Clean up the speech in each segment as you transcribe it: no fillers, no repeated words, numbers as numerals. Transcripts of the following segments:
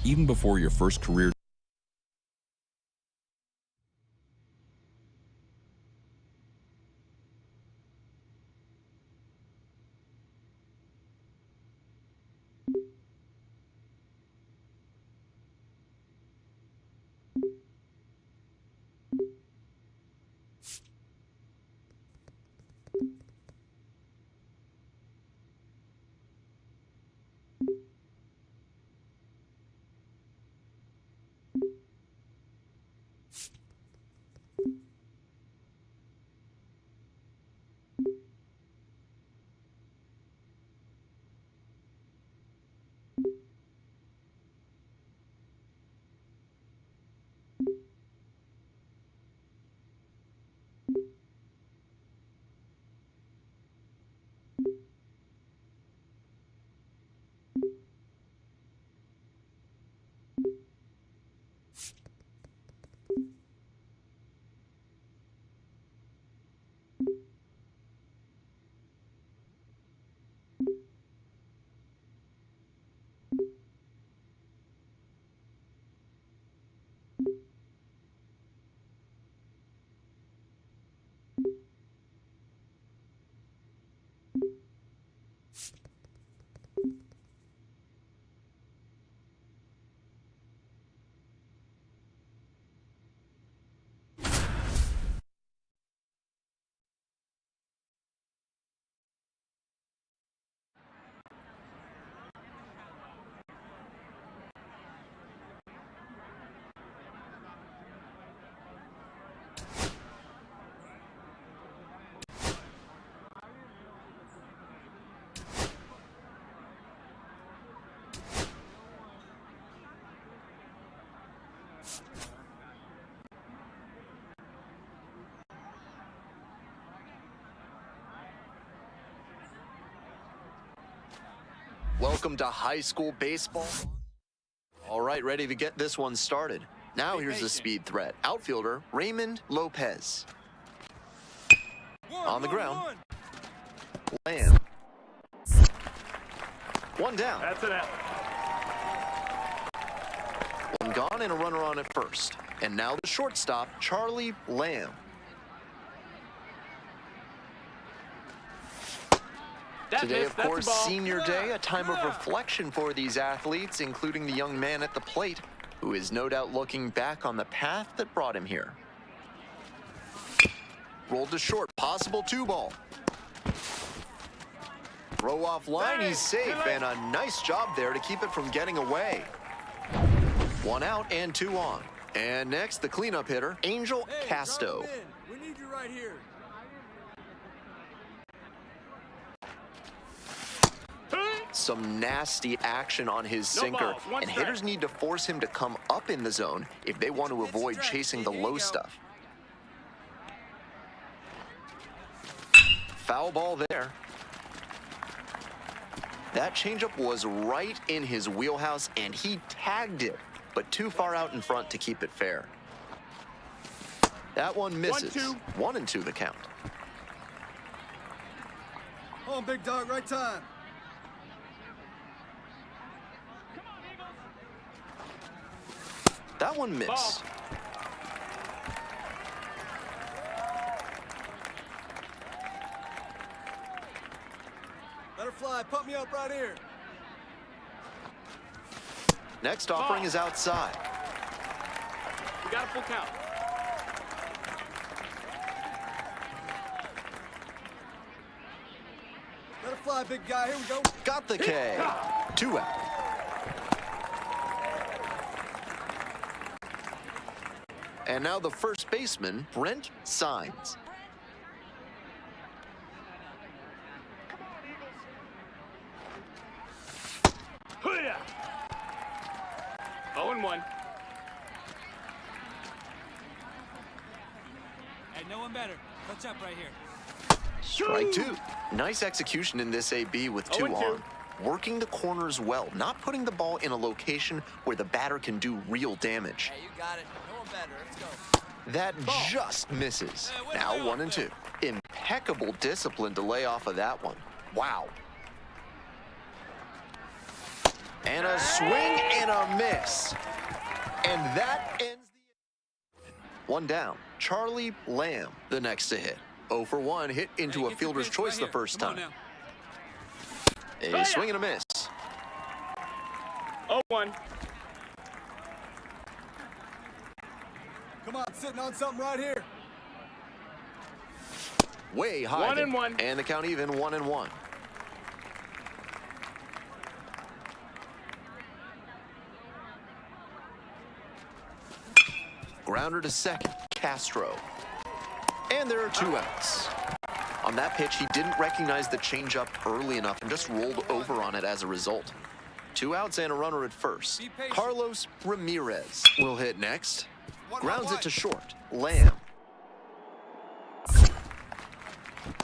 Even before your first career. Welcome to high school baseball. All right, ready to get this one started. Now here's the speed threat. Outfielder Raymond Lopez. On the ground. Land. One down. That's it out. on and a runner on at first. And now the shortstop, Charlie Lamb. Today, of course, senior day, a time of reflection for these athletes, including the young man at the plate, who is no doubt looking back on the path that brought him here. Rolled to short, possible 2-ball. Throw off line, he's safe, and a nice job there to keep it from getting away. 1 out and 2 on. And next, the cleanup hitter, Angel Casto. We need you right here. Some nasty action on his sinker, and hitters need to force him to come up in the zone if they want to avoid chasing the low stuff. Foul ball there. That changeup was right in his wheelhouse, and he tagged it, but too far out in front to keep it fair. That one misses. 1-2 the count. Oh, big dog, right time. That one missed. Ball. Let her fly. Pump me up right here. Next offering is outside. We got a full count. Let her fly, big guy. Here we go. Got the K. 2 out. And now the first baseman, Brent Signs. Hoo-yah! 0-1. Hey, no one better. Touch up right here. Strike 2. Nice execution in this AB with 2 on. Working the corners well, not putting the ball in a location where the batter can do real damage. Hey, you got it. No one better. Let's go. That just misses. Now 1-2. Impeccable discipline to lay off of that one. Wow. And a swing and a miss. And that ends the... 1 down. Charlie Lamb, the next to hit. 0 for 1, hit into a fielder's choice the first time. A swing and a miss. 0-1. Come on, sitting on something right here. Way high. 1-1. And the count even, 1-1. Grounder to second, Castro. And there are 2 outs. On that pitch, he didn't recognize the changeup early enough and just rolled over on it as a result. 2 outs and a runner at first. Carlos Ramirez will hit next. Grounds it to short. Lamb.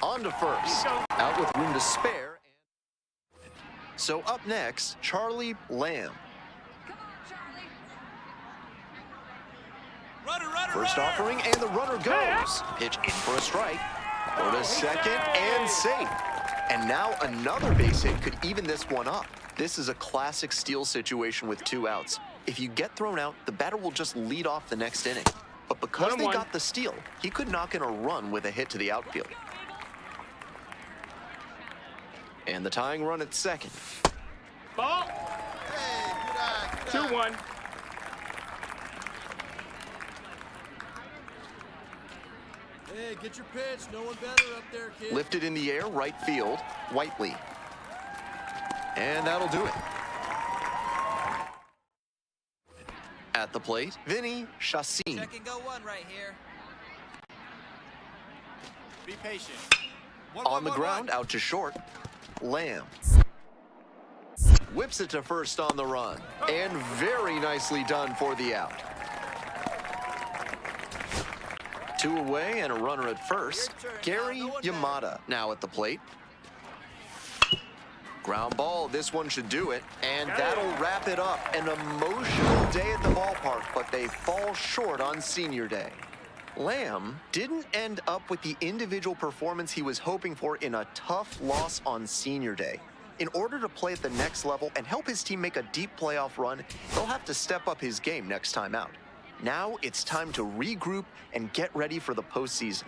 On to first. Out with room to spare. So up next, Charlie Lamb. First offering, and the runner goes. Pitch in for a strike. Go to second and safe. And now another base hit could even this one up. This is a classic steal situation with 2 outs. If you get thrown out, the batter will just lead off the next inning. But because they got the steal, he could knock in a run with a hit to the outfield. And the tying run at second. Ball. 2-1. Hey, get your pitch. No one better up there, kid. Lifted in the air, right field, Whiteley. And that'll do it. At the plate, Vinny Chassin. Check and go 1 right here. Be patient. On the ground, out to short, Lamb. Whips it to first on the run. And very nicely done for the out. 2 away and a runner at first. Gary Yamada now at the plate. Ground ball, this one should do it. And that'll wrap it up. An emotional day at the ballpark, but they fall short on senior day. Lamb didn't end up with the individual performance he was hoping for in a tough loss on senior day. In order to play at the next level and help his team make a deep playoff run, he'll have to step up his game next time out. Now it's time to regroup and get ready for the postseason.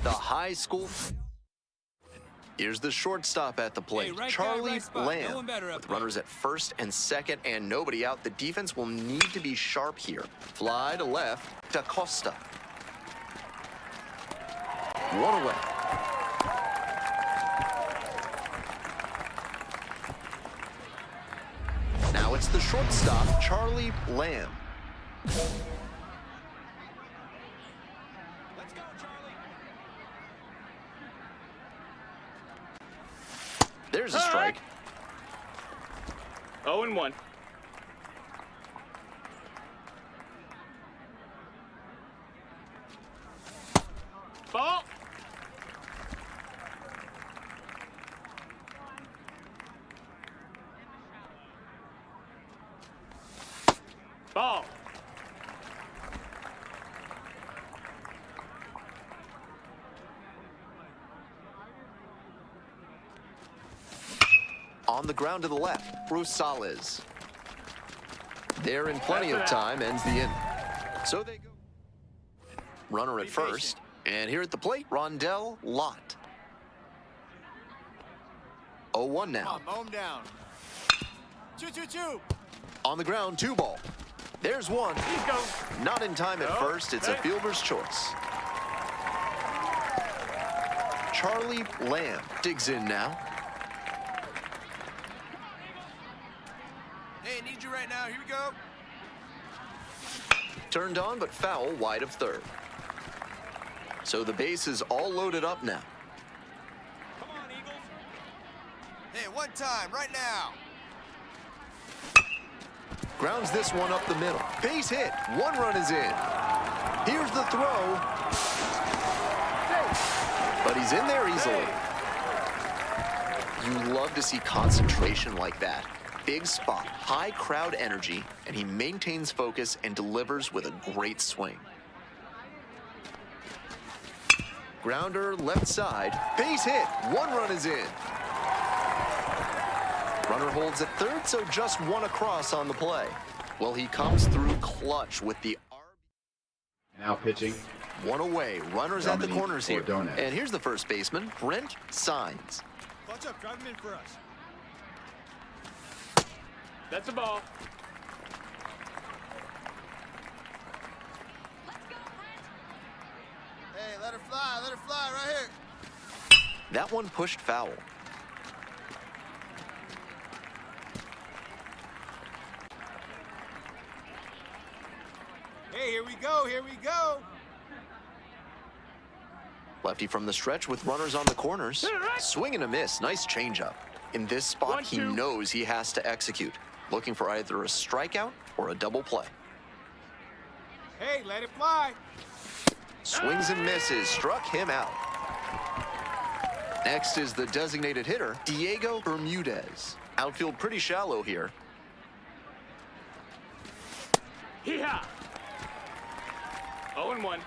The high school. Here's the shortstop at the plate, Hey, right Charlie guy, right spot. Lamb. No one better up With runners at first and second and nobody out, the defense will need to be sharp here. Fly to left, to Costa. One away. Now it's the shortstop, Charlie Lamb. Let's go, Charlie. There's a strike. 0-1. Ball. Ball. On the ground to the left, Rosales. There in plenty of time, ends the inning. So they go. Runner at first, and here at the plate, Rondell Lott. 0-1 now. Mow him down. 2-2-2. On the ground, 2 ball. There's one. He's going. Not in time at first, it's a fielder's choice. Charlie Lamb digs in now. Hey, need you right now. Here we go. Turned on, but foul wide of third. So the base is all loaded up now. Come on, Eagles. Hey, one time, right now. Grounds this one up the middle. Base hit. 1 run is in. Here's the throw. But he's in there easily. You love to see concentration like that. Big spot, high crowd energy, and he maintains focus and delivers with a great swing. Grounder left side. Base hit. 1 run is in. Runner holds at third, so just 1 across on the play. Well, he comes through clutch with the RB. Now pitching. 1 away. Runners at the Dominique corners here. Ordonez. And here's the first baseman, Brent Signs. Clutch up. Drive him in for us. That's a ball. Hey, let her fly. Let her fly right here. That one pushed foul. Hey, Hey, here we go, here we go. Lefty from the stretch with runners on the corners. Swing and a miss. Nice changeup. In this spot, he knows he has to execute, looking for either a strikeout or a double play. Hey, let it fly. Swings and misses. Struck him out. Next is the designated hitter, Diego Bermudez. Outfield pretty shallow here. Hee-haw. 0-1.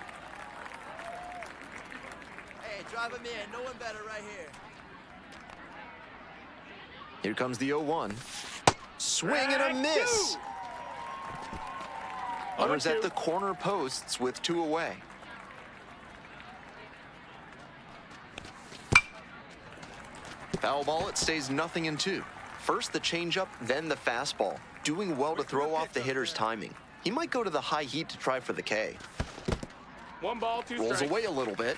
Hey, drive him in. No one better right here. Here comes the 0-1. Swing and a miss. Runners at the corner posts with 2 away. Foul ball, it stays 0-2. First the changeup, then the fastball. Doing well to throw off the hitter's timing. He might go to the high heat to try for the K. 1 ball, 2 Rolls strikes. away a little bit.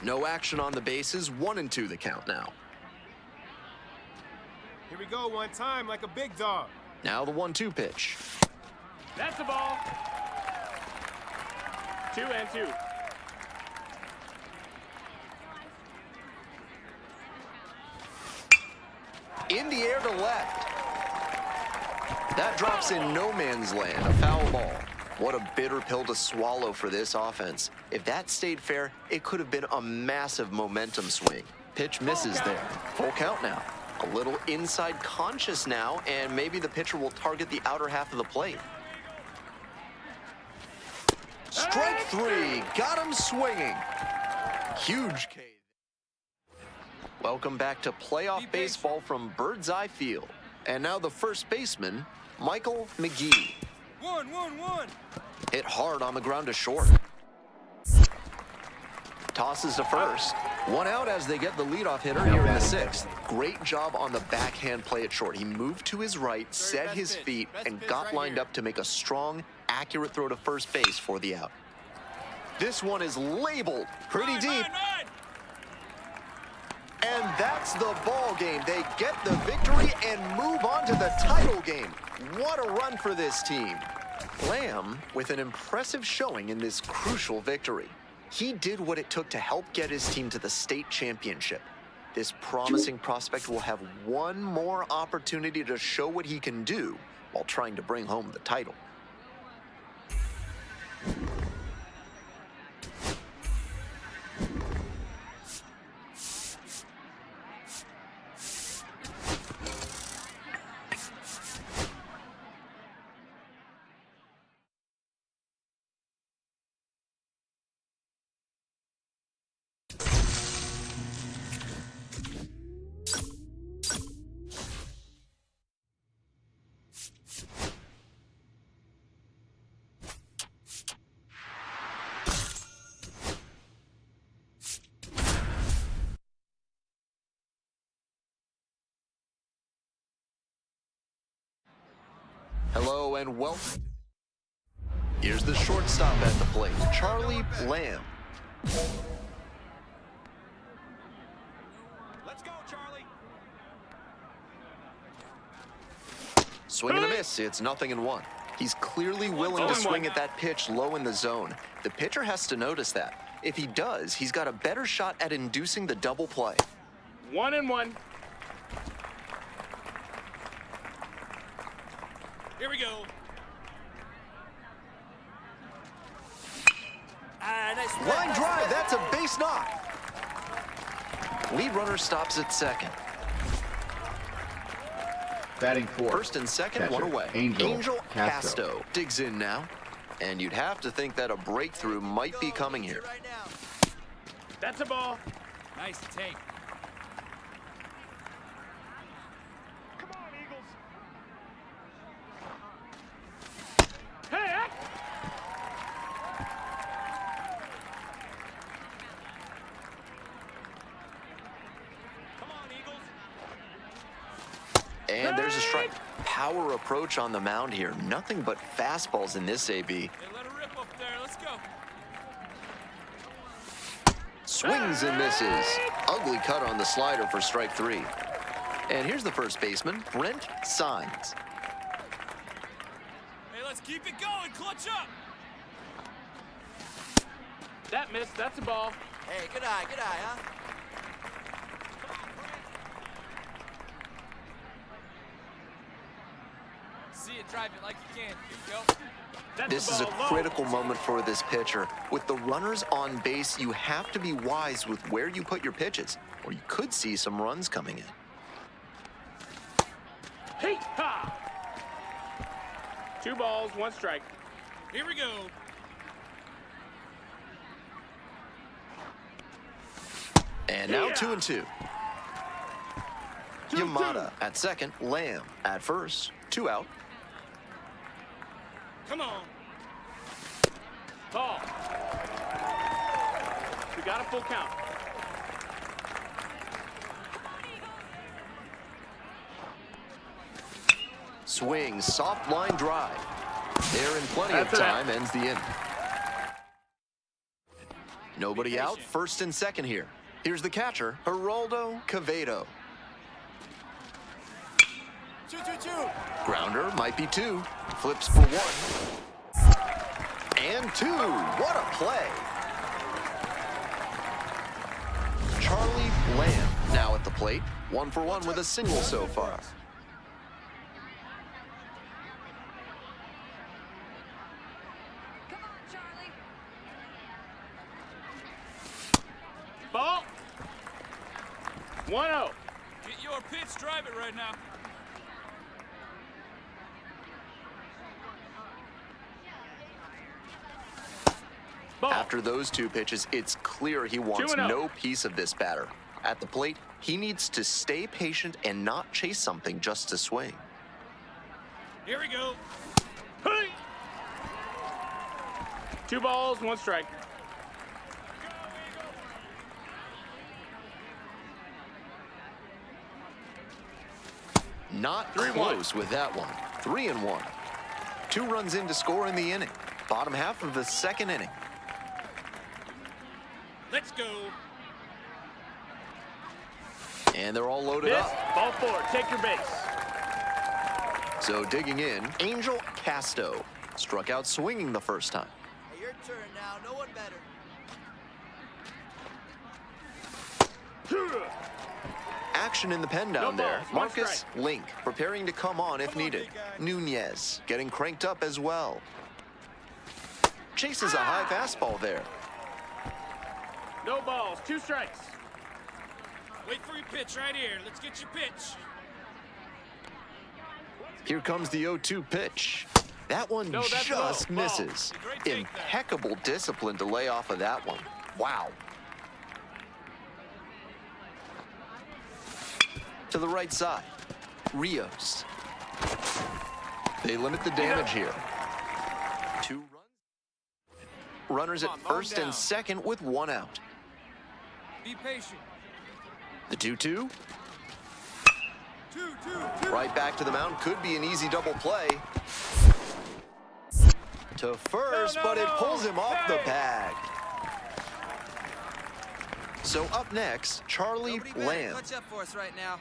No action on the bases. 1-2 the count now. Here we go, one time like a big dog. Now the 1-2 pitch. That's the ball. 2-2. In the air to left. That drops in no man's land, a foul ball. What a bitter pill to swallow for this offense. If that stayed fair, it could have been a massive momentum swing. Pitch misses there. Full count now. A little inside conscious now, and maybe the pitcher will target the outer half of the plate. Strike 3, got him swinging. Huge K. Welcome back to playoff baseball from Bird's Eye Field. And now the first baseman, Michael McGee. One. Hit hard on the ground to short. Tosses to first. 1 out as they get the leadoff hitter here in the 6th. Great job on the backhand play at short. He moved to his right, set his feet, and got lined up to make a strong, accurate throw to first base for the out. This one is labeled pretty deep. And that's the ball game. They get the victory and move on to the title game. What a run for this team. Lamb with an impressive showing in this crucial victory. He did what it took to help get his team to the state championship. This promising prospect will have one more opportunity to show what he can do while trying to bring home the title. Hello and welcome. Here's the shortstop at the plate, Charlie Lamb. Let's go, Charlie. Swing and a miss. It's 0-1. He's clearly willing to swing at that pitch low in the zone. The pitcher has to notice that. If he does, he's got a better shot at inducing the double play. 1-1. Here we go. Nice Line drive, that's a base knock. Lead runner stops at second. Batting fourth. First and second, Catcher, one away. Angel Casto Casto digs in now. And you'd have to think that a breakthrough might be coming here. Right now. That's a ball. Nice take. Come on, Eagles. Hey, Come on, Eagles. And there's a strike. Power approach on the mound here. Nothing but fastballs in this AB. Hey, let her rip up there. Let's go. Swings and misses. Ugly cut on the slider for strike 3. And here's the first baseman, Brent Signs. Hey, let's Keep it going. Clutch up. That missed. That's a ball. Hey, good eye, huh? See it, drive it like you can. Here you go. That's This is a ball low. critical moment for this pitcher. With the runners on base, you have to be wise with where you put your pitches, or you could see some runs coming in. Hey, ha! 2 balls, 1 strike. Here we go. And now Yeah. 2-2. 2-2. Yamada at second, Lamb at first, 2 out. Come on. Ball. We got a full count. Swing, soft line drive. There in plenty That's of it. time, ends the inning. Nobody out, first and second here. Here's the catcher, Geraldo Quevedo. 2-2-2. Grounder might be 2. Flips for 1. And 2. What a play. Charlie Lamb now at the plate. 1 for 1 with a single so far. Come on, Charlie. Ball. 1-0. Get your pitch, drive it right now. Ball. After those 2 pitches, it's clear he wants 2-0. no piece of this batter. At the plate, he needs to stay patient and not chase something just to swing. Here we go. Hey! 2 balls, 1 strike. Not 3-1. close with that one. 3-1. 2 runs in to score in the inning. Bottom half of the second inning. Let's go. And they're all loaded Missed. up. Ball 4. Take your base. So digging in, Angel Casto struck out swinging the first time. Hey, your turn now. No one better. Action in the pen down No there. balls, 1 Marcus strike. Link preparing to come on if Come on, needed. big guy. Nunez getting cranked up as well. Chases a high fastball there. No balls, 2 strikes. Wait for your pitch right here. Let's get your pitch. Here comes the 0-2 pitch. That one No, that's just low. Ball. misses. Great take there. Impeccable discipline to lay off of that one. Wow. To the right side, Rios. They limit the damage here. 2 runners at Come on, mow 'em first and down. second with 1 out. Be patient. The 2-2. 2-2-2. Right back to the mound. Could be an easy double play. To first, No, but it no. pulls him off the Hey. bag. So up next, Charlie Lamb. Clutch up for us right now.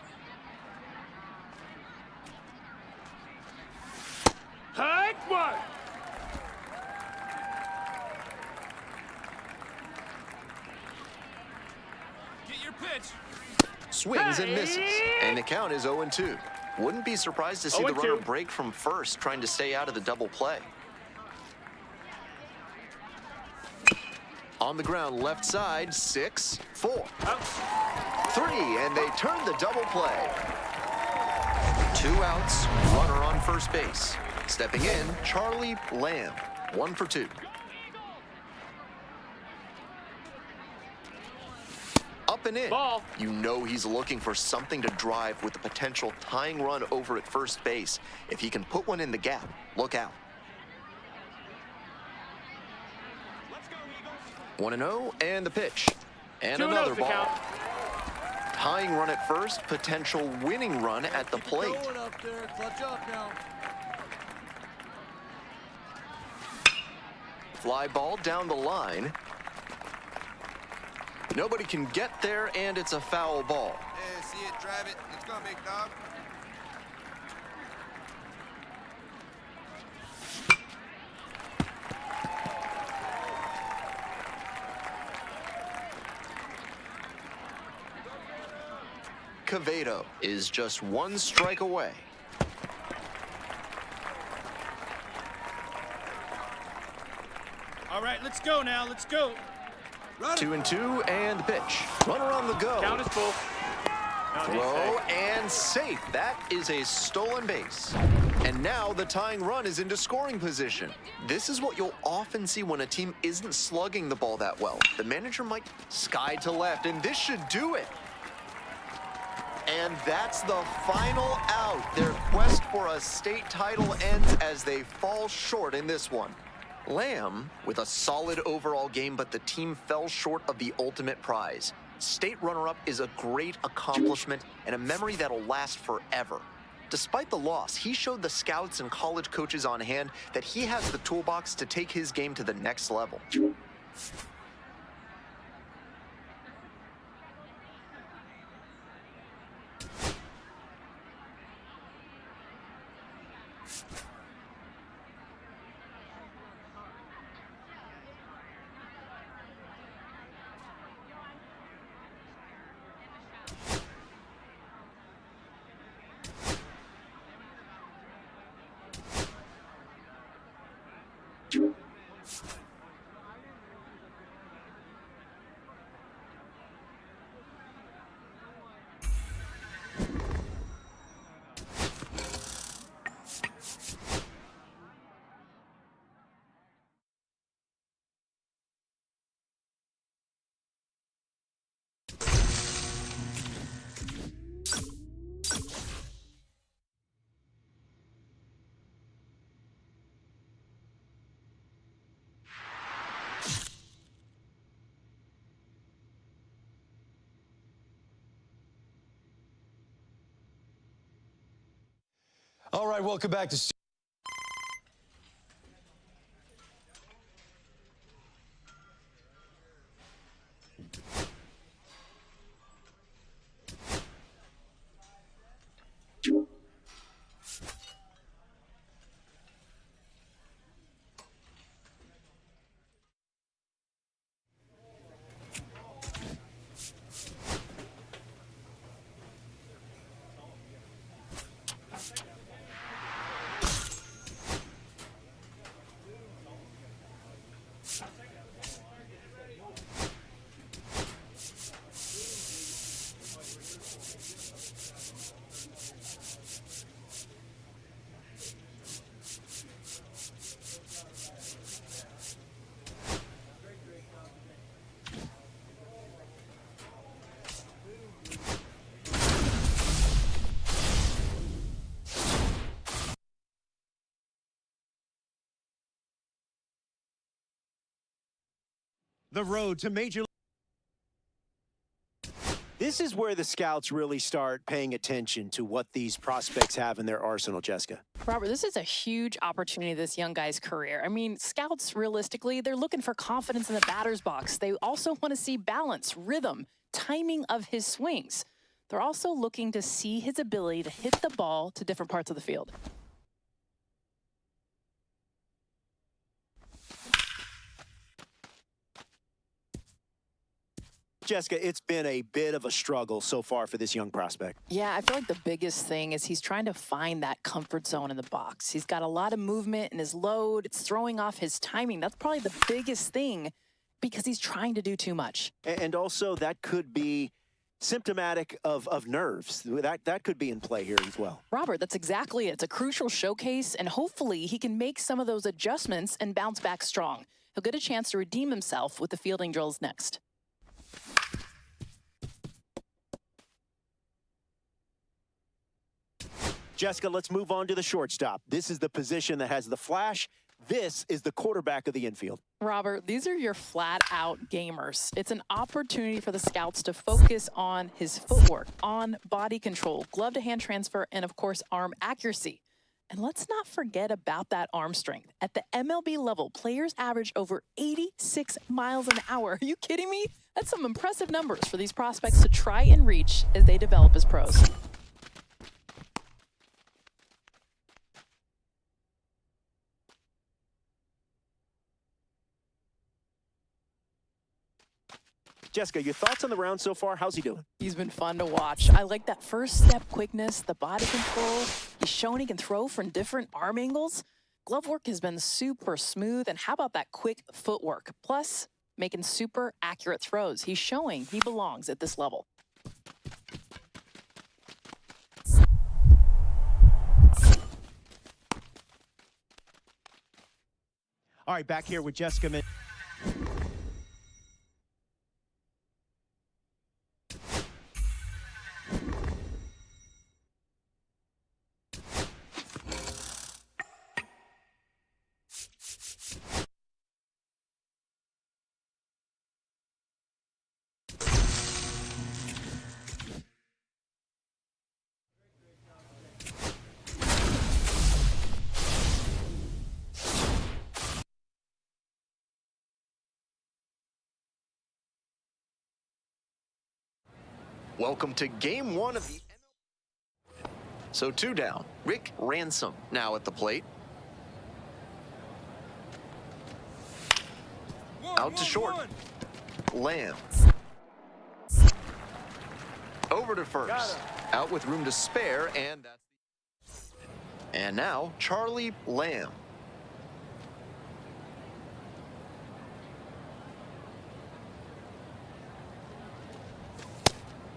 Hike 1. Get your pitch. Swings and misses. Hey. And the count is 0-2. Wouldn't be surprised to see the 0-2. runner break from first, trying to stay out of the double play. On the ground, left side, 6-4. Out. 3, and they turn the double play. 2 outs, runner on first base. Stepping in, Charlie Lamb, 1 for 2. Up and in. Ball. You know he's looking for something to drive with the potential tying run over at first base. If he can put one in the gap, look out. Let's go, Eagles. 1-0, and the pitch. And 2-0 another the ball. count. Tying run at first, potential winning run at the plate. Going up there. Clutch up now. Fly ball down the line. Nobody can get there, and it's a foul ball. Hey, see it, drive it. It's gonna big dog. Cavedo is just one strike away. All right, let's go now. Let's go. 2-2 and the pitch. Runner on the go. Count is full. No, he's Throw safe. and safe. That is a stolen base. And now the tying run is into scoring position. This is what you'll often see when a team isn't slugging the ball that well. The manager might sky to left, and this should do it. And that's the final out. Their quest for a state title ends as they fall short in this one. Lamb with a solid overall game, but the team fell short of the ultimate prize. State runner-up is a great accomplishment and a memory that'll last forever. Despite the loss, he showed the scouts and college coaches on hand that he has the toolbox to take his game to the next level. All right, welcome back to the road to Major League. This is where the scouts really start paying attention to what these prospects have in their arsenal, Jessica. Robert, this is a huge opportunity in this young guy's career. I mean, scouts, realistically, they're looking for confidence in the batter's box. They also want to see balance, rhythm, timing of his swings. They're also looking to see his ability to hit the ball to different parts of the field. Jessica, it's been a bit of a struggle so far for this young prospect. Yeah, I feel like the biggest thing is he's trying to find that comfort zone in the box. He's got a lot of movement in his load. It's throwing off his timing. That's probably the biggest thing because he's trying to do too much. And also that could be symptomatic of nerves. That could be in play here as well. Robert, that's exactly it. It's a crucial showcase, and hopefully he can make some of those adjustments and bounce back strong. He'll get a chance to redeem himself with the fielding drills next. Jessica, let's move on to the shortstop. This is the position that has the flash. This is the quarterback of the infield. Robert, these are your flat-out gamers. It's an opportunity for the scouts to focus on his footwork, on body control, glove-to-hand transfer, and, of course, arm accuracy. And let's not forget about that arm strength. At the MLB level, players average over 86 miles an hour. Are you kidding me? That's some impressive numbers for these prospects to try and reach as they develop as pros. Jessica, your thoughts on the round so far? How's he doing? He's been fun to watch. I like that first step quickness, the body control. He's shown he can throw from different arm angles. Glove work has been super smooth. And how about that quick footwork? Plus, making super accurate throws. He's showing he belongs at this level. All right, back here with Jessica. Welcome to game one of the MLB. So 2 down. Rick Ransom now at the plate. Out to short. Lamb. Over to first. Out with room to spare, and that's the... And now Charlie Lamb.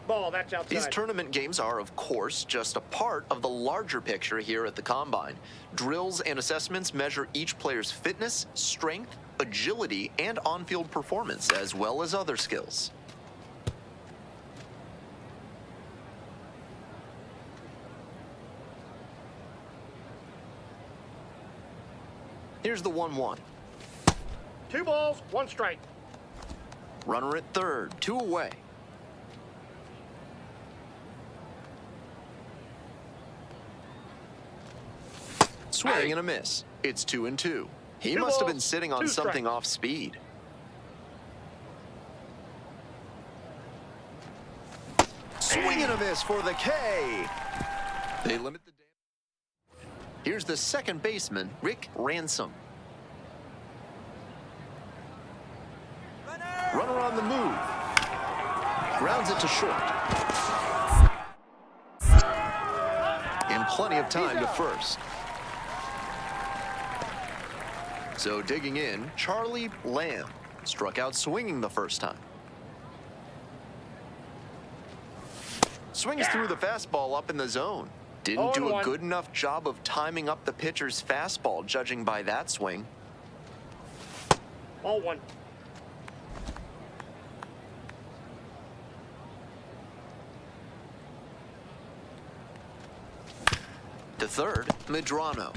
Ball, that's outside. These tournament games are, of course, just a part of the larger picture here at the Combine. Drills and assessments measure each player's fitness, strength, agility, and on-field performance, as well as other skills. Here's the 1-1. 2 balls, 1 strike. Runner at third, 2 away. Swing and a miss. It's 2-2. He Two must have balls, been sitting on 2 something strikes. off speed. Swing and a miss for the K. They limit the damage. Here's the second baseman, Rick Ransom. Runner on the move. Grounds it to short. And plenty of time to first. So digging in, Charlie Lamb struck out swinging the first time. Swings through the fastball up in the zone. Didn't do a good enough job of timing up the pitcher's fastball, judging by that swing. Ball 1. To third, Medrano.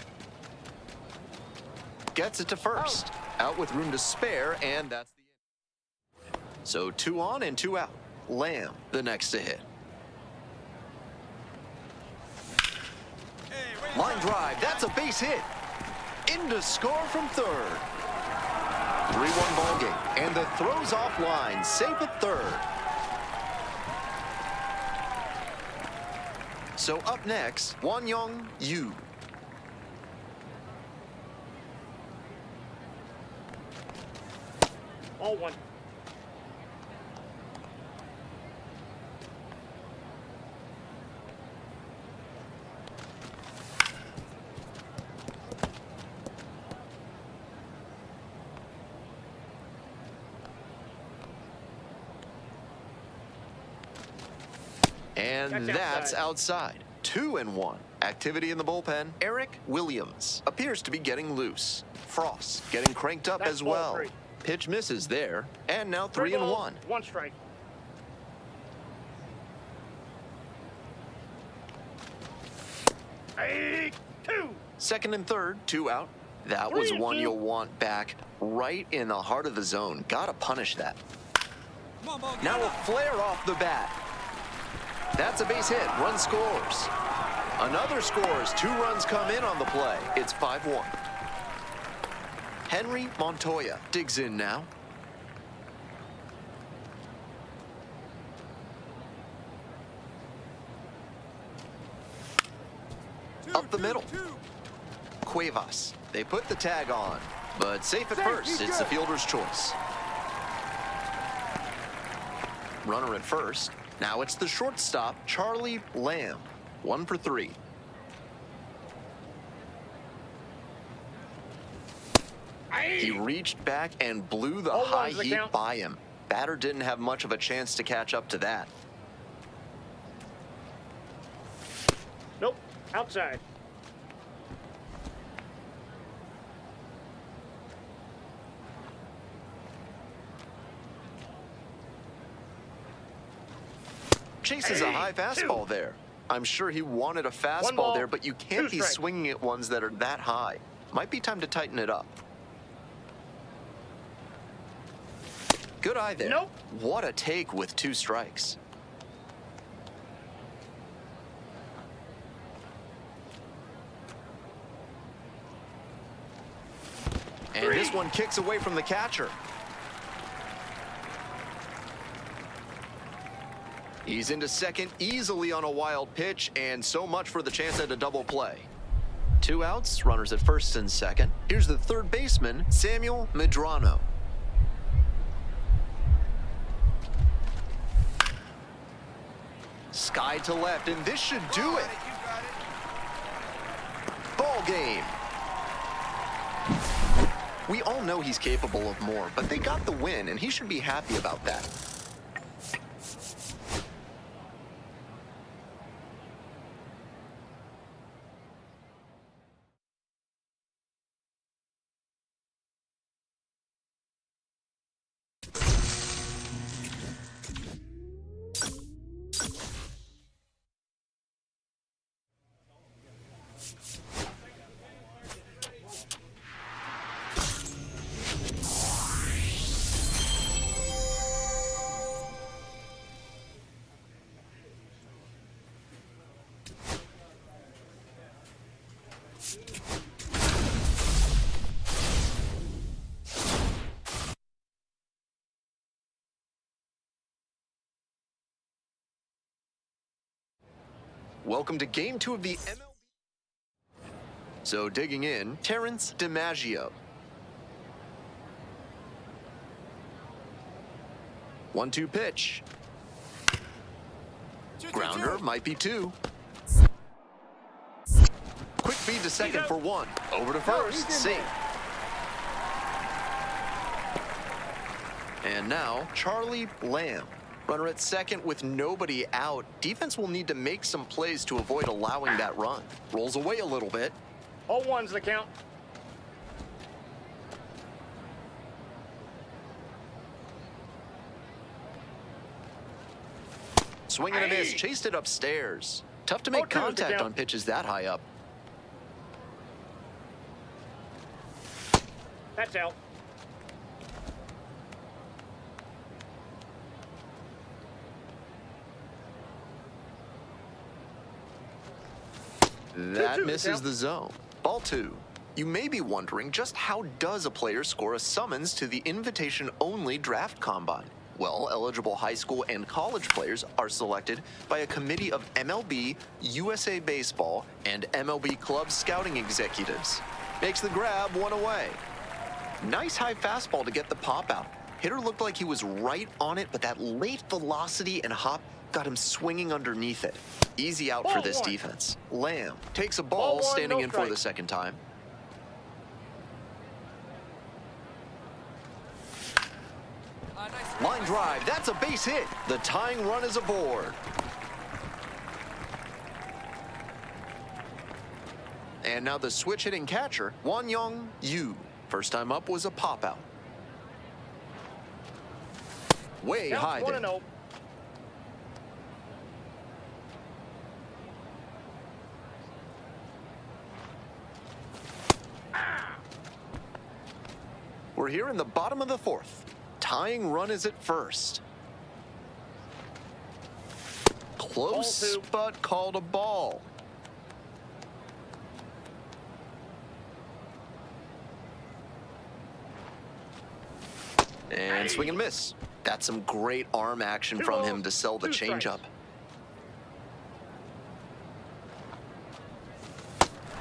Gets it to first. Out with room to spare, and that's the end. So 2 on and 2 out. Lamb, the next to hit. Line drive, that's a base hit. In to score from third. 3-1 ball game, and the throw's offline, safe at third. So up next, Won-Young Yu. Ball 1. And that's outside. 2-1. Activity in the bullpen. Eric Williams appears to be getting loose. Frost getting cranked up That's as ball well. 3. Pitch misses there. And now 3 3-1. balls, 1 strike. Hey, 2. Second and third, 2 out. That was one 3-2. you'll want back right in the heart of the zone. Gotta punish that. Now a flare off the bat. That's a base hit. Run scores. Another scores. 2 runs come in on the play. It's 5-1. Henry Montoya digs in now. Up the middle. Cuevas. They put the tag on, but safe at first. It's the fielder's choice. runner at first. Now it's the shortstop, Charlie Lamb. 1 for 3. He reached back and blew the high one's the heat count. by him. Batter didn't have much of a chance to catch up to that. Nope. Outside. Chases a high fastball there. I'm sure he wanted a fastball ball, there, but you can't 2 be strikes. swinging at ones that are that high. Might be time to tighten it up. Good eye there. Nope. What a take with 2 strikes. And this one kicks away from the catcher. He's into second easily on a wild pitch, and so much for the chance at a double play. 2 outs, runners at first and second. Here's the third baseman, Samuel Medrano. Sky to left, and this should do it. Ball game. We all know he's capable of more, but they got the win, and he should be happy about that. Welcome to Game 2 of the MLB. So digging in, Terrence DiMaggio. 1-2 pitch. Grounder might be 2. Quick feed to second for 1. Over to first, safe. And now, Charlie Lamb. Runner at second with nobody out. Defense will need to make some plays to avoid allowing that run. Rolls away a little bit. 0-1's the count. Swing and a miss, chased it upstairs. Tough to make 0-2 is the contact count. on pitches that high up. That's out. That 2-2 misses count. the zone. Ball 2. You may be wondering just how does a player score a summons to the invitation-only draft combine? Well, eligible high school and college players are selected by a committee of MLB, USA Baseball, and MLB club scouting executives. Makes the grab 1 away. Nice high fastball to get the pop out. Hitter looked like he was right on it, but that late velocity and hop got him swinging underneath it. Easy out for Ball this 1. defense. Lamb takes a ball, Ball 1, standing no in for strike. the second time. Line drive, that's a base hit. The tying run is aboard. And now the switch hitting catcher, Wanyong Yu. First time up was a pop out. Way Count high there. 1-0. We're here in the bottom of the 4th. Tying run is at first. Close, Ball 2. but called a ball. And swing and miss. That's some great arm action 2 from balls, him to sell the 2 strikes. changeup.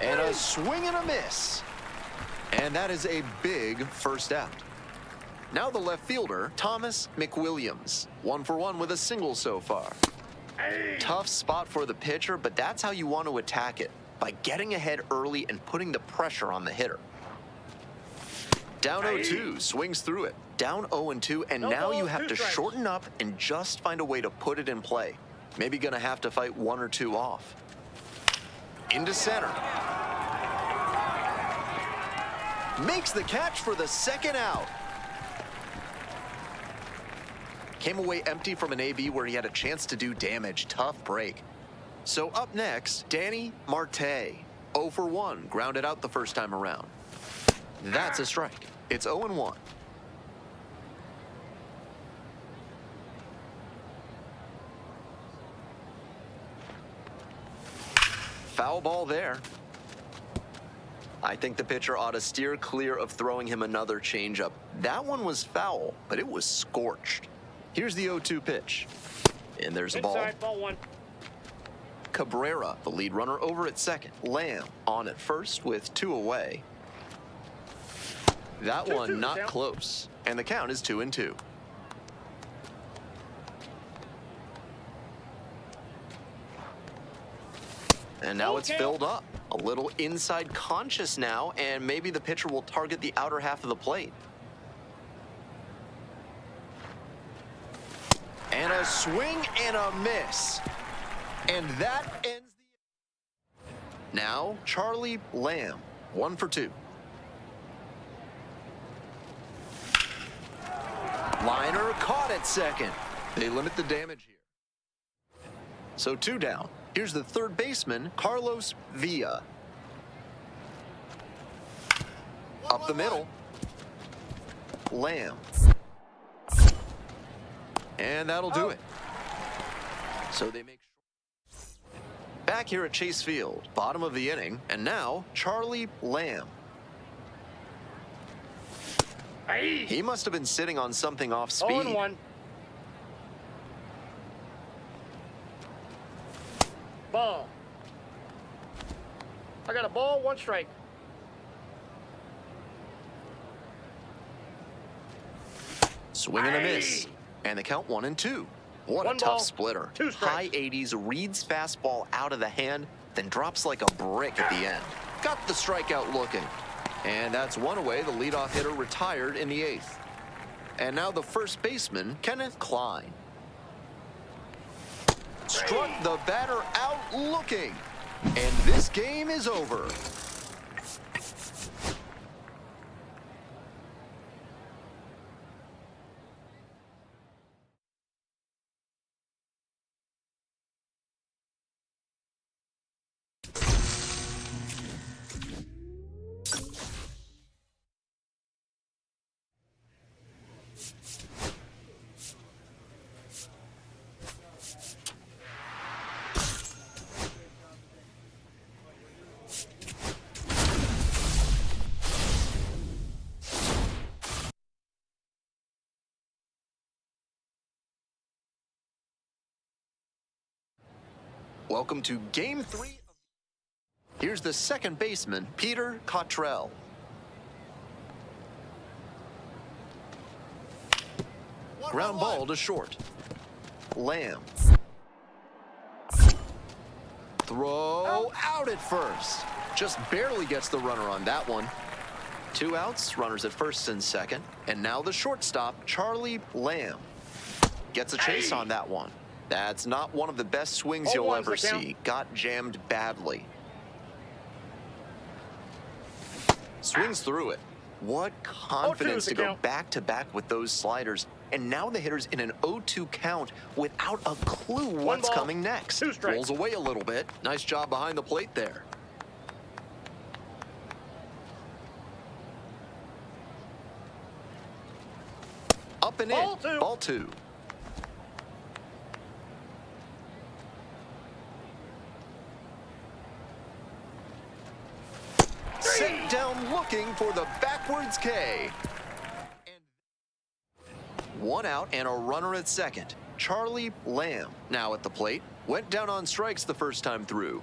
And a swing and a miss. And that is a big first out. Now the left fielder, Thomas McWilliams. 1 for 1 with a single so far. Tough spot for the pitcher, but that's how you want to attack it, by getting ahead early and putting the pressure on the hitter. Down 0-2, swings through it. Down 0-2, and now you have to shorten up and just find a way to put it in play. Maybe gonna have to fight 1 or 2 off. Into center. Makes the catch for the second out. Came away empty from an AB where he had a chance to do damage. Tough break. So up next, Danny Marte. 0 for 1, grounded out the first time around. That's a strike. It's 0-1. Foul ball there. I think the pitcher ought to steer clear of throwing him another changeup. That one was foul, but it was scorched. Here's the 0-2 pitch. And there's a ball. Inside, ball 1. Cabrera, the lead runner, over at second. Lamb on at first with 2 away. That 2-2 one not count. close. And the count is 2-2. And now it's filled up. A little inside conscious now, and maybe the pitcher will target the outer half of the plate. And a swing and a miss. And that ends the... Now, Charlie Lamb, 1 for 2. Liner caught at second. They limit the damage here. So 2 down. Here's the third baseman, Carlos Villa. Up the middle. Lamb. And that'll do it. So they make sure. Back here at Chase Field, bottom of the inning, and now Charlie Lamb. He must have been sitting on something off speed. 0-1. Ball. I got a ball, 1 strike. Swing and a miss. And the count 1-2. What a 1 tough ball, splitter. 2 strikes. High 80s, reads fastball out of the hand, then drops like a brick at the end. Got the strikeout looking. And that's 1 away. The leadoff hitter retired in the 8th. And now the first baseman, Kenneth Klein. Struck the batter out looking. And this game is over. Welcome to Game 3. Here's the second baseman, Peter Cottrell. Ground ball to short. Lamb. Throw out at first. Just barely gets the runner on that one. 2 outs, runners at first and second. And now the shortstop, Charlie Lamb. Gets a chase on that one. That's not one of the best swings you'll 0-1's ever the count. see. Got jammed badly. Swings through it. What confidence 0-2's the to go count. back-to-back with those sliders. And now the hitter's in an 0-2 count without a clue what's ball, coming next. 2 strikes. Rolls away a little bit. Nice job behind the plate there. Up and Ball in. 2. Ball 2. Set down looking for the backwards K. And 1 out and a runner at second. Charlie Lamb now at the plate. Went down on strikes the first time through.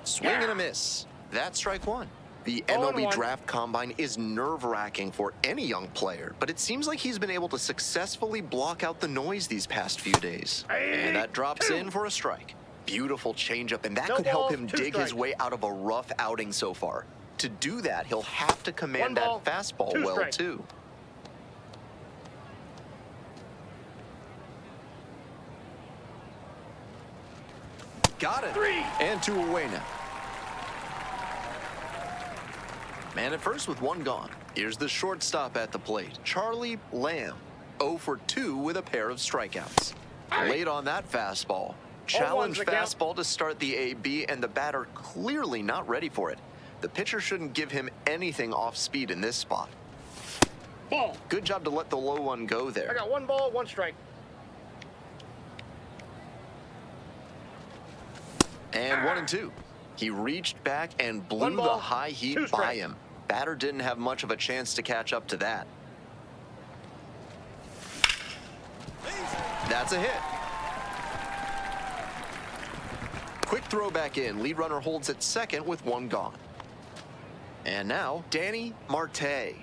Swing and a miss. That's strike 1. The 0-1. MLB Draft Combine is nerve-wracking for any young player, but it seems like he's been able to successfully block out the noise these past few days. And that drops in for a strike. Beautiful changeup, and that No could help balls, him 2 dig his strikes. way out of a rough outing so far. To do that, he'll have to command 1 ball, that fastball 2 well, strikes. too. Got it. 3. And 2 away now. Man at first with 1 gone. Here's the shortstop at the plate, Charlie Lamb. 0 for 2 with a pair of strikeouts. Late on that fastball. Challenge the count. fastball to start the AB, and the batter clearly not ready for it. The pitcher shouldn't give him anything off speed in this spot. Ball. Good job to let the low one go I there. got 1 ball, 1 strike. And 1 and 2. He reached back and blew 1 the ball, high 2 heat by strikes. him. Batter didn't have much of a chance to catch up to that. That's a hit. Quick throw back in. Lead runner holds at second with 1 gone. And now, Danny Marte.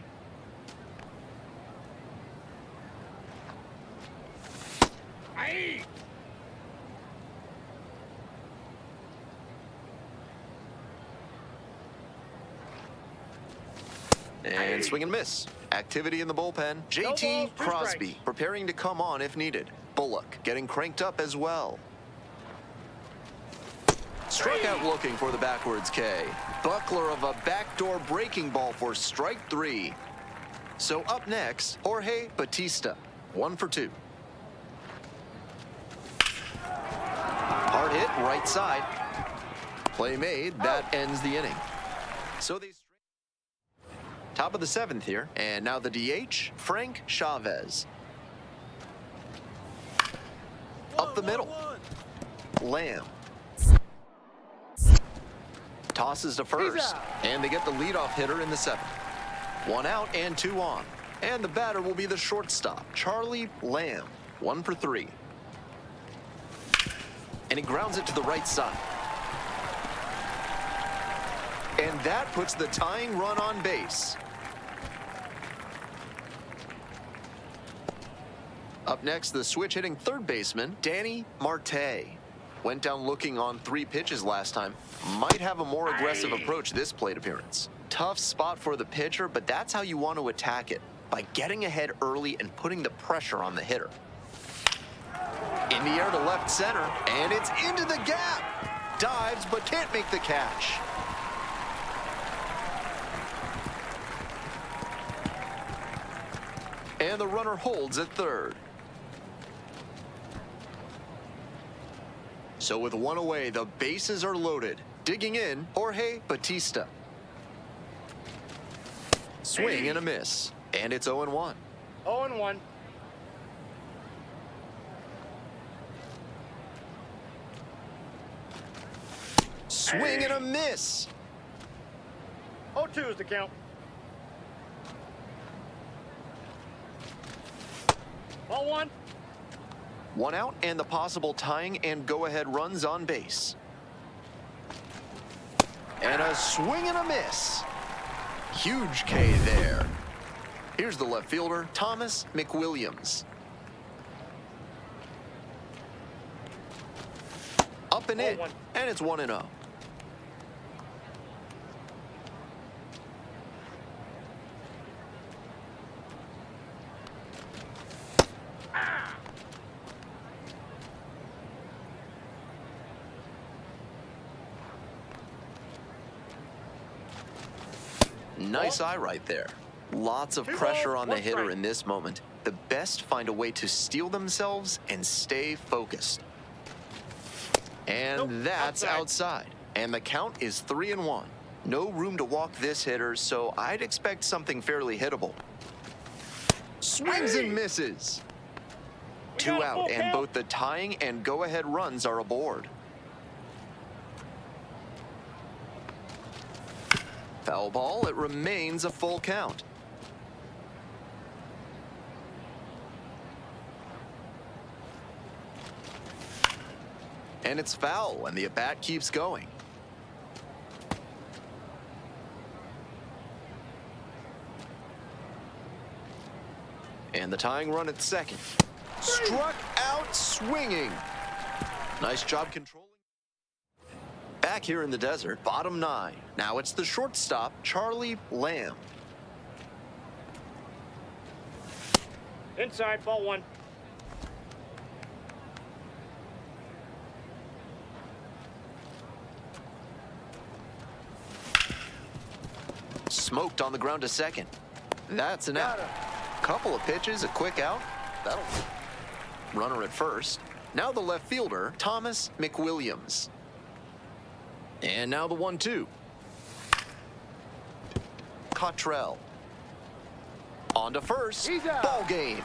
And swing and miss. Activity in the bullpen. JT balls, 2 Crosby strikes. preparing to come on if needed. Bullock getting cranked up as well. Struck out looking for the backwards K. Buckler of a backdoor breaking ball for strike 3. So up next, Jorge Batista. 1 for 2. Hard hit right side. Play made. That ends the inning. So they... Top of the 7th here, and now the DH, Frank Chavez. Up the middle, Lamb. Tosses to first, and they get the leadoff hitter in the 7th. 1 out and 2 on, and the batter will be the shortstop, Charlie Lamb. 1 for 3. And he grounds it to the right side. And that puts the tying run on base. Up next, the switch-hitting third baseman, Danny Marte. Went down looking on 3 pitches last time. Might have a more aggressive approach this plate appearance. Tough spot for the pitcher, but that's how you want to attack it, by getting ahead early and putting the pressure on the hitter. In the air to left center, and it's into the gap. Dives, but can't make the catch. And the runner holds at third. So with 1 away, the bases are loaded. Digging in, Jorge Batista. Swing and a miss. And it's 0-1. 0-1. Swing and a miss. 0-2 is the count. Ball 1. 1 out and the possible tying and go-ahead runs on base. And a swing and a miss. Huge K there. Here's the left fielder, Thomas McWilliams. Up and in, 0-1. and it's 1-0. Nice eye right there. Lots of 2 pressure balls, on the 1 hitter strike. in this moment. The best find a way to steel themselves and stay focused. And Nope, that's outside. outside. And the count is 3-1. No room to walk this hitter, so I'd expect something fairly hittable. Swings and misses. We 2 got a out, full and count. both the tying and go-ahead runs are aboard. Foul ball, it remains a full count. And it's foul, and the at-bat keeps going. tying run at second. Struck out swinging. Nice job controlling. Back here in the desert, bottom 9. Now it's the shortstop, Charlie Lamb. Inside, ball 1. Smoked on the ground to second. That's an out. Couple of pitches, a quick out. That'll runner at first. Now the left fielder, Thomas McWilliams. And now the 1-2. Cottrell. On to first. Ball game.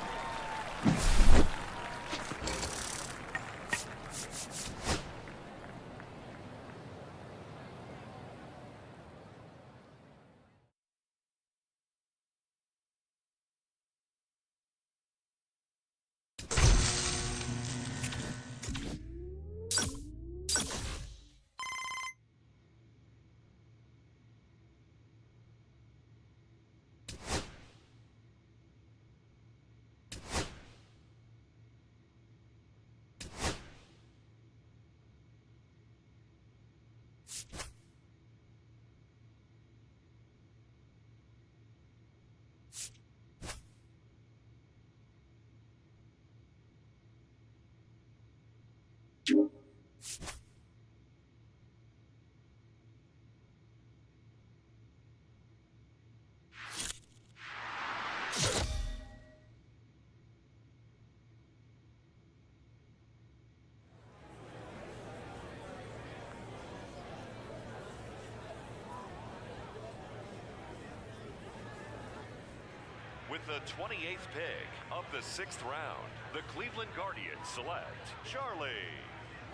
With the 28th pick of the 6th round, the Cleveland Guardians select Charlie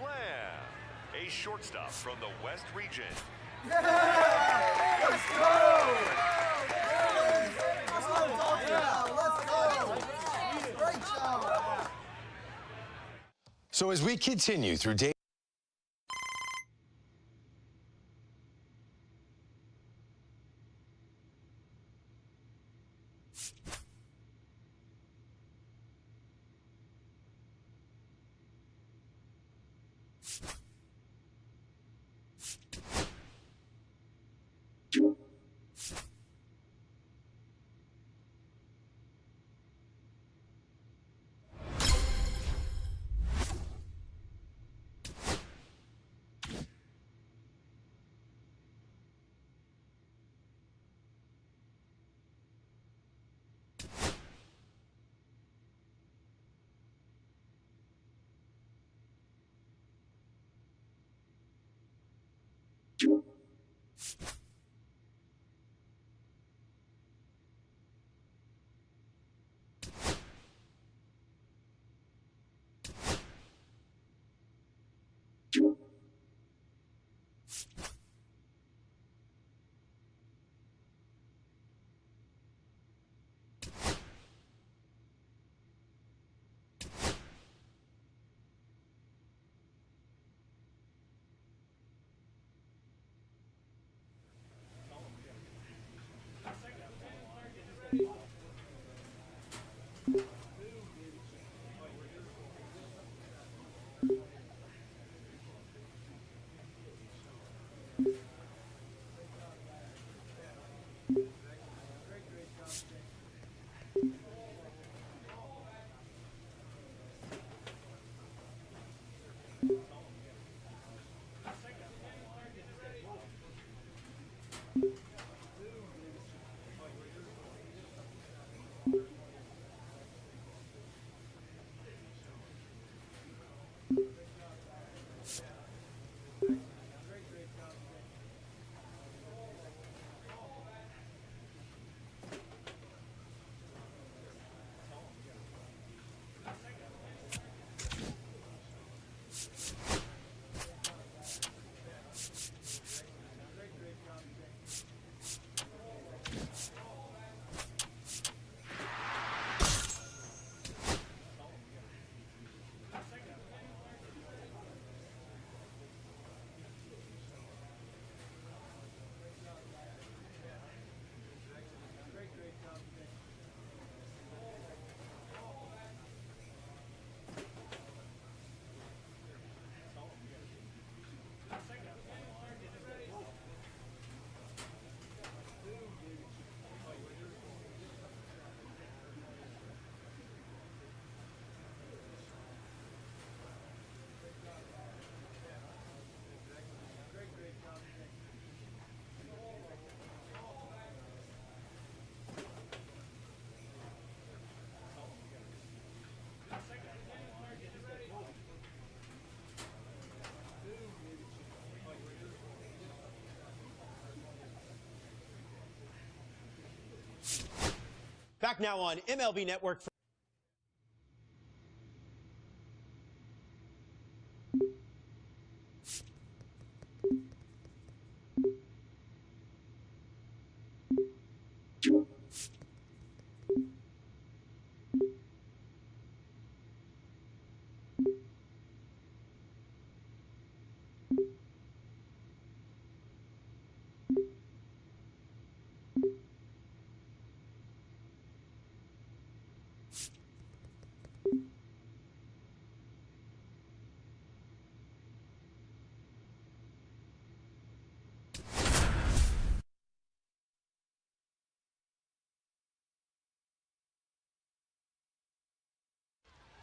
Lamb, a shortstop from the West region. Let's go! Great job! So as we continue through day Back now on MLB Network.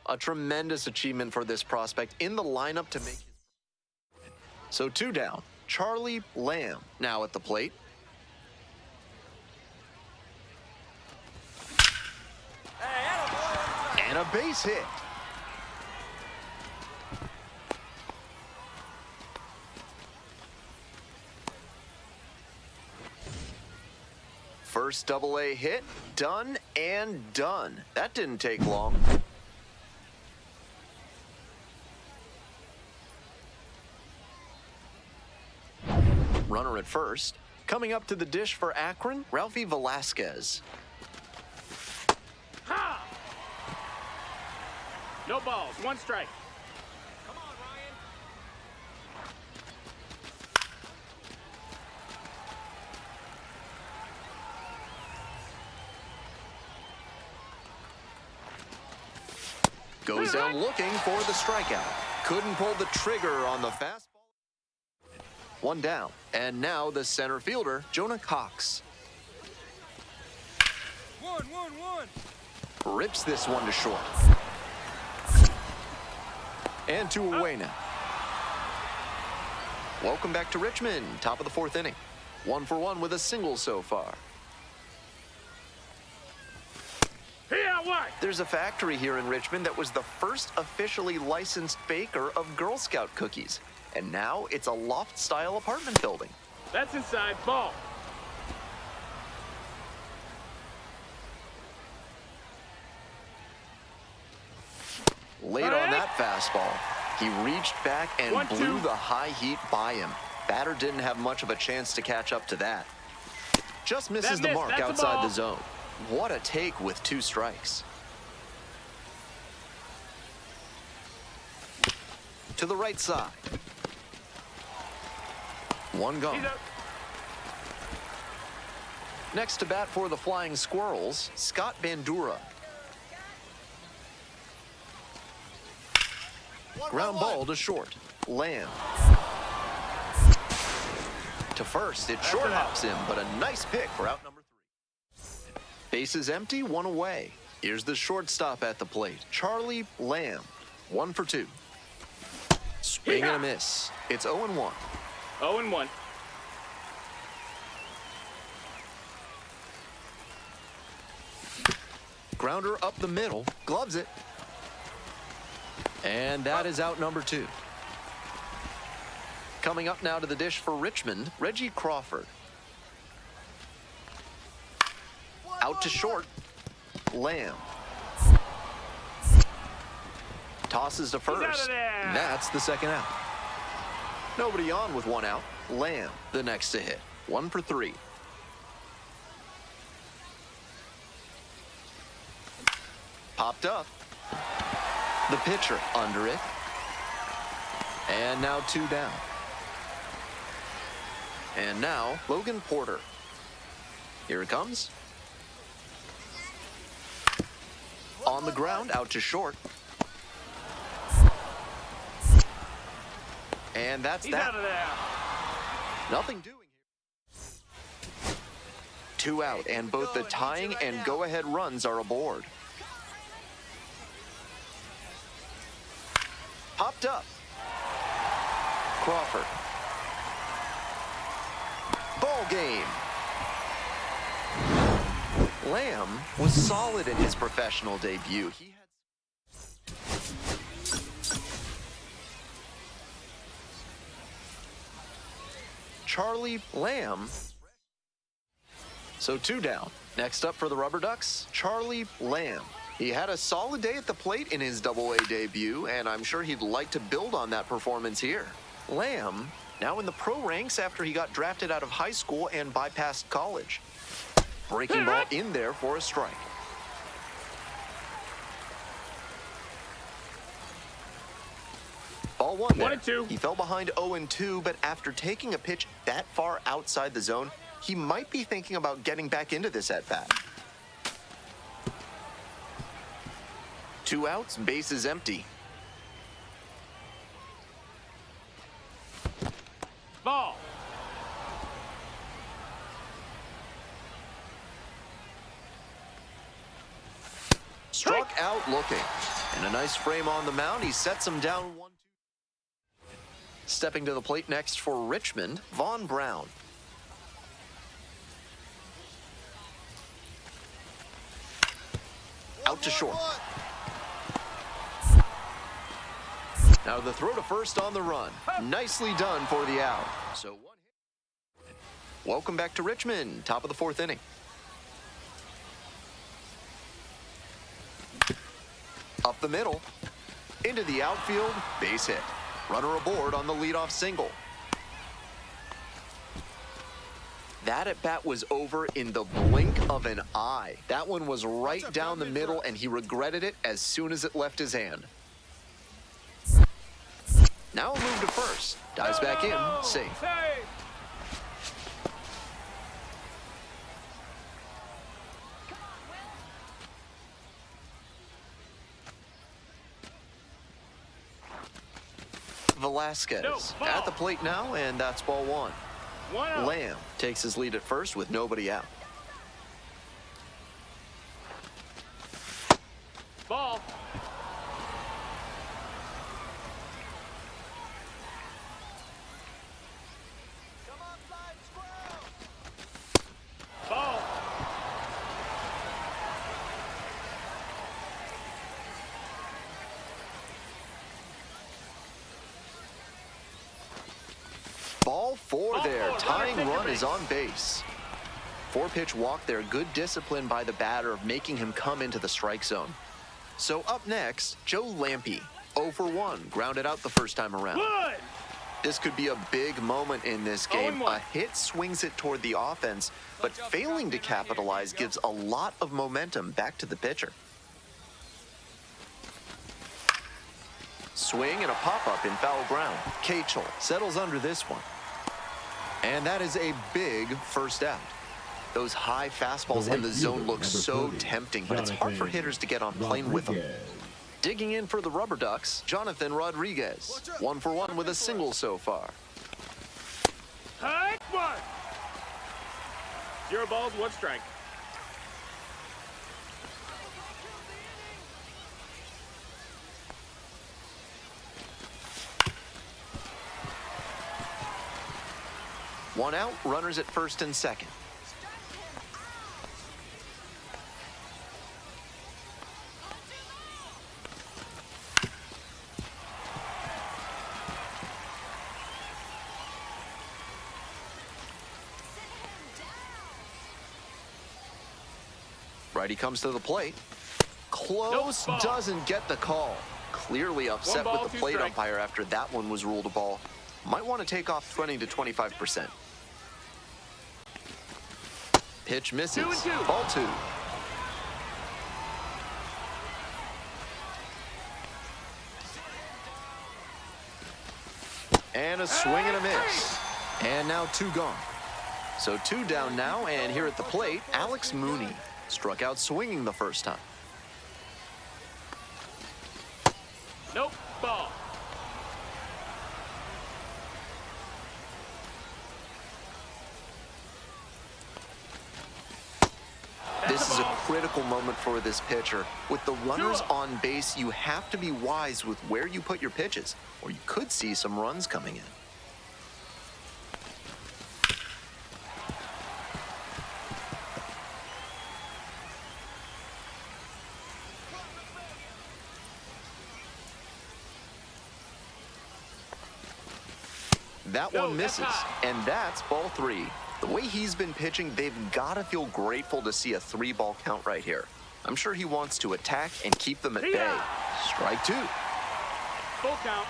A tremendous achievement for this prospect in the lineup to make his... So 2 down. Charlie Lamb now at the plate. And a base hit. First double-A hit, done and done. That didn't take long. Runner at first. Coming up to the dish for Akron, Ralphie Velasquez. Ha! No balls, 1 strike. Come on, Ryan. Goes down looking for the strikeout. Couldn't pull the trigger on the fastball. 1 down. And now the center fielder, Jonah Cox. 1-1-1. Rips this one to short. And 2 away now. Welcome back to Richmond. Top of the 4th inning. 1 for 1 with a single so far. There's a factory here in Richmond that was the first officially licensed baker of Girl Scout cookies. And now it's a loft-style apartment building. That's inside ball. Late on that fastball. He reached back and blew the high heat by him. Batter didn't have much of a chance to catch up to that. Just misses the mark outside the zone. What a take with 2 strikes. To the right side. 1 gone. Next to bat for the Flying Squirrels, Scott Bandura. Ground ball to short. Lamb. To first, it short hops him, but a nice pick for out number 3. Bases empty, 1 away. Here's the shortstop at the plate, Charlie Lamb. 1 for 2. Swing and a miss. It's 0-1. 0-1. Grounder up the middle, gloves it. And that is out number 2. Coming up now to the dish for Richmond, Reggie Crawford. Out to short, Lamb. Tosses to first. That's the 2nd out. Nobody on with 1 out. Lamb, the next to hit. 1 for 3. Popped up. The pitcher under it. And now 2 down. And now Logan Porter. Here it comes. On the ground, out to short. And that's that. Out of there. Nothing doing here. 2 out, and both the tying and go-ahead runs are aboard. Popped up. Crawford. Ball game. Lamb was solid in his professional debut. He had Charlie Lamb. So 2 down. Next up for the Rubber Ducks, Charlie Lamb. He had a solid day at the plate in his Double-A debut, and I'm sure he'd like to build on that performance here. Lamb, now in the pro ranks after he got drafted out of high school and bypassed college. Breaking ball in there for a strike. Ball one there. 1-2. He fell behind 0-2, but after taking a pitch that far outside the zone, he might be thinking about getting back into this at-bat. 2 outs, bases empty. Ball. Struck out looking. And a nice frame on the mound. He sets him down 1-2. Stepping to the plate next for Richmond, Vaughn Brown. Out to short. Now the throw to first on the run. Nicely done for the out. So one hit. Welcome back to Richmond. Top of the 4th inning. Up the middle. Into the outfield. Base hit. Runner aboard on the leadoff single. That at-bat was over in the blink of an eye. That one was right down the middle, and he regretted it as soon as it left his hand. Now a move to first. Dives back in. Safe. Velasquez at the plate now, and that's ball 1. Lamb takes his lead at first with nobody out. Ball. Ball. Ball 4 there. Tying run is on base. 4-pitch walk there. Good discipline by the batter of making him come into the strike zone. So up next, Joe Lampe. 0 for 1. Grounded out the first time around. Good. This could be a big moment in this game. A hit swings it toward the offense, but failing to capitalize gives a lot of momentum back to the pitcher. Swing and a pop-up in foul ground. Kachel settles under this one. And that is a big first out. Those high fastballs in the zone look so tempting, but it's hard for hitters to get on plane with them. Digging in for the Rubber Ducks, Jonathan Rodriguez. 1 for 1 with a single so far. High 1. 0 balls, 1 strike. One out, runners at first and second. Righty comes to the plate. Close, doesn't get the call. Clearly upset with the plate umpire after that one was ruled a ball. Might want to take off 20 to 25%. Pitch misses. 2-2. Ball 2. And a swing and a miss. And now 2 gone. So 2 down now, and here at the plate, Alex Mooney struck out swinging the first time. Nope. Ball. This is a critical moment for this pitcher. With the runners on base, you have to be wise with where you put your pitches, or you could see some runs coming in. That one misses, and that's ball 3. The way he's been pitching, they've got to feel grateful to see a 3-ball count right here. I'm sure he wants to attack and keep them at bay. Strike 2. Full count.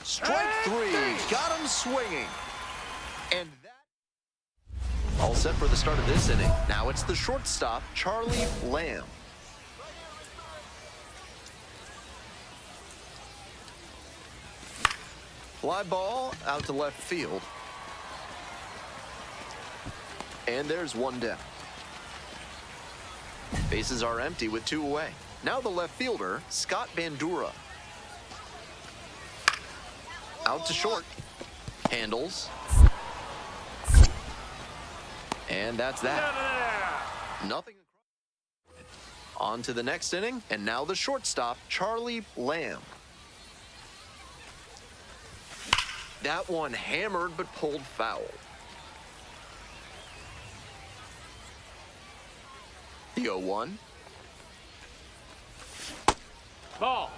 Strike 3. Got him swinging. And that... All set for the start of this inning. Now it's the shortstop, Charlie Lamb. Fly ball out to left field. And there's one down. Bases are empty with 2 away. Now the left fielder, Scott Bandura. Out to short. Handles. And that's that. Nothing. On to the next inning. And now the shortstop, Charlie Lamb. That one hammered but pulled foul. The 0-1. Ball.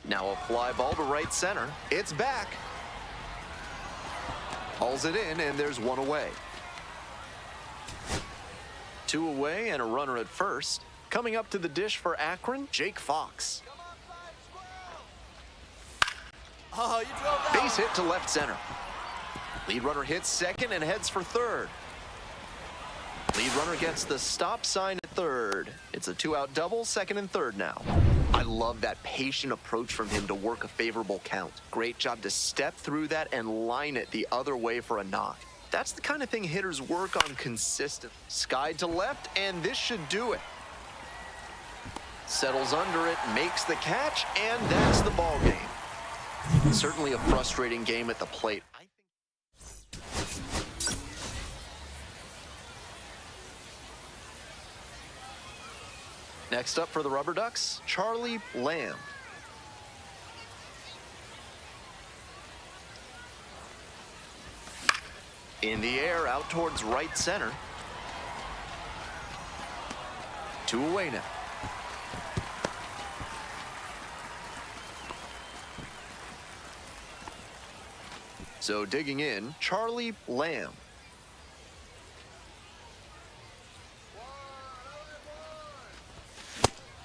Now a fly ball to right center. It's back. Hauls it in, and there's 1 away. 2 away and a runner at first. Coming up to the dish for Akron, Jake Fox. Oh, you drove that. Base hit to left center. Lead runner hits second and heads for third. Lead runner gets the stop sign at third. It's a 2-out double, second and third now. I love that patient approach from him to work a favorable count. Great job to step through that and line it the other way for a knock. That's the kind of thing hitters work on consistently. Skied to left, and this should do it. Settles under it, makes the catch, and that's the ball game. Certainly a frustrating game at the plate. Next up for the Rubber Ducks, Charlie Lamb. In the air, out towards right center. 2 away now. So digging in, Charlie Lamb.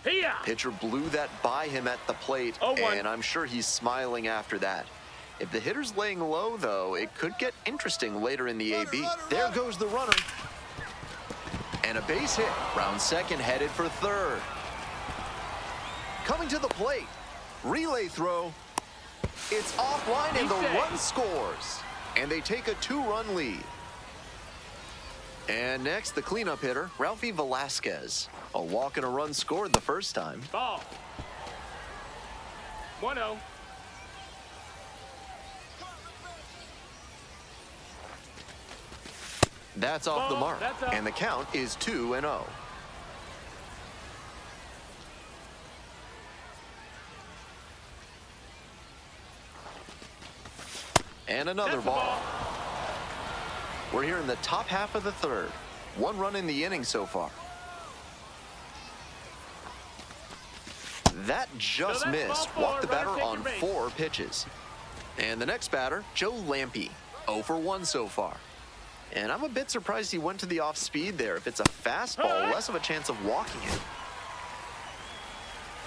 Here. Pitcher blew that by him at the plate, 0-1. and I'm sure he's smiling after that. If the hitter's laying low, though, it could get interesting later in the AB. There goes the runner. And a base hit. Round second, headed for third. Coming to the plate. Relay throw. It's offline, and the run scores. And they take a 2-run lead. And next, the cleanup hitter, Ralphie Velasquez. A walk and a run scored the first time. Ball. 1-0. That's off the mark, That's up. and the count is 2-0. And another That's the ball. We're here in the top half of the third. 1 run in the inning so far. That just So that's missed. ball Walked the 4, batter runner on taking base. 4 pitches. And the next batter, Joe Lampe. 0 for 1 so far. And I'm a bit surprised he went to the off speed there. If it's a fastball, less of a chance of walking it.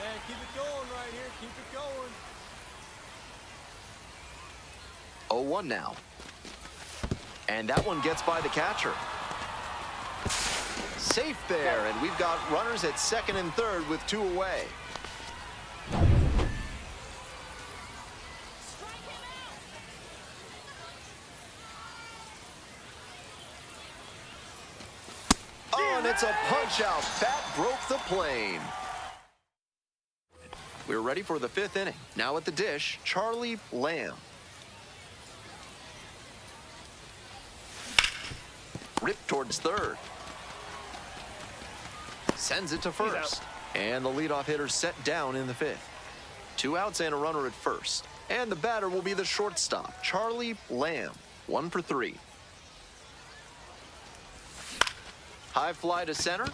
Hey, keep it going right here. Keep it going. 0-1 now. And that one gets by the catcher. Safe there, and we've got runners at second and third with 2 away. Oh, and it's a punch out. Bat broke the plane. We're ready for the 5th inning. Now at the dish, Charlie Lamb. Ripped towards third. Sends it to first. And the leadoff hitter set down in the 5th. 2 outs and a runner at first. And the batter will be the shortstop, Charlie Lamb. 1 for 3. High fly to center.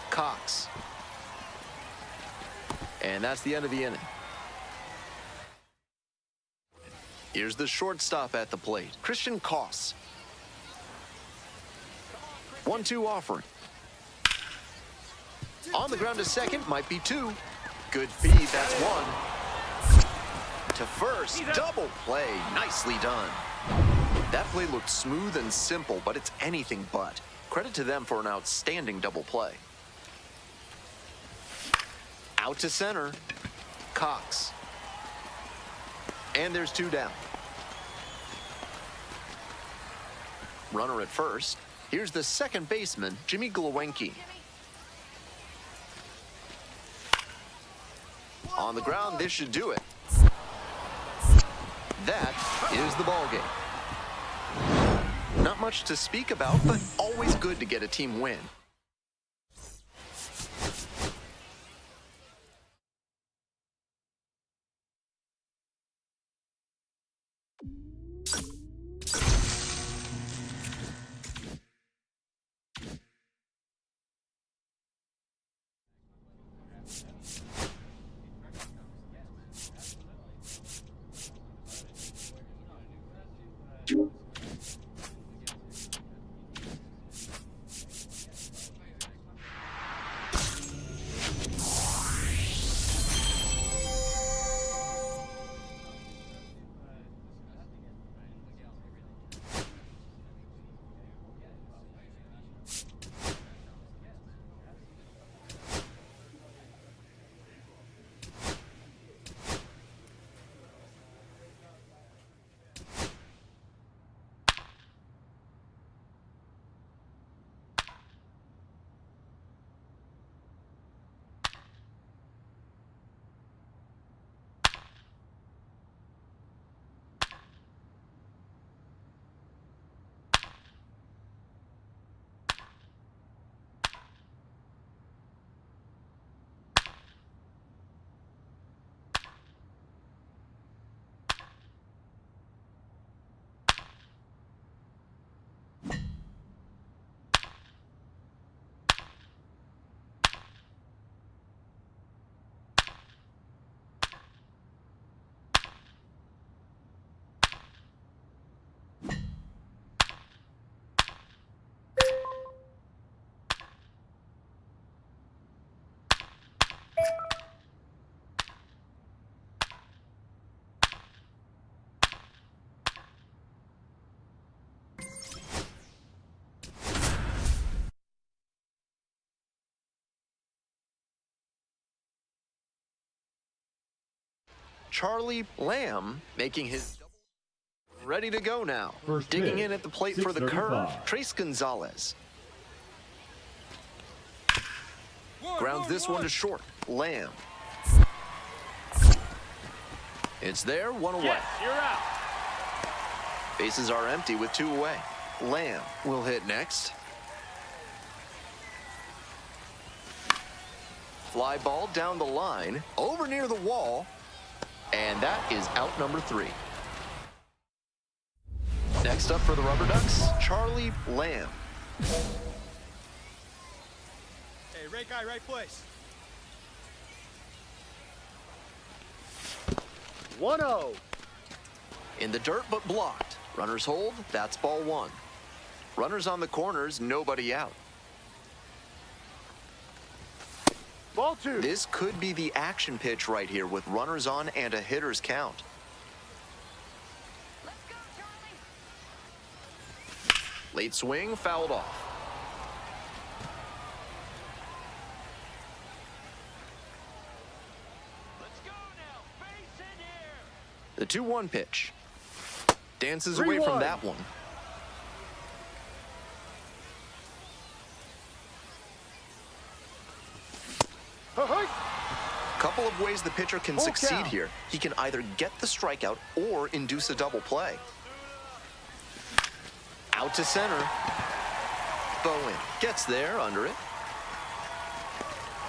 Cox. And that's the end of the inning. Here's the shortstop at the plate, Christian Koss. 1-2 offering. On the ground to second, might be two. Good feed, that's one. To first, double play, nicely done. That play looked smooth and simple, but it's anything but. Credit to them for an outstanding double play. Out to center, Cox. And there's two down. Runner at first. Here's the second baseman, Jimmy Glowinski. On the ground, this should do it. That is the ball game. Not much to speak about, but always good to get a team win. Charlie Lamb making his ready to go now. Digging in at the plate for the curve, Trace Gonzalez. Grounds this one to short. Lamb. It's there, one away. Yes, you're out. Bases are empty with two away. Lamb will hit next. Fly ball down the line, over near the wall, and that is out number 3. Next up for the Rubber Ducks, Charlie Lamb. Hey, right guy, right place. 1-0. In the dirt, but blocked. Runners hold, that's ball 1. Runners on the corners, nobody out. Ball 2. This could be the action pitch right here with runners on and a hitter's count. Let's go, Charlie. Late swing, fouled off. Let's go now. Base in here. The 2-1 pitch. Dances away from that one. Couple of ways the pitcher can succeed here. He can either get the strikeout or induce a double play. Out to center. Bowen gets there under it.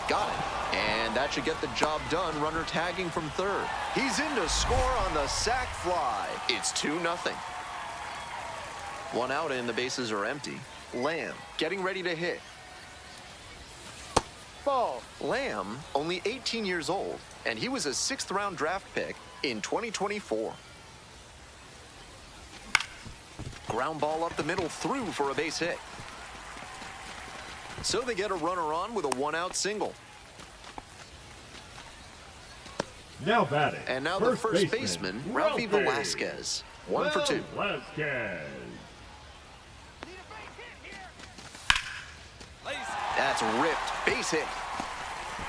Got it. And that should get the job done. Runner tagging from third. He's in to score on the sac fly. It's 2-0. One out and the bases are empty. Lamb getting ready to hit. Ball. Lamb, only 18 years old, and he was a 6th-round draft pick in 2024. Ground ball up the middle, through for a base hit. So they get a runner on with a 1-out single. Now batting. And now the first baseman, Ralphie Velasquez. 1 for 2. Velasquez. That's ripped. Base hit.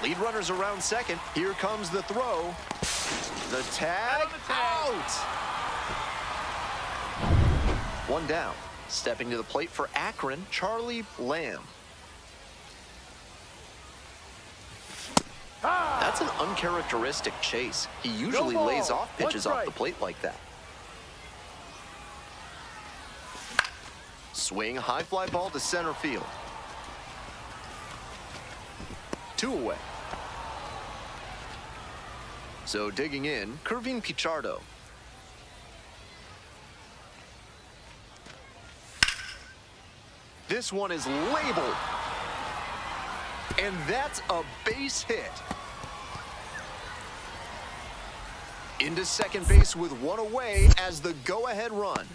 Lead runners around second. Here comes the throw. The tag. Out. 1 down. Stepping to the plate for Akron, Charlie Lamb. That's an uncharacteristic chase. He usually lays off pitches off the plate like that. Swing, high fly ball to center field. 2 away. So digging in, Kervin Pichardo. This one is labeled. And that's a base hit. Into second base with 1 away as the go-ahead run.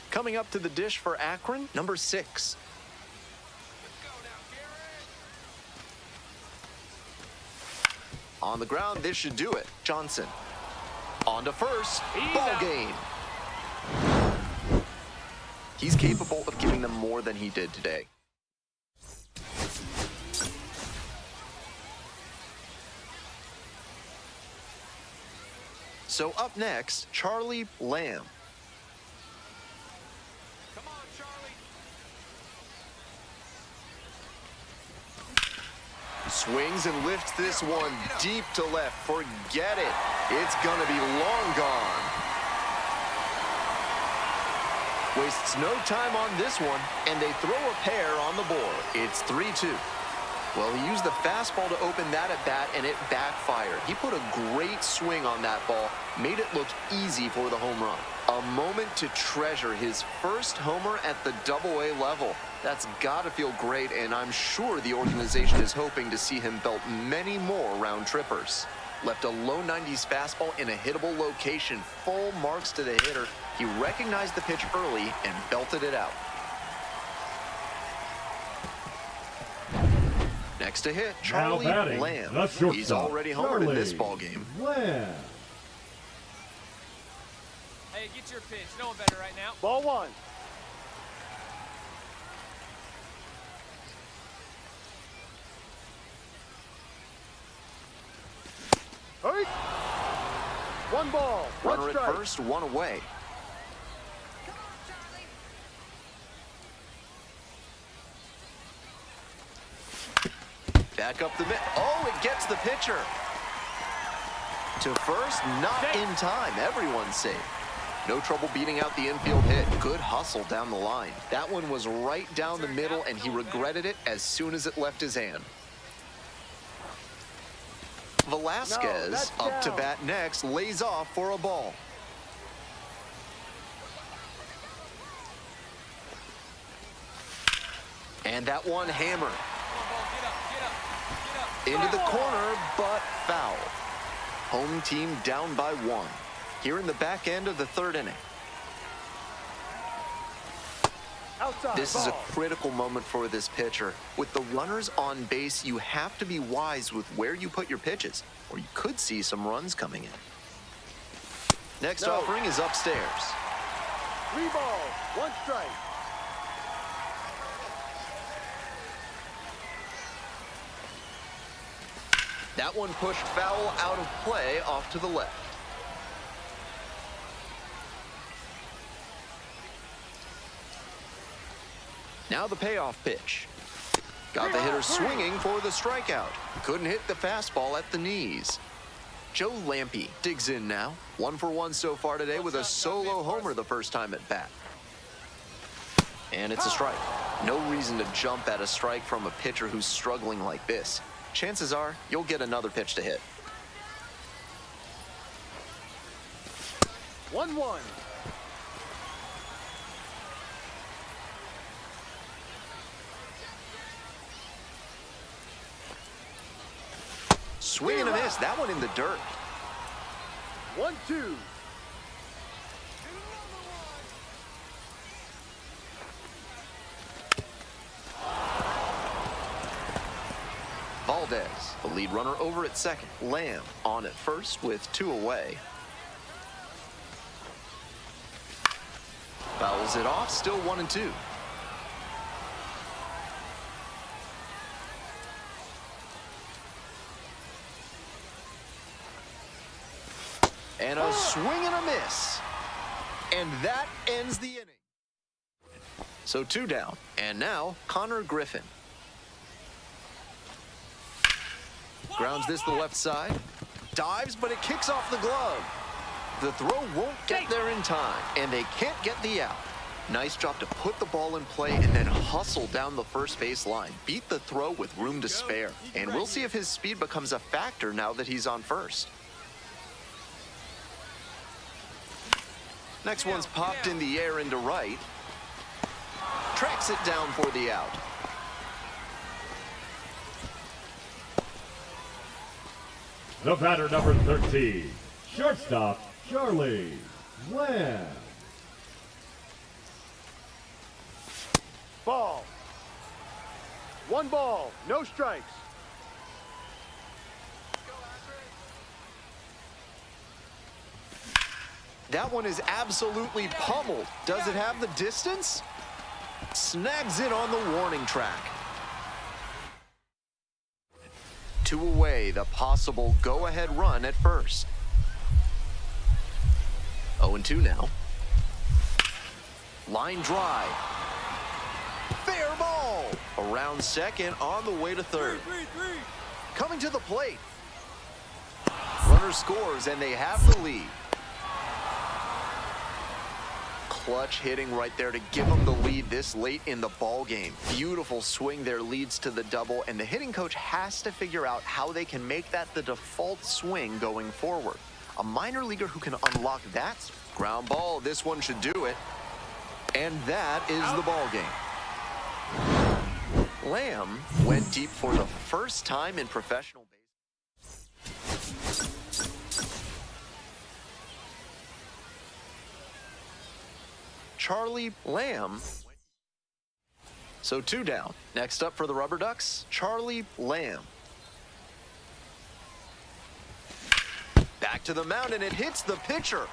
Coming up to the dish for Akron, number 6. On the ground, this should do it. Johnson. On to first. Ball game. He's capable of giving them more than he did today. So up next, Charlie Lamb. Come on, Charlie. Swings and lifts this one deep to left. Forget it. It's gonna be long gone. Wastes no time on this one, and they throw a pair on the board. It's 3-2. Well, he used the fastball to open that at bat, and it backfired. He put a great swing on that ball, made it look easy for the home run. A moment to treasure, his first homer at the Double-A level. That's got to feel great, and I'm sure the organization is hoping to see him belt many more round trippers. Left a low 90s fastball in a hittable location, full marks to the hitter. He recognized the pitch early and belted it out. Next to hit, Charlie Lamb. He's already homered in this ball game. Lamb. Hey, get your pitch. No one better right now. Ball 1. Hey. 1 ball. Runner at first, 1 away. Come on, Charlie. Back up the mid. Oh, it gets the pitcher. To first, not in time. Everyone's safe. No trouble beating out the infield hit. Good hustle down the line. That one was right down the middle, and he regretted it as soon as it left his hand. Velasquez, up to bat next, lays off for a ball. And that one hammered. Into the corner, but foul. Home team down by 1. Here in the back end of the 3rd inning. This is a critical moment for this pitcher. With the runners on base, you have to be wise with where you put your pitches, or you could see some runs coming in. Next offering is upstairs. 3 balls, 1 strike. That one pushed foul out of play off to the left. Now the payoff pitch. Got the hitter swinging for the strikeout. Couldn't hit the fastball at the knees. Joe Lampe digs in now. 1 for 1 so far today with a solo homer the first time at bat. And it's a strike. No reason to jump at a strike from a pitcher who's struggling like this. Chances are you'll get another pitch to hit. 1-1. Swing and a miss. That one in the dirt. 1-2. Valdez, the lead runner over at second. Lamb on at first with 2 away. Fouls it off, still 1-2. And a swing and a miss. And that ends the inning. So 2 down. And now Connor Griffin. Grounds this to the left side. Dives, but it kicks off the glove. The throw won't get there in time, and they can't get the out. Nice job to put the ball in play and then hustle down the first base line. Beat the throw with room to spare. And we'll see if his speed becomes a factor now that he's on first. Next one's popped in the air into right. Tracks it down for the out. The batter, number 13, shortstop, Charlie Lamb. Ball. 1 ball, no strikes. That one is absolutely pummeled. Does it have the distance? Snags it on the warning track. 2 away, the possible go-ahead run at first. 0-2 now. Line drive. Fair ball. Around second, on the way to third. Coming to the plate. Runner scores, and they have the lead. Clutch hitting right there to give them the lead this late in the ball game. Beautiful swing there leads to the double, and the hitting coach has to figure out how they can make that the default swing going forward. A minor leaguer who can unlock that ground ball, this one should do it. And that is the ball game. Lamb went deep for the first time in professional baseball. Charlie Lamb. So 2 down. Next up for the Rubber Ducks, Charlie Lamb. Back to the mound, and it hits the pitcher.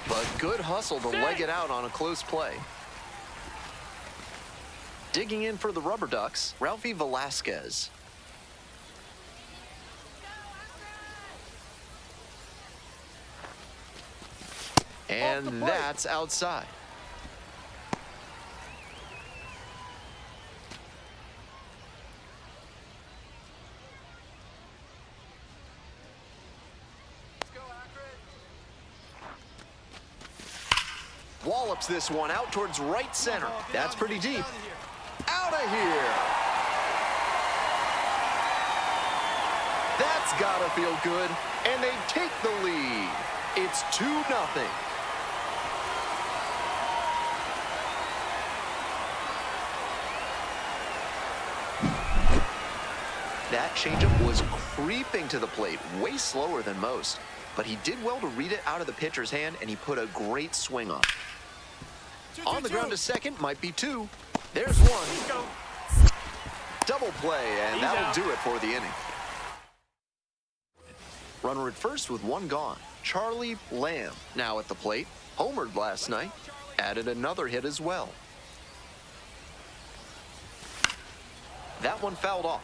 But good hustle to leg it out on a close play. Digging in for the Rubber Ducks, Ralphie Velasquez. And that's outside. Wallops this one out towards right center. That's pretty deep. Out of here. That's gotta feel good. And they take the lead. It's 2-0. That changeup was creeping to the plate, way slower than most. But he did well to read it out of the pitcher's hand, and he put a great swing on. On the ground to second, might be 2. There's 1. Double play, and that'll do it for the inning. Runner at first with 1 gone. Charlie Lamb now at the plate. Homered last night. Added another hit as well. That one fouled off.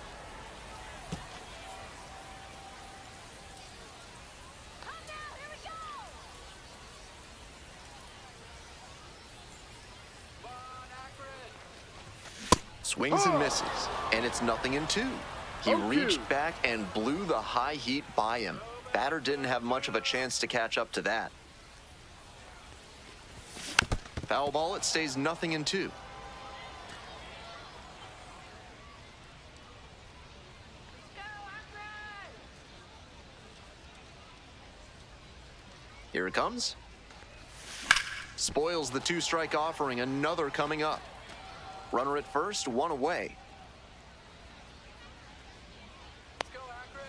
Swings and misses, and it's 0-2. He reached back and blew the high heat by him. Batter didn't have much of a chance to catch up to that. Foul ball, it stays 0-2. Here it comes. Spoils the two-strike offering, another coming up. Runner at first, one away. Let's go, Akron.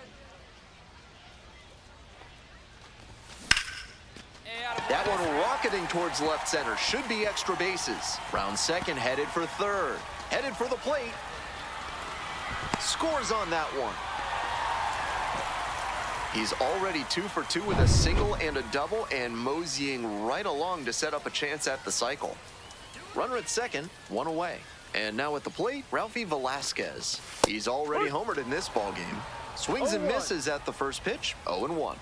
Hey, out of That one rocketing towards left center. Should be extra bases. Round second, headed for third. Headed for the plate. Scores on that one. He's already 2 for 2 with a single and a double, and moseying right along to set up a chance at the cycle. Runner at second, one away. And now at the plate, Ralphie Velasquez. He's already homered in this ballgame. Swings and misses at the first pitch, 0-1.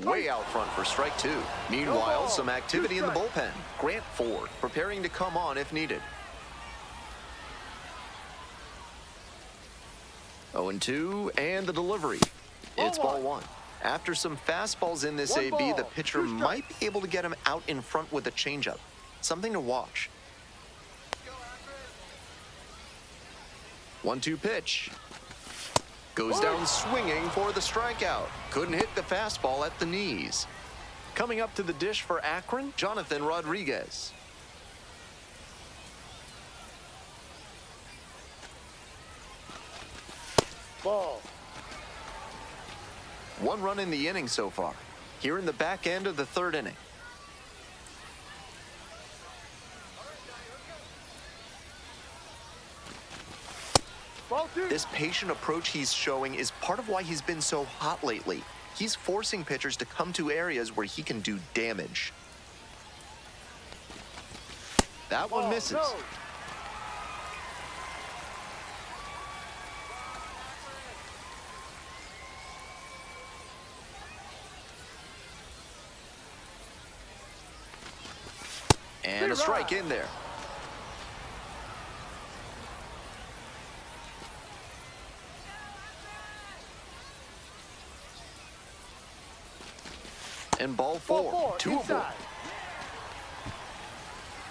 Way out front for strike two. Meanwhile, some activity in the bullpen. Grant Ford preparing to come on if needed. 0-2, and the delivery. It's ball one. After some fastballs in this AB, the pitcher might be able to get him out in front with a changeup. Something to watch. 1-2 pitch. Goes down swinging for the strikeout. Couldn't hit the fastball at the knees. Coming up to the dish for Akron, Jonathan Rodriguez. Ball. One run in the inning so far. Here in the back end of the third inning. This patient approach he's showing is part of why he's been so hot lately. He's forcing pitchers to come to areas where he can do damage. That one misses. And a strike in there. And ball four, 2 of 4.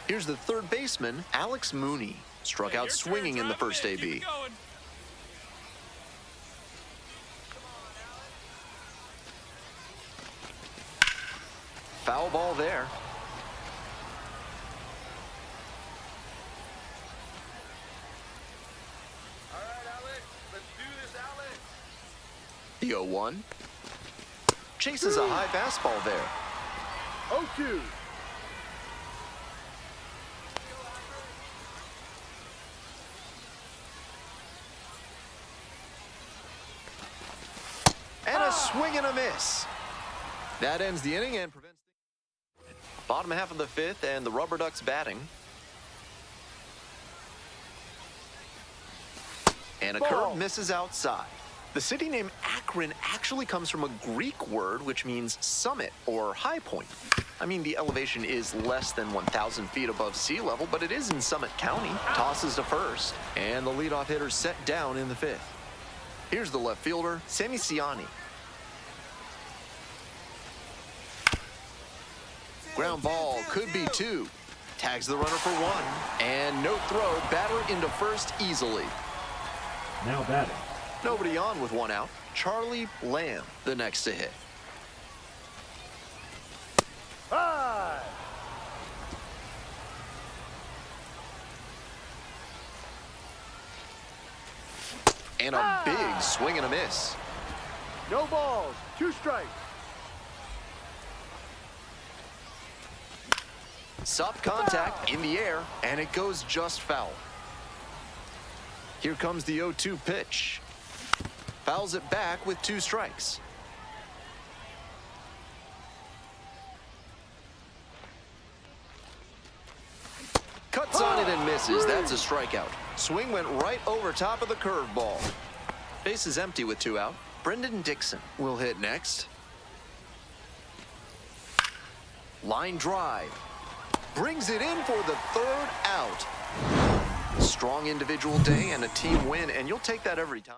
Here's the third baseman, Alex Mooney. Struck out swinging in the first AB. Foul ball there. All right, Alex. Let's do this, Alex. The 0-1. Chases a high fastball there. 0-2. And a swing and a miss. That ends the inning and prevents the bottom half of the fifth, and the Rubber Ducks batting. And a curve misses outside. The city name Akron actually comes from a Greek word which means summit or high point. I mean, the elevation is less than 1,000 feet above sea level, but it is in Summit County. Tosses to first, and the leadoff hitter set down in the fifth. Here's the left fielder, Sammy Ciani. Ground ball, could be 2. Tags the runner for 1, and no throw, batter into first easily. Now batting. Nobody on with 1 out. Charlie Lamb, the next to hit. High. And a big swing and a miss. No balls. 2 strikes. Soft contact in the air, and it goes just foul. Here comes the 0-2 pitch. Fouls it back with 2 strikes. Cuts on it and misses. That's a strikeout. Swing went right over top of the curveball. Base is empty with 2 out. Brendan Dixon will hit next. Line drive. Brings it in for the 3rd out. Strong individual day and a team win, and you'll take that every time.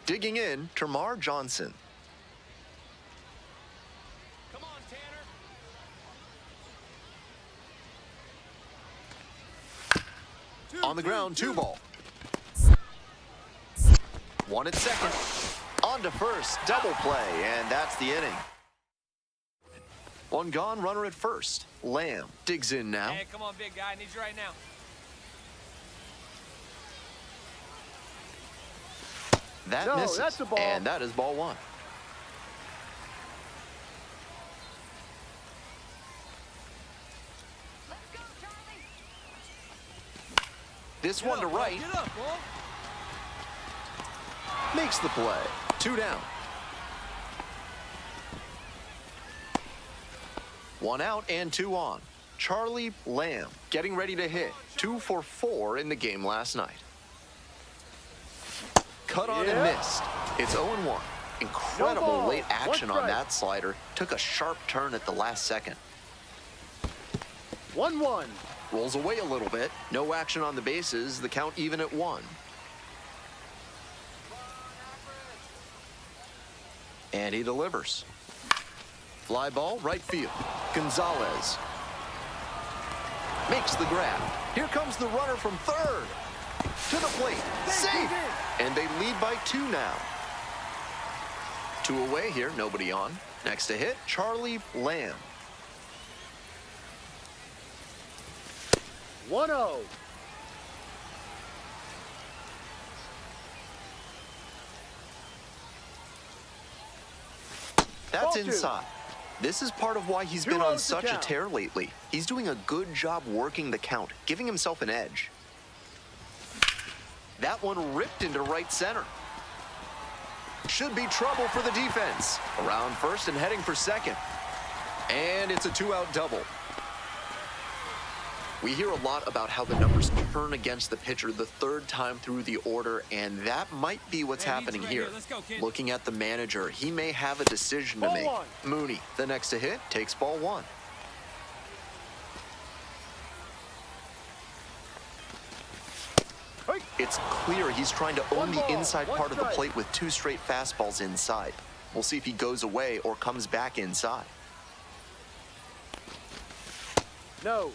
Digging in, Termarr Johnson. Come on, Tanner. On the ground, 2-ball. One at second. On to first, double play, and that's the inning. One gone, runner at first. Lamb digs in now. Hey, come on, big guy. I need you right now. That misses, and that is ball 1. Let's go, Charlie. This one to right. Get up, ball. Makes the play. 2 down. 1 out and 2 on. Charlie Lamb getting ready to hit. 2 for 4 in the game last night. Cut on and missed. It's 0-1. Incredible late action on that slider. Took a sharp turn at the last second. 1-1. Rolls away a little bit. No action on the bases. The count even at 1. And he delivers. Fly ball, right field. Gonzalez makes the grab. Here comes the runner from third. To the plate. Safe! And they lead by 2 now. 2 away here, nobody on. Next to hit, Charlie Lamb. 1-0. That's inside. This is part of why he's been on such a tear lately. He's doing a good job working the count, giving himself an edge. That one ripped into right center. Should be trouble for the defense. Around first and heading for second. And it's a 2-out double. We hear a lot about how the numbers turn against the pitcher the 3rd time through the order, and that might be what's happening here. Let's go, kid. Looking at the manager, he may have a decision to make. Mooney, the next to hit, takes ball 1. It's clear he's trying to own the inside part of the plate with 2 straight fastballs inside. We'll see if he goes away or comes back inside. No.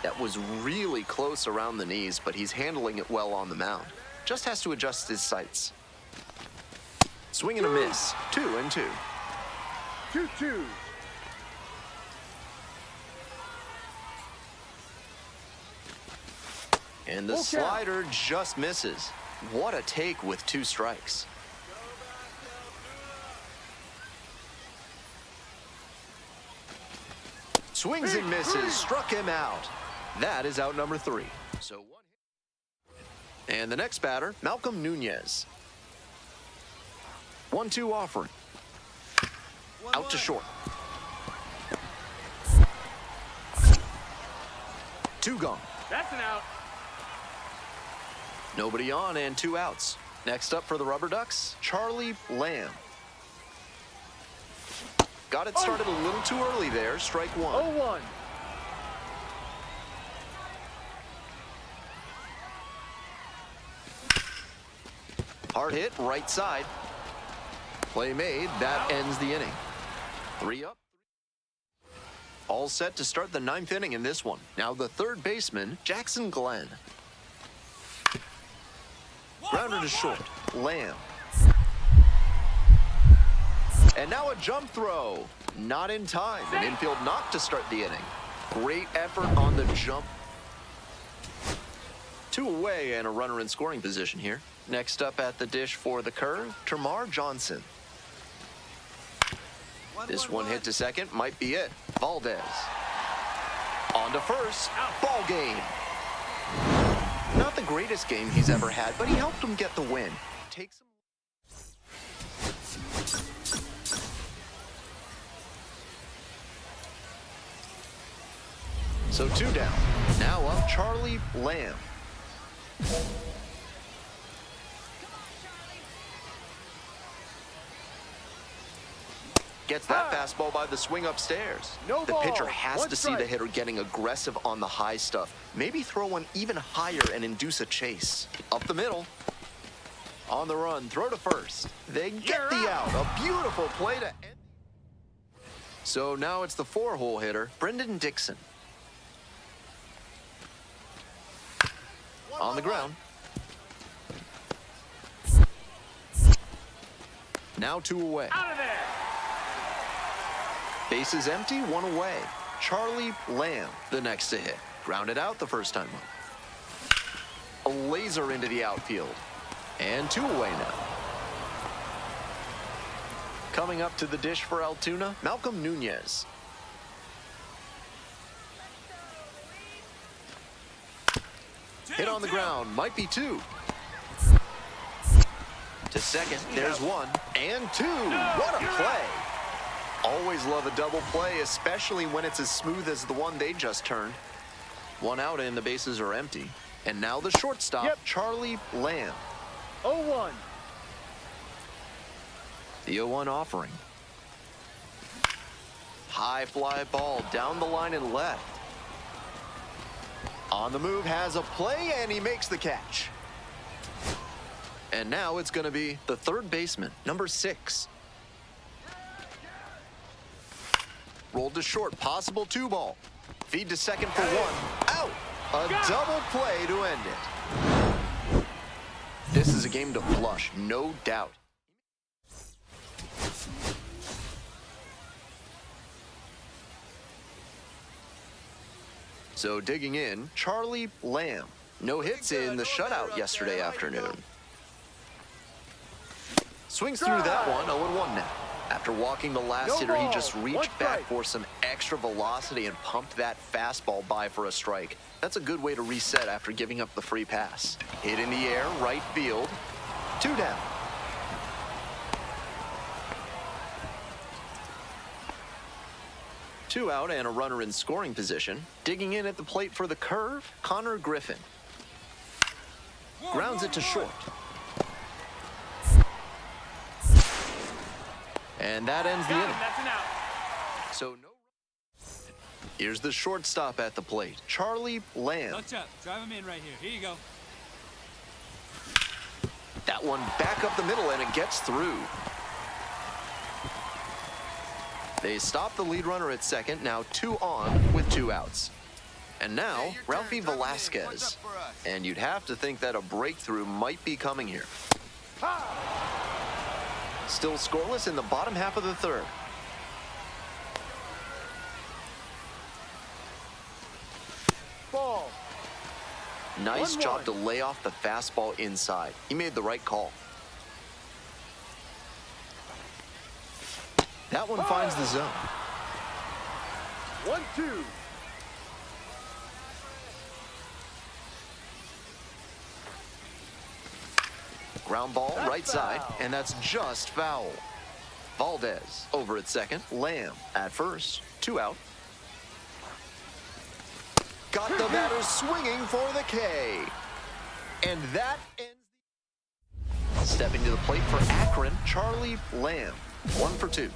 That was really close around the knees, but he's handling it well on the mound. Just has to adjust his sights. Swing and a miss. 2-2. 2-2. And the slider just misses. What a take with 2 strikes. Swings and misses, struck him out. That is out number 3. So 1 hit. And the next batter, Malcolm Nunez. 1-2 offering. Out to short. 2 gone. That's an out. Nobody on and 2 outs. Next up for the Rubber Ducks, Charlie Lamb. Got it started a little too early there, strike 1. 0-1. Hard hit, right side. Play made, that ends the inning. 3 up. All set to start the 9th inning in this one. Now the 3rd baseman, Jackson Glenn. Grounder to short, Lamb. And now a jump throw. Not in time. An infield knock to start the inning. Great effort on the jump. 2 away and a runner in scoring position here. Next up at the dish for the curve, Termarr Johnson. This one hit to second, might be it. Valdez. On to first, ball game. Not the greatest game he's ever had, but he helped him get the win. Takes him. So 2 down. Now up Charlie Lamb. Gets that fastball by the swing upstairs. The pitcher has to see the hitter getting aggressive on the high stuff. Maybe throw one even higher and induce a chase. Up the middle. On the run, throw to first. They get the out. A beautiful play to end. So now it's the 4-hole hitter, Brendan Dixon. On the ground. Now 2 away. Out of there. Bases empty, 1 away. Charlie Lamb, the next to hit. Grounded out the first time up. A laser into the outfield. And 2 away now. Coming up to the dish for Altoona, Malcolm Nunez. Hit on the ground, might be 2. To second, there's 1 and 2. What a play! Always love a double play, especially when it's as smooth as the one they just turned. 1 out and the bases are empty. And now the shortstop, Charlie Lamb. 0-1. The 0-1 offering. High fly ball down the line and left. On the move, has a play, and he makes the catch. And now it's going to be the third baseman, number 6. Rolled to short, possible 2-ball. Feed to second for 1. Out! A double play to end it. This is a game to flush, no doubt. So digging in, Charlie Lamb. No hits in the shutout yesterday afternoon. Swings through that one, 0-1 now. After walking the last hitter, he just reached back for some extra velocity and pumped that fastball by for a strike. That's a good way to reset after giving up the free pass. Hit in the air, right field. 2 down. Two out and a runner in scoring position. Digging in at the plate for the curve, Connor Griffin. Grounds it to short. And that ends the inning. That's an out. So no. Here's the shortstop at the plate, Charlie Lamb. Touch up. Drive him in right here. Here you go. That one back up the middle, and it gets through. They stop the lead runner at second, now 2 on with 2 outs. And now, Ralphie Velasquez. And you'd have to think that a breakthrough might be coming here. Still scoreless in the bottom half of the third. Ball. Nice job to lay off the fastball inside. He made the right call. That one finds the zone. 1-2. Ground ball, right side, and that's just foul. Valdez over at second. Lamb at first. 2 out. Got the batter swinging for the K. And that ends. Stepping to the plate for Akron, Charlie Lamb. 1 for 2.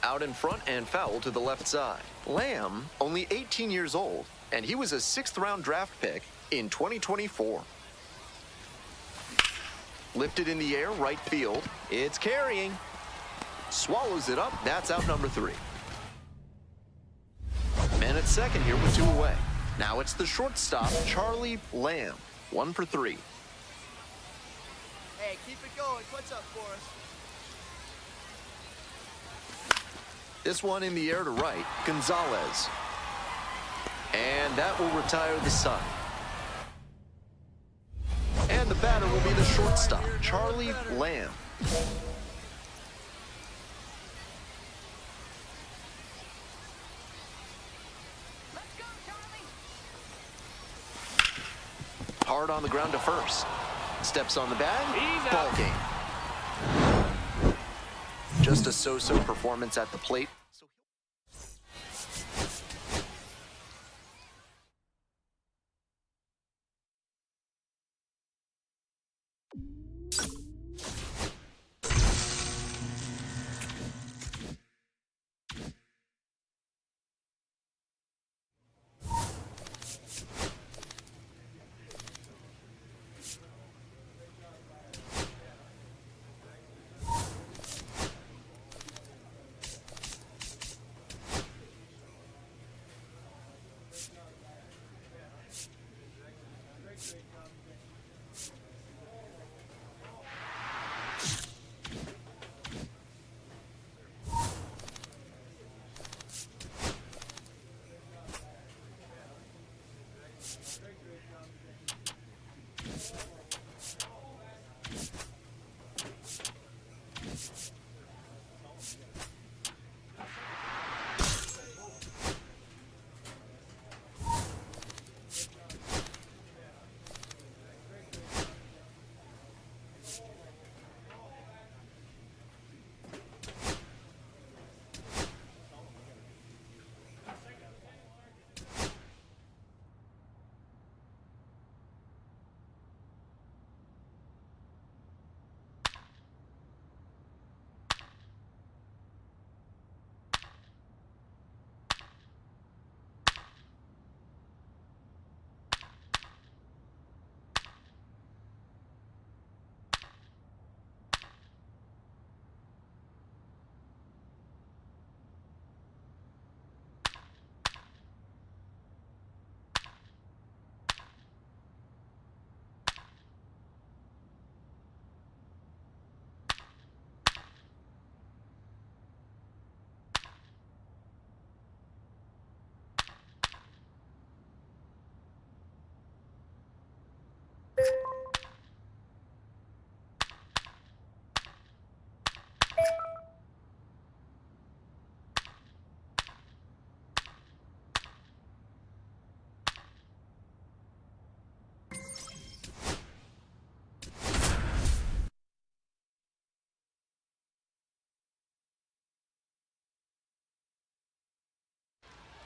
Out in front and foul to the left side. Lamb, only 18 years old, and he was a 6th-round draft pick in 2024. Lifted in the air, right field. It's carrying. Swallows it up. That's out number 3. Man at second here with 2 away. Now it's the shortstop, Charlie Lamb. 1 for 3. Hey, keep it going. What's up for us? This one in the air to right, Gonzalez. And that will retire the side. And the batter will be the shortstop, Charlie Lamb. Let's go, Charlie. Hard on the ground to first. Steps on the bag, ball game. Just a so-so performance at the plate.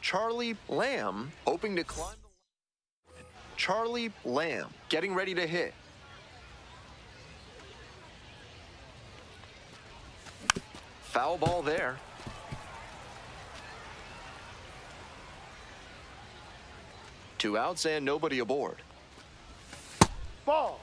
Charlie Lamb hoping to climb the... Charlie Lamb getting ready to hit. Foul ball there. Two outs and nobody aboard. Ball.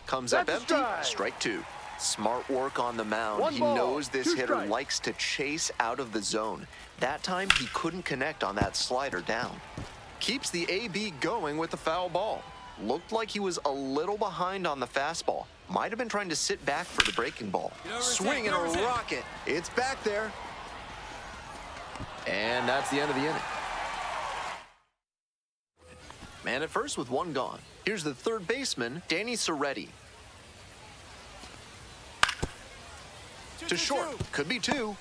Comes up That's empty. a strike. Strike two. Smart work on the mound. One He ball, knows this two hitter strikes. likes to chase out of the zone. That time he couldn't connect on that slider down. Keeps the AB going with the foul ball. Looked like he was a little behind on the fastball. Might have been trying to sit back for the breaking ball. Swinging a rocket. It's back there. And that's the end of the inning. Man at first with one gone. Here's the third baseman, Danny Soretti. To short. Could be two.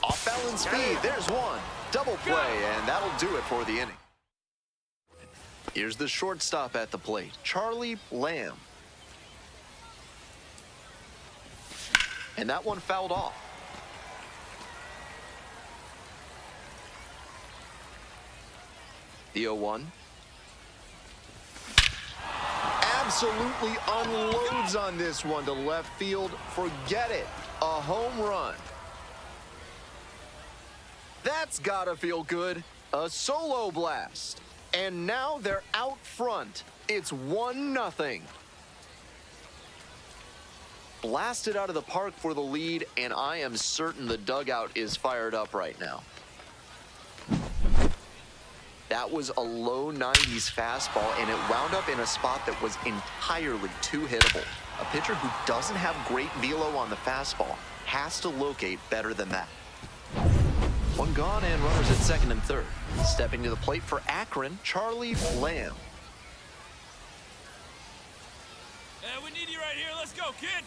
Off balance speed. There's one. Double play, and that'll do it for the inning. Here's the shortstop at the plate, Charlie Lamb. And that one fouled off. The 0-1. Absolutely unloads on this one to left field. Forget it. A home run. That's gotta feel good. A solo blast. And now they're out front. It's 1-0. Blasted out of the park for the lead, and I am certain the dugout is fired up right now. That was a low 90s fastball, and it wound up in a spot that was entirely too hittable. A pitcher who doesn't have great velo on the fastball has to locate better than that. One gone and runners at second and third. Stepping to the plate for Akron, Charlie Lamb. We need you right here. Let's go, kid.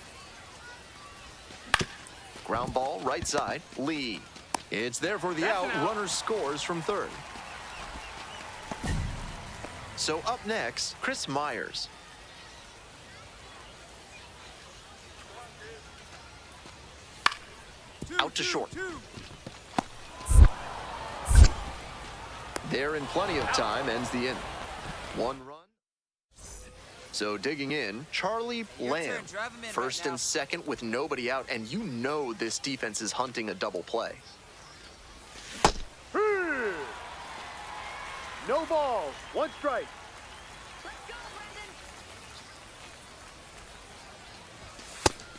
Ground ball, right side, Lee. It's there for the out. Runner scores from third. So up next, Chris Myers. Out to short. There in plenty of time, ends the inning. One run. So digging in, Charlie Lamb. First and second with nobody out, and you know this defense is hunting a double play. No balls. One strike. Let's go, Brendan.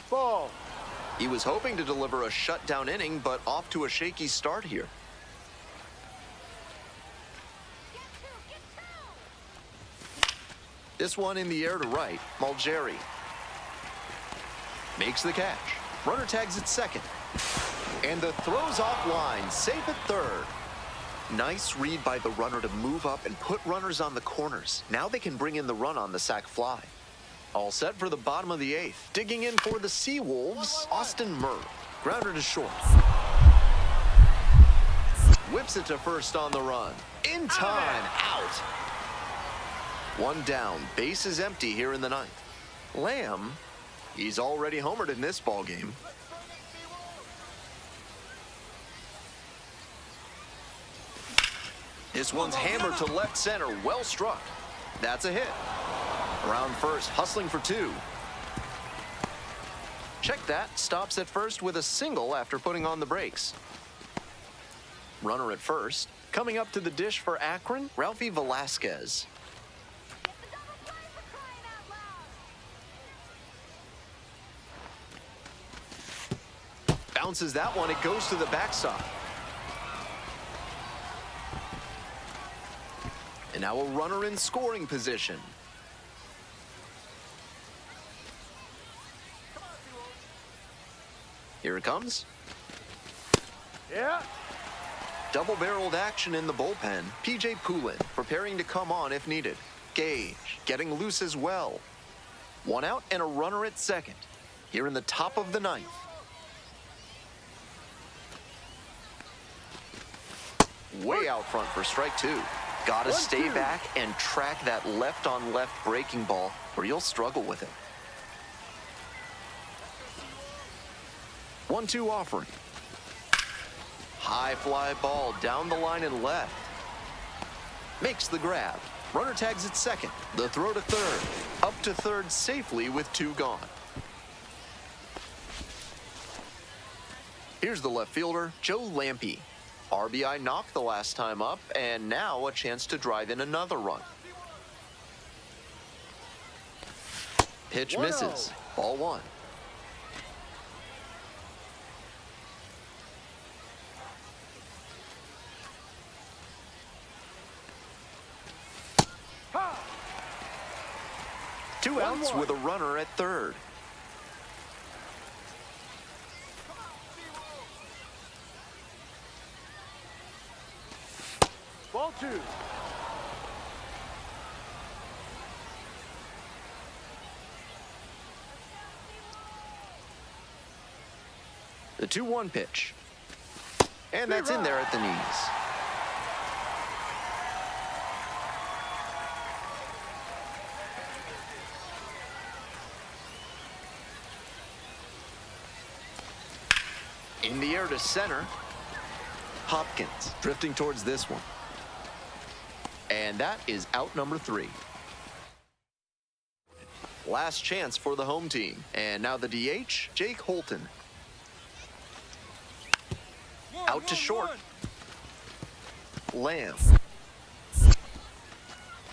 Ball. He was hoping to deliver a shutdown inning, but off to a shaky start here. This one in the air to right, Malgeri. Makes the catch. Runner tags at second. And the throw's offline, safe at third. Nice read by the runner to move up and put runners on the corners. Now they can bring in the run on the sac fly. All set for the bottom of the eighth. Digging in for the Seawolves, Austin Murr. Grounder to short. Whips it to first on the run. In time, out. One down, base is empty here in the ninth. Lamb, he's already homered in this ballgame. This one's hammered to left center, well struck. That's a hit. Around first, hustling for two. Check that, stops at first with a single after putting on the brakes. Runner at first. Coming up to the dish for Akron, Ralphie Velasquez. Bounces that one, it goes to the backstop. And now a runner in scoring position. Here it comes. Yeah. Double-barreled action in the bullpen. P.J. Poulin preparing to come on if needed. Gage getting loose as well. One out and a runner at second. Here in the top of the ninth. Way out front for strike two. Gotta stay back and track that left-on-left breaking ball, or you'll struggle with it. 1-2 offering. High fly ball down the line and left. Makes the grab. Runner tags at second. The throw to third. Up to third safely with 2 gone. Here's the left fielder, Joe Lampe. RBI knocked the last time up, and now a chance to drive in another run. Pitch misses. Ball 1. Two outs with a runner at third. Ball 2. The 2-1 pitch. And that's in there at the knees. In the air to center. Hopkins drifting towards this one. And that is out number 3. Last chance for the home team. And now the DH, Jake Holton. Out to short. Lamb.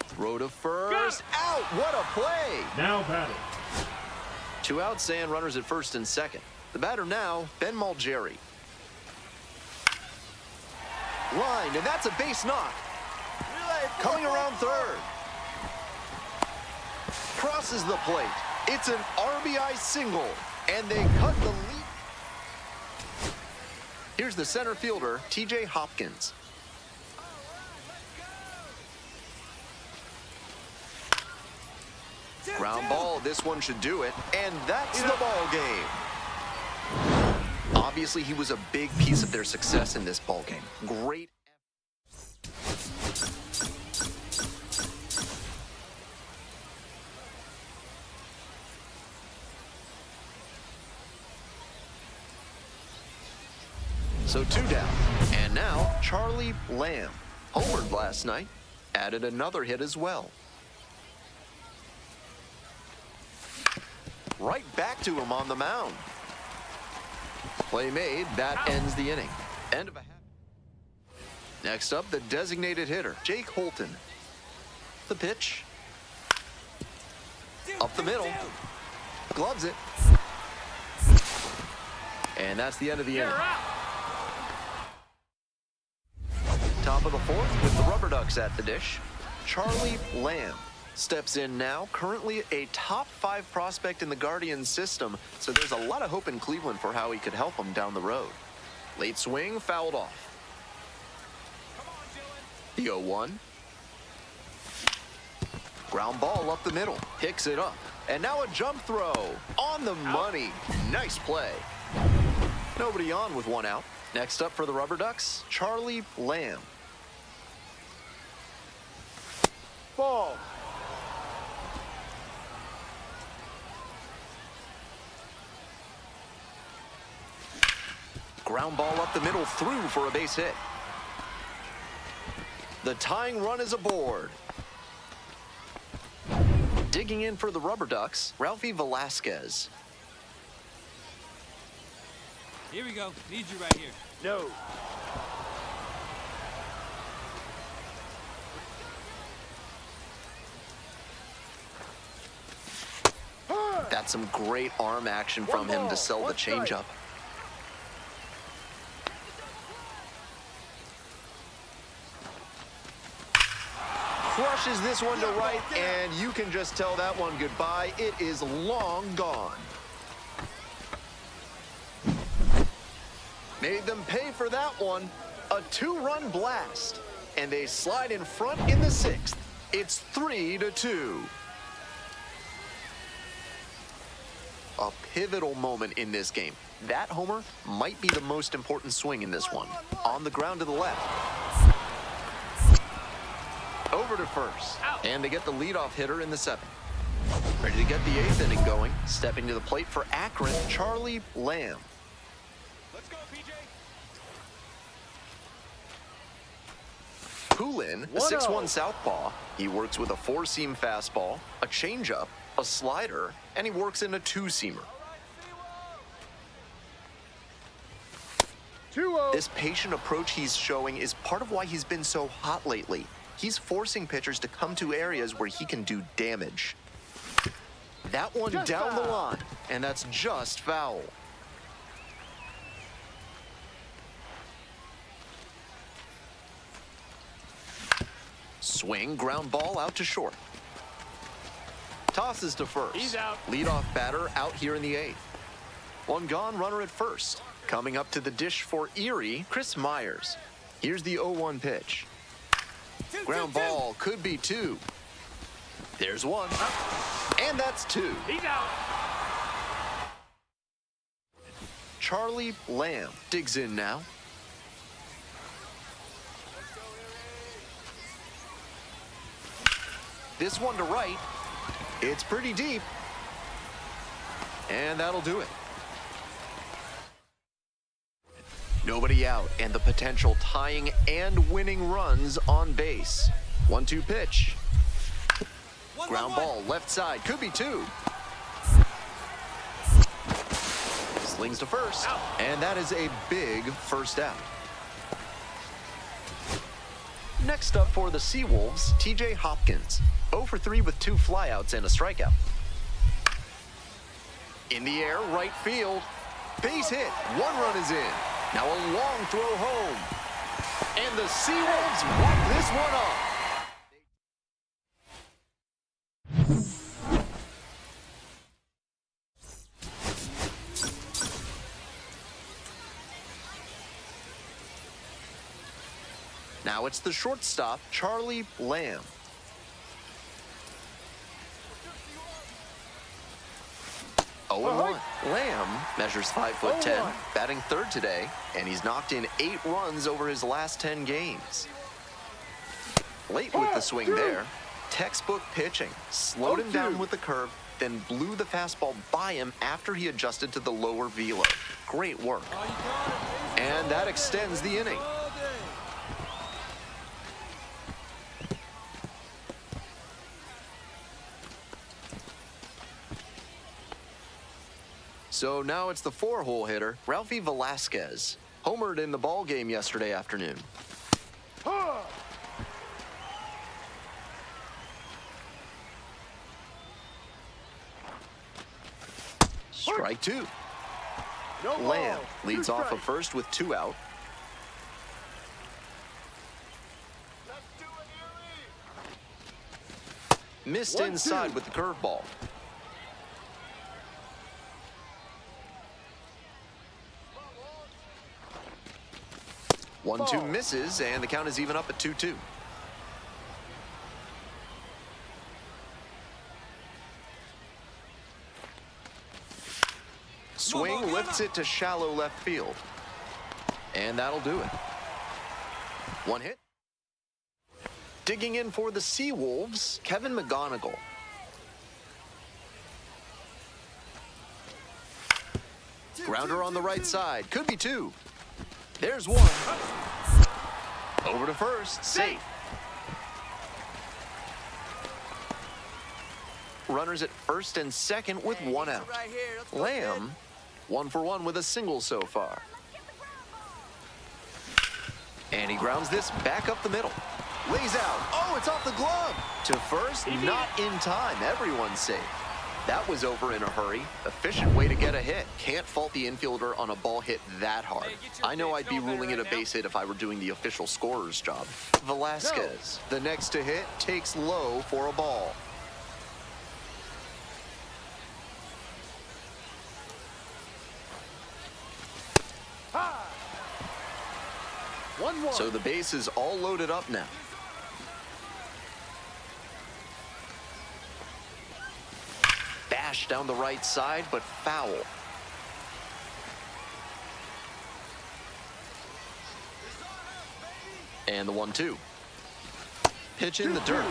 Throw to first. Out. What a play. Now batting. 2 outs and runners at first and second. The batter now, Ben Malgeri. Line, and that's a base knock. Coming around third. Crosses the plate. It's an RBI single, and they cut the lead. Here's the center fielder, TJ Hopkins. Ground ball, this one should do it, and that's the ball game. Obviously, he was a big piece of their success in this ball game. Great. So 2 down. And now, Charlie Lamb. Homered last night. Added another hit as well. Right back to him on the mound. Play made. That ends the inning. End of a half. Next up, the designated hitter, Jake Holton. The pitch. Up the middle. Gloves it. And that's the end of the inning. Top of the 4th with the Rubber Ducks at the dish. Charlie Lamb steps in now, currently a top 5 prospect in the Guardians system, so there's a lot of hope in Cleveland for how he could help them down the road. Late swing, fouled off. The 0-1. Ground ball up the middle, picks it up, and now a jump throw on the money. Nice play. Nobody on with 1 out. Next up for the Rubber Ducks, Charlie Lamb. Ball. Ground ball up the middle, through for a base hit. The tying run is aboard. Digging in for the Rubber Ducks, Ralphie Velasquez. Here we go. Need you right here. No. That's some great arm action from him to sell the changeup. Crushes this one to right, and you can just tell that one goodbye. It is long gone. Made them pay for that one. A 2-run blast, and they slide in front in the 6th. It's 3-2. A pivotal moment in this game. That homer might be the most important swing in this one. On the ground to the left. Over to first. And they get the leadoff hitter in the 7th. Ready to get the 8th inning going. Stepping to the plate for Akron, Charlie Lamb. Poulin, a 6'1 southpaw. He works with a 4-seam fastball, a changeup, a slider, and he works in a 2-seamer. This patient approach he's showing is part of why he's been so hot lately. He's forcing pitchers to come to areas where he can do damage. That one down the line, and that's just foul. Swing, ground ball out to short. Tosses to first. He's out. Leadoff batter out here in the 8th. One gone, runner at first. Coming up to the dish for Erie, Chris Myers. Here's the 0-1 pitch. Ground ball could be 2. There's 1. And that's 2. He's out. Charlie Lamb digs in now. This one to right. It's pretty deep. And that'll do it. Nobody out, and the potential tying and winning runs on base. 1-2 pitch. Ground ball left side, could be 2. Slings to first, and that is a big first out. Next up for the Seawolves, TJ Hopkins. 0 for 3 with 2 flyouts and a strikeout. In the air, right field. Base hit, 1 run is in. Now a long throw home. And the Seawolves walk this one off. Now it's the shortstop, Charlie Lamb. Lamb measures 5'10", batting 3rd today, and he's knocked in 8 runs over his last 10 games. Late with the swing there, textbook pitching, slowed him down with the curve, then blew the fastball by him after he adjusted to the lower velo. Great work. And that extends the inning. So now it's the 4-hole hitter, Ralphie Velasquez. Homered in the ball game yesterday afternoon. Strike 2. Lamb leads off of first with 2 out. Missed inside with the curveball. 1-2 misses, and the count is even up at 2-2. Swing lifts it to shallow left field. And that'll do it. 1 hit. Digging in for the Seawolves, Kevin McGonigal. Grounder on the right side, could be 2. There's 1. Over to first, safe. Runners at first and second with 1 out. Lamb, 1 for 1 with a single so far. And he grounds this back up the middle. Lays out. Oh, it's off the glove. To first, not in time. Everyone's safe. That was over in a hurry. Efficient way to get a hit. Can't fault the infielder on a ball hit that hard. I know I'd be ruling it a base hit if I were doing the official scorer's job. Velasquez, the next to hit, takes low for a ball. So the base is all loaded up now. Bash down the right side, but foul. And the 1-2. Pitch in the dirt.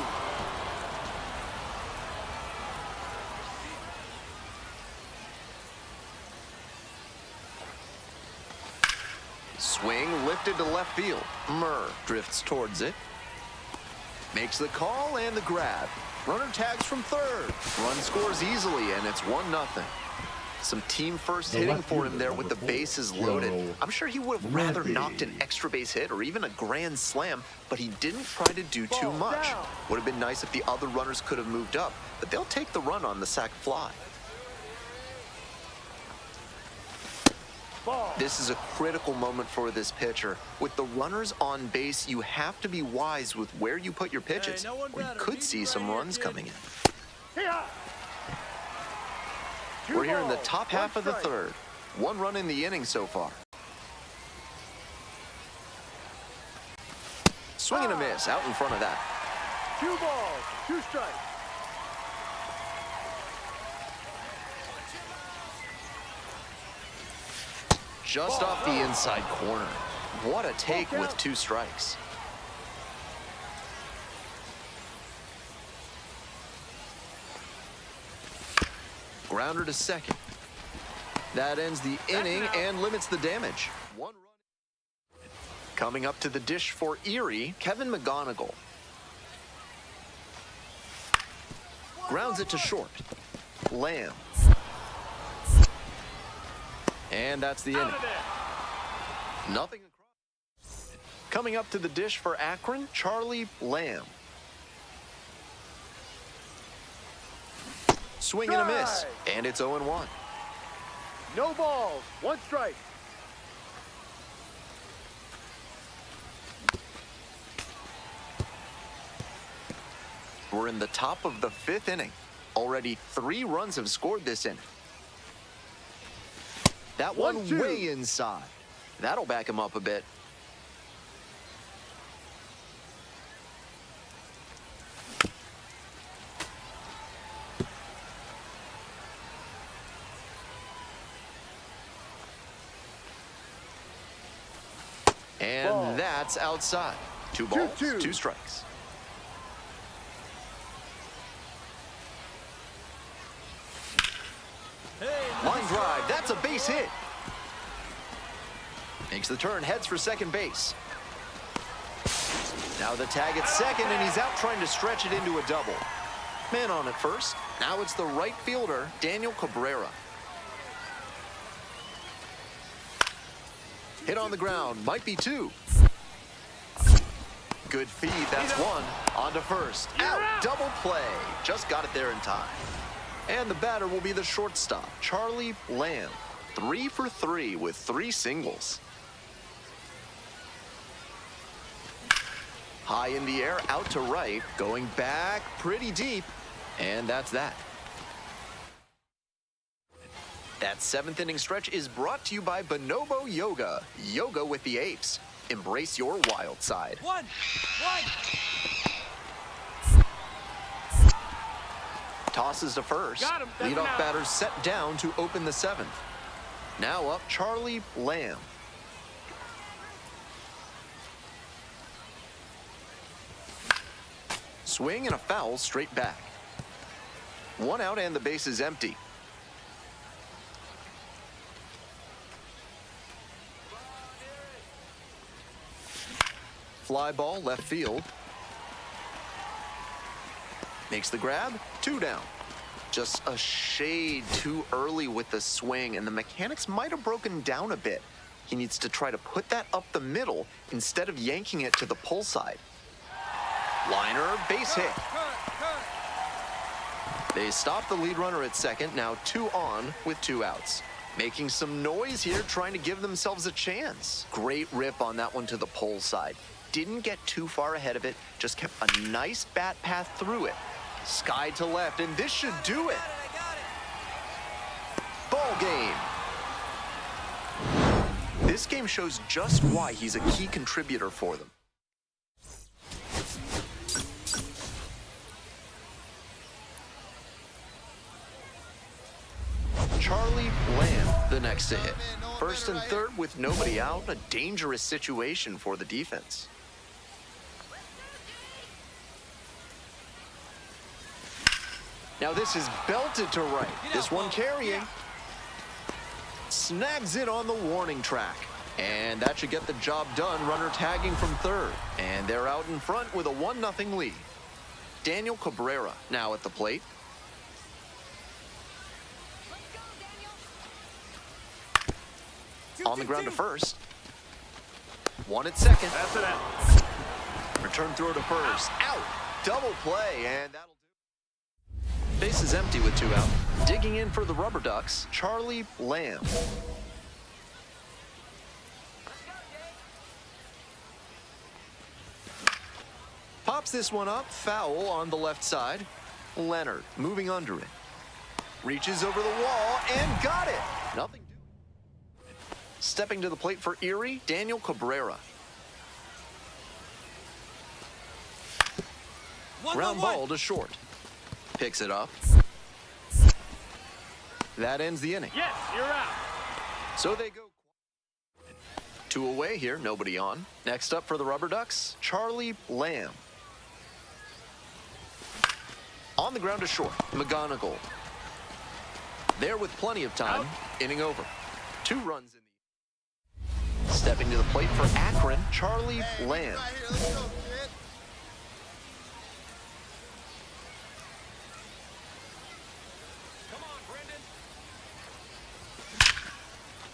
Swing lifted to left field. Murr drifts towards it. Makes the call and the grab. Runner tags from third. Run scores easily, and it's 1-0. Some team first hitting for him there with the bases loaded. I'm sure he would have rather knocked an extra base hit or even a grand slam, but he didn't try to do too much. Would have been nice if the other runners could have moved up, but they'll take the run on the sac fly. This is a critical moment for this pitcher. With the runners on base, you have to be wise with where you put your pitches, or you could see some runs coming in. We're here in the top half of the third. 1 run in the inning so far. Swing and a miss out in front of that. 2 balls, 2 strikes. Just off the inside corner. What a take with 2 strikes. Grounder to second. That ends the inning and limits the damage. 1 run. Coming up to the dish for Erie, Kevin McGonigal. Grounds it to short. Lamb. And that's the inning. Nothing across. Coming up to the dish for Akron, Charlie Lamb. Swing and a miss, and it's 0-1. No balls, 1 strike. We're in the top of the 5th inning. Already 3 runs have scored this inning. That one way inside. That'll back him up a bit. And that's outside. 2 balls, 2 strikes. Line drive, that's a base hit. Makes the turn, heads for second base. Now the tag at second, and he's out trying to stretch it into a double. Man on at first. Now it's the right fielder, Daniel Cabrera. Hit on the ground, might be 2. Good feed, that's 1. On to first. Out, double play. Just got it there in time. And the batter will be the shortstop, Charlie Lamb. 3 for 3 with 3 singles. High in the air, out to right, going back pretty deep, and that's that. That 7th inning stretch is brought to you by Bonobo Yoga. Yoga with the apes. Embrace your wild side. 1. Tosses to first. Leadoff batter set down to open the 7th. Now up, Charlie Lamb. Swing and a foul straight back. 1 out and the base is empty. Fly ball left field. Makes the grab, 2 down. Just a shade too early with the swing, and the mechanics might have broken down a bit. He needs to try to put that up the middle instead of yanking it to the pull side. Liner, base hit. They stop the lead runner at second, now 2 on with 2 outs. Making some noise here, trying to give themselves a chance. Great rip on that one to the pole side. Didn't get too far ahead of it, just kept a nice bat path through it. Sky to left, and this should do it. Ball game. This game shows just why he's a key contributor for them. Charlie Lamb, the next to hit. First and third with nobody out, a dangerous situation for the defense. Now this is belted to right. This one carrying. Snags it on the warning track. And that should get the job done. Runner tagging from third. And they're out in front with a 1-0 lead. Daniel Cabrera now at the plate. Let's go, Daniel. On the ground to first. One at second. That's it out. Return throw to first. Out. Double play, and that'll do. Base is empty with 2 out. Digging in for the Rubber Ducks, Charlie Lamb. Let's go, Jay. Pops this one up, foul on the left side. Leonard moving under it. Reaches over the wall and got it. Nothing doing. Stepping to the plate for Erie, Daniel Cabrera. Ground ball to short. Picks it up. That ends the inning. Yes, you're out. So they go 2 away here, nobody on. Next up for the Rubber Ducks, Charlie Lamb. On the ground to short, McGonigal. There with plenty of time, inning over. 2 runs in the. Stepping to the plate for Akron, Charlie Lamb. Right here. Let's go, kid.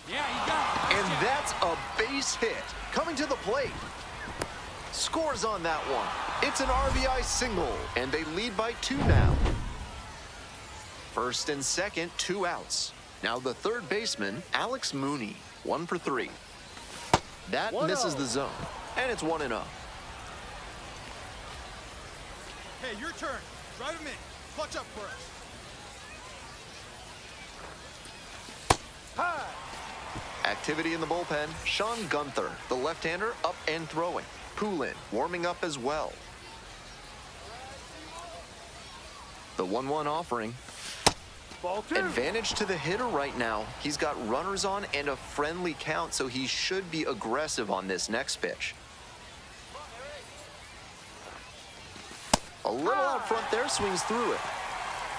Yeah, you got it. And that's a base hit. Coming to the plate. Scores on that one. It's an RBI single, and they lead by 2 now. First and second, 2 outs. Now the third baseman, Alex Mooney, 1 for 3. That misses the zone, and it's 1-0. Hey, your turn. Drive him in. Clutch up for us. Activity in the bullpen, Sean Gunther, the left-hander, up and throwing. Poulin warming up as well. The 1-1 offering. Ball 2. Advantage to the hitter right now. He's got runners on and a friendly count, so he should be aggressive on this next pitch. A little out front there, swings through it.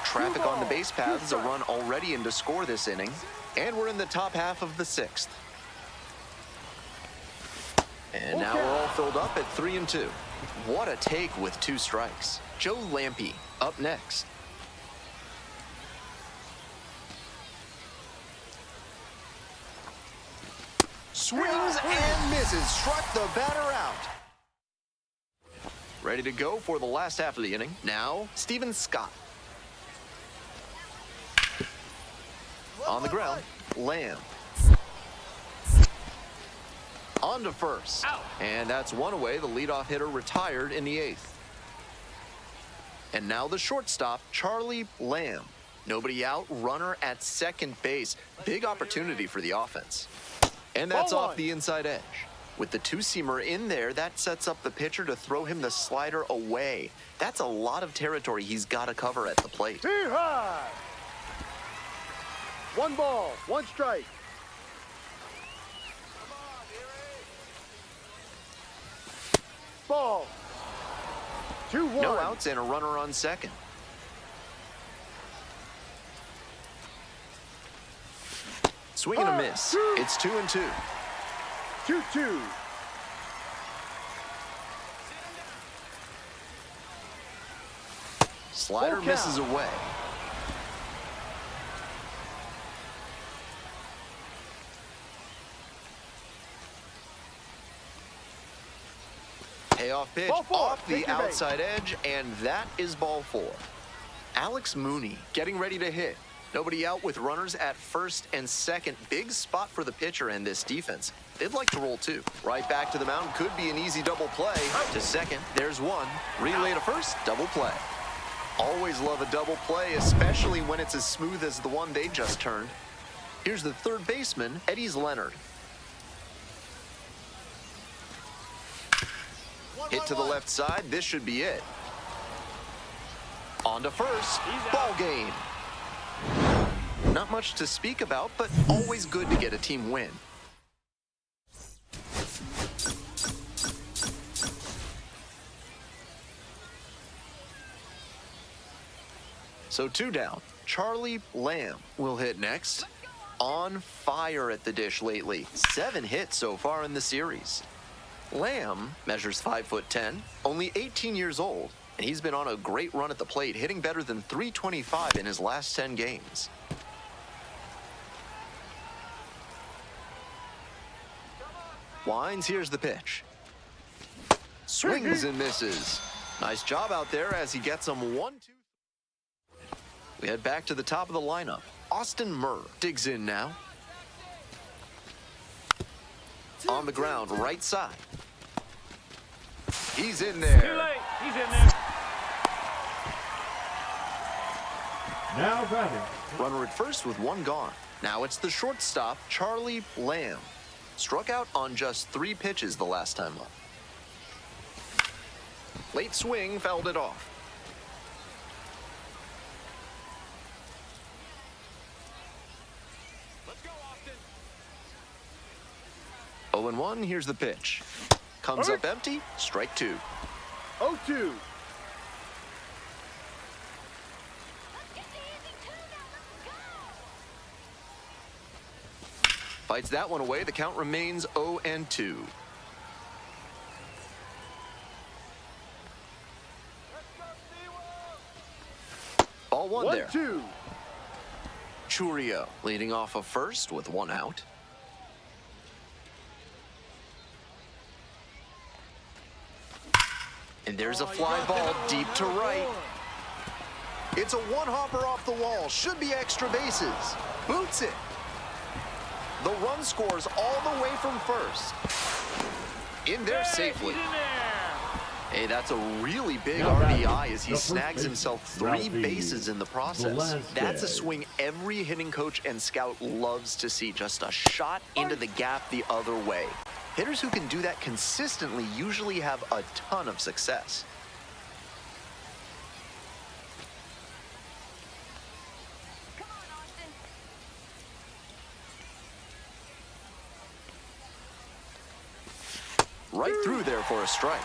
Traffic on the base paths, a run already in to score this inning. And we're in the top half of the 6th. And now we're all filled up at 3-2. What a take with 2 strikes. Joe Lampe up next. Swings and misses. Struck the batter out. Ready to go for the last half of the inning. Now, Steven Scott. On the ground, Lamb. On to first. Out. And that's 1 away. The leadoff hitter retired in the 8th. And now the shortstop, Charlie Lamb. Nobody out, runner at second base. Big opportunity for the offense. And that's off the inside edge. With the 2-seamer in there, that sets up the pitcher to throw him the slider away. That's a lot of territory he's got to cover at the plate. Too high. 1 ball, 1 strike. Ball. 2-1. No outs and a runner on second. Swing and a miss. It's 2-2. 2-2. Slider misses away. Payoff pitch off the outside edge, and that is ball 4. Alex Mooney getting ready to hit. Nobody out with runners at first and second. Big spot for the pitcher and this defense. They'd like to roll 2. Right back to the mound. Could be an easy double play. To second, there's 1. Relay to first, double play. Always love a double play, especially when it's as smooth as the one they just turned. Here's the third baseman, Eddie's Leonard. Hit to the left side. This should be it. On to first. Ball game. Not much to speak about, but always good to get a team win. So 2 down. Charlie Lamb will hit next. On fire at the dish lately. 7 hits so far in the series. Lamb measures 5'10", only 18 years old, and he's been on a great run at the plate, hitting better than .325 in his last 10 games. Wines, here's the pitch. Swings and misses. Nice job out there as he gets him 1-2. We head back to the top of the lineup. Austin Murr digs in now. On the ground, right side. He's in there. Too late. He's in there. Now batting. Runner at first with 1 gone. Now it's the shortstop, Charlie Lamb. Struck out on just 3 pitches the last time up. Late swing fouled it off. Let's go, Austin. 0-1, here's the pitch. Comes up empty, strike 2. 0-2. Fights that one away, the count remains 0-2. Ball 1 there. 1-2. Churio leading off of first with 1 out. And there's a fly ball deep to right. It's a 1-hopper off the wall. Should be extra bases. Boots it. The run scores all the way from first. In there safely. He's in there. Hey, that's a really big RBI as he snags himself 3 bases in the process. That's a swing every hitting coach and scout loves to see. Just a shot into the gap the other way. Hitters who can do that consistently usually have a ton of success. Right through there for a strike.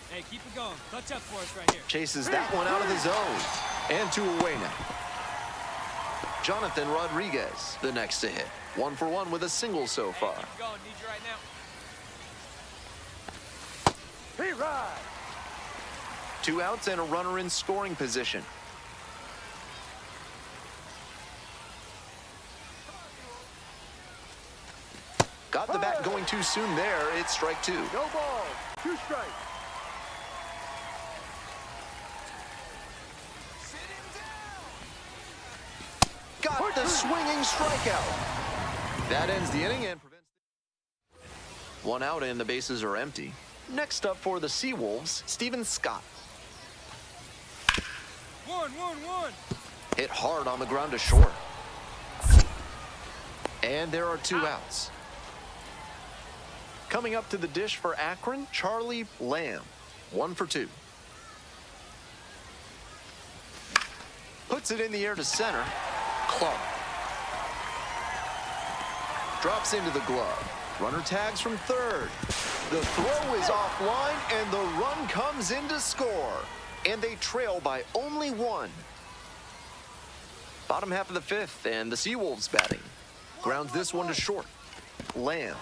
Hey, keep it going. Touch up for us right here. Chases that one out of the zone. And 2 away now. Jonathan Rodriguez, the next to hit. 1 for 1 with a single so far. Hey, keep going. Need you right now. He rides. 2 outs and a runner in scoring position. Got the bat going too soon there. It's strike 2. No ball. 2 strikes. Got the swinging strikeout. That ends the inning and prevents. 1 out and the bases are empty. Next up for the Seawolves, Steven Scott. 1. Hit hard on the ground to short. And there are 2 outs. Coming up to the dish for Akron, Charlie Lamb. 1 for 2. Puts it in the air to center. Clark. Drops into the glove. Runner tags from third. The throw is offline and the run comes in to score. And they trail by only 1. Bottom half of the 5th and the Seawolves batting. Grounds this one to short. Lamb.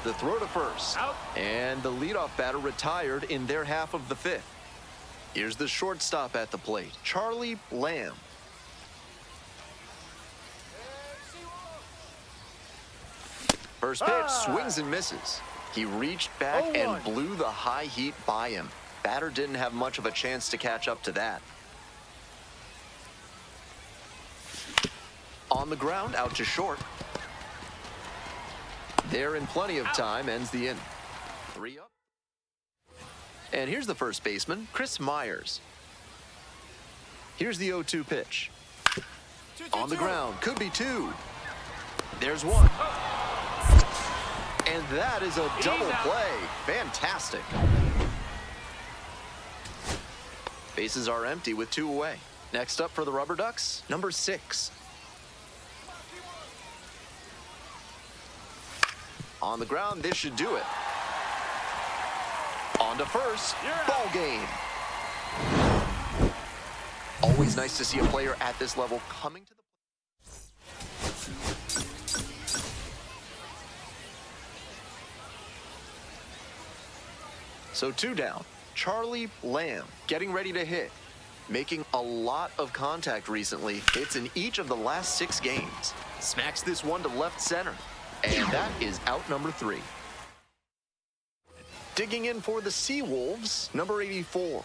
The throw to first. Out. And the leadoff batter retired in their half of the 5th. Here's the shortstop at the plate, Charlie Lamb. First pitch, swings and misses. He reached back and blew the high heat by him. Batter didn't have much of a chance to catch up to that. On the ground, out to short. There in plenty of time, ends the inning. 3 up. And here's the first baseman, Chris Myers. Here's the 0-2 pitch. On the ground, could be 2. There's 1. And that is a double play. Fantastic. Bases are empty with 2 away. Next up for the Rubber Ducks, number 6. On the ground, this should do it. On On to first. Ball game. Always nice to see a player at this level coming to the So 2 down. Charlie Lamb getting ready to hit. Making a lot of contact recently. Hits in each of the last 6 games. Smacks this one to left center. And that is out number 3. Digging in for the Seawolves, number 84.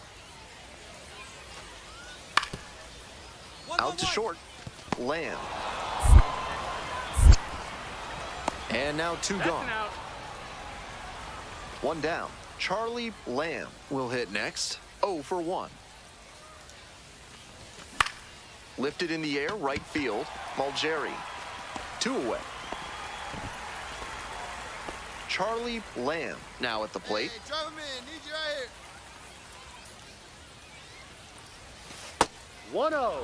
Out to short. Lamb. And now 2 gone. 1 down. Charlie Lamb will hit next. 0 for 1. Lifted in the air, right field. Mulgeri. 2 away. Charlie Lamb now at the plate. Hey, drive him in. Need you right here. 1-0.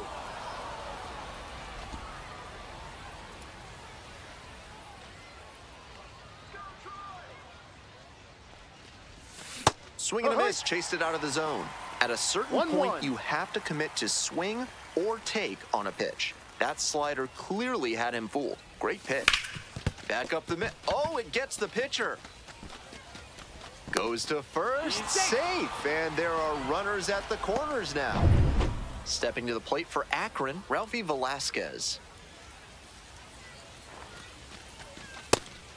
Swing and a miss, chased it out of the zone. At a certain 1-1. point, you have to commit to swing or take on a pitch. That slider clearly had him fooled. Great pitch. Back up the mid. Oh, it gets the pitcher. Goes to first, safe. And there are runners at the corners now. Stepping to the plate for Akron, Ralphie Velasquez.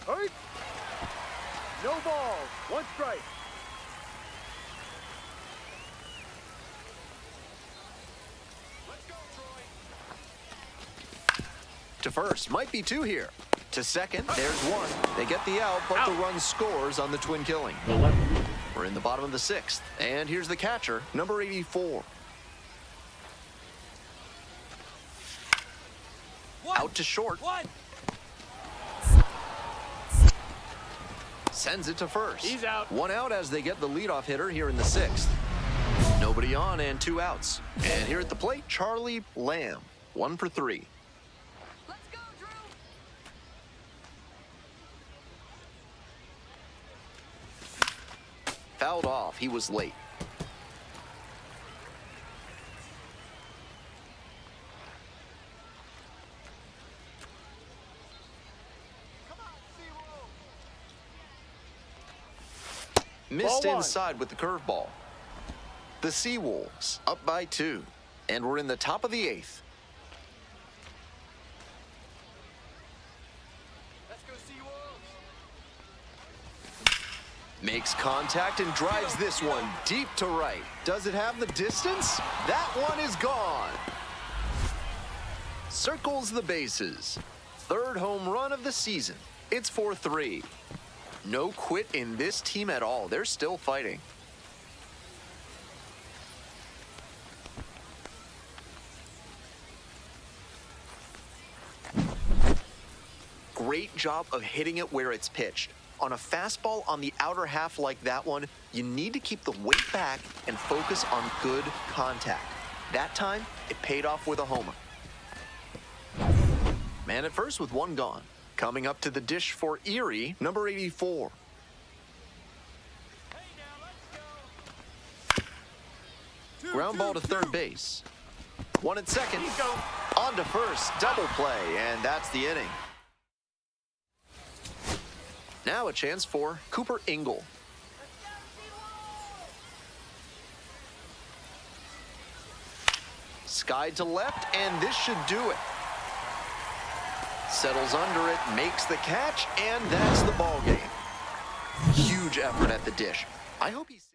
Hurry. No balls. 1 strike. To first, might be 2 here. To second, there's 1. They get the out, but the run scores on the twin killing. We're in the bottom of the 6th, and here's the catcher, number 84. Out to short. Sends it to first. He's out. 1 out as they get the leadoff hitter here in the 6th. Nobody on and 2 outs. And here at the plate, Charlie Lamb, 1 for 3. Fouled off. He was late. Missed inside with the curveball. The Seawolves up by 2. And we're in the top of the 8th. Makes contact and drives this one deep to right. Does it have the distance? That one is gone. Circles the bases. 3rd home run of the season. It's 4-3. No quit in this team at all. They're still fighting. Great job of hitting it where it's pitched. On a fastball on the outer half like that one, you need to keep the weight back and focus on good contact. That time, it paid off with a homer. Man at first with 1 gone. Coming up to the dish for Erie, number 84. Ground ball to 3rd base. 1 at 2nd. On to first, double play, and that's the inning. Now a chance for Cooper Ingle. Skied to left, and this should do it. Settles under it, makes the catch, and that's the ball game. Huge effort at the dish. I hope he's...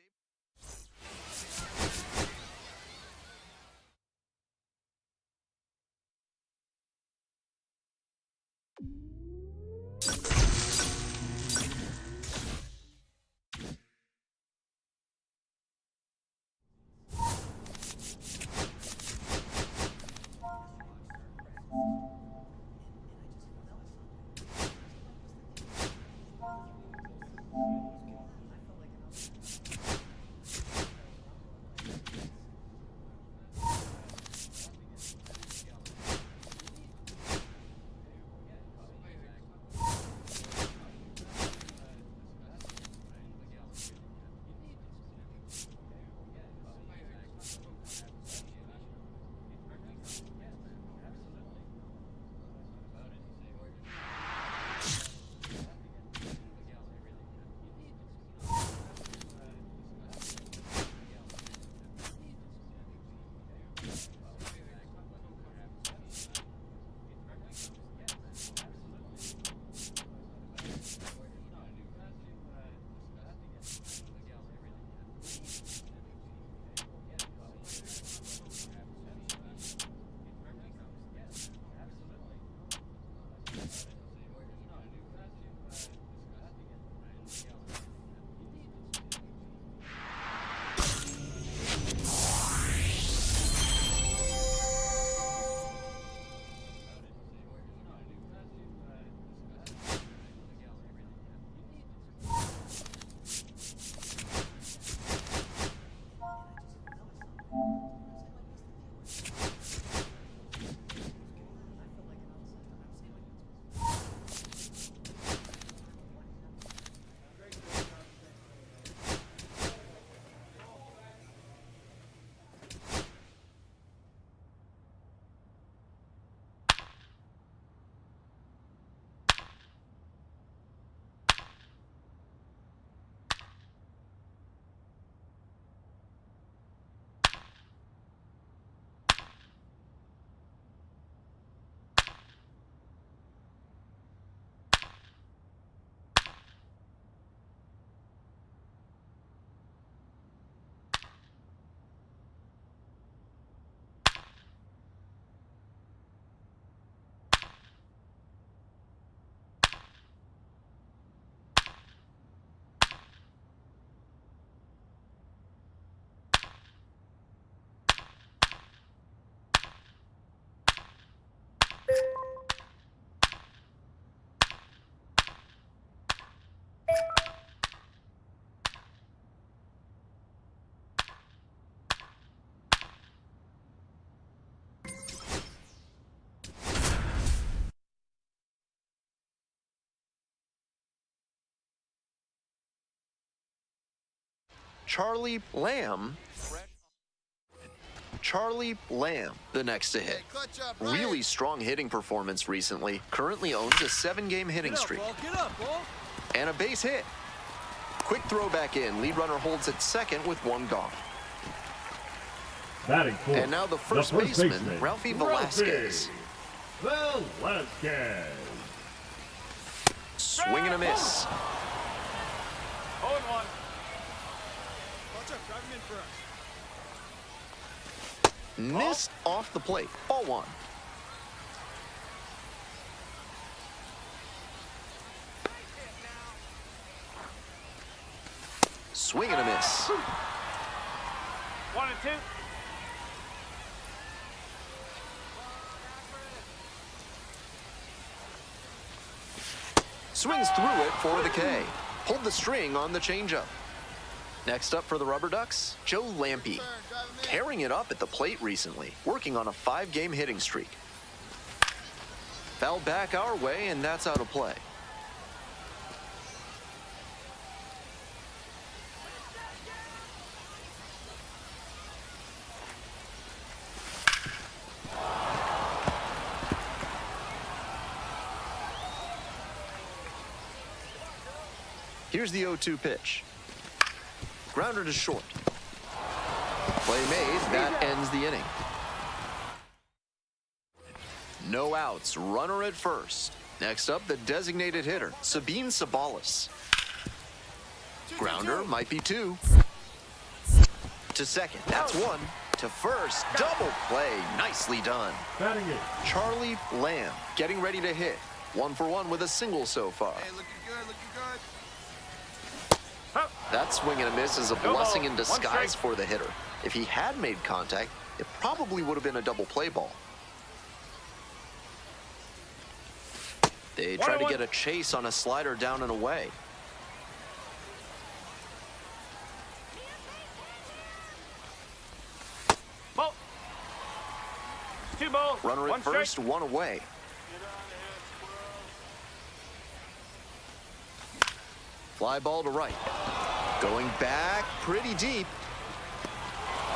Charlie Lamb, the next to hit. Clutch up, Ryan. Really strong hitting performance recently. Currently owns a 7-game hitting Get up, streak. ball. Get up, ball. And a base hit. Quick throw back in. Lead runner holds at second with one gone. Batting fourth. And now the first baseman, Ralphie Velasquez. Velasquez. Swing and a miss. 0-1. Clutch up. Drive him in first. Missed off the plate. Ball 1. Swing and a miss. 1 and 2. Swings through it for the K. Pulled the string on the changeup. Next up for the Rubber Ducks, Joe Lampe. Tearing it up at the plate recently, working on a 5-game hitting streak. Foul back our way, and that's out of play. Here's the 0-2 pitch. Grounder to short. Play made, that ends the inning. No outs, runner at first. Next up, the designated hitter, Sabine Sabalas. Grounder might be 2. To second, that's 1. To first, double play, nicely done. Batting it. Charlie Lamb getting ready to hit. 1 for 1 with a single so far. Hey, looking good, looking good. That swing and a miss is a blessing in disguise for the hitter. If he had made contact, it probably would have been a double play ball. They try to get a chase on a slider down and away. Ball. 2 balls. Runner at first, 1 away. Fly ball to right. Going back pretty deep.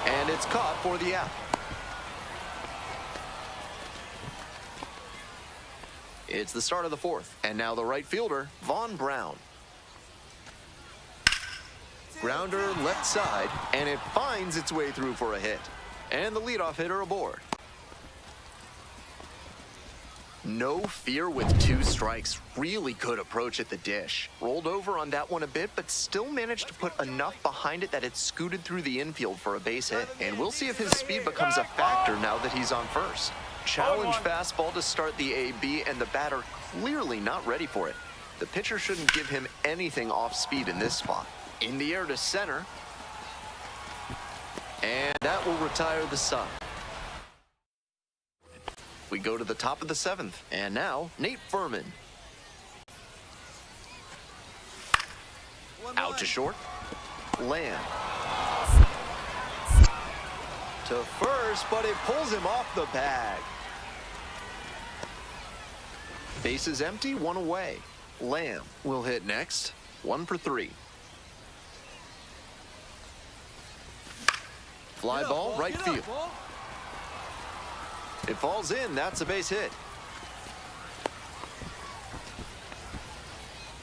And it's caught for the out. It's the start of the 4th. And now the right fielder, Vaughn Brown. Grounder left side, and it finds its way through for a hit. And the leadoff hitter aboard. No fear with 2 strikes. Really good approach at the dish. Rolled over on that one a bit, but still managed to put enough behind it that it scooted through the infield for a base hit. And we'll see if his speed becomes a factor now that he's on first. Challenge fastball to start the AB, and the batter clearly not ready for it. The pitcher shouldn't give him anything off speed in this spot. In the air to center. And that will retire the side. We go to the top of the 7th, and now Nate Furman. Out to short. Lamb. To first, but it pulls him off the bag. Base is empty, 1 away. Lamb will hit next. 1 for 3. Fly ball, right field. It falls in, that's a base hit.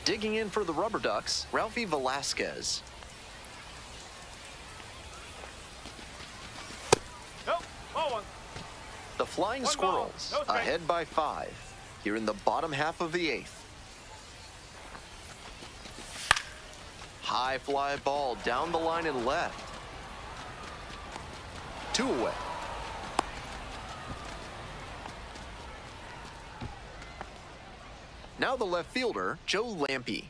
Digging in for the Rubber Ducks, Ralphie Velasquez. Nope. Ball 1. The Flying One ball, Squirrels no strike. ahead by 5 here in the bottom half of the 8th. High fly ball down the line and left. 2 away. Now the left fielder, Joe Lampe.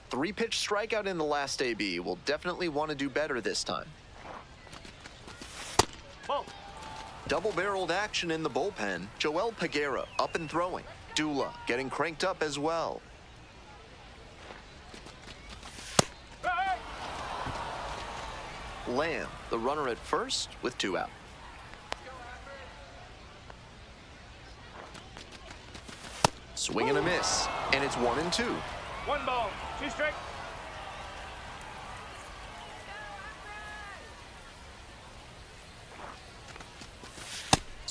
3-pitch strikeout in the last AB. Will definitely want to do better this time. Ball. Double-barreled action in the bullpen. Joel Peguera up and throwing. Dula getting cranked up as well. Hey! Lamb, the runner at first with 2 out. Swing and a miss, and it's 1 and 2. 1 ball. 2 strike.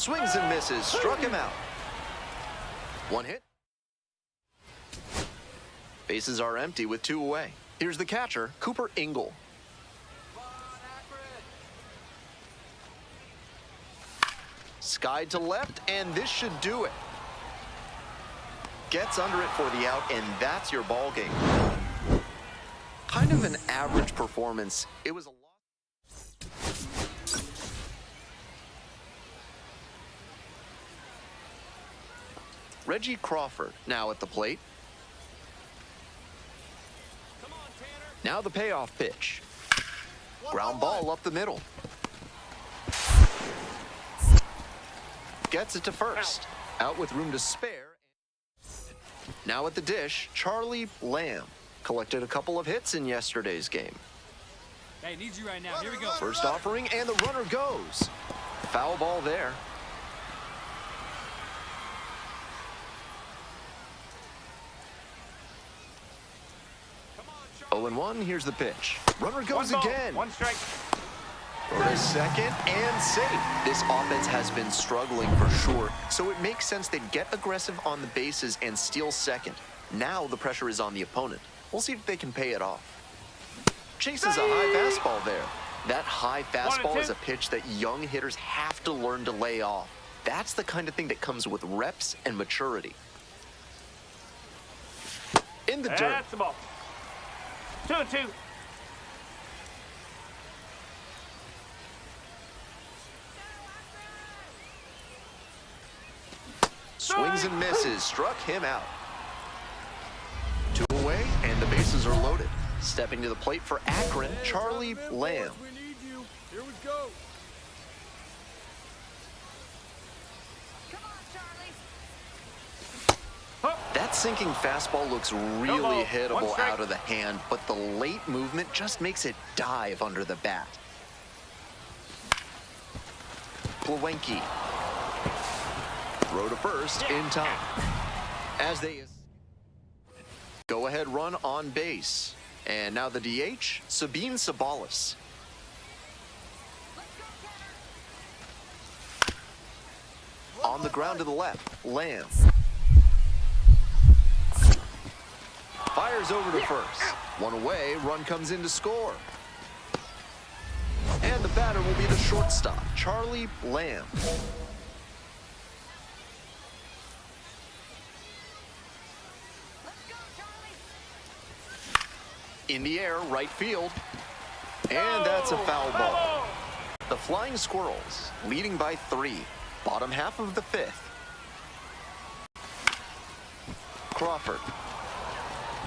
Swings and misses, struck him out. One hit. Bases are empty with 2 away. Here's the catcher, Cooper Ingle. Skied to left, and this should do it. Gets under it for the out, and that's your ball game. Kind of an average performance. It was a loss. Reggie Crawford now at the plate. Now the payoff pitch. Ground ball up the middle. Gets it to first. Out with room to spare. Now at the dish, Charlie Lamb collected a couple of hits in yesterday's game. Hey, needs you right now. Here we go. First offering, and the runner goes. Foul ball there. 0-1, here's the pitch. Runner goes again. 1 strike. For a second and safe. This offense has been struggling for sure, so it makes sense they'd get aggressive on the bases and steal second. Now the pressure is on the opponent. We'll see if they can pay it off. Chases a high fastball there. That high fastball is a pitch that young hitters have to learn to lay off. That's the kind of thing that comes with reps and maturity. In the dirt. That's the ball. 2-2. Swings and misses, struck him out. 2 away, and the bases are loaded. Stepping to the plate for Akron, Charlie Lamb. We need you. Here we go. Come on, Charlie. That sinking fastball looks really hittable out of the hand, but the late movement just makes it dive under the bat. Plawinky. Throw to first in time. As they go ahead run on base. And now the DH, Sabine Sabalis. On the ground to the left, Lamb. Fires over to first. 1 away, run comes in to score. And the batter will be the shortstop, Charlie Lamb. In the air, right field. And that's a foul ball. The Flying Squirrels leading by 3. Bottom half of the 5th. Crawford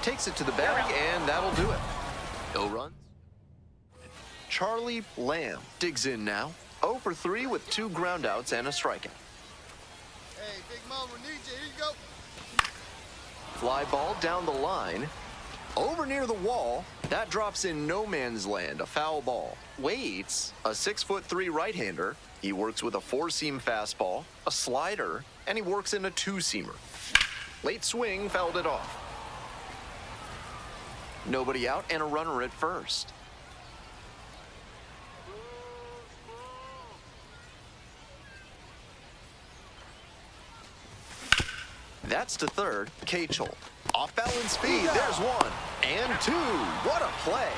takes it to the bag, and that'll do it. No runs. Charlie Lamb digs in now. 0 for 3 with 2 groundouts and a strikeout. Hey, Big Mama needs you. Here you go. Fly ball down the line. Over near the wall, that drops in no man's land, a foul ball. Waits, a 6'3" right-hander. He works with a 4-seam fastball, a slider, and he works in a 2-seamer. Late swing fouled it off. Nobody out and a runner at first. That's to third, Kachel. Off balance speed, there's 1 and 2. What a play.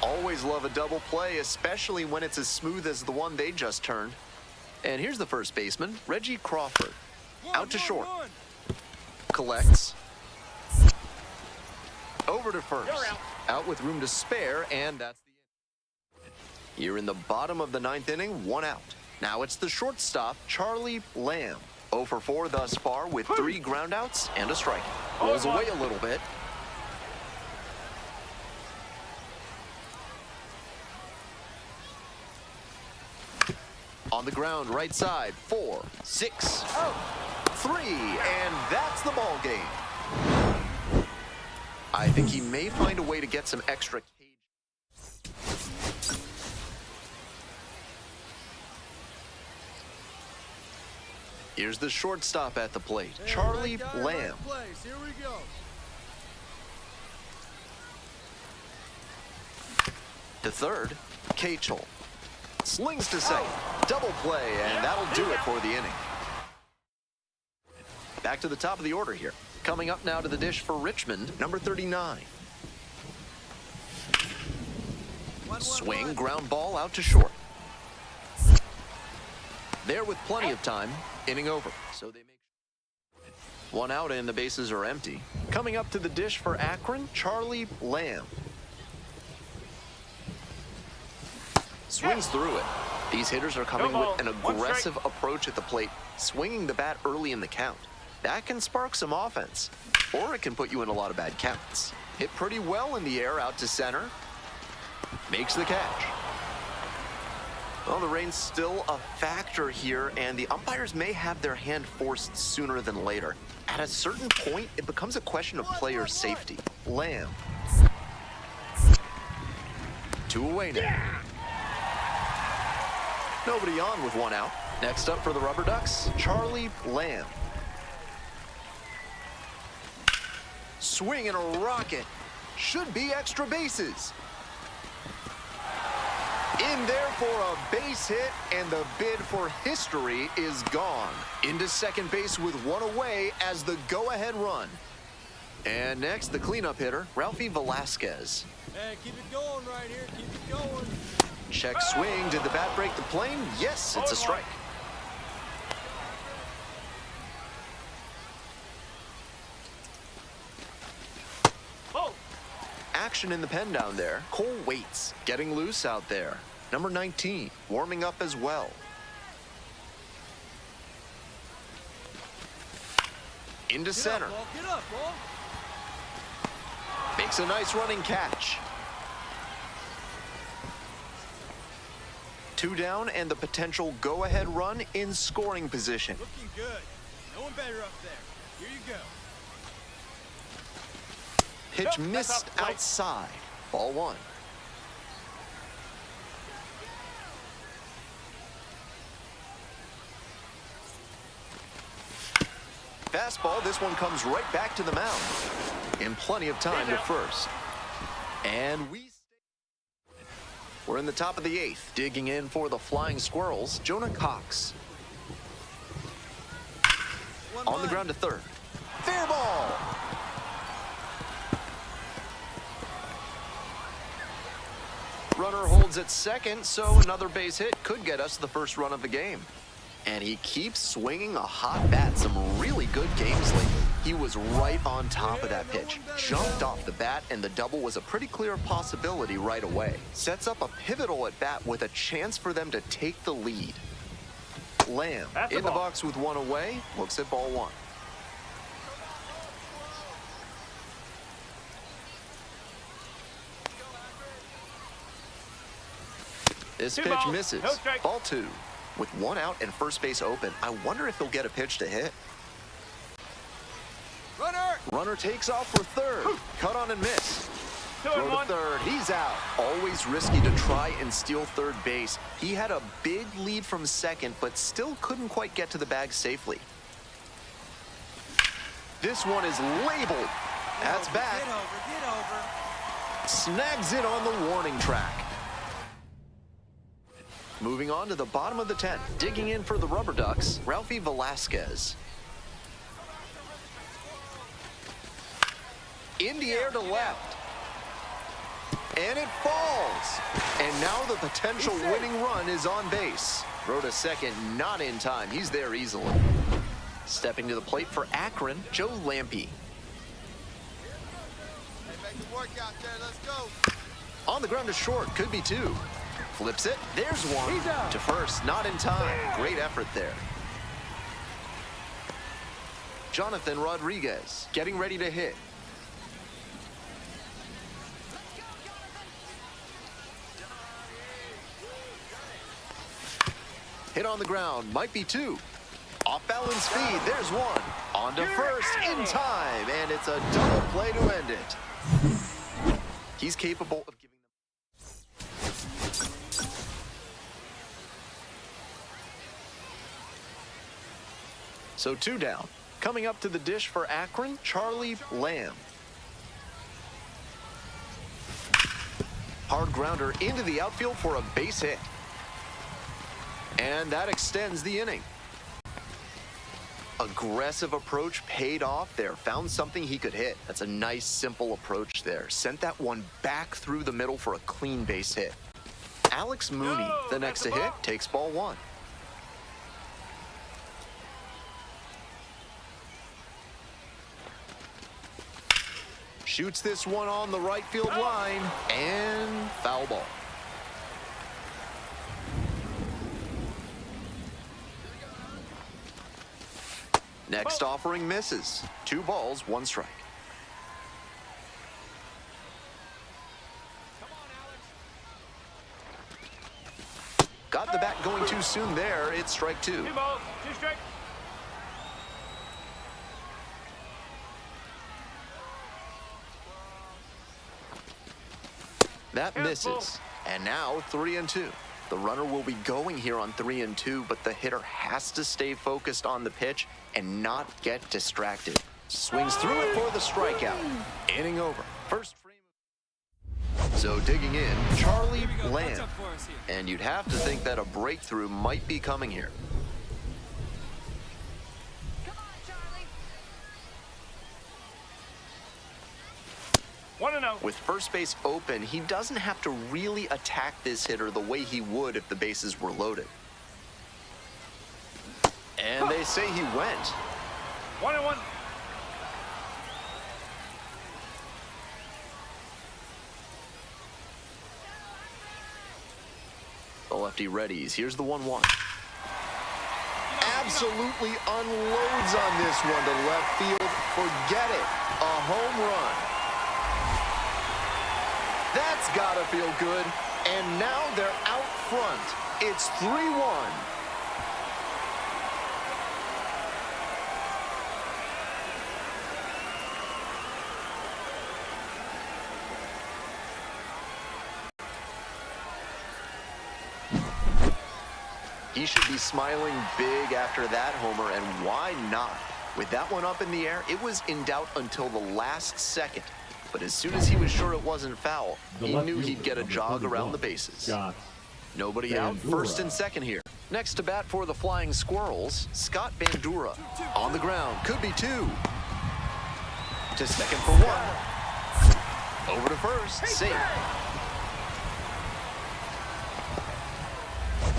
Always love a double play, especially when it's as smooth as the one they just turned. And here's the first baseman, Reggie Crawford. Out to short. Collects. Over to first. Out with room to spare, and that's the end. You're in the bottom of the 9th inning, 1 out. Now it's the shortstop, Charlie Lamb. 0 for 4 thus far with 3 groundouts and a strikeout. Rolls away a little bit. On the ground, right side, 4, 6, 3, and that's the ball game. I think he may find a way to get some extra cage. Here's the shortstop at the plate, Charlie Lamb. Here we go. To third, Kachel. Slings to second. Double play, and that'll do it for the inning. Back to the top of the order here. Coming up now to the dish for Richmond, number 39. Swing, ground ball out to short. There with plenty of time, inning over. So they make one out and the bases are empty. Coming up to the dish for Akron, Charlie Lamb. Swings through it. These hitters are coming with an aggressive approach at the plate, swinging the bat early in the count. That can spark some offense, or it can put you in a lot of bad counts. Hit pretty well in the air out to center. Makes the catch. Well, the rain's still a factor here, and the umpires may have their hand forced sooner than later. At a certain point, it becomes a question of player safety. Lamb. 2 away now. Nobody on with 1 out. Next up for the Rubber Ducks, Charlie Lamb. Swing and a rocket. Should be extra bases. In there for a base hit, and the bid for history is gone. Into second base with 1 away as the go-ahead run. And next, the cleanup hitter, Ralphie Velasquez. Hey, keep it going right here. Keep it going. Check swing. Did the bat break the plane? Yes, it's a strike. Action in the pen down there. Cole Waits getting loose out there. Number 19 warming up as well. Into center. Get up, ball. Makes a nice running catch. 2 down and the potential go-ahead run in scoring position. Looking good. No one better up there. Here you go. Pitch missed outside. Ball 1. Fastball, this one comes right back to the mound. In plenty of time to first. And we're in the top of the 8th. Digging in for the Flying Squirrels, Jonah Cox. On the ground to third. Fair ball! Runner holds at second, so another base hit could get us the first run of the game. And he keeps swinging a hot bat. Some really good games lately. He was right on top of that pitch. Jumped off the bat, and the double was a pretty clear possibility right away. Sets up a pivotal at bat with a chance for them to take the lead. Lamb in the box with 1 away. Looks at ball 1. This pitch misses. Ball 2. With 1 out and first base open, I wonder if he'll get a pitch to hit. Runner takes off for third. Cut on and miss. Throw to third. He's out. Always risky to try and steal third base. He had a big lead from second, but still couldn't quite get to the bag safely. This one is labeled. That's back. Get over. Snags it on the warning track. Moving on to the bottom of the 10th. Digging in for the Rubber Ducks, Ralphie Velasquez. In the air to left. And it falls. And now the potential winning run is on base. Throw to second, not in time. He's there easily. Stepping to the plate for Akron, Joe Lampe. Hey, make it work out there. Let's go. On the ground to short, could be 2. Flips it. There's 1. To first, not in time. Great effort there. Jonathan Rodriguez getting ready to hit. Hit on the ground, might be 2. Off balance speed, there's 1. On to first in time, and it's a double play to end it. He's capable of giving them. So 2 down. Coming up to the dish for Akron, Charlie Lamb. Hard grounder into the outfield for a base hit. And that extends the inning. Aggressive approach paid off there. Found something he could hit. That's a nice, simple approach there. Sent that one back through the middle for a clean base hit. Alex Mooney, the next to hit, takes ball one. Shoots this one on the right field line, and foul ball. Next offering misses. 2 balls, 1 strike. Got the bat going too soon there. It's strike 2. 2 balls, 2 strikes. That misses. And now 3-2. The runner will be going here on 3-2, but the hitter has to stay focused on the pitch and not get distracted. Swings through it for the strikeout. Inning over. First frame. So digging in, Charlie Lamb. And you'd have to think that a breakthrough might be coming here. Come on, Charlie. 1-0. With first base open, he doesn't have to really attack this hitter the way he would if the bases were loaded. And they say he went. 1-1. The lefty readies. Here's the 1-1. Absolutely unloads on this one to left field. Forget it. A home run. That's gotta feel good. And now they're out front. It's 3-1. He should be smiling big after that homer, and why not? With that one up in the air, it was in doubt until the last second. But as soon as he was sure it wasn't foul, he knew he'd get a jog around the bases. Nobody out, first and second here. Next to bat for the Flying Squirrels, Scott Bandura. On the ground, could be 2. To second for 1. Over to first, safe.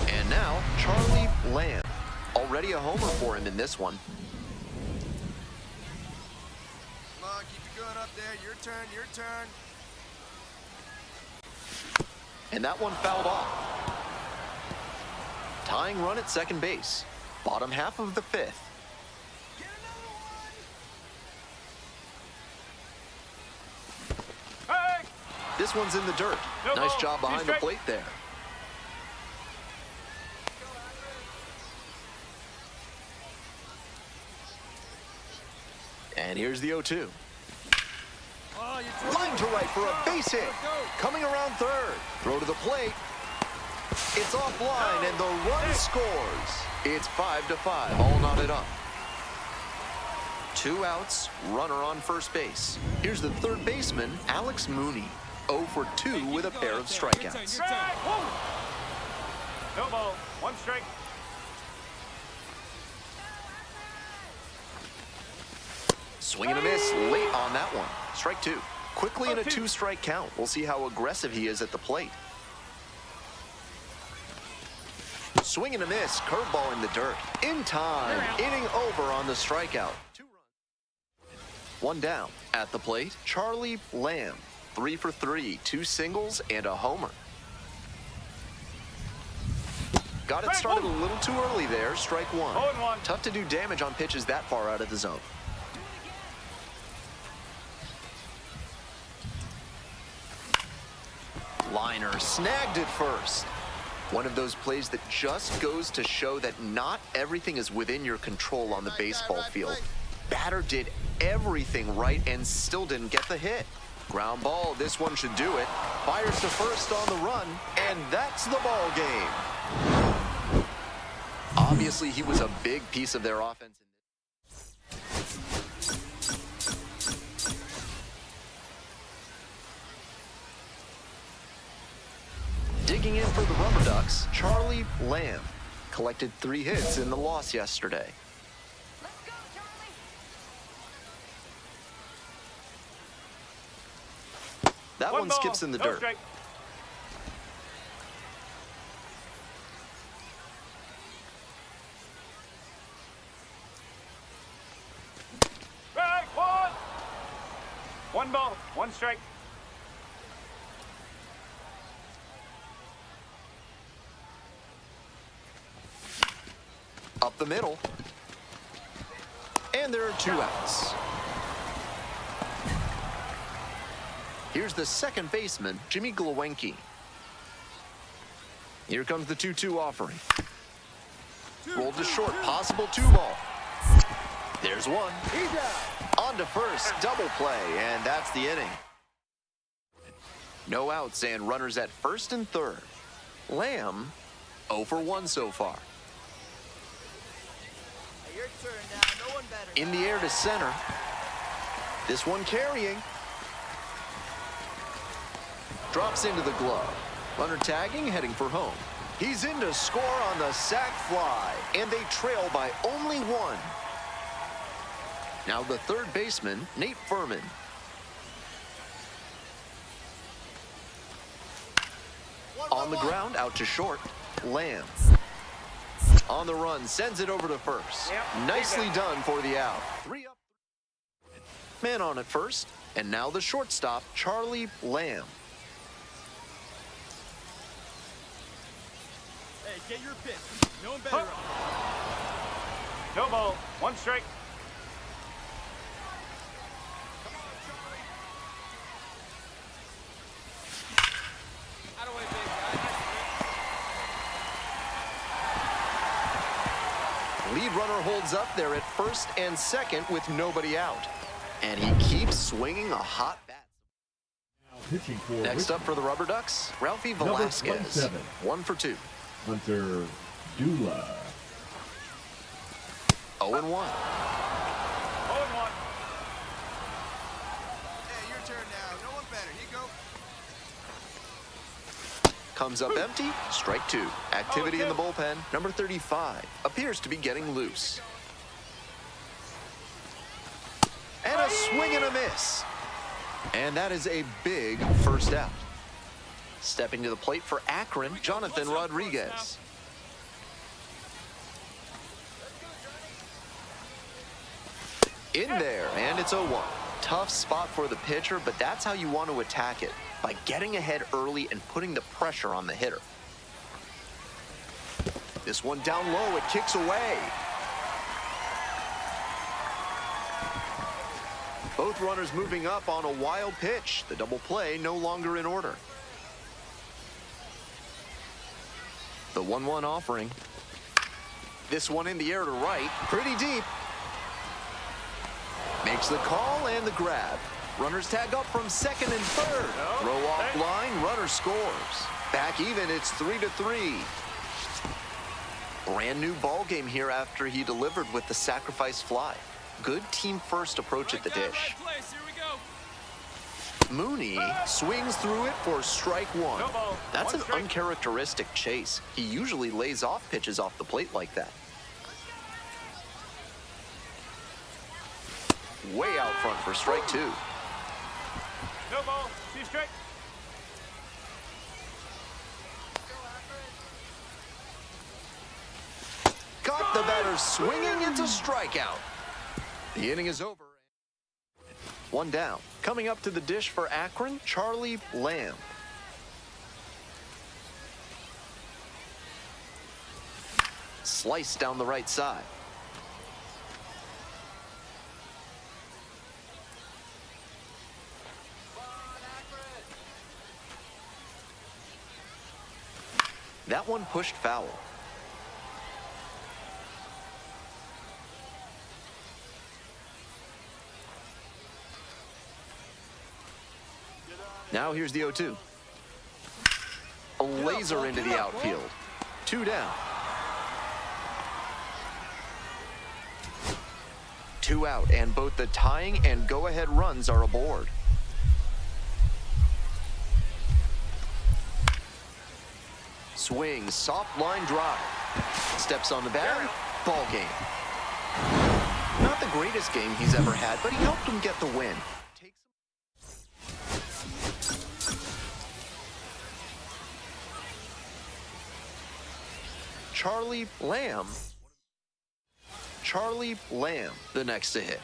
And now, Charlie Lamb. Already a homer for him in this one. Come on, keep it going up there. Your turn, your turn. And that one fouled off. Tying run at second base. Bottom half of the 5th. Get another one. Hey! This one's in the dirt. No Nice ball, job 2 behind the strikes. plate there. And here's the 0-2. Oh, you're Line to right for a base hit. Coming around third. Throw to the plate. It's offline, and the run scores. It's 5-5, all knotted up. 2 outs, runner on first base. Here's the third baseman, Alex Mooney. 0 for 2 with a pair of strikeouts. Strike! Whoa! No ball, 1 strike. Swing and a miss late on that one. Strike 2. Quickly in a 2-strike count. We'll see how aggressive he is at the plate. Swing and a miss. Curveball in the dirt. In time. Inning over on the strikeout. 2 runs. 1 down. At the plate, Charlie Lamb. 3 for 3. 2 singles and a homer. Got it started a little too early there. Strike 1. 0-1. Tough to do damage on pitches that far out of the zone. Liner snagged it first. One of those plays that just goes to show that not everything is within your control on the baseball field. Batter did everything right and still didn't get the hit. Ground ball, this one should do it. Fires to first on the run, and that's the ball game. Obviously, he was a big piece of their offense. Digging in for the Rubber Ducks, Charlie Lamb. Collected 3 hits in the loss yesterday. Let's go, Charlie. That one ball, skips in the no dirt. strike. Strike one. 1 ball, 1 strike. Up the middle. And there are 2 outs. Here's the second baseman, Jimmy Glowinski. Here comes the 2-2 offering. Rolled to short, possible 2-ball. There's one. On to first, double play, and that's the inning. No outs and runners at first and third. Lamb, 0 for 1 so far. Hey, your turn now. No one better. In the air to center. This one carrying. Drops into the glove. Runner tagging, heading for home. He's in to score on the sac fly, and they trail by only 1. Now the third baseman, Nate Furman. On the ground, out to short, Lamb. On the run, sends it over to first. Nicely done for the out. 3 up. Man on at first, and now the shortstop, Charlie Lamb. Hey, get your pitch. No one better up there. No ball, 1 strike. Out of the way, big guy. Lead runner holds up there at first and second with nobody out. And he keeps swinging a hot bat. Now pitching for Next up for the Rubber Ducks, Ralphie Number Velasquez. 27. 1 for 2. Hunter Dula. 0 and 1. 0 and 1. Hey, your turn now. No one better. Here you go. Comes up empty, strike 2. Activity in the bullpen. Number 35 appears to be getting loose. And a swing and a miss. And that is a big first out. Stepping to the plate for Akron, Jonathan Rodriguez. In there, and it's 0-1. Tough spot for the pitcher, but that's how you want to attack it, by getting ahead early and putting the pressure on the hitter. This one down low, it kicks away. Both runners moving up on a wild pitch. The double play no longer in order. The 1-1 offering. This one in the air to right, pretty deep. Makes the call and the grab. Runners tag up from second and third. Throw off line, runner scores. Back even, it's 3-3. Brand new ball game here after he delivered with the sacrifice fly. Good team first approach at the dish. Mooney swings through it for strike 1. That's an uncharacteristic chase. He usually lays off pitches off the plate like that. Way out front for strike 2. No ball, 2 strike. Got the batter swinging into strikeout. The inning is over. 1 down. Coming up to the dish for Akron, Charlie Lamb. Slice down the right side. That one pushed foul. Now here's the 0-2. A laser into the outfield. 2 down. 2 out, and both the tying and go-ahead runs are aboard. Swing, soft line drive. Steps on the bag, ball game. Not the greatest game he's ever had, but he helped him get the win. Charlie Lamb, the next to hit.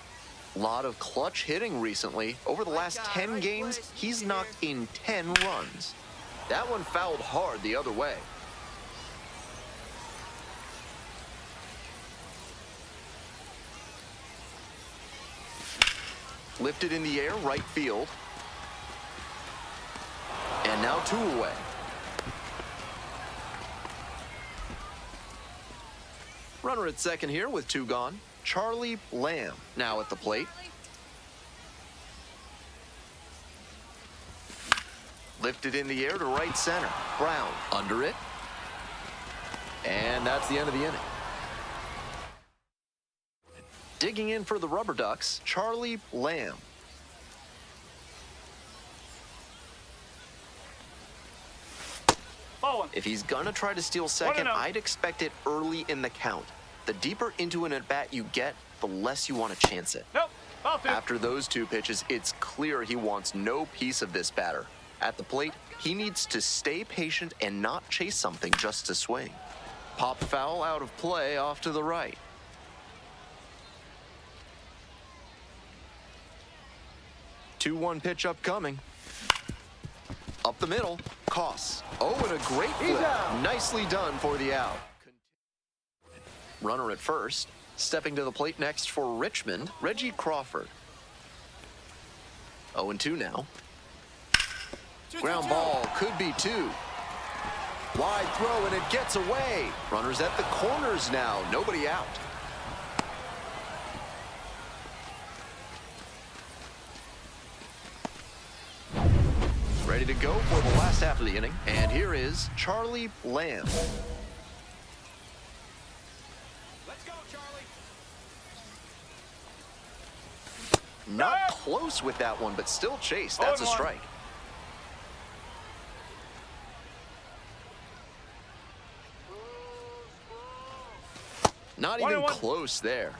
Lot of clutch hitting recently. Over the last 10 games, he's knocked in 10 runs. That one fouled hard the other way. Lifted in the air, right field. And now 2 away. Runner at second here with 2 gone. Charlie Lamb now at the plate. Lifted in the air to right center. Brown under it. And that's the end of the inning. Digging in for the Rubber Ducks, Charlie Lamb. If he's gonna try to steal second, I'd expect it early in the count. The deeper into an at-bat you get, the less you want to chance it. After those 2 pitches, it's clear he wants no piece of this batter. At the plate, he needs to stay patient and not chase something just to swing. Pop foul out of play off to the right. Two-one pitch upcoming. Up the middle, Koss. Oh, and a great flip. Nicely done for the out. Runner at first. Stepping to the plate next for Richmond, Reggie Crawford. 0-2 now. Ground ball, could be 2. Wide throw, and it gets away. Runners at the corners now, nobody out. Ready to go for the last half of the inning. And here is Charlie Lamb. Let's go, Charlie. Not close with that one, but still chased. That's a strike. Not even close there.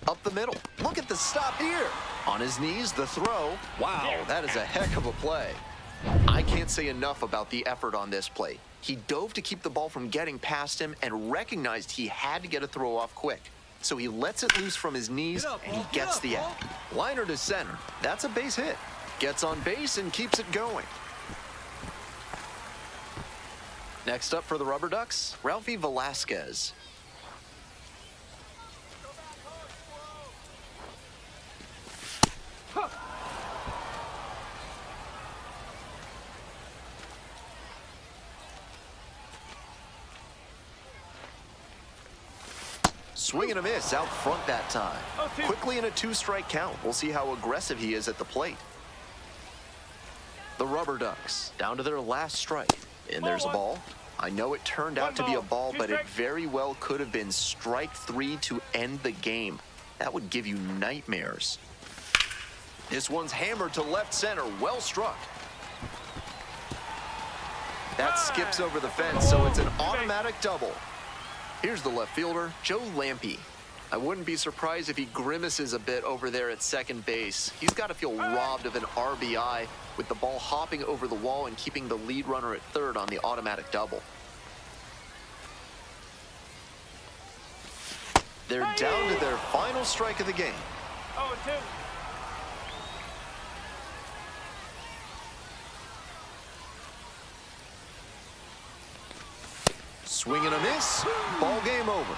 Up the middle. Look at the stop here. On his knees, the throw. Wow, that is a heck of a play. I can't say enough about the effort on this play. He dove to keep the ball from getting past him and recognized he had to get a throw off quick. So he lets it loose from his knees and he gets the out. Liner to center. That's a base hit. Gets on base and keeps it going. Next up for the Rubber Ducks, Ralphie Velasquez. Swing and a miss out front that time. Quickly in a 2-strike count. We'll see how aggressive he is at the plate. The Rubber Ducks down to their last strike. And there's a ball. I know it turned out to be a ball, but it very well could have been strike 3 to end the game. That would give you nightmares. This one's hammered to left center. Well struck. That skips over the fence, so it's an automatic double. Here's the left fielder, Joe Lampe. I wouldn't be surprised if he grimaces a bit over there at second base. He's got to feel robbed of an RBI with the ball hopping over the wall and keeping the lead runner at third on the automatic double. They're down to their final strike of the game. 0-2. Swing and a miss. Ball game over.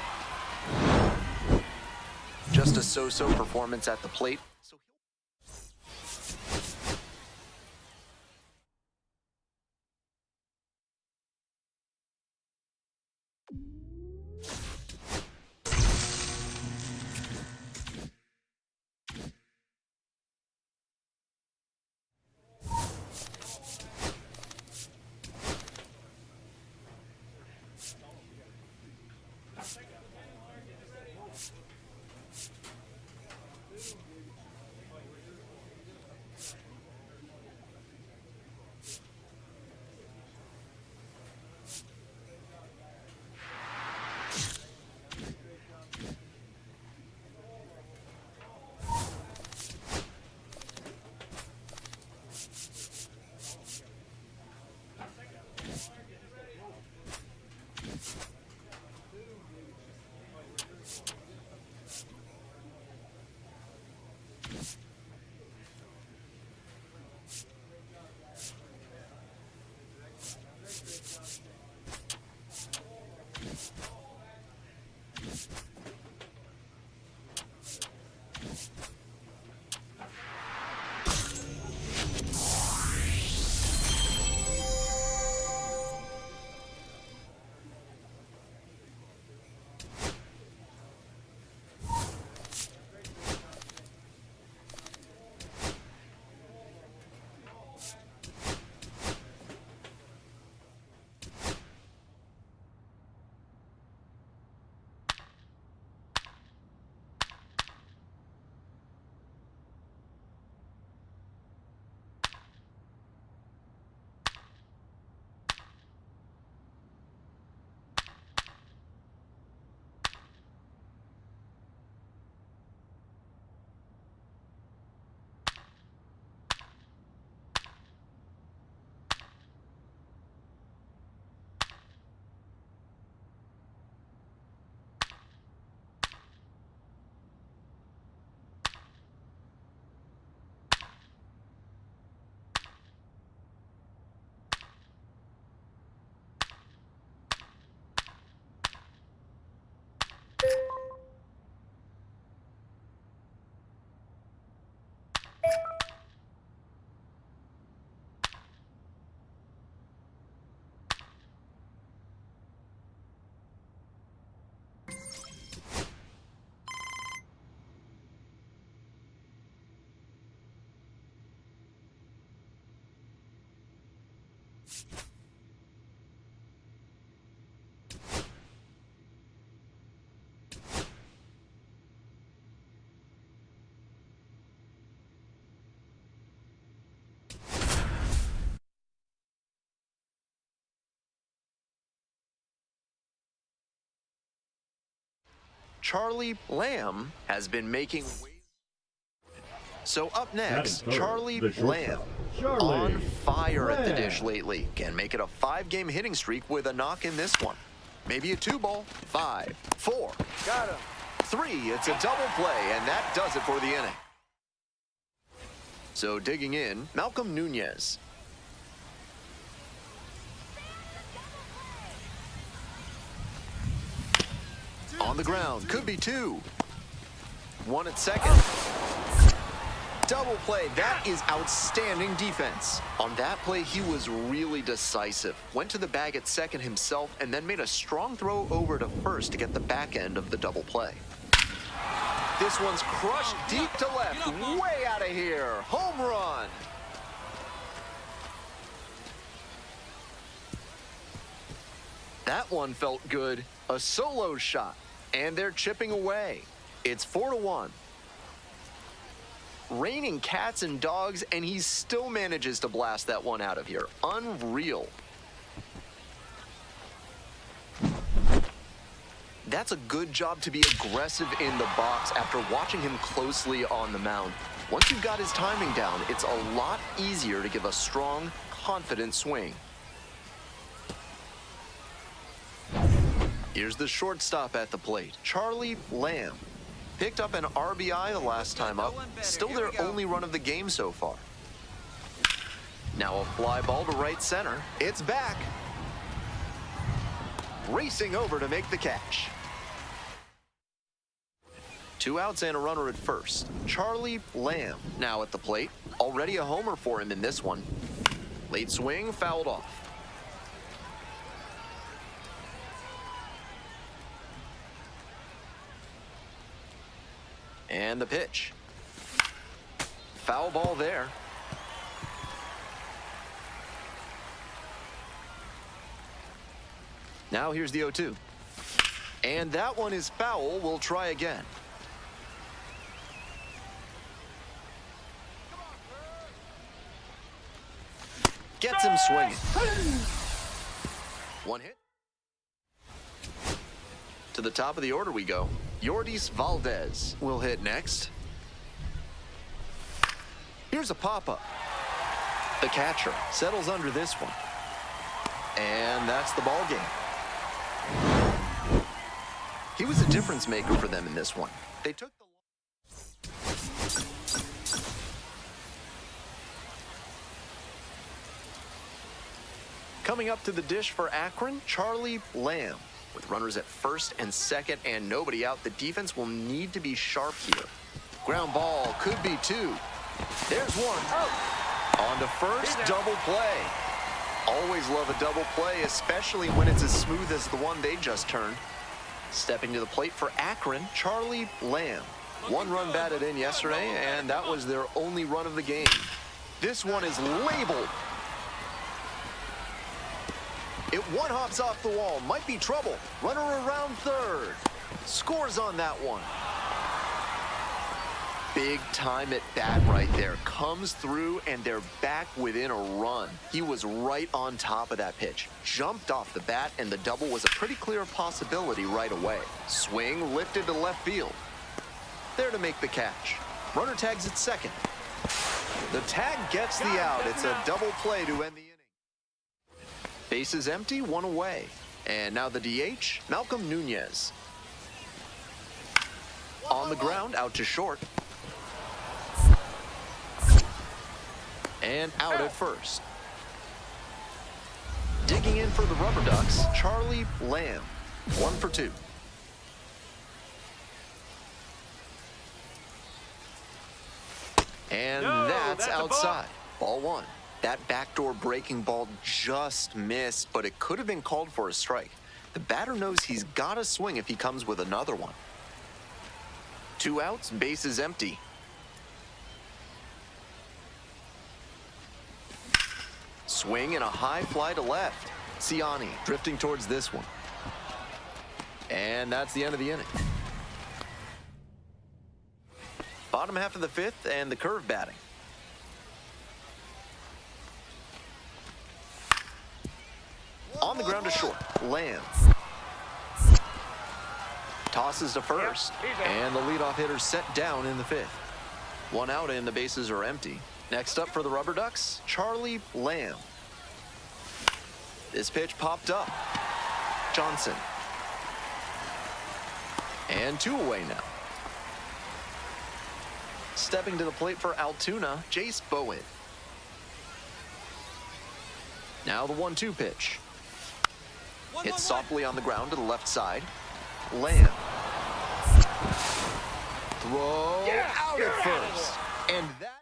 Just a so-so performance at the plate. Charlie Lamb has been making waves. So up next, Charlie Lamb. On fire at the dish lately. Can make it a 5-game hitting streak with a knock in this one. Maybe a 2-ball. 5, 4. Got him. 3. It's a double play, and that does it for the inning. So digging in, Malcolm Nunez. On the ground, could be 2. 1 at second. Double play, that is outstanding defense. On that play, he was really decisive. Went to the bag at second himself and then made a strong throw over to first to get the back end of the double play. This one's crushed deep to left, way out of here. Home run. That one felt good. A solo shot. And they're chipping away. It's 4-1. Raining cats and dogs, and he still manages to blast that one out of here. Unreal. That's a good job to be aggressive in the box after watching him closely on the mound. Once you've got his timing down, it's a lot easier to give a strong, confident swing. Here's the shortstop at the plate, Charlie Lamb. Picked up an RBI the last time up, still their only run of the game so far. Now a fly ball to right center. It's back. Racing over to make the catch. 2 outs and a runner at first. Charlie Lamb now at the plate. Already a homer for him in this one. Late swing, fouled off. And the pitch. Foul ball there. Now here's the 0-2. And that one is foul. We'll try again. Gets him swinging. 1 hit. To the top of the order we go. Yordis Valdez will hit next. Here's a pop-up. The catcher settles under this one. And that's the ball game. He was a difference maker for them in this one. They took the Coming up to the dish for Akron, Charlie Lamb. With runners at first and second and nobody out, the defense will need to be sharp here. Ground ball could be two. There's one. On to first, double play. Always love a double play, especially when it's as smooth as the one they just turned. Stepping to the plate for Akron, Charlie Lamb. One run batted in yesterday, and that was their only run of the game. This one is labeled. It one hops off the wall, might be trouble. Runner around third. Scores on that one. Big time at bat right there. Comes through and they're back within a run. He was right on top of that pitch. Jumped off the bat and the double was a pretty clear possibility right away. Swing lifted to left field. There to make the catch. Runner tags at second. The tag gets the out. It's a double play to end the inning. Bases empty, one away. And now the DH, Malcolm Nunez. On the ground, out to short. And out at first. Digging in for the Rubber Ducks, Charlie Lamb. 1 for 2. And that's outside. Ball 1. That backdoor breaking ball just missed, but it could have been called for a strike. The batter knows he's got to swing if he comes with another one. 2 outs, bases empty. Swing and a high fly to left. Ciani drifting towards this one. And that's the end of the inning. Bottom half of the 5th and the curve batting. On the ground to short, Lamb. Tosses to first, and the leadoff hitter set down in the 5th. 1 out and the bases are empty. Next up for the Rubber Ducks, Charlie Lamb. This pitch popped up. Johnson. And 2 away now. Stepping to the plate for Altoona, Jace Bowen. Now the 1-2 pitch. Hit softly on the ground to the left side. Lamb. Throw out at first. And that.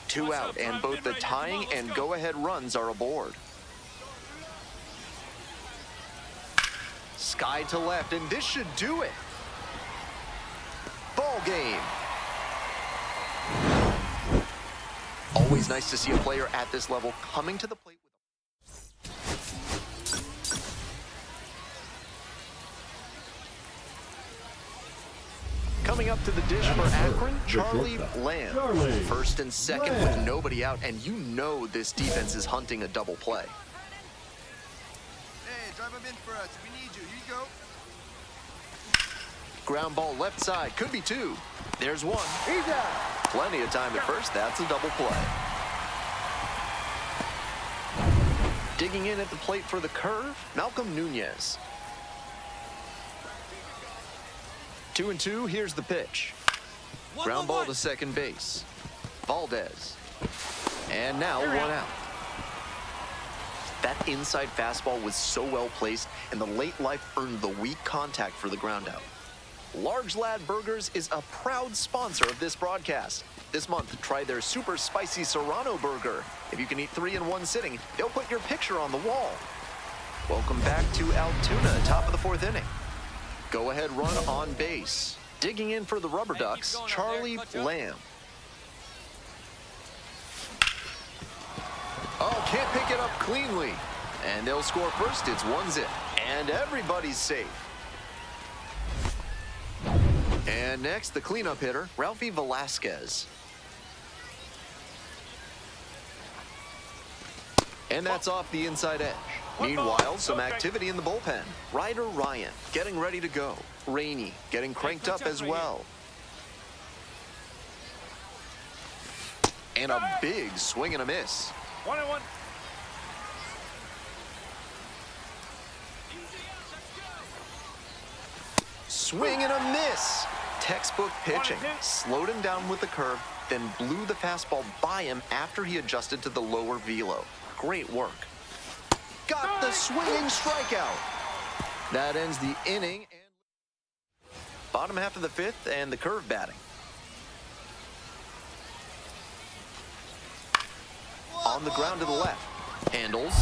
2 out, and both the tying and go-ahead runs are aboard. Sky to left, and this should do it. Ball game. Always nice to see a player at this level coming to the plate with Coming up to the dish for Akron, Charlie Lamb. First and second with nobody out, and you know this defense is hunting a double play. Hey, drive him in for us. We need you. Here you go. Ground ball left side, could be 2. There's 1. He's out. Plenty of time at first, that's a double play. Digging in at the plate for the curve, Malcolm Nunez. 2-2, here's the pitch. Ground ball to second base. Valdez. And now 1 out. That inside fastball was so well placed, and the late life earned the weak contact for the ground out. Large Lad Burgers is a proud sponsor of this broadcast. This month, try their super spicy Serrano burger. If you can eat 3 in one sitting, they'll put your picture on the wall. Welcome back to Altoona, top of the 4th inning. Go-ahead run on base. Digging in for the Rubber Ducks, Charlie Lamb. Oh, can't pick it up cleanly. And they'll score first. It's 1-0. And everybody's safe. And next, the cleanup hitter, Ralphie Velasquez. And that's off the inside edge. Meanwhile, some activity in the bullpen. Ryder Ryan getting ready to go. Rainey getting cranked up as well. And a big swing and a miss. 1-1. Swing and a miss. Textbook pitching. 1 and 2. Slowed him down with the curve, then blew the fastball by him after he adjusted to the lower velo. Great work. Got the swinging strikeout. That ends the inning. Bottom half of the fifth and the curve batting. On the ground to the left. Handles.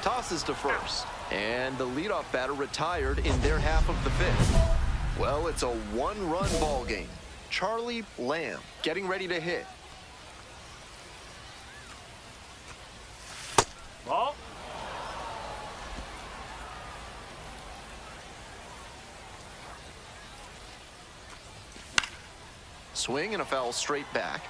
Tosses to first. And the leadoff batter retired in their half of the fifth. Well, it's a one-run ball game. Charlie Lamb getting ready to hit. Ball. Swing and a foul straight back.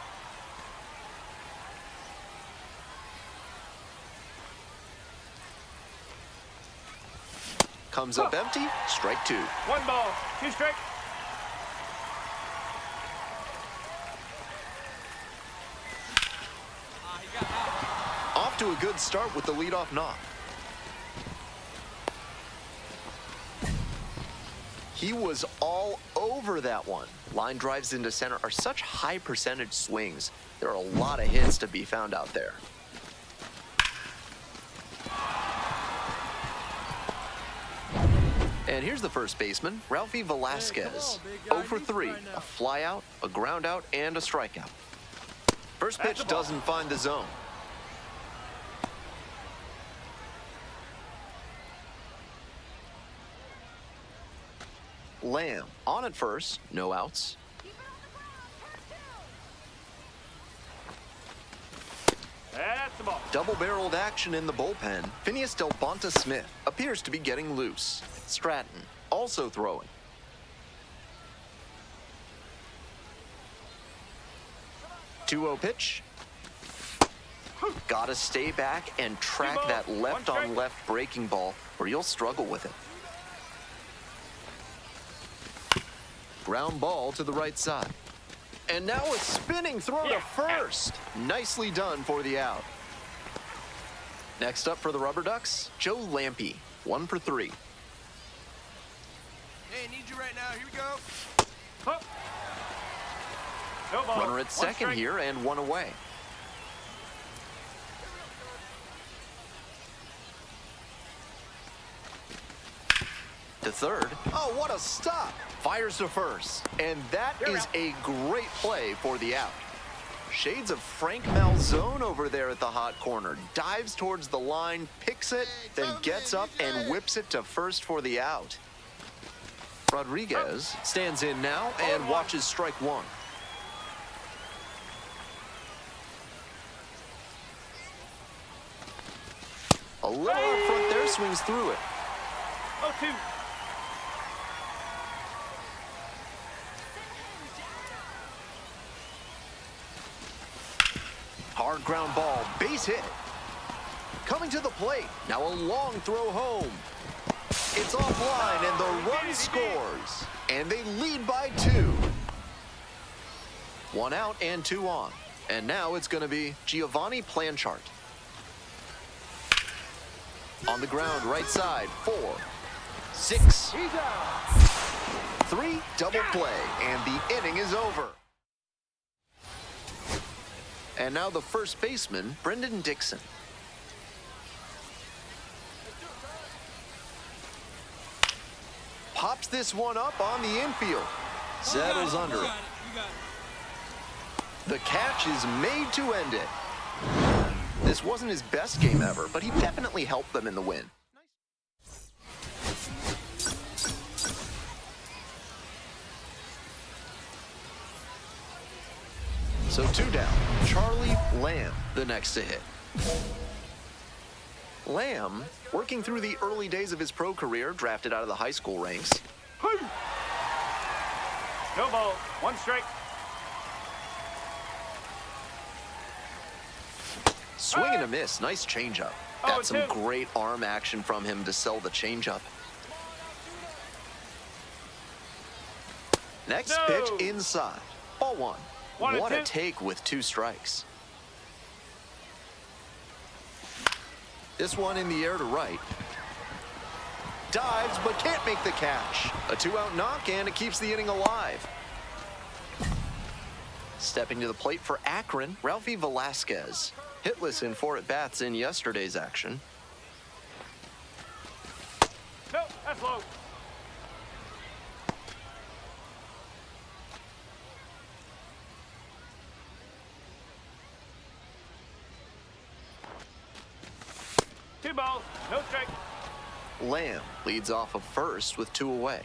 Comes up empty, strike 2. 1 ball, 2 strike. Off to a good start with the leadoff knock. He was all over that one. Line drives into center are such high percentage swings. There are a lot of hits to be found out there. And here's the first baseman, Ralphie Velasquez. 0 for 3, a fly out, a ground out, and a strikeout. First pitch doesn't find the zone. Lamb on at first, no outs. That's the ball. Double-barreled action in the bullpen. Phineas Del Bonta Smith appears to be getting loose. Stratton also throwing. Two-0 pitch. Gotta stay back and track that left-on-left breaking ball, or you'll struggle with it. Ground ball to the right side. And now a spinning throw to first. Nicely done for the out. Next up for the Rubber Ducks, Joe Lampe, 1 for 3. Hey, need you right now. Here we go. Up. No ball. Runner at second here and 1 away. To third. Oh, what a stop. Fires to first. And that is a great play for the out. Shades of Frank Malzone over there at the hot corner. Dives towards the line, picks it, then gets up and whips it to first for the out. Rodriguez stands in now and watches strike 1. A little up front there, swings through it. 0-2. Hard ground ball, base hit. Coming to the plate, now a long throw home. It's offline and the run scores. And they lead by 2. 1 out and 2 on. And now it's going to be Giovanni Planchart. On the ground, right side, 4, 6, 3, double play, and the inning is over. And now the first baseman, Brendan Dixon. Pops this one up on the infield. Settles under it. The catch is made to end it. This wasn't his best game ever, but he definitely helped them in the win. So 2 down. Charlie Lamb, the next to hit. Lamb, working through the early days of his pro career, drafted out of the high school ranks. No ball, 1 strike. Swing and a miss, nice changeup. That's some great arm action from him to sell the changeup. Next pitch inside. Ball 1. What a take with 2 strikes. This one in the air to right. dives but can't make the catch. A 2-out knock, and it keeps the inning alive. Stepping to the plate for Akron, Ralphie Velasquez. Hitless in 4 at-bats in yesterday's action. Nope, that's low. Two balls, no strike. Lamb leads off of first with 2 away.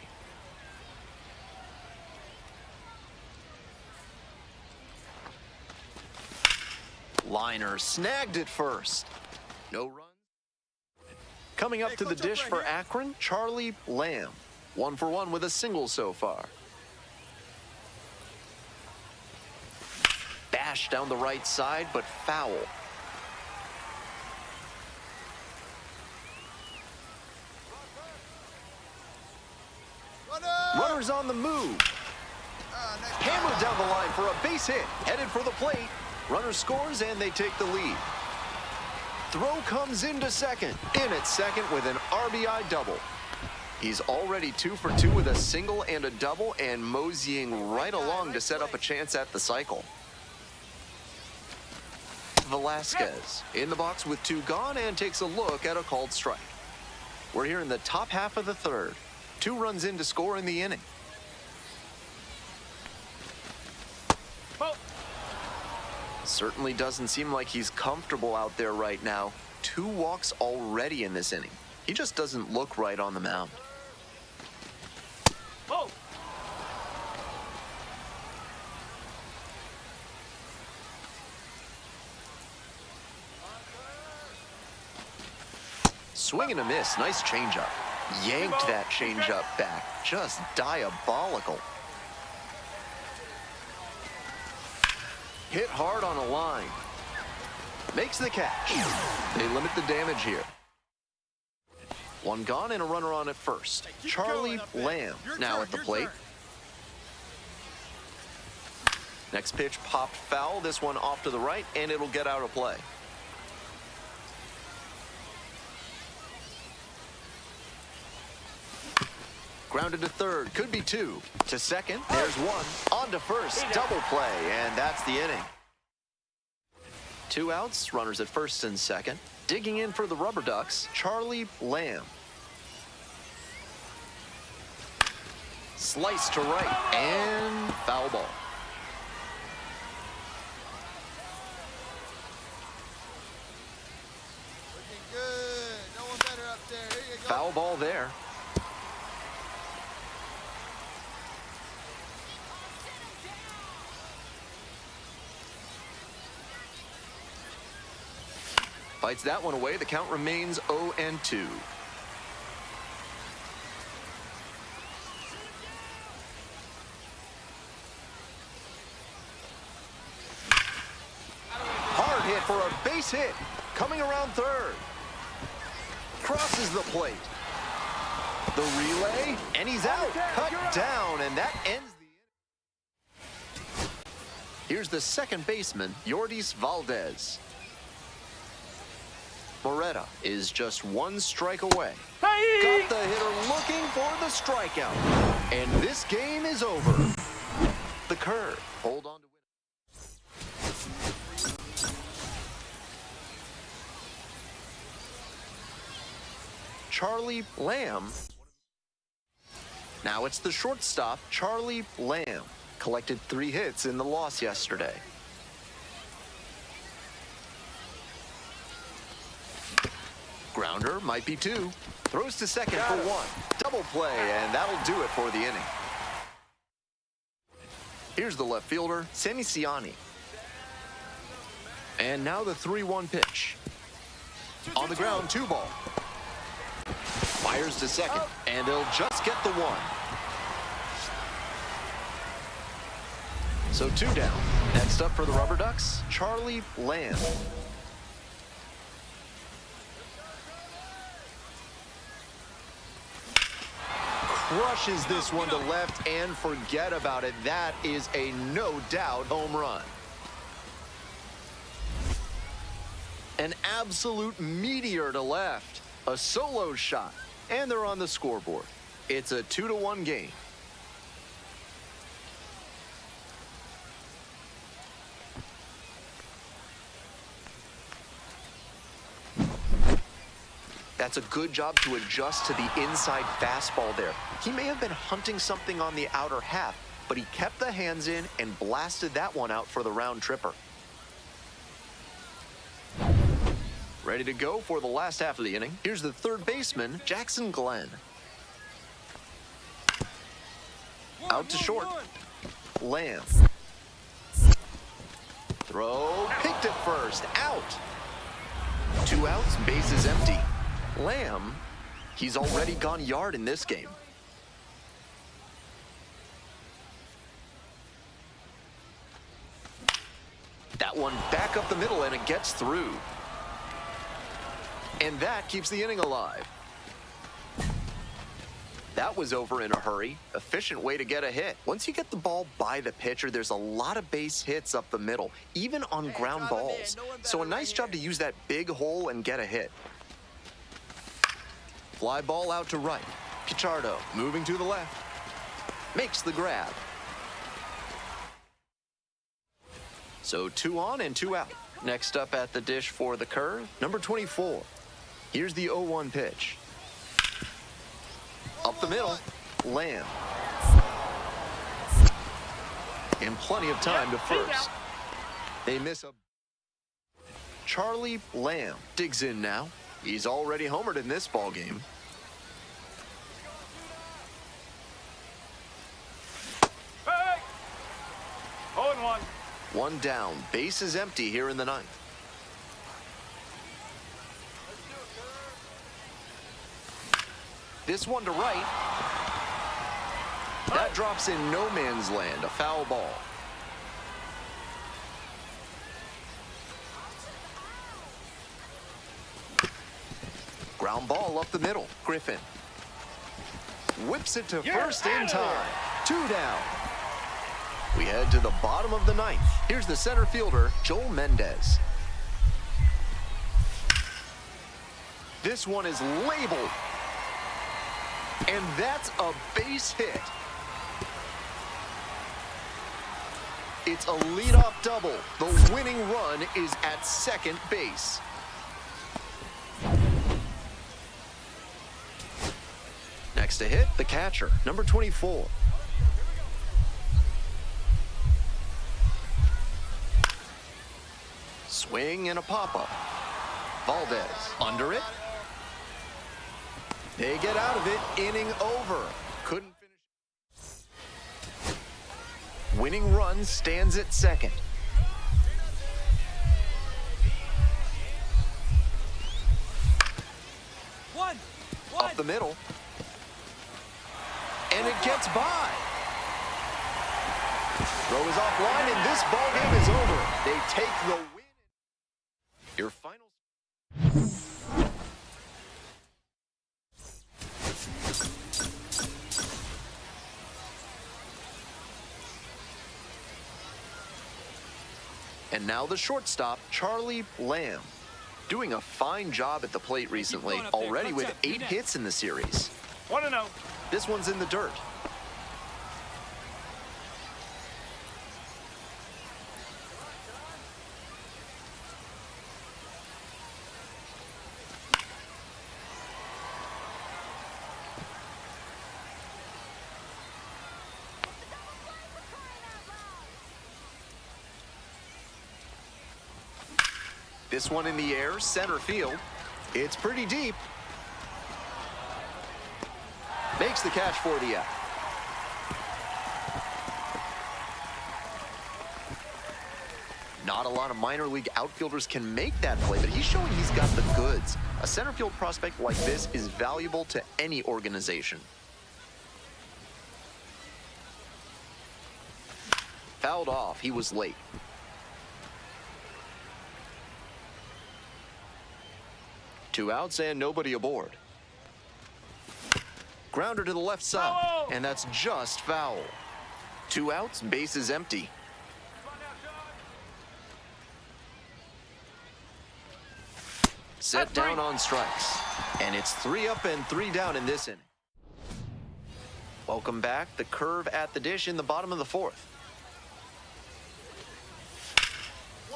Liner snagged at first. No run. Coming up to the dish for Akron, Charlie Lamb. 1 for 1 with a single so far. Bash down the right side, but foul. Runners on the move. Hammered down the line for a base hit. Headed for the plate. Runner scores, and they take the lead. Throw comes into second. In at second with an RBI double. He's already 2 for 2 with a single and a double, and moseying right along to set up a chance at the cycle. Velasquez in the box with 2 gone and takes a look at a called strike. We're here in the top half of the third. 2 runs in to score in the inning. Certainly doesn't seem like he's comfortable out there right now. 2 walks already in this inning. He just doesn't look right on the mound. Oh. Swing and a miss. Nice changeup. Yanked that changeup back. Just diabolical. Hit hard on a line. Makes the catch. They limit the damage here. 1 gone and a runner on at first. Charlie Lamb now at the plate. Next pitch popped foul. This one off to the right, and it'll get out of play. Grounded to third, could be 2. To second, there's 1. On to first, double play, and that's the inning. 2 outs, runners at first and second. Digging in for the Rubber Ducks, Charlie Lamb. Slice to right, and foul ball. Looking good. No one better up there. Here you go. Foul ball there. Fights that one away. The count remains 0-2. Hard hit for a base hit. Coming around third. Crosses the plate. The relay, and he's out. Cut down, and that ends the inning. Here's the second baseman, Yordis Valdez. Moretta is just 1 strike away. Got the hitter looking for the strikeout. And this game is over. The curve. Hold on to win. Charlie Lamb. Now it's the shortstop, Charlie Lamb. Collected 3 hits in the loss yesterday. Grounder might be 2. Throws to second for 1. Double play, and that'll do it for the inning. Here's the left fielder, Seniciani. And now the 3-1 pitch. On the ground, 2 ball. Fires to second, and they'll just get the 1. So 2 down. Next up for the Rubber Ducks, Charlie Lamb. Crushes this one to left, and forget about it. That is a no-doubt home run. An absolute meteor to left. A solo shot. And they're on the scoreboard. It's a 2-1 game. That's a good job to adjust to the inside fastball there. He may have been hunting something on the outer half, but he kept the hands in and blasted that one out for the round tripper. Ready to go for the last half of the inning. Here's the third baseman, Jackson Glenn. Out to short. Lamb. Throw, picked at first, out. 2 outs, bases empty. Lamb, he's already gone yard in this game. That one back up the middle and it gets through. And that keeps the inning alive. That was over in a hurry. Efficient way to get a hit. Once you get the ball by the pitcher, there's a lot of base hits up the middle, even on ground balls. So a nice job to use that big hole and get a hit. Fly ball out to right. Pichardo moving to the left. Makes the grab. So 2 on and 2 out. Next up at the dish for the curve, number 24. Here's the 0-1 pitch. Up the middle, Lamb. And plenty of time to first. They miss a... Charlie Lamb digs in now. He's already homered in this ball game. Hey! 0-1. 1 down, base is empty here in the 9th. This one to right. That drops in no man's land, a foul ball. Ground ball up the middle, Griffin. Whips it to first in time. 2 down. We head to the bottom of the 9th. Here's the center fielder, Joel Mendez. This one is labeled. And that's a base hit. It's a leadoff double. The winning run is at second base. Next to hit, the catcher, number 24. Swing and a pop-up. Valdez under it. They get out of it, inning over. Couldn't finish. Winning run stands at second. Up the middle. And it gets by. Throw is offline, and this ball game is over. They take the win. Your final. And now the shortstop, Charlie Lamb. Doing a fine job at the plate recently, already with 8 hits in the series. 1-0. This one's in the dirt. This one in the air, center field. It's pretty deep. Makes the catch for the out. Not a lot of minor league outfielders can make that play, but he's showing he's got the goods. A center field prospect like this is valuable to any organization. Fouled off, he was late. Two outs and nobody aboard. Grounder to the left side, and that's just foul. 2 outs, base is empty. Set down on strikes. And it's 3 up and 3 down in this inning. Welcome back. The curve at the dish in the bottom of the 4th.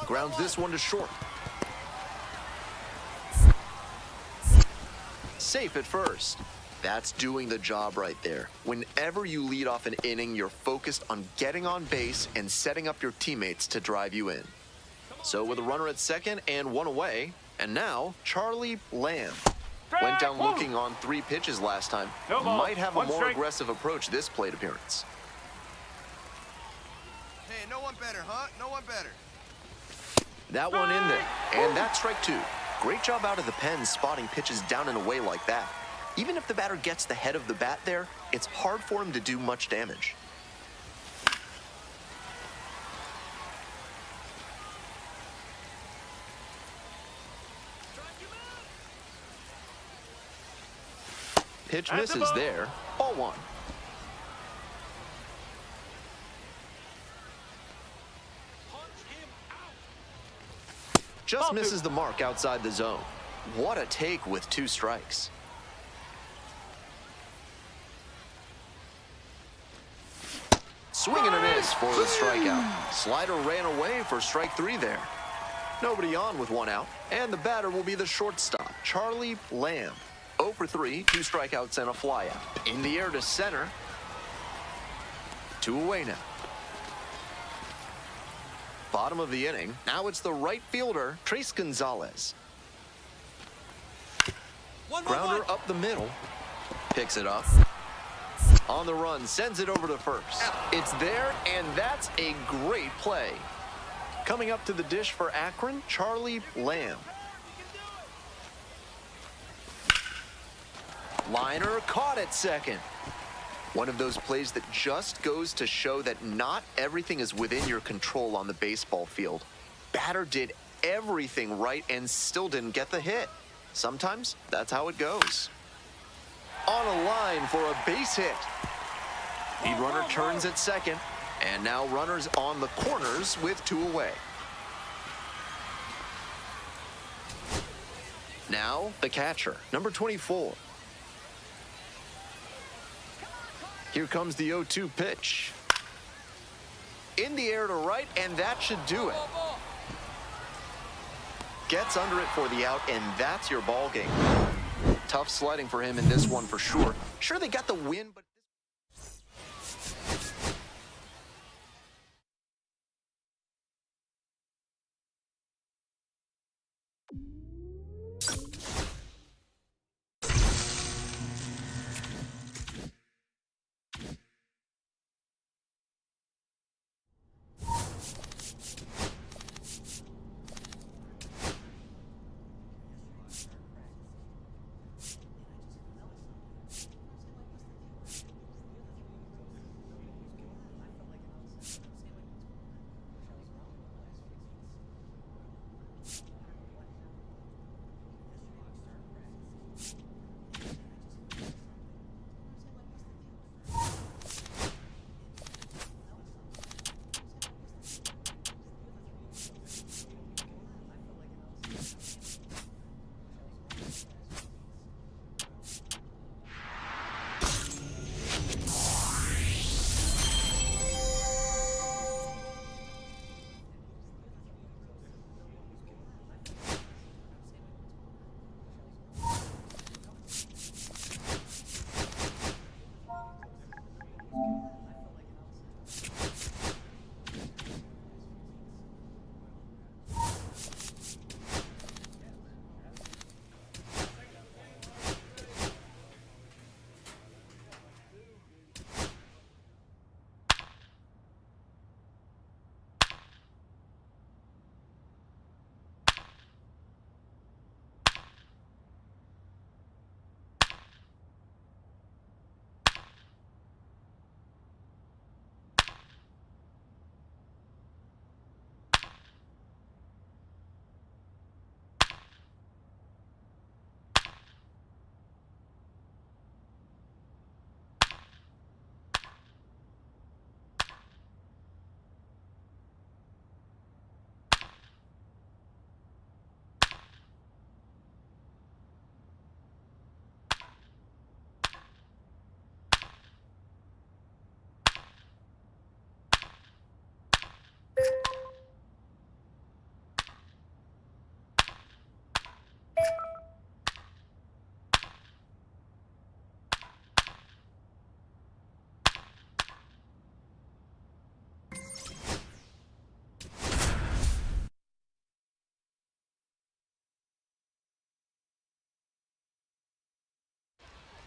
Grounds this one to short. Safe at first. That's doing the job right there. Whenever you lead off an inning, you're focused on getting on base and setting up your teammates to drive you in. So with a runner at second and 1 away, and now Charlie Lamb. Went down looking on 3 pitches last time. Might have a more aggressive approach this plate appearance. Hey, no one better, huh? No one better. That one in there, and that's strike 2. Great job out of the pen spotting pitches down and away like that. Even if the batter gets the head of the bat there, it's hard for him to do much damage. Pitch misses there. Ball 1. Just misses the mark outside the zone. What a take with 2 strikes. Swing and a miss for the strikeout. Slider ran away for strike 3 there. Nobody on with 1 out, and the batter will be the shortstop, Charlie Lamb. 0 for 3, 2 strikeouts and a flyout. In the air to center. 2 away now. Bottom of the inning. Now it's the right fielder, Trace Gonzalez. Grounder up the middle. Picks it up. On the run, sends it over to first. It's there, and that's a great play. Coming up to the dish for Akron, Charlie Lamb. Liner caught at second. One of those plays that just goes to show that not everything is within your control on the baseball field. Batter did everything right and still didn't get the hit. Sometimes that's how it goes. On a line for a base hit. Lead runner turns at second, and now runners on the corners with 2 away. Now the catcher, number 24. Here comes the 0-2 pitch. In the air to right, and that should do it. Gets under it for the out, and that's your ball game. Tough sledding for him in this one for sure. Sure, they got the win, but...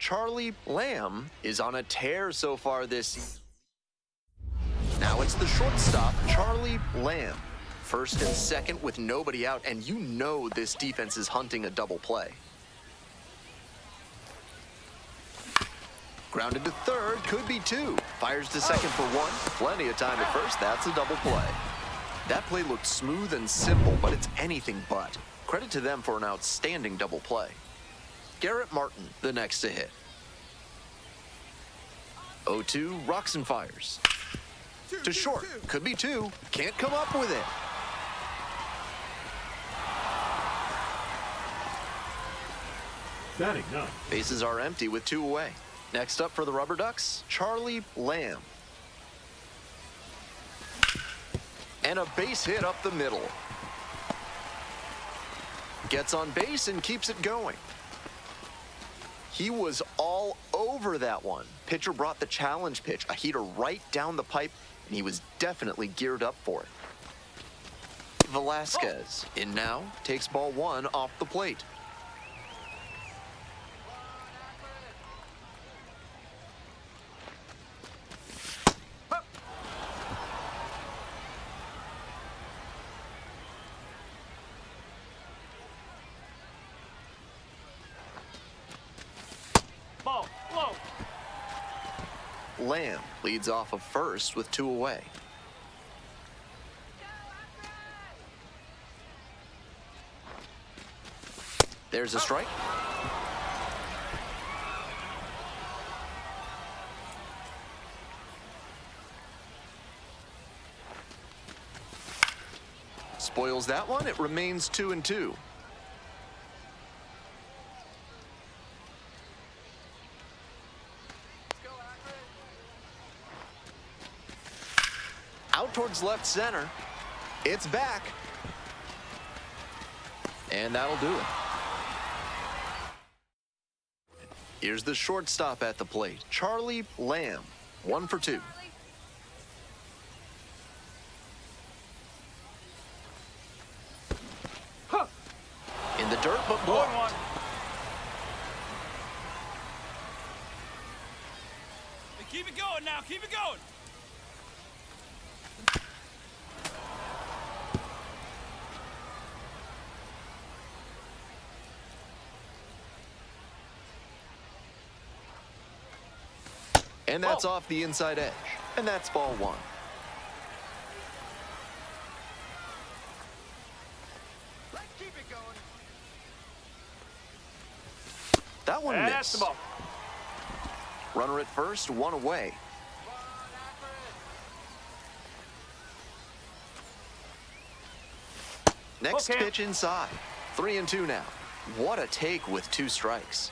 Charlie Lamb is on a tear so far this season. Now it's the shortstop, Charlie Lamb. First and second with nobody out, and you know this defense is hunting a double play. Grounded to third, could be two. Fires to second for one. Plenty of time at first, that's a double play. That play looked smooth and simple, but it's anything but. Credit to them for an outstanding double play. Garrett Martin, the next to hit. 0-2, rocks and fires. To short, could be two. Can't come up with it. Batting none. Bases are empty with two away. Next up for the Rubber Ducks, Charlie Lamb. And a base hit up the middle. Gets on base and keeps it going. He was all over that one. Pitcher brought the challenge pitch, a heater right down the pipe, and he was definitely geared up for it. Velasquez in now, takes ball one off the plate. Ball, low. Lamb leads off of first with two away. There's a strike. Spoils that one. It remains 2-2. Out towards left center. It's back. And that'll do it. Here's the shortstop at the plate, Charlie Lamb, 1 for 2. Huh. In the dirt, but blocked. Hey, keep it going now. Keep it going. And that's off the inside edge. And that's ball one. Let's keep it going. That one And missed. that's the ball. Runner at first, one away. Next Okay. pitch inside. 3-2 now. What a take with 2 strikes.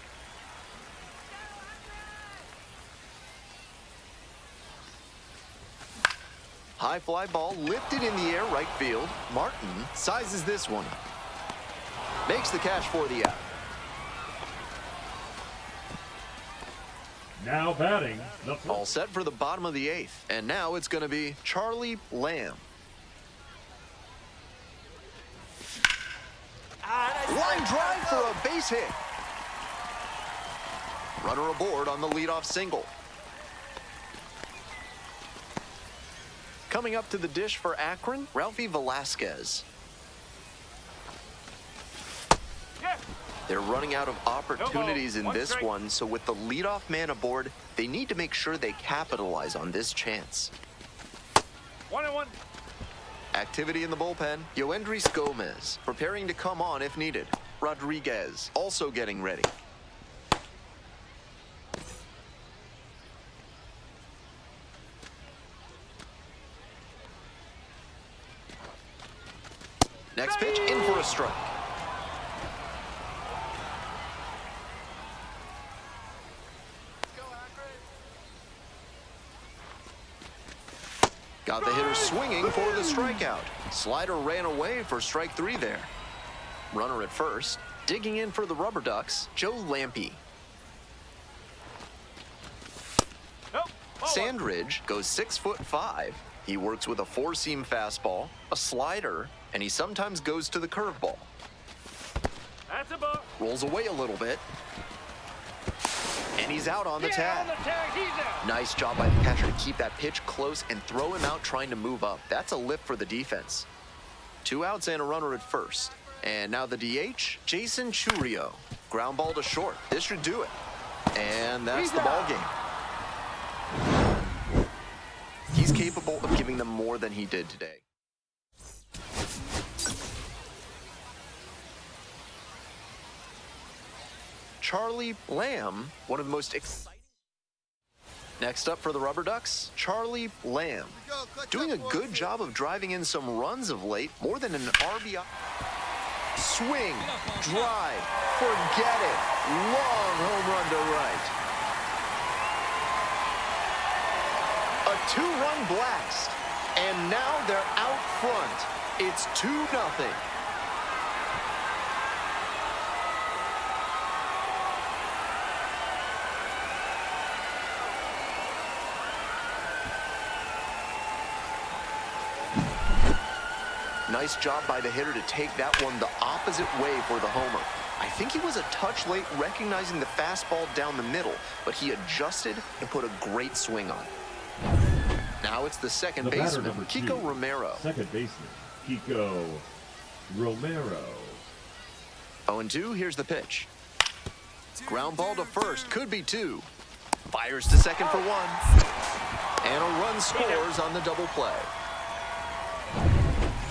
High fly ball lifted in the air right field. Martin sizes this one up. Makes the catch for the out. Now batting the All set for the bottom of the 8th. And now it's going to be Charlie Lamb. Line drive for a base hit. Runner aboard on the leadoff single. Coming up to the dish for Akron, Ralphie Velasquez. Yeah. They're running out of opportunities in One this strike. one, so with the leadoff man aboard, they need to make sure they capitalize on this chance. 1-1. Activity in the bullpen. Yoendris Gomez preparing to come on if needed. Rodriguez also getting ready. Next pitch in for a strike. Got the hitter swinging for the strikeout. Slider ran away for strike 3 there. Runner at first. Digging in for the Rubber Ducks, Joe Lampe. Nope. Sandridge goes 6'5". He works with a 4-seam fastball, a slider, and he sometimes goes to the curveball. That's a ball. Rolls away a little bit. And he's out on the tag. He's out. Nice job by the catcher to keep that pitch close and throw him out trying to move up. That's a lift for the defense. 2 outs and a runner at first. And now the DH, Jason Churio. Ground ball to short. This should do it. And that's the ball game. He's capable of giving them more than he did today. Charlie Lamb, one of the most exciting. Next up for the Rubber Ducks, Charlie Lamb. Doing a good job of driving in some runs of late, more than an RBI. Swing, drive, forget it. Long home run to right. A 2-run blast. And now they're out front. It's 2-0. Nice job by the hitter to take that one the opposite way for the homer. I think he was a touch late recognizing the fastball down the middle, but he adjusted and put a great swing on it. Now it's the second baseman, Kiko Romero. Second baseman, Kiko Romero. 0-2, here's the pitch. Ground ball to first, could be 2. Fires to second for 1. And a run scores on the double play.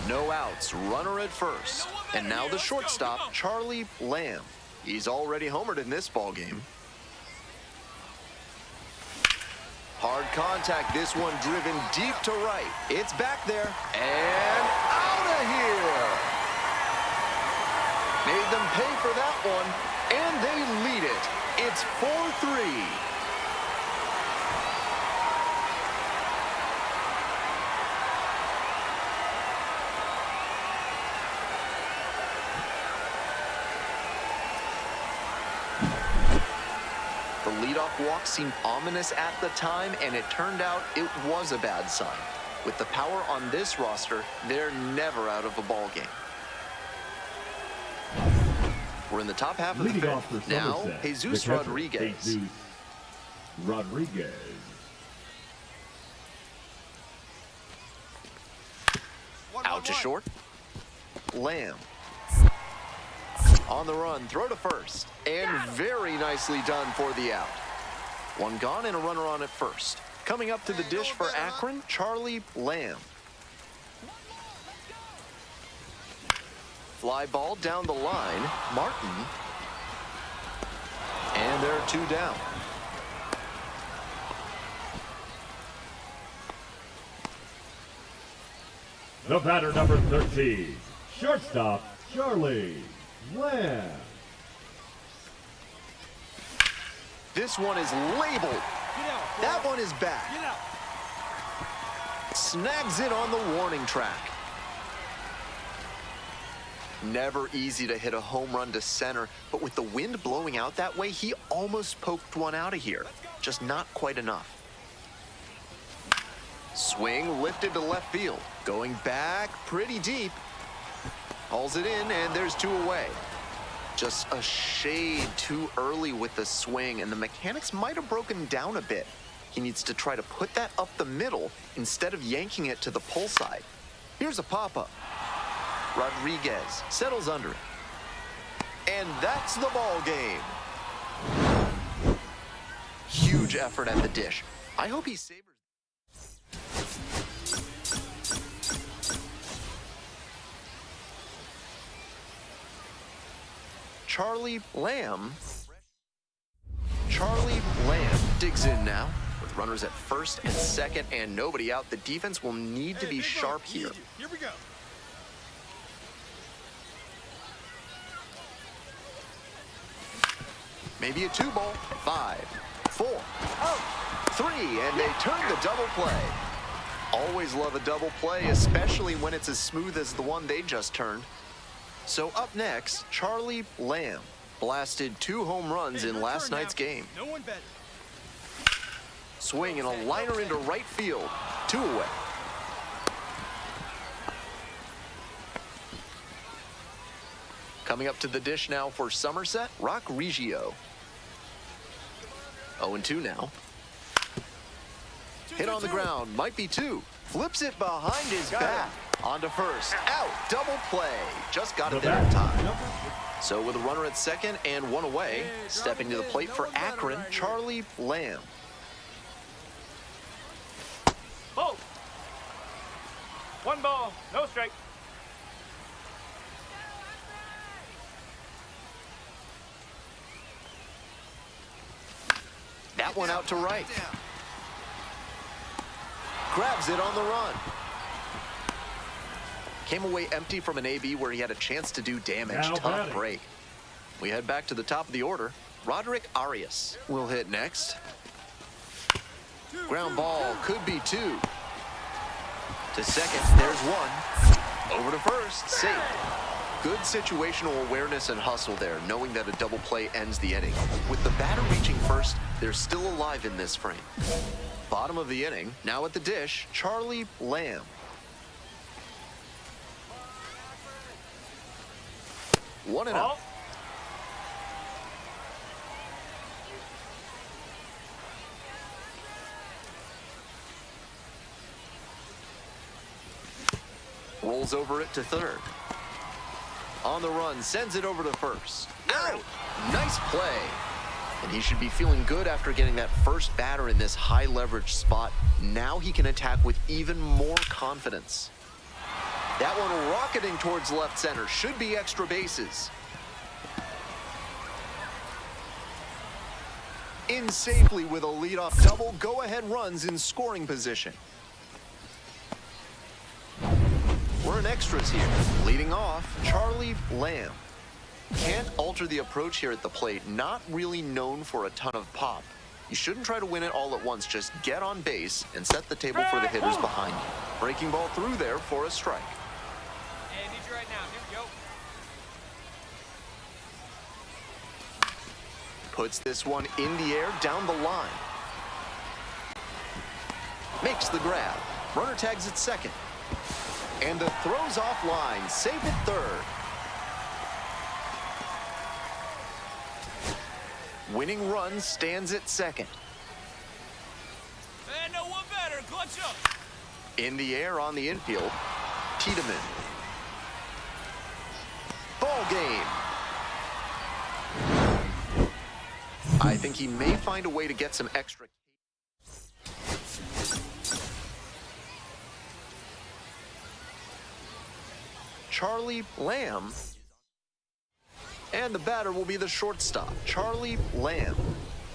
No outs, runner at first. And now the shortstop, Charlie Lamb. He's already homered in this ball game. Hard contact, this one driven deep to right. It's back there and out of here. Made them pay for that one, and they lead it. It's 4-3. The leadoff walk seemed ominous at the time, and it turned out it was a bad sign. With the power on this roster, they're never out of a ball game. We're in the top half of the fifth. Now, Jesus Rodriguez. Jesus Rodriguez. Out to short. Lamb. On the run, throw to first. And very nicely done for the out. 1 gone and a runner on at first. Coming up to the dish for Akron, Charlie Lamb. Fly ball down the line, Martin. And there are 2 down. The batter, number 13, shortstop, Charlie Lamb. This one is labeled. That one is back. Snags it on the warning track. Never easy to hit a home run to center, but with the wind blowing out that way, he almost poked one out of here. Just not quite enough. Swing lifted to left field. Going back pretty deep. Hauls it in, and there's 2 away. Just a shade too early with the swing, and the mechanics might have broken down a bit. He needs to try to put that up the middle instead of yanking it to the pull side. Here's a pop-up. Rodriguez settles under it. And that's the ball game. Huge effort at the dish. I hope he savors. Charlie Lamb digs in now with runners at first and second and nobody out. The defense will need to be sharp here. Here we go. Maybe a 2-ball. 5, 4, 3, and they turn the double play. Always love a double play, especially when it's as smooth as the one they just turned. So up next, Charlie Lamb blasted 2 home runs in last night's game. No one better. Swing and a liner into right field. 2 away. Coming up to the dish now for Somerset, Rock Reggio. 0-2 now. Hit on the ground, might be 2. Flips it behind his back. On to first, out, double play. Just got it there in time. So with a runner at second and 1 away, stepping to the plate for Akron, Charlie Lamb. Ball. 1 ball, no strike. That one out to right. Grabs it on the run. Came away empty from an AB where he had a chance to do damage. Tough break. We head back to the top of the order. Roderick Arias will hit next. Ground ball could be 2. To second, there's 1. Over to first, safe. Good situational awareness and hustle there, knowing that a double play ends the inning. With the batter reaching first, they're still alive in this frame. Bottom of the inning, now at the dish, Charlie Lamb. 1-0. Rolls over it to third. On the run, sends it over to first. Out! Nice play. And he should be feeling good after getting that first batter in this high leverage spot. Now he can attack with even more confidence. That one rocketing towards left center. Should be extra bases. In safely with a leadoff double. Go-ahead runs in scoring position. We're in extras here. Leading off, Charlie Lamb. Can't alter the approach here at the plate. Not really known for a ton of pop. You shouldn't try to win it all at once. Just get on base and set the table for the hitters behind you. Breaking ball through there for a strike. Hey, I need you right now. Here we go. Puts this one in the air down the line. Makes the grab. Runner tags at second. And the throws off line. Safe at third. Winning run stands at second. Hey, no one better. Clutch up. In the air on the infield, Tiedemann. Ball game. I think he may find a way to get some extra. Charlie Lamb. And the batter will be the shortstop, Charlie Lamb.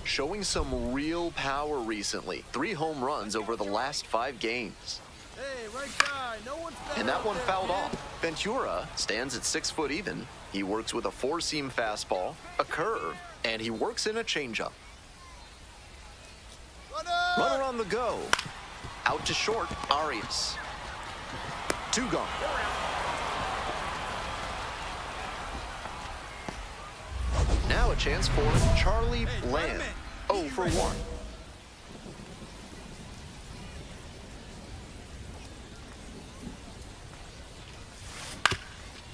Showing some real power recently. 3 home runs over the last 5 games. Hey, right guy. No one's better. And that one up there, fouled man. off. Ventura stands at 6 foot even. He works with a 4-seam fastball, a curve, and he works in a changeup. Runner on the go. Out to short, Arias. 2 gone. Now a chance for Charlie Lamb. 0 for 1.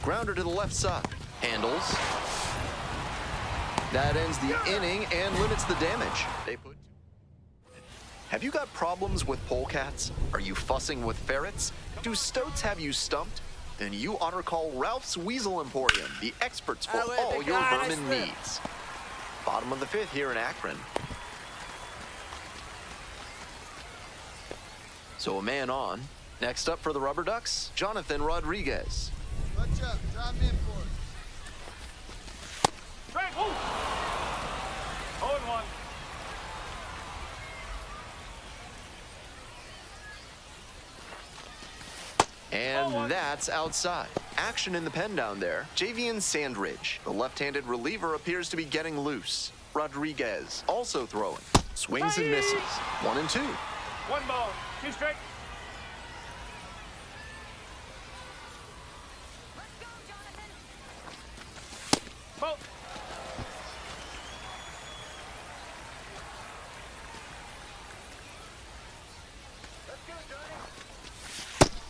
Grounder to the left side. Handles. That ends the inning and limits the damage. Have you got problems with polecats? Are you fussing with ferrets? Do stoats have you stumped? Then you ought to call Ralph's Weasel Emporium, the experts for all your vermin needs. Bottom of the 5th here in Akron. So a man on. Next up for the Rubber Ducks, Jonathan Rodriguez. Clutch up. Drop in for it. Strike. 0-1. And that's outside. Action in the pen down there. Javian Sandridge, the left-handed reliever, appears to be getting loose. Rodriguez also throwing. Swings and misses. 1 and 2. 1 ball, 2 strike. Let's go, Jonathan. Ball.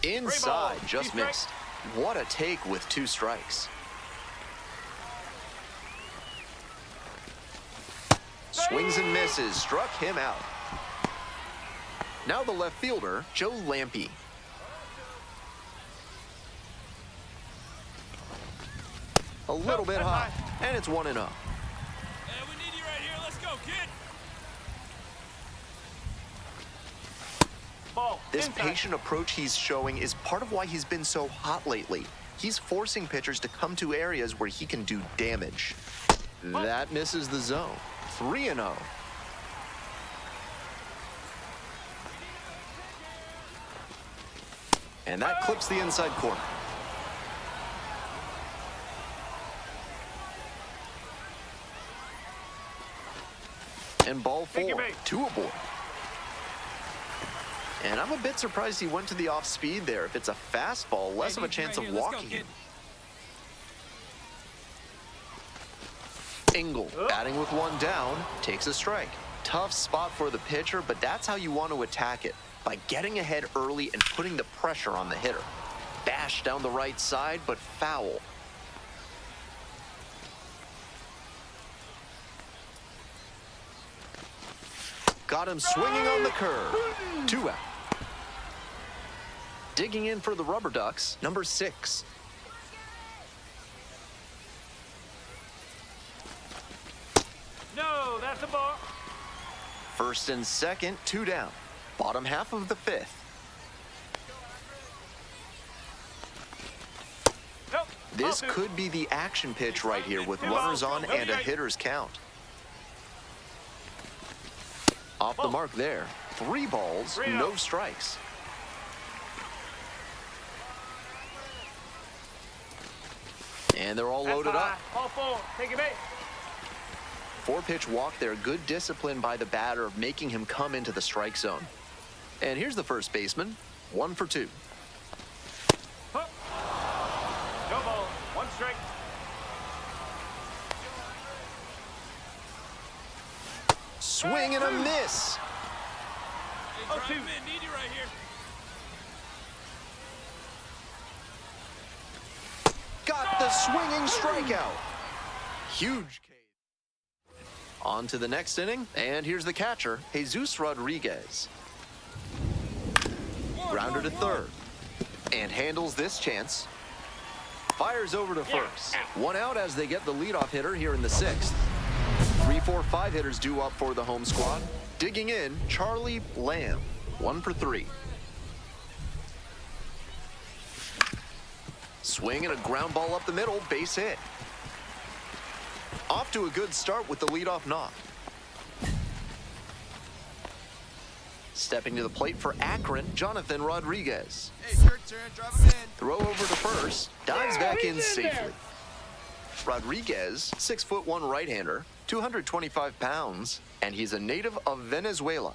Inside, just missed. What a take with 2 strikes. Swings and misses, struck him out. Now the left fielder, Joe Lampe. A little bit high, and it's 1-0. Hey, we need you right here. Let's go, kid. Ball. This Inside. patient approach he's showing is part of why he's been so hot lately. He's forcing pitchers to come to areas where he can do damage. That misses the zone. 3-0. And that clips the inside corner. And ball 4, 2 aboard. And I'm a bit surprised he went to the off speed there. If it's a fastball, less of a chance of walking him. Engel, batting with 1 down, takes a strike. Tough spot for the pitcher, but that's how you want to attack it, by getting ahead early and putting the pressure on the hitter. Bash down the right side, but foul. Got him swinging on the curve. 2 out. Digging in for the Rubber Ducks, number 6. No, that's a ball. First and second, 2 down. Bottom half of the 5th. Nope. This could be the action pitch right here with runners on and a hitter's count. Off the mark there. 3 balls, no strikes. And they're all loaded up. Ball 4. Take it back. 4-pitch walk there. Good discipline by the batter of making him come into the strike zone. And here's the first baseman. 1 for 2. No ball. 1 strike. Swing and a miss. Hey, drive him in. Need you right here. Got the swinging strikeout. Huge case. On to the next inning, and here's the catcher, Jesus Rodriguez. Grounder to third, and handles this chance. Fires over to first. 1 out as they get the leadoff hitter here in the 6th. 3, 4, 5 hitters due up for the home squad. Digging in, Charlie Lamb, 1 for 3. Swing and a ground ball up the middle, base hit. Off to a good start with the leadoff knock. Stepping to the plate for Akron, Jonathan Rodriguez. Hey, it's your turn. Drive him in. Throw over to first, dives back in safely. Rodriguez, 6'1" right-hander, 225 pounds, and he's a native of Venezuela.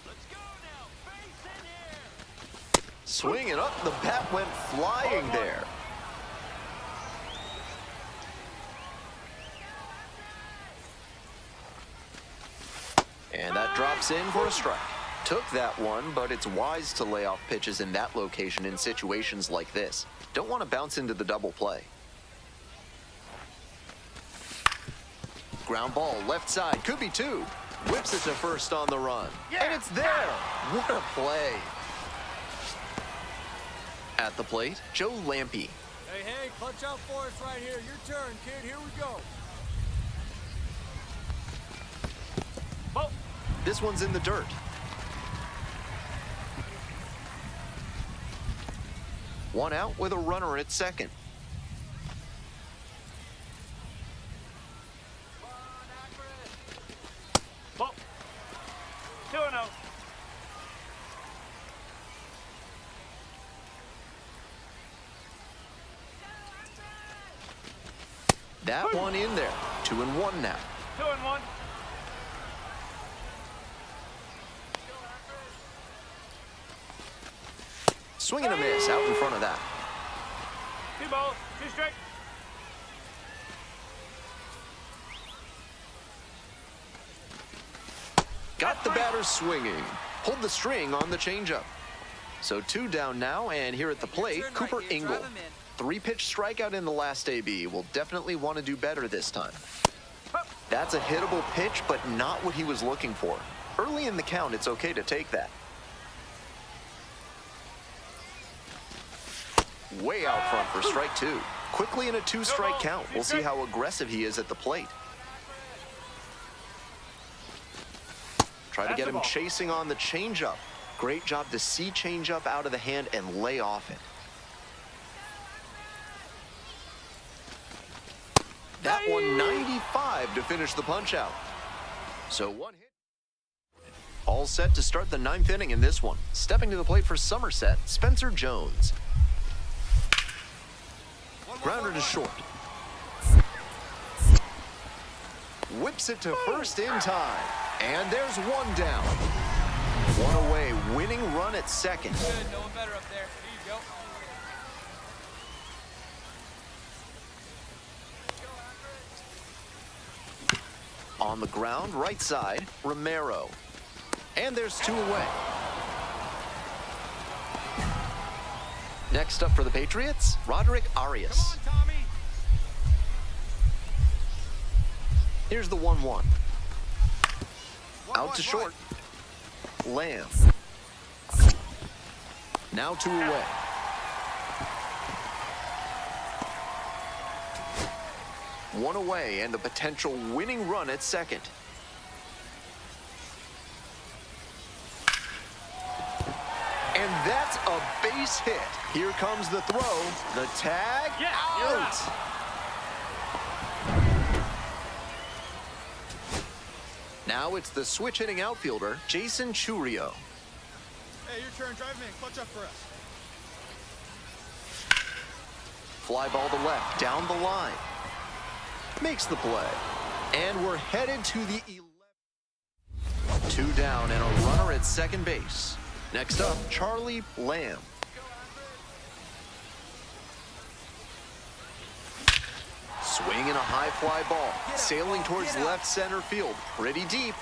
Let's go now. Base in here. Swinging up, the bat went flying there. And that drops in for a strike. Took that one, but it's wise to lay off pitches in that location in situations like this. Don't want to bounce into the double play. Ground ball, left side, could be 2. Whips it to first on the run. And it's there. What a play. At the plate, Joe Lampe. Hey, clutch out for us right here. Your turn, kid. Here we go. Ball. This one's in the dirt. One out with a runner at second. Ball. 2-0. That one in there. 2-1 now. 2-1. Swing and a miss out in front of that. 2 balls, 2 strikes. Got the batter swinging. Pulled the string on the changeup. So 2 down now, and here at the plate, Cooper Engel. 3-pitch strikeout in the last AB. Will definitely want to do better this time. That's a hittable pitch, but not what he was looking for. Early in the count, it's okay to take that. Way out front for strike two. Quickly in a 2-strike count. We'll see how aggressive he is at the plate. Try to get him chasing on the changeup. Great job to see changeup out of the hand and lay off it. That one 95 to finish the punch out. So one hit. All set to start the 9th inning in this one. Stepping to the plate for Somerset, Spencer Jones. Grounder to short. Whips it to first in time. And there's one down. One away, winning run at second. Good, no one better up there. Here you go. On the ground, right side, Romero. And there's 2 away. Next up for the Patriots, Roderick Arias. Come on, Tommy. Here's the 1-1. Out to short. Lamb. Now 2 away. One away and the potential winning run at second. And that's a base hit. Here comes the throw. The tag. Out. Now it's the switch-hitting outfielder, Jason Churio. Hey, your turn. Drive him in. Clutch up for us. Fly ball to left, down the line. Makes the play. And we're headed to the 11th. 2 down and a runner at second base. Next up, Charlie Lamb. Swing and a high fly ball. Sailing towards left center field. Pretty deep.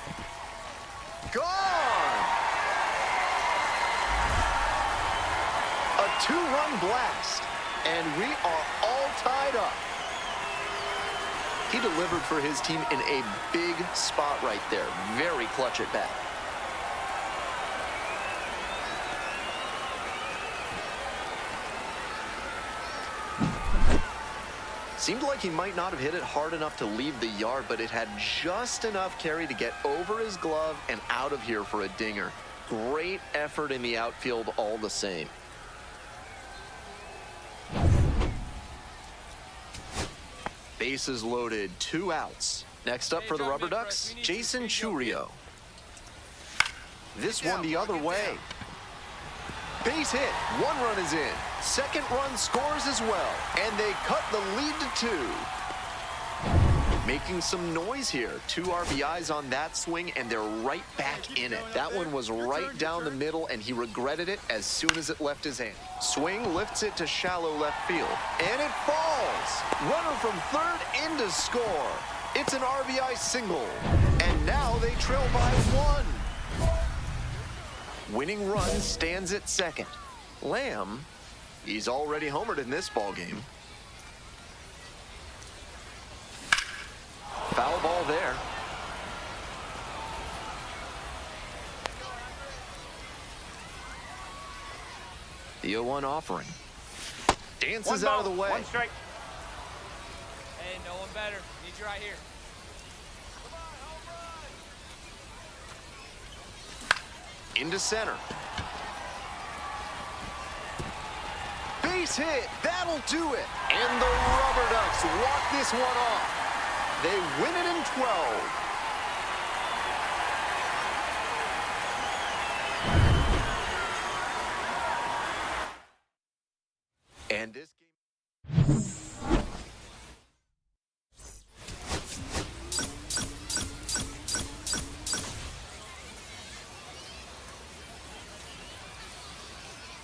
Gone! A 2-run blast. And we are all tied up. He delivered for his team in a big spot right there. Very clutch at bat. Seemed like he might not have hit it hard enough to leave the yard, but it had just enough carry to get over his glove and out of here for a dinger. Great effort in the outfield all the same. Bases loaded, 2 outs. Next up for the Rubber Ducks, Jason Churio. This one the other way. Base hit, 1 run is in. Second run scores as well, and they cut the lead to 2. Making some noise here. 2 RBIs on that swing, and they're right back in it. That one was right down the middle, and he regretted it as soon as it left his hand. Swing lifts it to shallow left field, and it falls. Runner from third in to score. It's an RBI single, and now they trail by 1. Winning run stands at second. Lamb, he's already homered in this ballgame. Foul ball there. The 0-1 offering. Dances out of the way. 1 strike. Hey, no one better. Need you right here. Into center. Base hit. That'll do it. And the Rubber Ducks walk this one off. They win it in 12. And this game.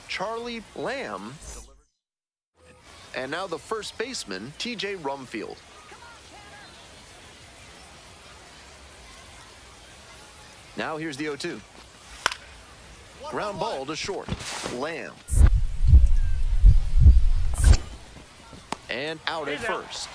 Charlie Lamb. And now the first baseman, TJ Rumfield. Now here's the 0-2. Ground ball to short. Lamb. And out at first.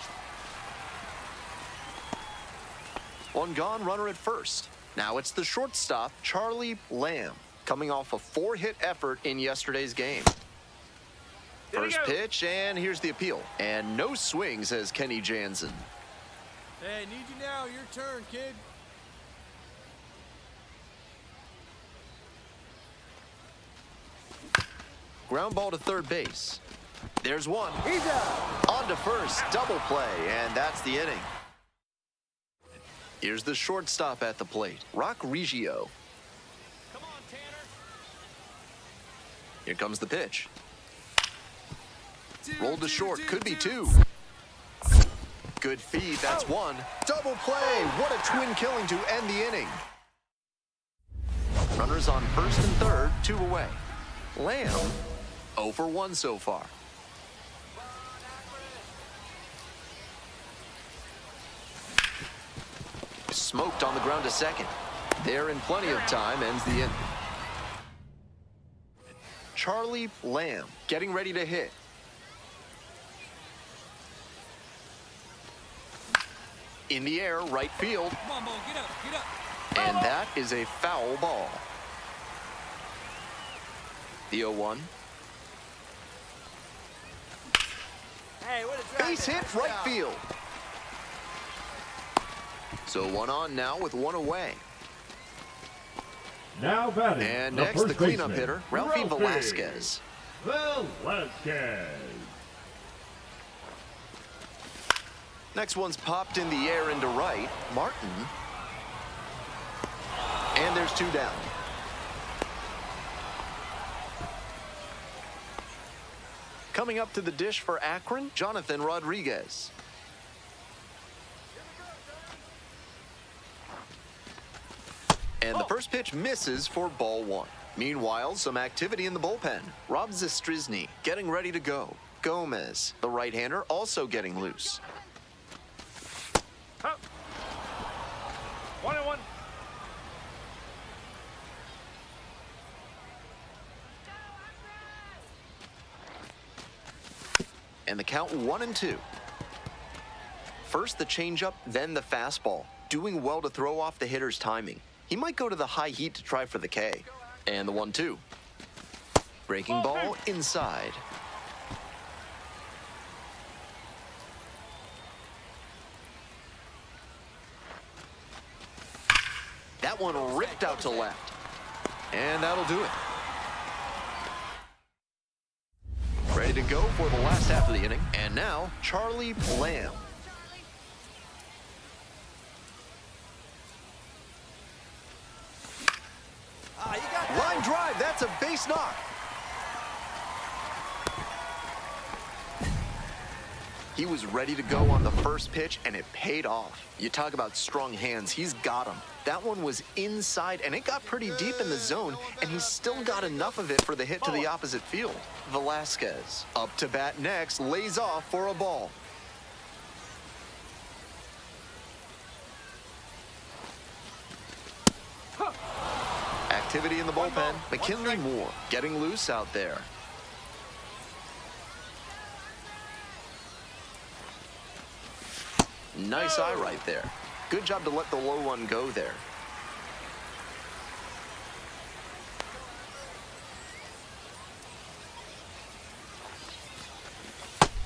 One gone, runner at first. Now it's the shortstop, Charlie Lamb, coming off a 4-hit effort in yesterday's game. First pitch, and here's the appeal. And no swing, says Kenny Jansen. Hey, need you now. Your turn, kid. Ground ball to third base. There's one. He's out. On to first, double play, and that's the inning. Here's the shortstop at the plate, Rock Reggio. Come on, Tanner. Here comes the pitch. Rolled to short, could be two. Good feed, that's one. Double play, what a twin killing to end the inning. Runners on first and third, 2 away. Lamb, 0 for 1 so far. Smoked on the ground to second. There in plenty of time, ends the inning. Charlie Lamb getting ready to hit. In the air, right field. Come on, Mo, get up, get up. And that is a foul ball. The 0-1. Hey, what a drive. Base hit, right field. So 1 on now with 1 away. Now batting. And the next, first the cleanup baseman, hitter, Ralphie Velasquez. Velasquez. Next one's popped in the air into right. Martin. And there's 2 down. Coming up to the dish for Akron, Jonathan Rodriguez. And the first pitch misses for ball 1. Meanwhile, some activity in the bullpen. Rob Zastryzny getting ready to go. Gomez, the right-hander, also getting loose. 1-1. And the count 1-2. First the changeup, then the fastball. Doing well to throw off the hitter's timing. He might go to the high heat to try for the K. And the 1-2. Breaking ball inside. That one ripped out to left. And that'll do it. Ready to go for the last half of the inning. And now, Charlie Lamb. Line drive, that's a base knock. He was ready to go on the first pitch, and it paid off. You talk about strong hands, he's got them. That one was inside, and it got pretty deep in the zone, and he still got enough of it for the hit to the opposite field. Velasquez, up to bat next, lays off for a ball. Activity in the bullpen. McKinley Moore getting loose out there. Nice eye right there. Good job to let the low one go there.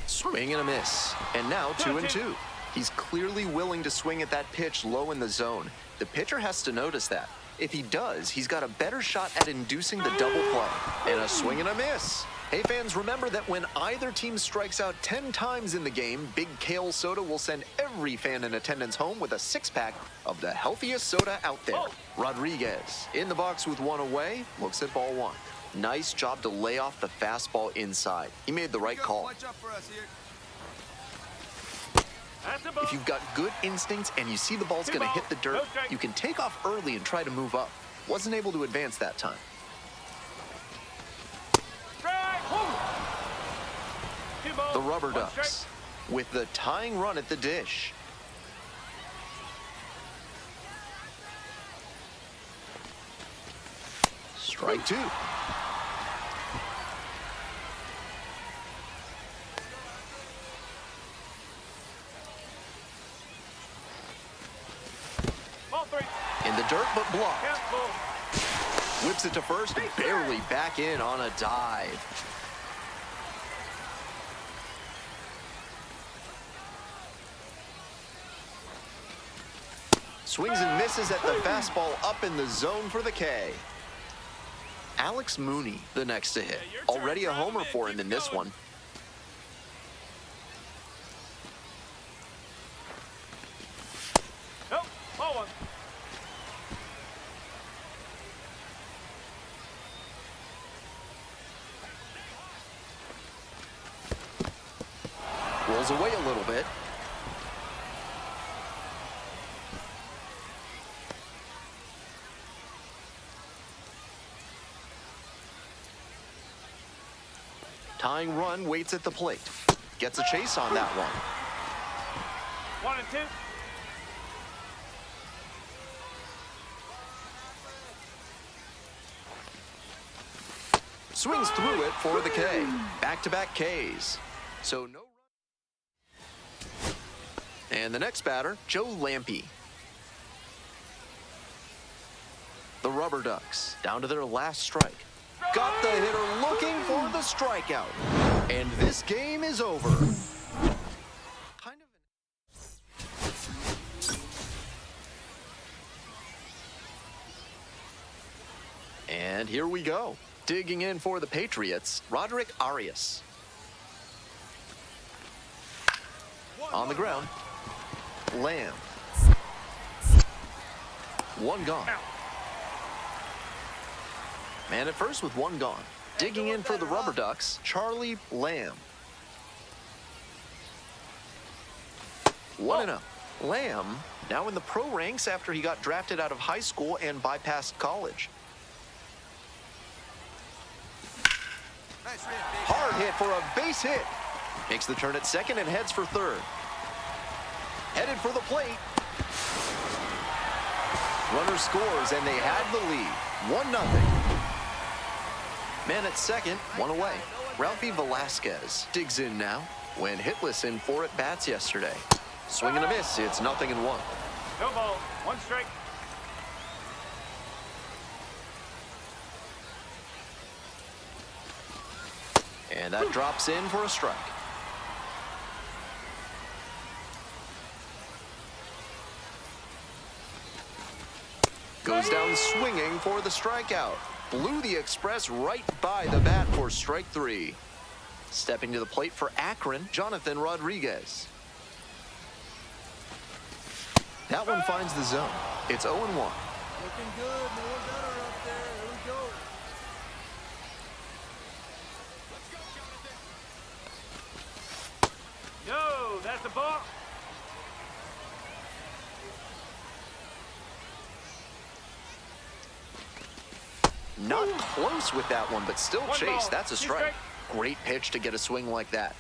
Swing and a miss. And now 2-2. He's clearly willing to swing at that pitch low in the zone. The pitcher has to notice that. If he does, he's got a better shot at inducing the double play. And a swing and a miss. Hey fans, remember that when either team strikes out 10 times in the game, Big Kale Soda will send every fan in attendance home with a 6-pack of the healthiest soda out there. Rodriguez in the box with 1 away, looks at ball 1. Nice job to lay off the fastball inside. He made the right call. If you've got good instincts and you see the ball's going to hit the dirt, you can take off early and try to move up. Wasn't able to advance that time. The Rubber Ducks with the tying run at the dish. Strike 2. dirt, but blocked. Careful. Whips it to first, barely back in on a dive. Swings and misses at the fastball up in the zone for the K. Alex Mooney, the next to hit. Already a homer for him in this one. Nope, ball one. Rolls away a little bit. Tying run waits at the plate. Gets a chase on that one. 1 and 2. Swings through it for the K. Back-to-back Ks. So no run. And the next batter, Joe Lampe. The Rubber Ducks down to their last strike. Got the hitter looking for the strikeout. And this game is over. Kind of And here we go. Digging in for the Patriots, Roderick Arias. On the ground, Lamb. One gone. Man at first with one gone. Digging in for the Rubber Ducks, Charlie Lamb. 1-0. Lamb now in the pro ranks after he got drafted out of high school and bypassed college. Hard hit for a base hit. Makes the turn at second and heads for third. Headed for the plate. Runner scores and they had the lead. 1-0. Man at second, one away. Ralphie Velasquez digs in now. Went hitless in 4 at-bats yesterday. Swing and a miss, it's 0-1. No ball, 1 strike. And that drops in for a strike. Goes down swinging for the strikeout. Blew the Express right by the bat for strike 3. Stepping to the plate for Akron, Jonathan Rodriguez. That one finds the zone. It's 0-1. Looking good. No one better up there. Here we go. No, that's a ball. Not close with that one, but still One chase. ball, That's a 2 strike. strike. Great pitch to get a swing like that.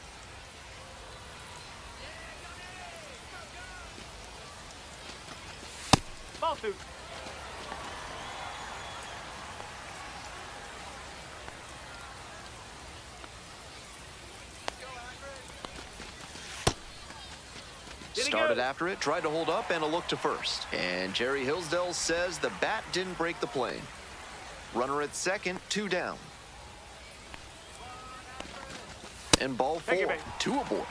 Ball 2. Started after it, tried to hold up, and a look to first. And Jerry Hillsdale says the bat didn't break the plane. Runner at second, 2 down. And ball 4, 2 aboard.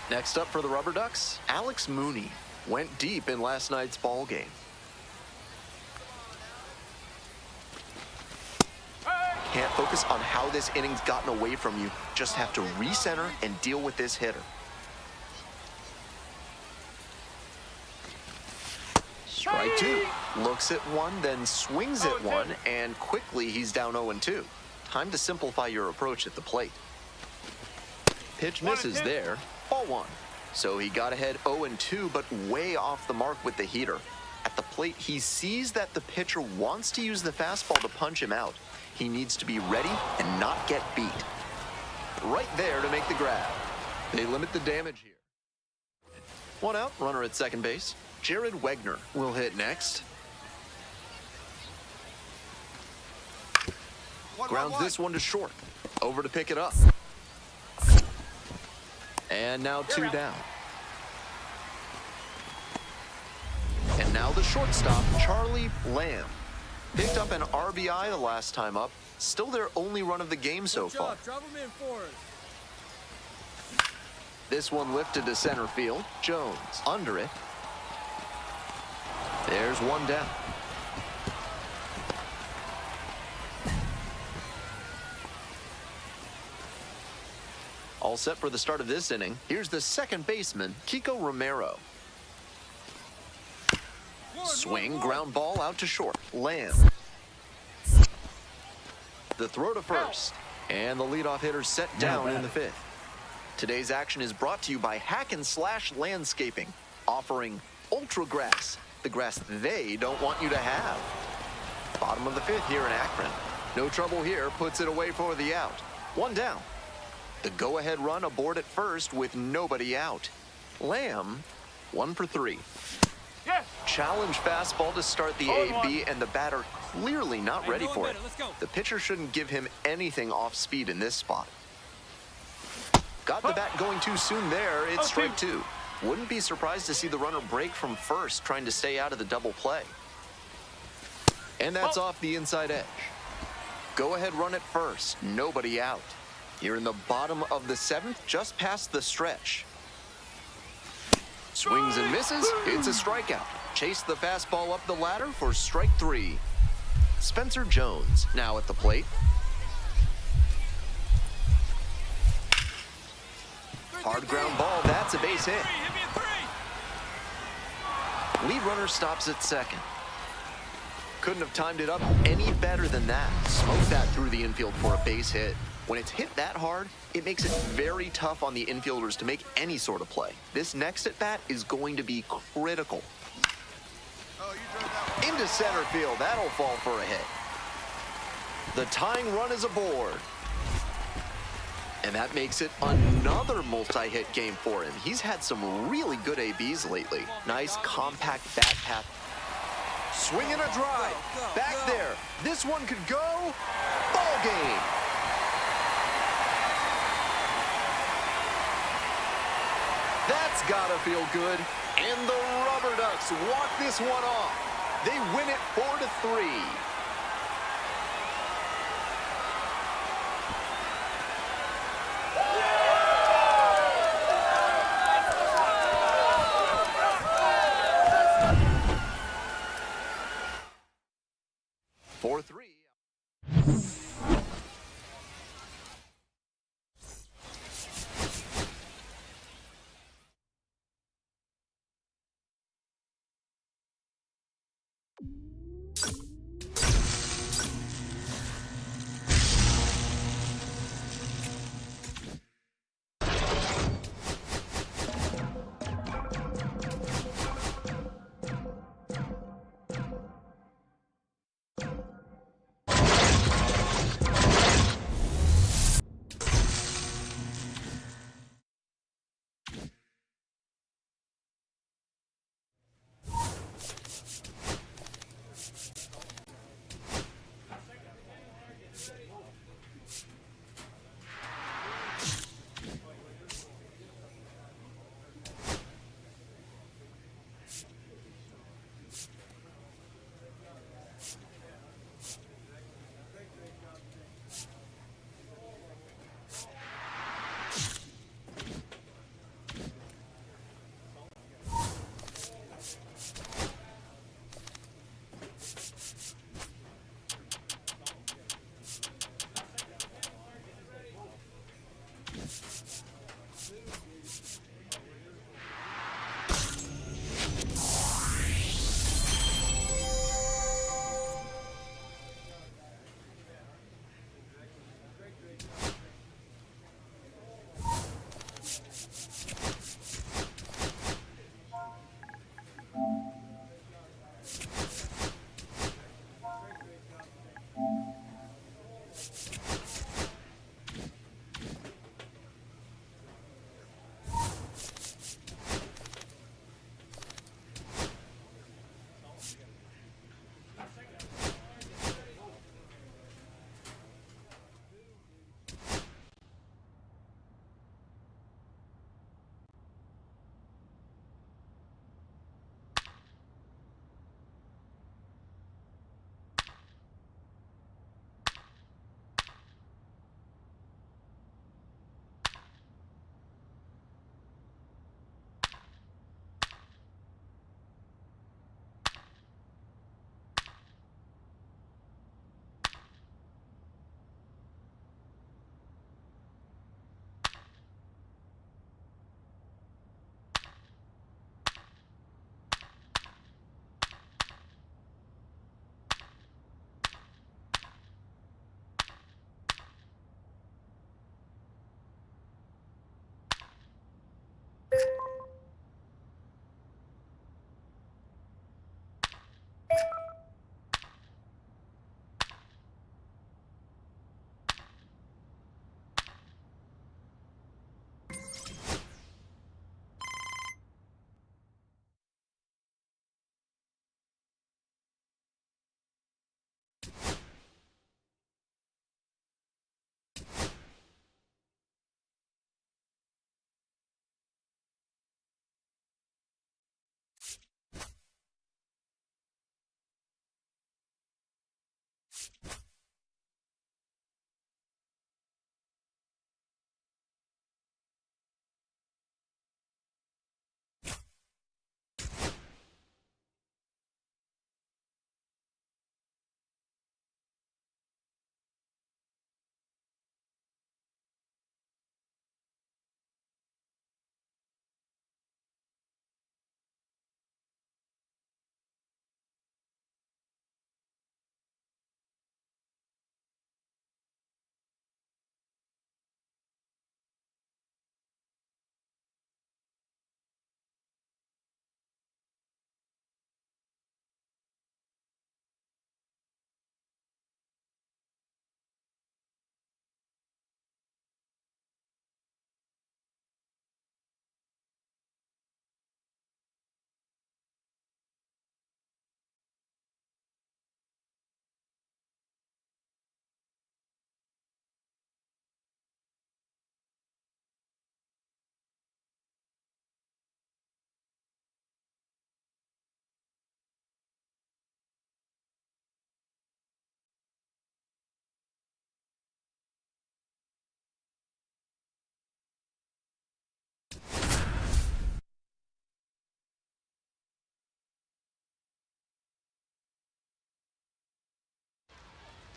Next up for the Rubber Ducks, Alex Mooney went deep in last night's ball game. Can't focus on how this inning's gotten away from you. Just have to recenter and deal with this hitter. Strike 2. Looks at one, then swings at one, and quickly he's down 0-2. Time to simplify your approach at the plate. Pitch misses there. Ball 1. So he got ahead 0-2, but way off the mark with the heater. At the plate, he sees that the pitcher wants to use the fastball to punch him out. He needs to be ready and not get beat. Right there to make the grab. They limit the damage here. 1 out, runner at second base. Jared Wegner will hit next. Grounds this one to short. Over to pick it up. And now 2 down. And now Now the shortstop, Charlie Lamb. Picked up an RBI the last time up. Still their only run of the game so far. Drop him in for us. This one lifted to center field. Jones under it. There's one down. All set for the start of this inning. Here's the second baseman, Kiko Romero. Swing, ground ball out to short. Lamb. The throw to first. And the leadoff hitter set down in the fifth. Today's action is brought to you by Hack and Slash Landscaping, offering Ultra Grass, the grass they don't want you to have. Bottom of the fifth here in Akron. No trouble here, puts it away for the out. One down. The go-ahead run aboard at first with nobody out. Lamb, 1 for 3. Yes. Challenge fastball to start the AB, and the batter clearly not ready for it. Let's go. The pitcher shouldn't give him anything off speed in this spot. Got the bat going too soon there. It's strike 2. Wouldn't be surprised to see the runner break from first, trying to stay out of the double play. And that's off the inside edge. Go ahead run at first. Nobody out. Here in the bottom of the 7th, just past the stretch. Swings and misses. It's a strikeout. Chase the fastball up the ladder for strike 3. Spencer Jones now at the plate. Hard ground ball. That's a base hit. Lead runner stops at second. Couldn't have timed it up any better than that. Smoked that through the infield for a base hit. When it's hit that hard, it makes it very tough on the infielders to make any sort of play. This next at-bat is going to be critical. Into center field. That'll fall for a hit. The tying run is aboard. And that makes it another multi-hit game for him. He's had some really good ABs lately. Nice compact bat path. Swing and a drive. Back there. This one could go. Ball game. That's gotta feel good. And the Rubber Ducks walk this one off. They win it 4-3.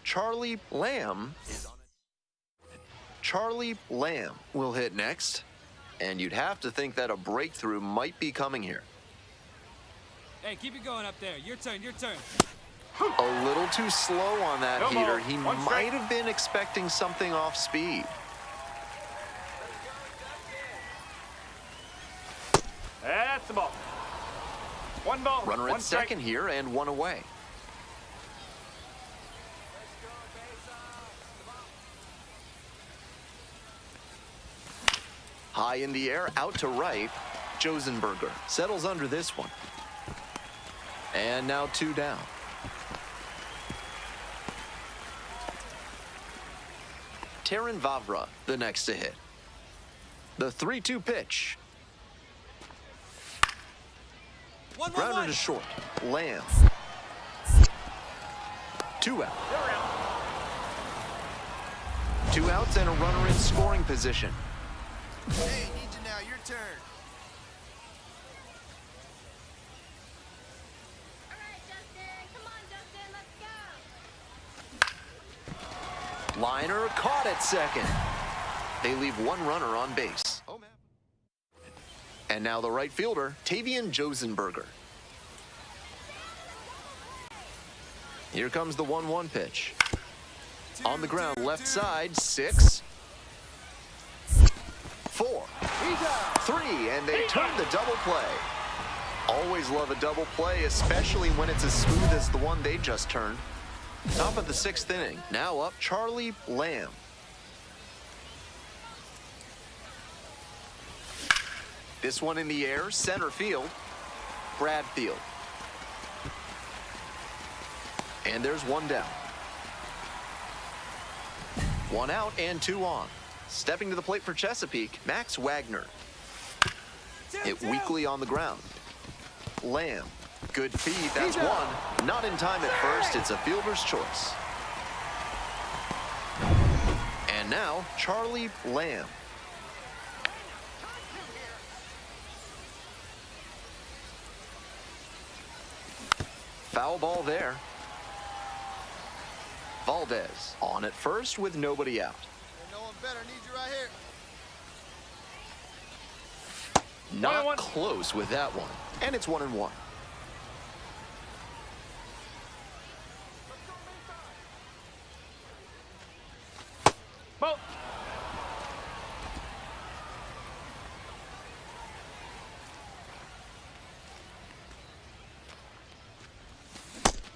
Charlie Lamb is on it. Charlie Lamb will hit next, and you'd have to think that a breakthrough might be coming here. Hey, keep it going up there. Your turn, your turn. A little too slow on that No heater. ball. He One might strike. have been expecting something off speed. That's the ball. One ball. Runner one at strike. second here and one away. High in the air, out to right. Josenberger settles under this one. And now 2 down. Taron Vavra, the next to hit. The 3-2 pitch. Grounder to short. Lamb. 2 out. 2 outs and a runner in scoring position. Hey, need you now. Your turn. All right, Justin. Come on, Justin. Let's go. Liner caught at second. They leave 1 runner on base. And now the right fielder, Tavian Josenberger. Here comes the 1-1 pitch. On the ground, left side, 6, 4, 3, and they turn the double play. Always love a double play, especially when it's as smooth as the one they just turned. Top of the 6th inning. Now up, Charlie Lamb. This one in the air, center field, Bradfield. And there's 1 down. 1 out and 2 on. Stepping to the plate for Chesapeake, Max Wagner. Hit weakly on the ground. Lamb, good feed, that's 1. Not in time at first, it's a fielder's choice. And now, Charlie Lamb. Foul ball there. Valdez on at first with nobody out. Hey, no one better. Need you right here. Not close with that one. And it's 1-1. Ball.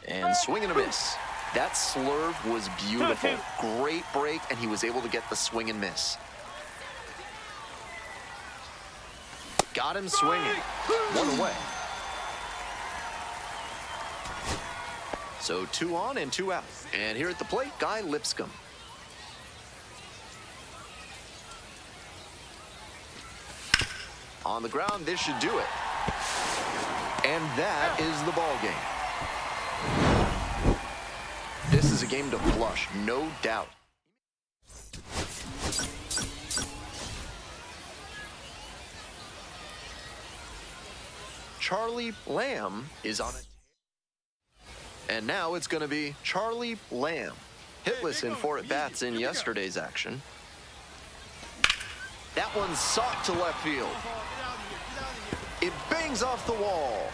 And swing and a miss. That slurve was beautiful. Great break, and he was able to get the swing and miss. Got him swinging. 1 away. So 2 on and 2 out. And here at the plate, Guy Lipscomb. On the ground, this should do it. And that is the ball game. This is a game to flush, no doubt. Charlie Lamb is on it. And now it's going to be Charlie Lamb. Hitless in 4 at-bats in yesterday's action. That one's socked to left field. It bangs off the wall.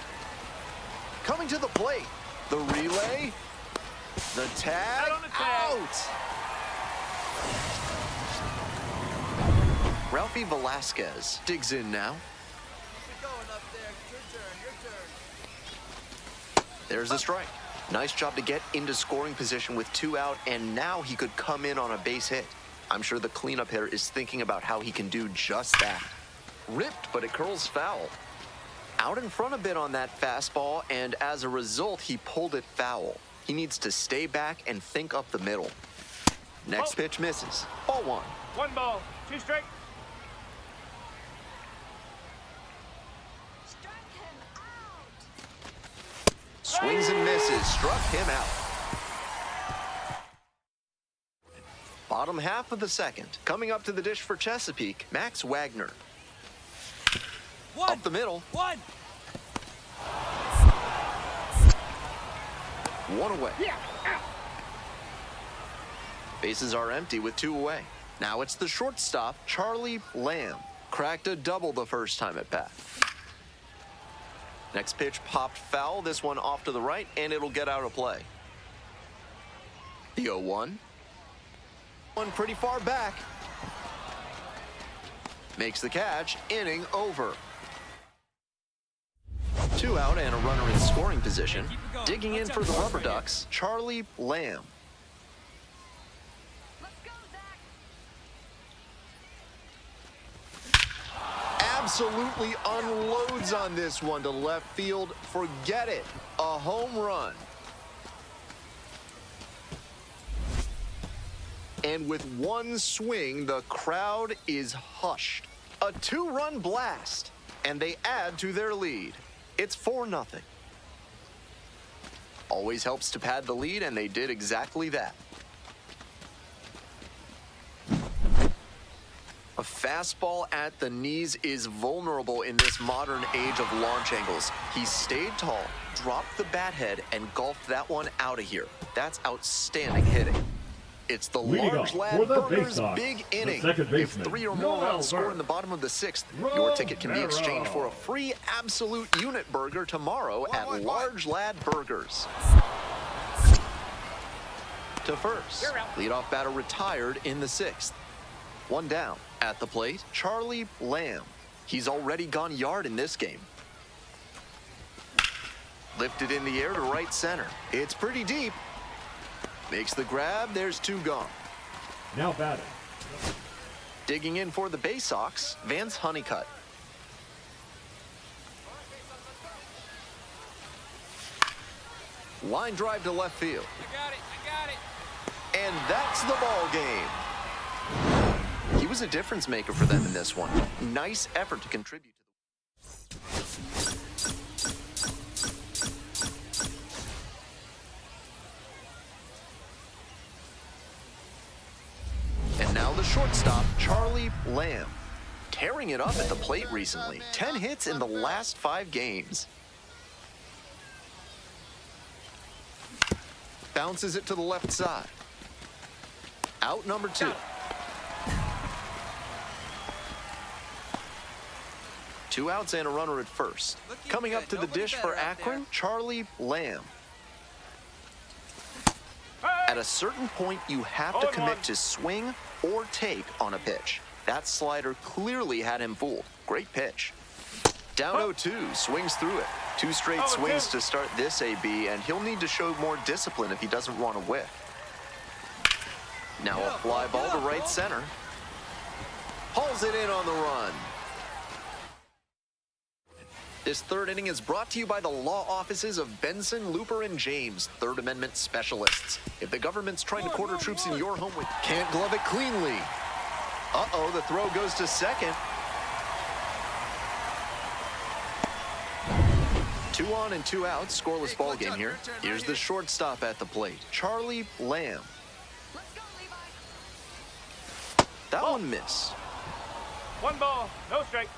Coming to the plate. The relay. The tag. Out. Ralphie Velasquez digs in now. Keep it going up there. Your turn. Your turn. There's a strike. Nice job to get into scoring position with 2 out, and now he could come in on a base hit. I'm sure the cleanup hitter is thinking about how he can do just that. Ripped, but it curls foul. Out in front a bit on that fastball, and as a result, he pulled it foul. He needs to stay back and think up the middle. Next pitch misses. Ball 1. 1 ball. 2 strike. Strike him out. Swings and misses. Struck him out. Bottom half of the 2nd. Coming up to the dish for Chesapeake, Max Wagner. Up the middle. 1. 1 away. Bases are empty with 2 away. Now it's the shortstop, Charlie Lamb. Cracked a double the first time at bat. Next pitch popped foul, this one off to the right, and it'll get out of play. The 0-1. One pretty far back. Makes the catch, inning over. 2 out and a runner in scoring position. Digging in for the Rubber Ducks, Charlie Lamb. Let's go, Zach. Absolutely unloads on this one to left field. Forget it. A home run. And with one swing, the crowd is hushed. A 2-run blast, and they add to their lead. It's 4-0. Always helps to pad the lead, and they did exactly that. A fastball at the knees is vulnerable in this modern age of launch angles. He stayed tall, dropped the bat head, and golfed that one out of here. That's outstanding hitting. It's the Large Lad Burgers big inning. If 3 or more runs score in the bottom of the 6th, your ticket can be exchanged for a free absolute unit burger tomorrow at Large Lad Burgers. To first, leadoff batter retired in the 6th. 1 down. At the plate, Charlie Lamb. He's already gone yard in this game. Lifted in the air to right center. It's pretty deep. Makes the grab, there's 2 gone. Now batting. Digging in for the Bay Sox, Vance Honeycutt. Line drive to left field. I got it. And that's the ball game. He was a difference maker for them in this one. Nice effort to contribute to And now the shortstop, Charlie Lamb. Tearing it up at the plate recently. 10 hits in the last 5 games. Bounces it to the left side. Out number 2. 2 outs and a runner at first. Coming up to the dish for Akron, Charlie Lamb. At a certain point, you have to commit to swing or take on a pitch. That slider clearly had him fooled. Great pitch. Down 0-2, swings through it. 2 straight swings to start this AB, and he'll need to show more discipline if he doesn't want to whiff. Now a fly ball to right center. Hauls it in on the run. This 3rd inning is brought to you by the law offices of Benson, Looper, and James, Third Amendment specialists. If the government's trying to quarter troops in your home, we can't glove it cleanly. Uh-oh, the throw goes to second. 2 on and 2 out, scoreless ball game here. Here's the shortstop at the plate, Charlie Lamb. Let's go, Levi. That one missed. 1 ball, no strike.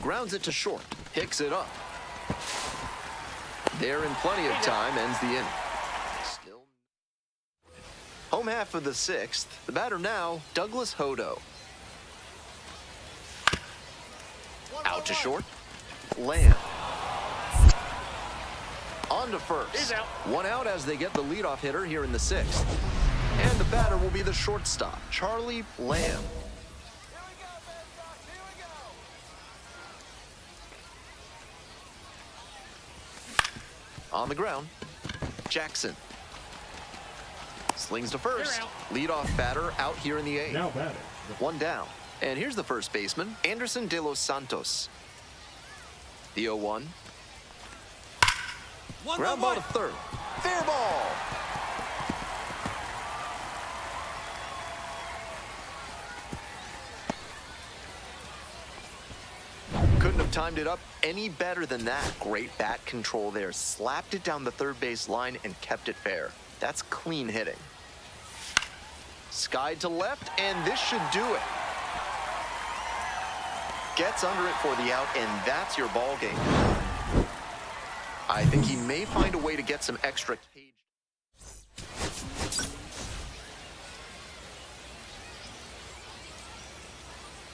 Grounds it to short, picks it up. There in plenty of time, ends the inning. Still home half of the 6th. The batter now, Douglas Hodo. Out to short, Lamb. On to first. 1 out as they get the leadoff hitter here in the 6th. And the batter will be the shortstop, Charlie Lamb. On the ground, Jackson. Slings to first. Leadoff batter out here in the 8th. Now batting. 1 down. And here's the first baseman, Anderson De Los Santos. The 0-1. Ground ball to third. Fair ball. Couldn't have timed it up any better than that. Great bat control there. Slapped it down the third base line and kept it fair. That's clean hitting. Skied to left, and this should do it. Gets under it for the out, and that's your ball game. I think he may find a way to get some extra cage.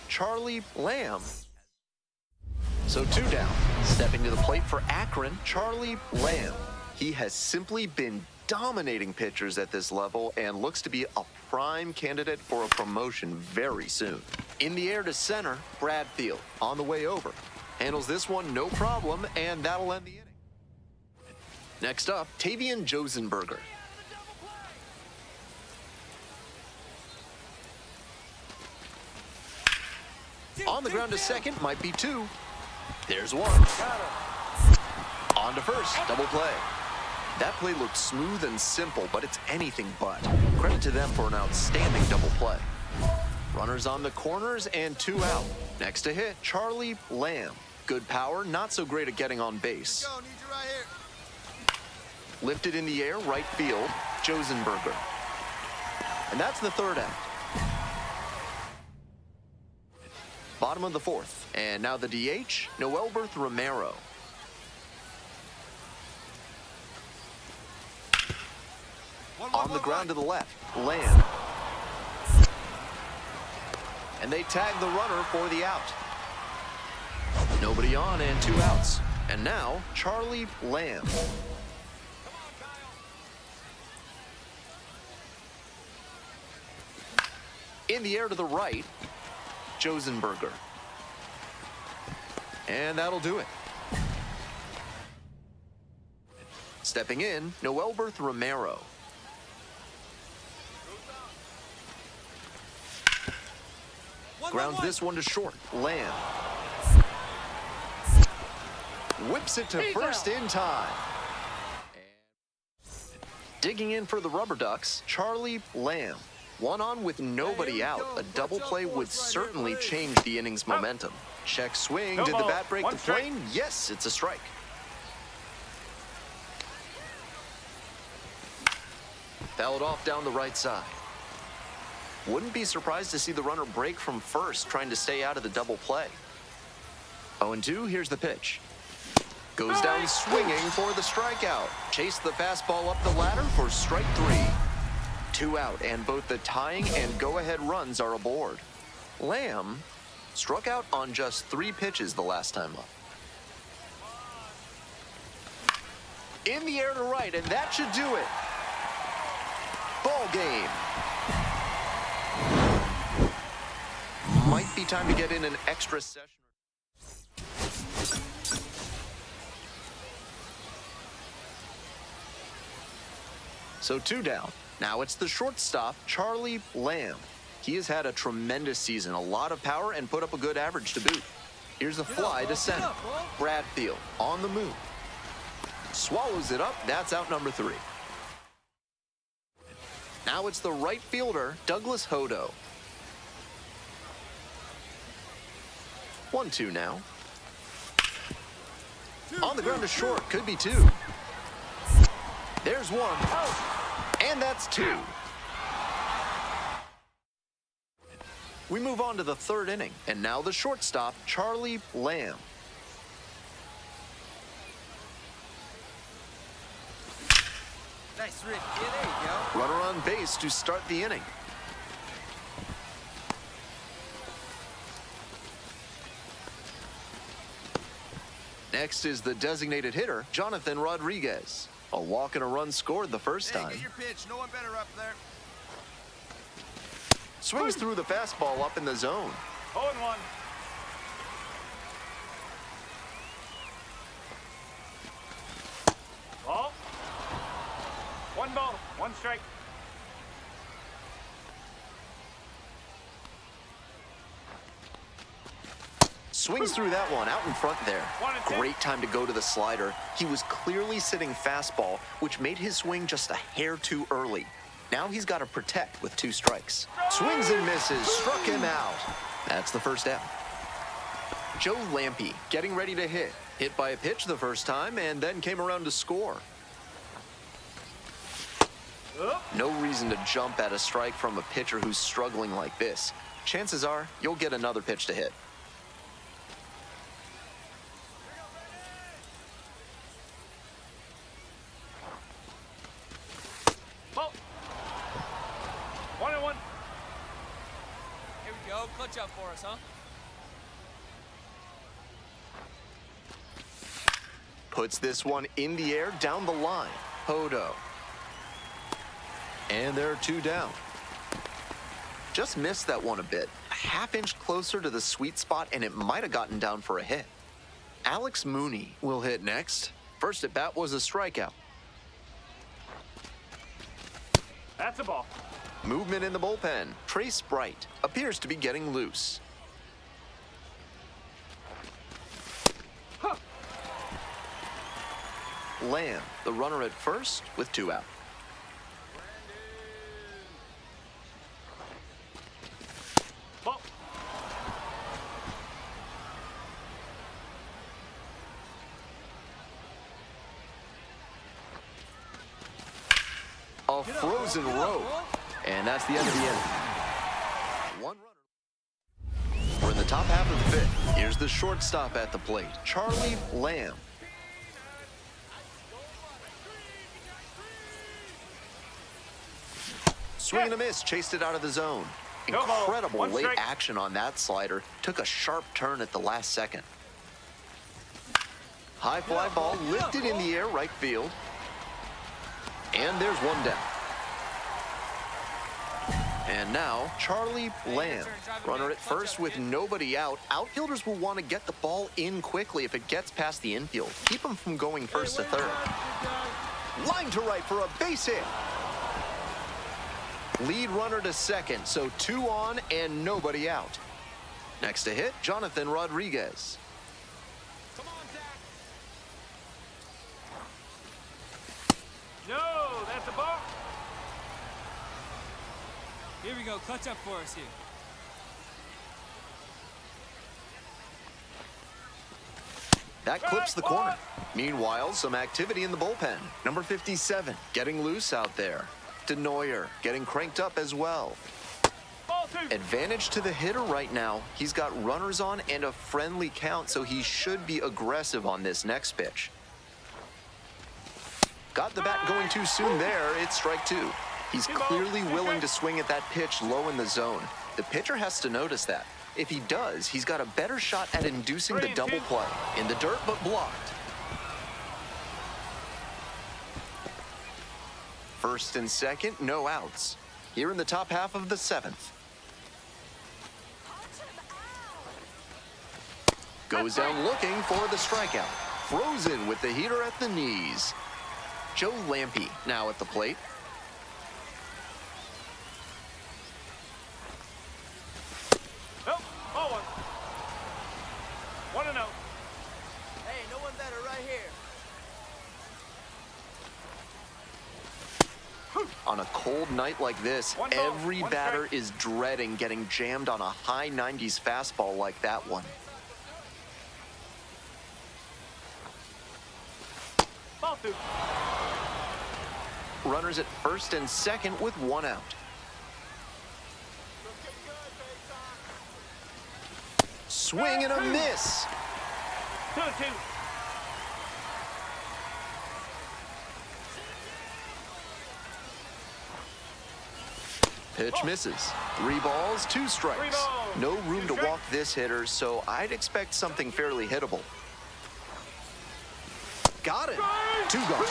Charlie Lamb. So 2 down. Stepping to the plate for Akron, Charlie Lamb. He has simply been dominating pitchers at this level and looks to be a prime candidate for a promotion very soon. In the air to center, Bradfield on the way over. Handles this one no problem, and that'll end the inning. Next up, Tavian Josenberger. On the ground to second, might be 2. There's 1. On to first, double play. That play looked smooth and simple, but it's anything but. Credit to them for an outstanding double play. Runners on the corners and 2 out. Next to hit, Charlie Lamb. Good power, not so great at getting on base. Go, need you right here. Lifted in the air, right field, Josenberger. And that's the 3rd out. Bottom of the 4th. And now the DH, Noelberth Romero. On the ground to the left, Lamb. And they tag the runner for the out. Nobody on and 2 outs. And now, Charlie Lamb. In the air to the right, Josenberger. And that'll do it. Stepping in, Noelberth Romero. Grounds this one to short. Lamb. Whips it to first in time. Digging in for the Rubber Ducks, Charlie Lamb. 1 on with nobody out. A double play would certainly change the inning's momentum. Check swing. Did the bat break the plane? Yes, it's a strike. Fouled off down the right side. Wouldn't be surprised to see the runner break from first, trying to stay out of the double play. 0-2, here's the pitch. Goes down swinging for the strikeout. Chase the fastball up the ladder for strike 3. 2 out, and both the tying and go-ahead runs are aboard. Lamb struck out on just 3 pitches the last time up. In the air to right, and that should do it. Ball game. Might be time to get in an extra session. So 2 down. Now it's the shortstop, Charlie Lamb. He has had a tremendous season, a lot of power, and put up a good average to boot. Here's a fly to center. Bradfield on the move. Swallows it up. That's out number 3. Now it's the right fielder, Douglas Hodo. 1-2 now. On the ground to short, could be 2. There's 1. And that's 2. We move on to the 3rd inning, and now the shortstop, Charlie Lamb. Nice rip. Yeah, there you go. Runner on base to start the inning. Next is the designated hitter, Jonathan Rodriguez. A walk and a run scored the first time. Get your pitch. No one better up there. Swings through the fastball up in the zone. 0-1. Ball. 1 ball, 1 strike. Swings through that one out in front there. Great time to go to the slider. He was clearly sitting fastball, which made his swing just a hair too early. Now he's got to protect with 2 strikes. Swings and misses, struck him out. That's the first out. Joe Lampe getting ready to hit. Hit by a pitch the first time and then came around to score. No reason to jump at a strike from a pitcher who's struggling like this. Chances are you'll get another pitch to hit. clutch out for us, huh? Puts this one in the air down the line. Hodo. And there are two down. Just missed that one a bit. A half-inch closer to the sweet spot, and it might have gotten down for a hit. Alex Mooney will hit next. First at bat was a strikeout. That's a ball. Movement in the bullpen. Trace Bright appears to be getting loose. Lamb, the runner at first with two out. Ball. A frozen rope. And that's the end of the inning. One runner. We're in the top half of the fifth. Here's the shortstop at the plate, Charlie Lamb. Swing and a miss, chased it out of the zone. Incredible One late strike. action on that slider. Took a sharp turn at the last second. High fly ball lifted in the air, right field. And there's one down. And now, Charlie Lamb, runner at first with nobody out. Outfielders will want to get the ball in quickly if it gets past the infield. Keep him from going first to third. Line to right for a base hit. Lead runner to second, so two on and nobody out. Next to hit, Jonathan Rodriguez. No, that's a ball. Here we go. Clutch up for us here. That clips the corner. Meanwhile, some activity in the bullpen. Number 57, getting loose out there. DeNoyer getting cranked up as well. Ball two. Advantage to the hitter right now. He's got runners on and a friendly count, so he should be aggressive on this next pitch. Got the bat going too soon there. It's strike two. He's clearly willing to swing at that pitch low in the zone. The pitcher has to notice that. If he does, he's got a better shot at inducing the double play. In the dirt, but blocked. First and second, no outs. Here in the top half of the seventh. Goes down looking for the strikeout. Frozen with the heater at the knees. Joe Lampe now at the plate. Nope, ball one. 1-0. Hey, no one better right here. On a cold night like this, One ball, every one batter strike. is dreading getting jammed on a high 90s fastball like that one. Ball two. Runners at first and second with one out. Swing and a miss. 2-2. Pitch misses. 3 balls, 2 strikes. 3 balls, No room 2 to strikes. walk this hitter, so I'd expect something fairly hittable. Got it. 2 gone.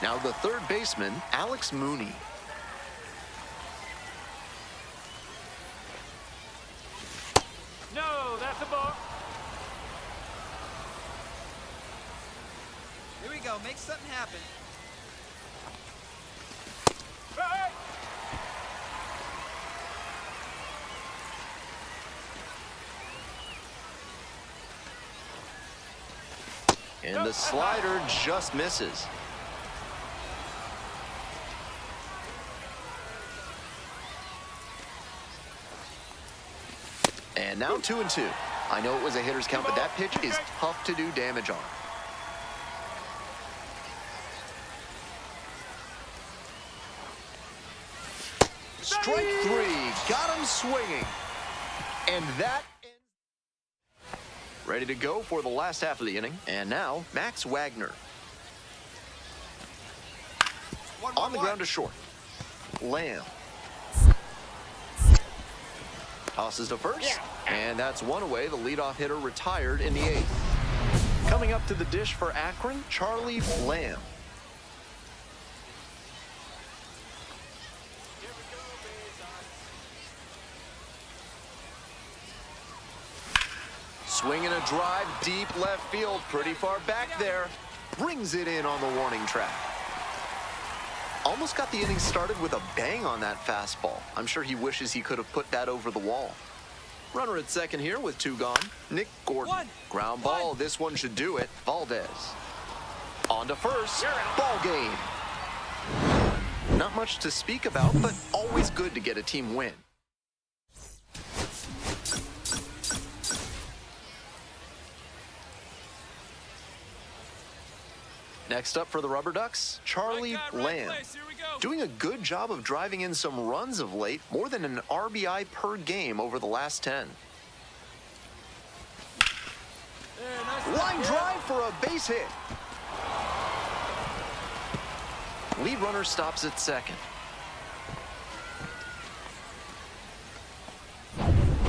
Now the third baseman, Alex Mooney. No, that's a ball. Here we go. Make something happen. Hey! And the slider just misses. And now 2-2. I know it was a hitter's count, but that pitch is tough to do damage on. Strike 3, got him swinging. And that ends. Ready to go for the last half of the inning. And now, Max Wagner. On the ground to short. Lamb. Tosses to first, and that's one away. The leadoff hitter retired in the 8th. Coming up to the dish for Akron, Charlie Lamb. Swinging a drive deep left field, pretty far back there. Brings it in on the warning track. Almost got the inning started with a bang on that fastball. I'm sure he wishes he could have put that over the wall. Runner at second here with 2 gone. Nick Gordon. Ground ball, this one should do it. Valdez. On to first. Ball game. Not much to speak about, but always good to get a team win. Next up for the Rubber Ducks, Charlie Lamb. Doing a good job of driving in some runs of late, more than an RBI per game over the last 10. Line drive for a base hit. Lead runner stops at second.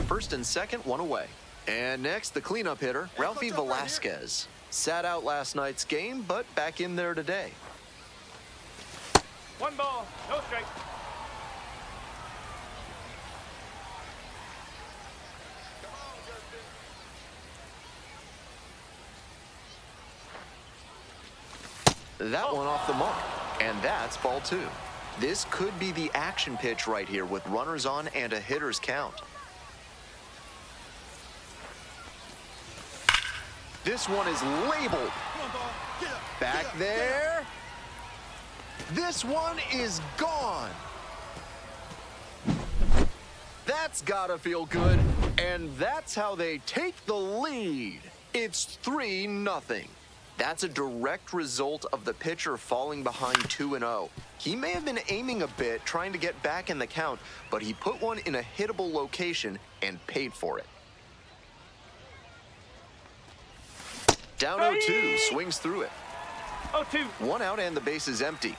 First and second, one away. And next, the cleanup hitter, Ralphie Velasquez. Sat out last night's game, but back in there today. 1 ball, no strike. That one off the mark, and that's ball 2. This could be the action pitch right here with runners on and a hitter's count. This one is labeled. Back there. This one is gone. That's gotta feel good. And that's how they take the lead. It's 3-0. That's a direct result of the pitcher falling behind 2-0. He may have been aiming a bit, trying to get back in the count, but he put one in a hittable location and paid for it. Down 0-2, swings through it. 0-2. 1 out and the base is empty.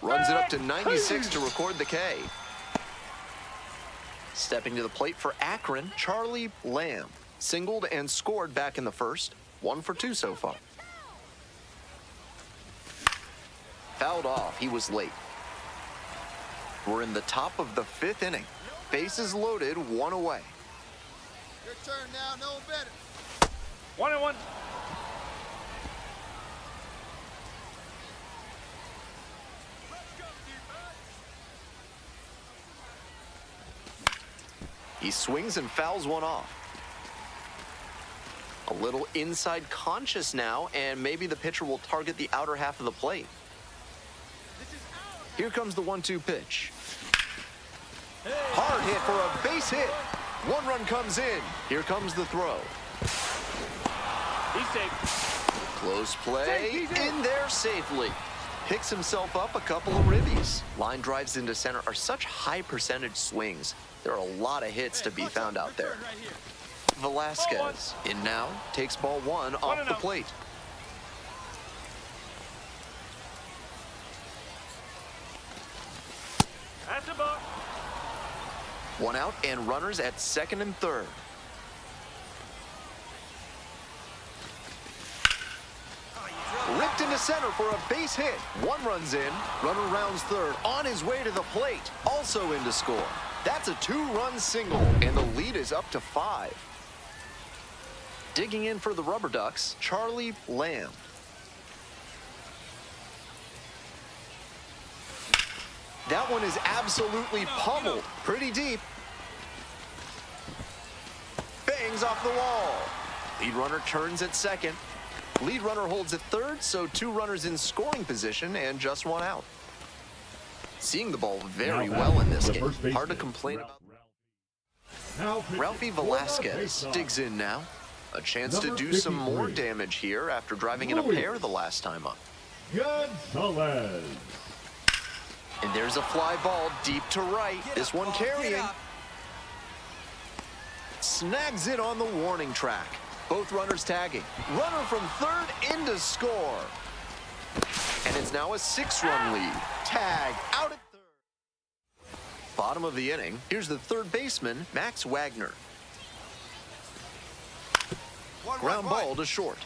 Runs it up to 96 to record the K. Stepping to the plate for Akron, Charlie Lamb. Singled and scored back in the first. 1 for 2 so far. Fouled off, he was late. We're in the top of the 5th inning. Bases loaded, 1 away. Your turn now, no one better. 1-1. He swings and fouls one off. A little inside conscious now, and maybe the pitcher will target the outer half of the plate. Here comes the 1-2 pitch. Hard hit for a base hit. 1 run comes in. Here comes the throw. He's safe. Close play. In there safely. Picks himself up a couple of ribbies. Line drives into center are such high percentage swings. There are a lot of hits to be found out there. Velasquez in now, takes ball 1 off the plate. That's a ball. 1 out and runners at second and third. Ripped into center for a base hit. 1 runs in. Runner rounds third on his way to the plate. Also in to score. That's a 2-run single, and the lead is up to 5. Digging in for the Rubber Ducks, Charlie Lamb. That one is absolutely pummeled. Pretty deep. Bangs off the wall. Lead runner turns at second. Lead runner holds at third, so 2 runners in scoring position and just 1 out. Seeing the ball very well in this game. Hard to complain about. Ralphie Velasquez digs in now. A chance to do some more damage here after driving in a pair the last time up. Gonzalez. And there's a fly ball deep to right. This one carrying. Snags it on the warning track. Both runners tagging. Runner from third in to score. And it's is now a 6-run lead. Tag out at third. Bottom of the inning, here's the third baseman, Max Wagner. Ground ball to short.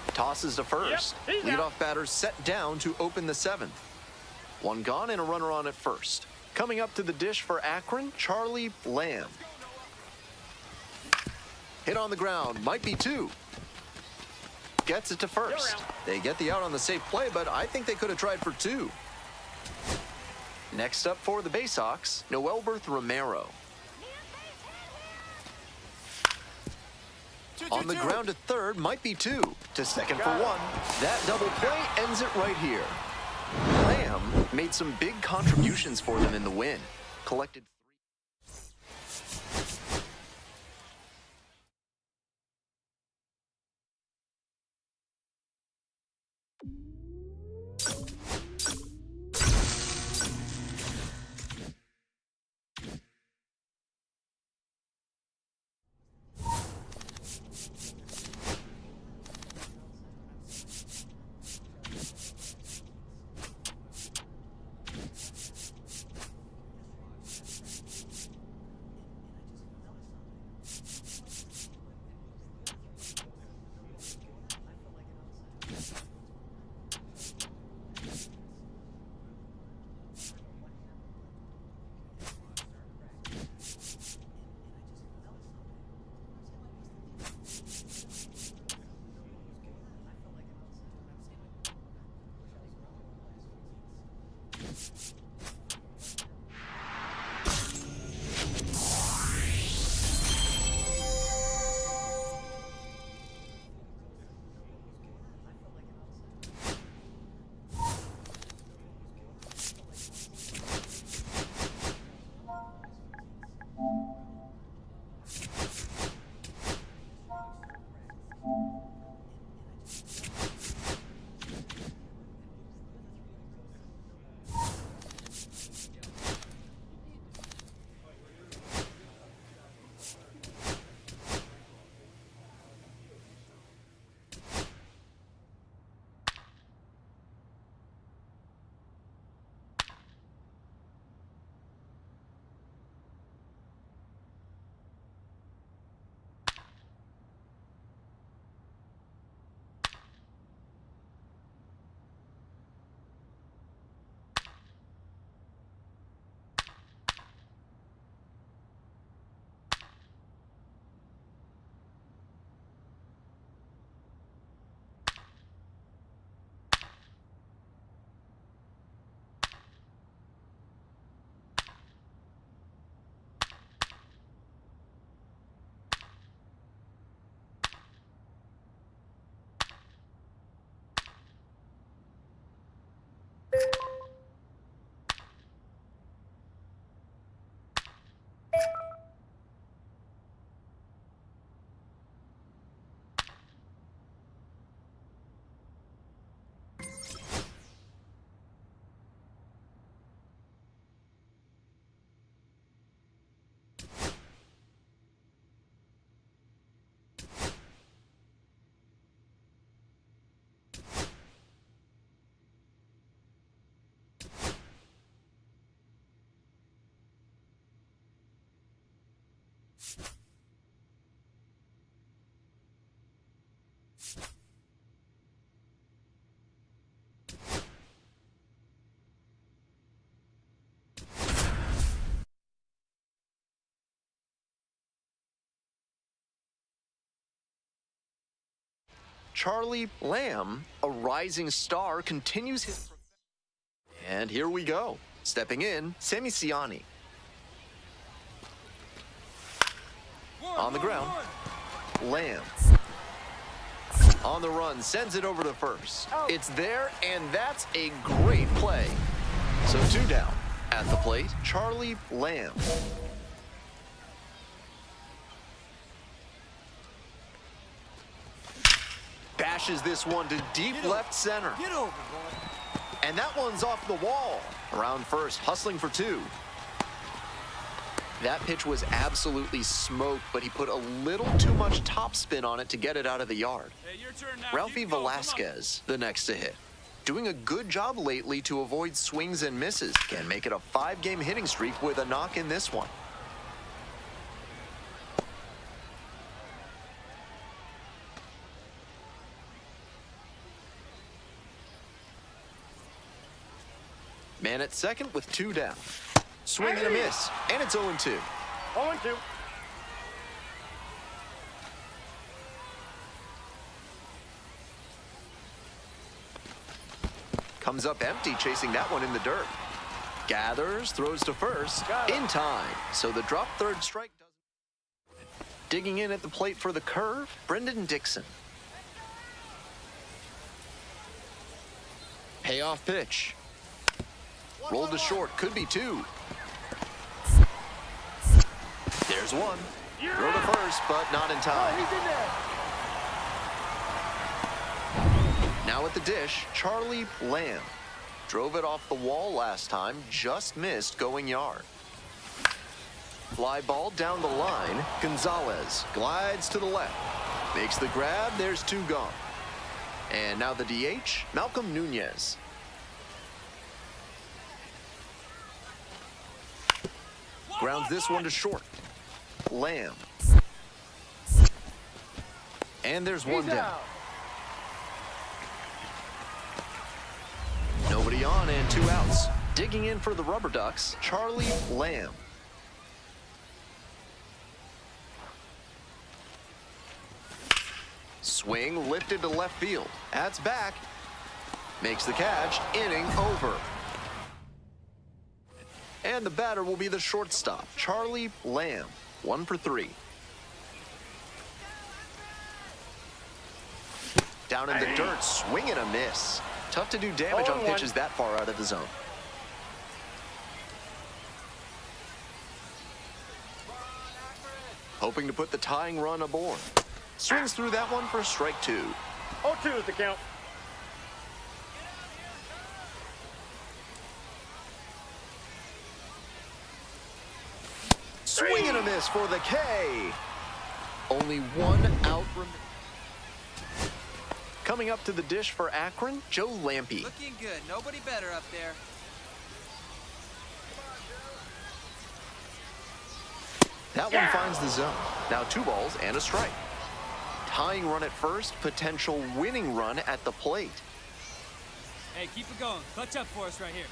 Tosses to first. Leadoff batter set down to open the 7th. One gone and a runner on at first. Coming up to the dish for Akron, Charlie Lamb. Hit on the ground, might be 2. Gets it to first. They get the out on the safe play, but I think they could have tried for 2. Next up for the Baysox, Noelberth Romero. On the ground at third, might be 2. To second for 1. That double play ends it right here. Lamb made some big contributions for them in the win. Collected Charlie Lamb, a rising star, continues his... And here we go. Stepping in, Semi Siani. On the ground, Lamb. On the run, sends it over to first. It's there, and that's a great play. So 2 down. At the plate, Charlie Lamb. Bashes this one to deep left center. Get over, boy. And that one's off the wall. Around first, hustling for 2. That pitch was absolutely smoked, but he put a little too much topspin on it to get it out of the yard. Hey, your turn now. Ralphie You go. Come on. Velasquez, the next to hit. Doing a good job lately to avoid swings and misses. Can make it a 5-game hitting streak with a knock in this one. Man at second with 2 down. Swing and a miss, and it's 0-2. 0-2. Comes up empty, chasing that one in the dirt. Gathers, throws to first, in time. So the drop third strike doesn't. Digging in at the plate for the curve, Brendan Dixon. Payoff pitch. Rolled to short, could be 2. There's 1. Throw to first, but not in time. He's in there. Now at the dish, Charlie Lamb. Drove it off the wall last time, just missed going yard. Fly ball down the line, Gonzalez glides to the left. Makes the grab, there's 2 gone. And now the DH, Malcolm Nunez. Grounds this one to short. Lamb. And there's 1 down. Nobody on and 2 outs. Digging in for the Rubber Ducks, Charlie Lamb. Swing lifted to left field. That's back. Makes the catch. Inning over. And the batter will be the shortstop, Charlie Lamb. 1 for 3. Down in the dirt, swing and a miss. Tough to do damage on pitches that far out of the zone. Hoping to put the tying run aboard. Swings through that one for strike 2. 0-2 is the count. Swing and a miss for the K. Only 1 out remaining. Coming up to the dish for Akron, Joe Lampe. Looking good. Nobody better up there. That one finds the zone. Now 2 balls and a strike. Tying run at first, potential winning run at the plate. Hey, keep it going. Clutch up for us right here.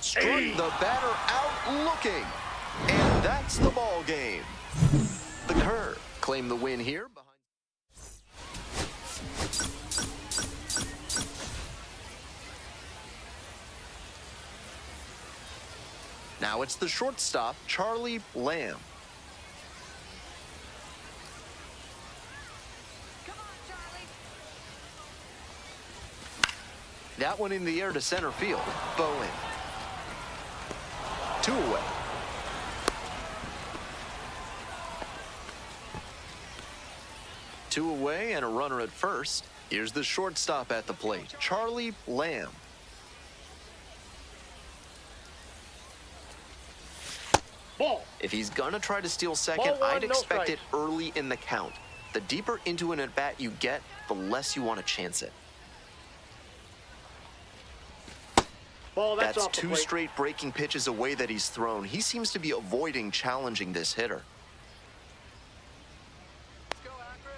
Struck the batter out looking. And that's the ball game. The curve claim the win here. Now it's the shortstop, Charlie Lamb. Come on, Charlie. That one in the air to center field. Bowen. 2 away. Two away and a runner at first. Here's the shortstop at the plate, Charlie Lamb. Ball. If he's gonna try to steal second, Ball 1, I'd no expect strikes. it early in the count. The deeper into an at-bat you get, the less you want to chance it. Ball, that's off the 2 plate. straight breaking pitches away that he's thrown. He seems to be avoiding challenging this hitter. Let's go, Akron.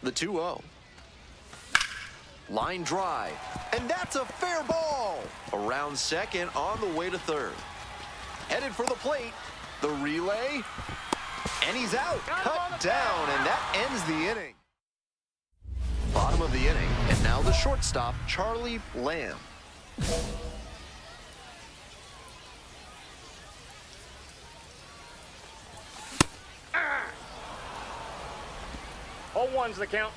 The 2-0. Line drive. And that's a fair ball. Around second, on the way to third. Headed for the plate. The relay. And he's out. Cut down. And that ends the inning. Bottom of the inning. And now the shortstop, Charlie Lamb. All 1's the count.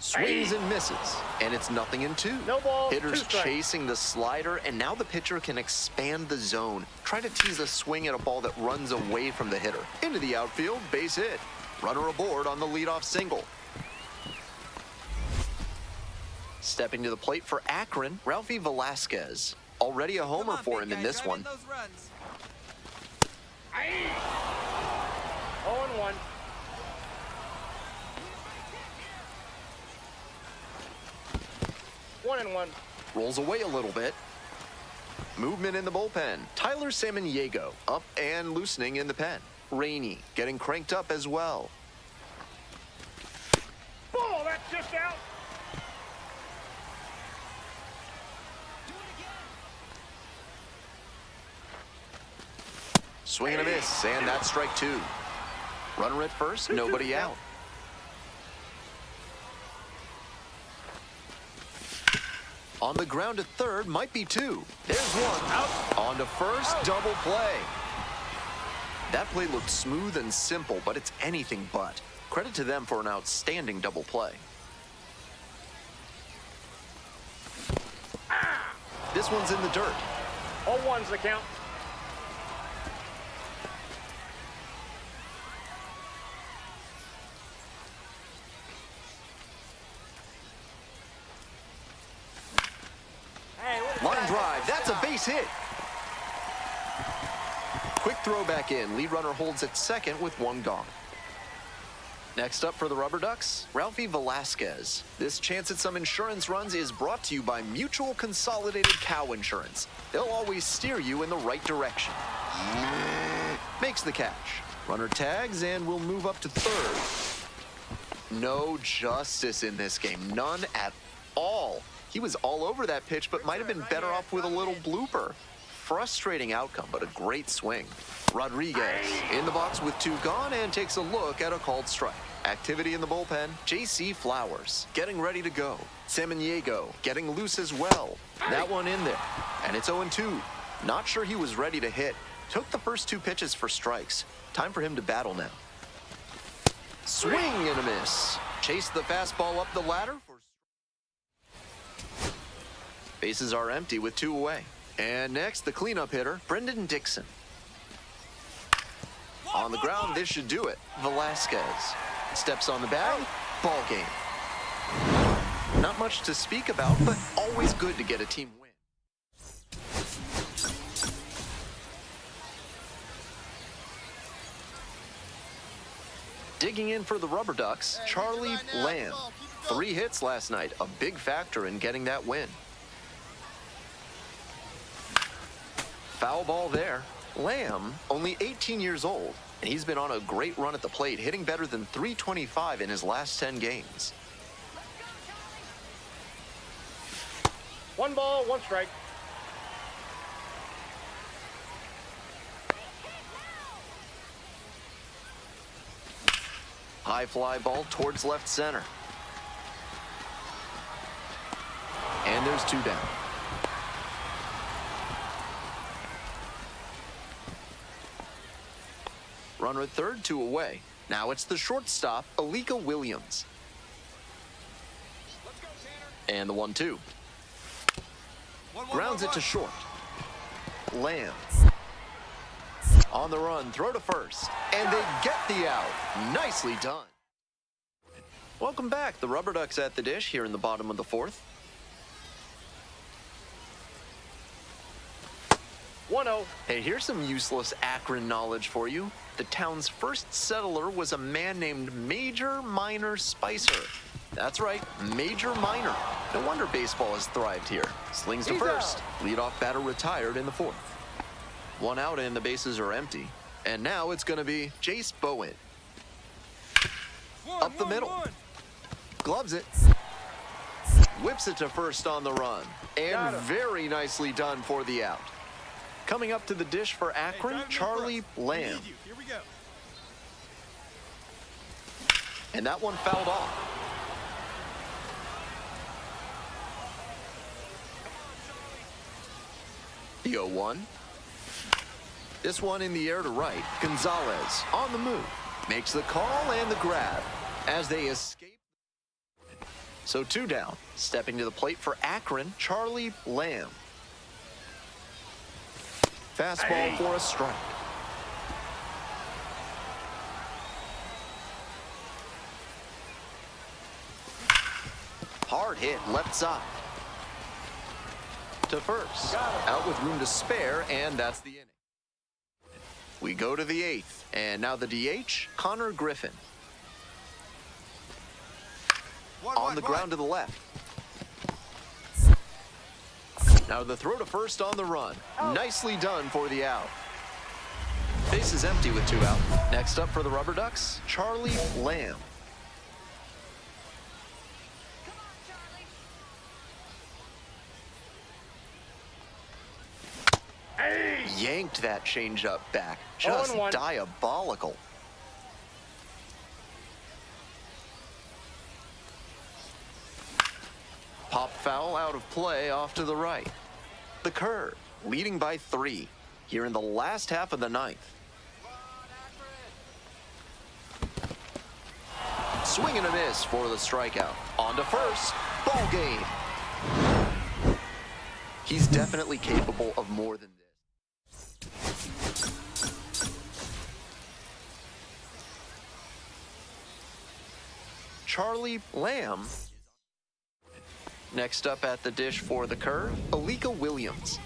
Swings and misses, and it's 0-2. No balls, 2 Hitters strikes. chasing the slider, and now the pitcher can expand the zone. Try to tease a swing at a ball that runs away from the hitter. Into the outfield, base hit. Runner aboard on the leadoff single. Stepping to the plate for Akron, Ralphie Velasquez. Already a homer for him in this one. 0-1. One and one. Rolls away a little bit. Movement in the bullpen. Tyler Samaniego up and loosening in the pen. Rainey getting cranked up as well. Ball, that's just out. Swing and a miss, and that's strike two. Runner at first, nobody out. On the ground at third, might be two. There's one. Out. On to first, double play. That play looked smooth and simple, but it's anything but. Credit to them for an outstanding double play. This one's in the dirt. 0-1's the count. Line drive, that's a base hit. Quick throw back in. Lead runner holds at second with one gone. Next up for the Rubber Ducks, Ralphie Velasquez. This chance at some insurance runs is brought to you by Mutual Consolidated Cow Insurance. They'll always steer you in the right direction. Makes the catch. Runner tags and will move up to third. No justice in this game. None at all. He was all over that pitch, but might have been better off with a little blooper. Frustrating outcome, but a great swing. Rodriguez in the box with two gone and takes a look at a called strike. Activity in the bullpen, J.C. Flowers getting ready to go. Samaniego getting loose as well. That one in there, and it's 0-2. Not sure he was ready to hit. Took the first two pitches for strikes. Time for him to battle now. Swing and a miss. Chase the fastball up the ladder. Bases are empty with two away. And next, the cleanup hitter, Brendan Dixon. On the ground, this should do it. Velasquez steps on the bag, ball game. Not much to speak about, but always good to get a team win. Digging in for the Rubber Ducks, Charlie Lamb. 3 hits last night, a big factor in getting that win. Foul ball there. Lamb, only 18 years old, and he's been on a great run at the plate, hitting better than .325 in his last 10 games. 1 ball, 1 strike. High fly ball towards left center. And there's 2 down. Runner at third, 2 away. Now it's the shortstop, Alika Williams. And the 1-2. Grounds it to short. Lamb. On the run, throw to first. And they get the out. Nicely done. Welcome back. The Rubber Ducks at the dish here in the bottom of the 4th. 1-0. Hey, here's some useless Akron knowledge for you. The town's first settler was a man named Major Minor Spicer. That's right, Major Minor. No wonder baseball has thrived here. Slings to first. Leadoff batter retired in the 4th. 1 out and the bases are empty. And now it's going to be Jace Bowen. Up the middle. Gloves it. Whips it to first on the run. And very nicely done for the out. Coming up to the dish for Akron, Charlie Lamb. Here we go. And that one fouled off. The 0-1. This one in the air to right. Gonzalez on the move. Makes the call and the grab as they escape. So 2 down. Stepping to the plate for Akron, Charlie Lamb. Fastball for a strike. hard hit left side. To first, out with room to spare, and that's the inning. We go to the 8th, and now the DH, Connor Griffin. On the ground to the left. Now the throw to first on the run. Nicely done for the out. Base is empty with 2 out. Next up for the Rubber Ducks, Charlie Lamb. Yanked that changeup back. Just diabolical. Pop foul out of play off to the right. The curve, leading by 3 here in the last half of the 9th. Swing and a miss for the strikeout. On to first, ball game. He's definitely capable of more than this. Charlie Lamb. Next up at the dish for the curve, Alika Williams.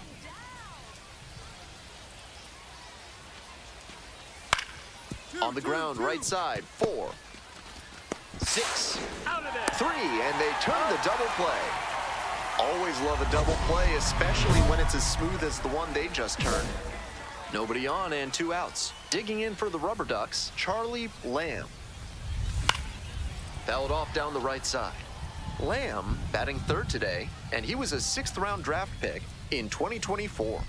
On the ground, right side, 4, 6, 3, and they turn the double play. Always love a double play, especially when it's as smooth as the one they just turned. Nobody on and 2 outs. Digging in for the Rubber Ducks, Charlie Lamb. Fouled off down the right side. Lamb batting 3rd today, and he was a 6th-round draft pick in 2024.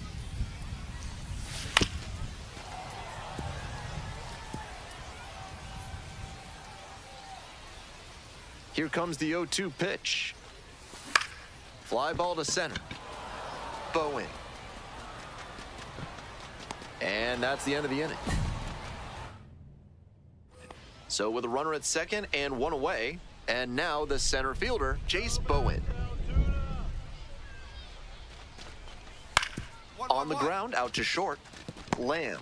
Here comes the 0-2 pitch. Fly ball to center. Bowen. And that's the end of the inning. So with a runner at second and 1 away, and now the center fielder, Jace Bowen. On the ground, out to short, Lamb.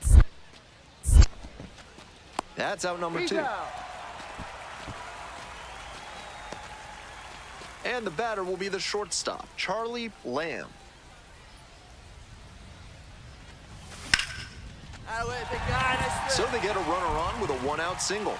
That's out number 2. And the batter will be the shortstop, Charlie Lamb. So they get a runner on with a 1-out single.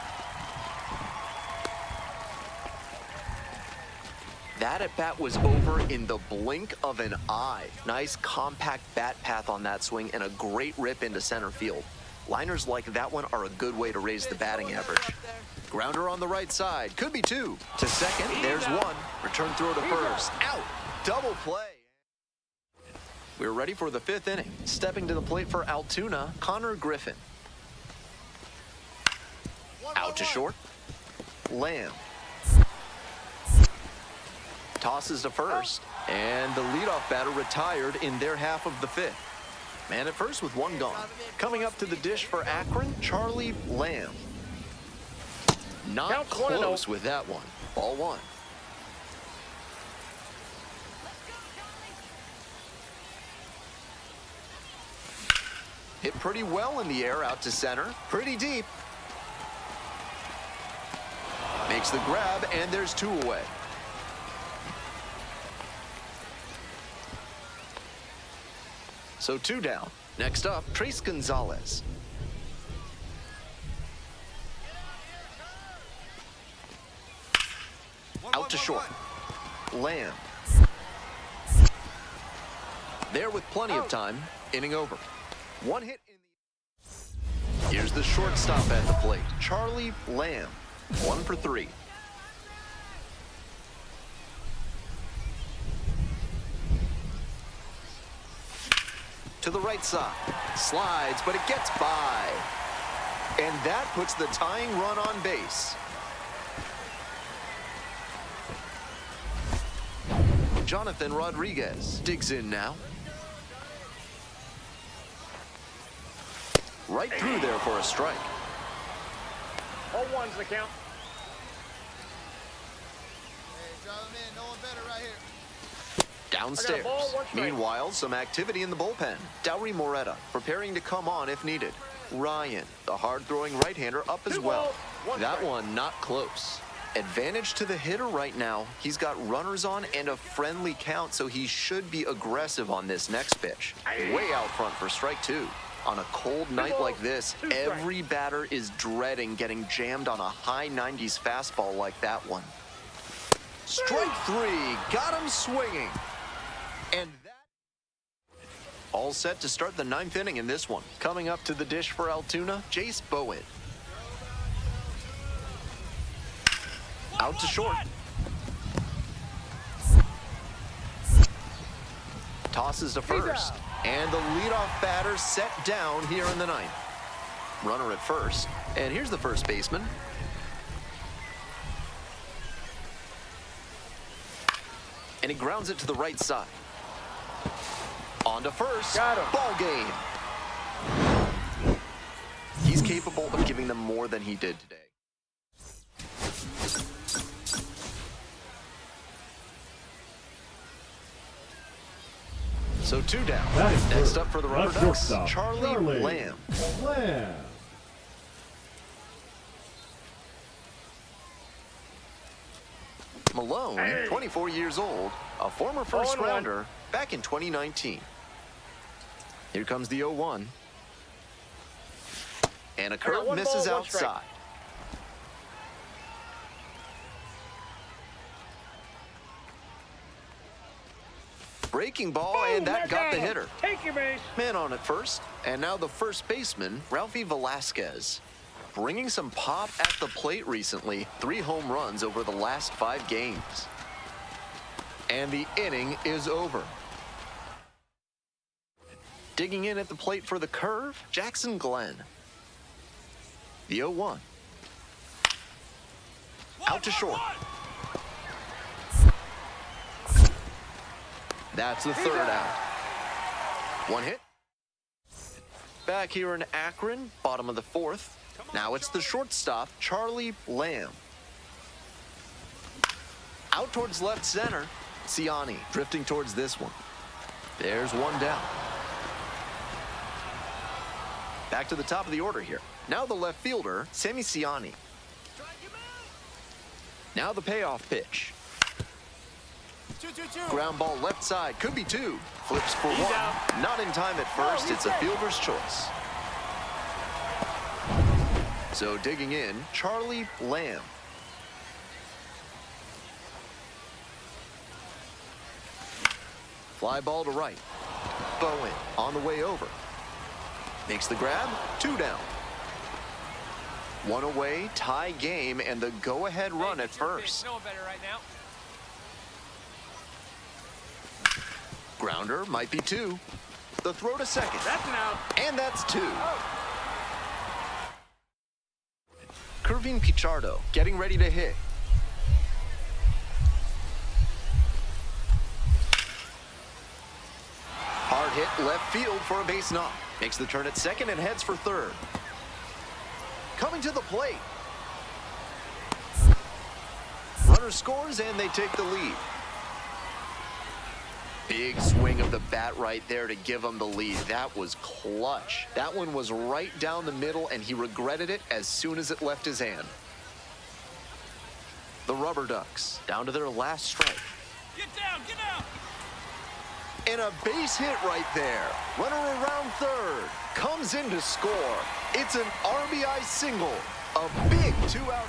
That at-bat was over in the blink of an eye. Nice compact bat path on that swing and a great rip into center field. Liners like that one are a good way to raise the batting average. Grounder on the right side, could be 2. To second, there's 1. Return throw to first, out, double play. We're ready for the 5th inning. Stepping to the plate for Altoona, Connor Griffin. Out to short, Lamb. Tosses to first, and the leadoff batter retired in their half of the 5th. Man at first with 1 gone. Coming up to the dish for Akron, Charlie Lamb. Not close with that one. Ball 1. Hit pretty well in the air out to center. Pretty deep. Makes the grab, and there's 2 away. So 2 down. Next up, Trace Gonzalez. Out to short. Lamb. There with plenty of time. Inning over. 1 hit in the... Here's the shortstop at the plate, Charlie Lamb. 1 for 3. To the right side. Slides, but it gets by. And that puts the tying run on base. Jonathan Rodriguez digs in now. Right through there for a strike. 0-1's the count. Hey, drive him in. No one better right here. Downstairs. Ball, 1 strike. Meanwhile, some activity in the bullpen. Dowry Moretta preparing to come on if needed. Ryan, the hard-throwing right-hander, up as well. That one not close. Advantage to the hitter right now. He's got runners on and a friendly count, so he should be aggressive on this next pitch. Way out front for strike two. On a cold night like this, every batter is dreading getting jammed on a high 90s fastball like that one. Strike three, got him swinging. And that all set to start the ninth inning in this one. Coming up to the dish for Altoona, Jace Bowen. Out to short. Tosses to first. And the leadoff batter set down here in the ninth. Runner at first. And here's the first baseman. And he grounds it to the right side. On to first. Got him. Ball game. He's capable of giving them more than he did today. So two down. Next up for the Rubber Ducks, Charlie Lamb. Malone, 24 years old, a former first rounder back in 2019. Here comes the 0-1. And a curve misses outside. Breaking ball, and that got the hitter. Take your base. Man on at first. And now the first baseman, Ralphie Velasquez. Bringing some pop at the plate recently. 3 home runs over the last 5 games. And the inning is over. Digging in at the plate for the curve, Jackson Glenn. The 0-1. Out to short. That's the third out. 1 hit. Back here in Akron, bottom of the 4th. Now it's the shortstop, Charlie Lamb. Out towards left center, Ciani drifting towards this one. There's 1 down. Back to the top of the order here. Now the left fielder, Sammy Ciani. Now the payoff pitch. Ground ball left side, could be 2. Flips for 1. Not in time at first, it's a fielder's choice. So digging in, Charlie Lamb. Fly ball to right. Bowen on the way over. Makes the grab, 2 down. 1 away, tie game, and the go-ahead run at first. Grounder might be 2. The throw to second. That's an out. And that's 2. Curving Pichardo getting ready to hit. Hard hit left field for a base knock. Makes the turn at second and heads for third. Coming to the plate. Runner scores and they take the lead. Big swing of the bat right there to give him the lead. That was clutch. That one was right down the middle, and he regretted it as soon as it left his hand. The Rubber Ducks down to their last strike. Get down, get out! And a base hit right there. Runner around third. Comes in to score. It's an RBI single. A big 2-out.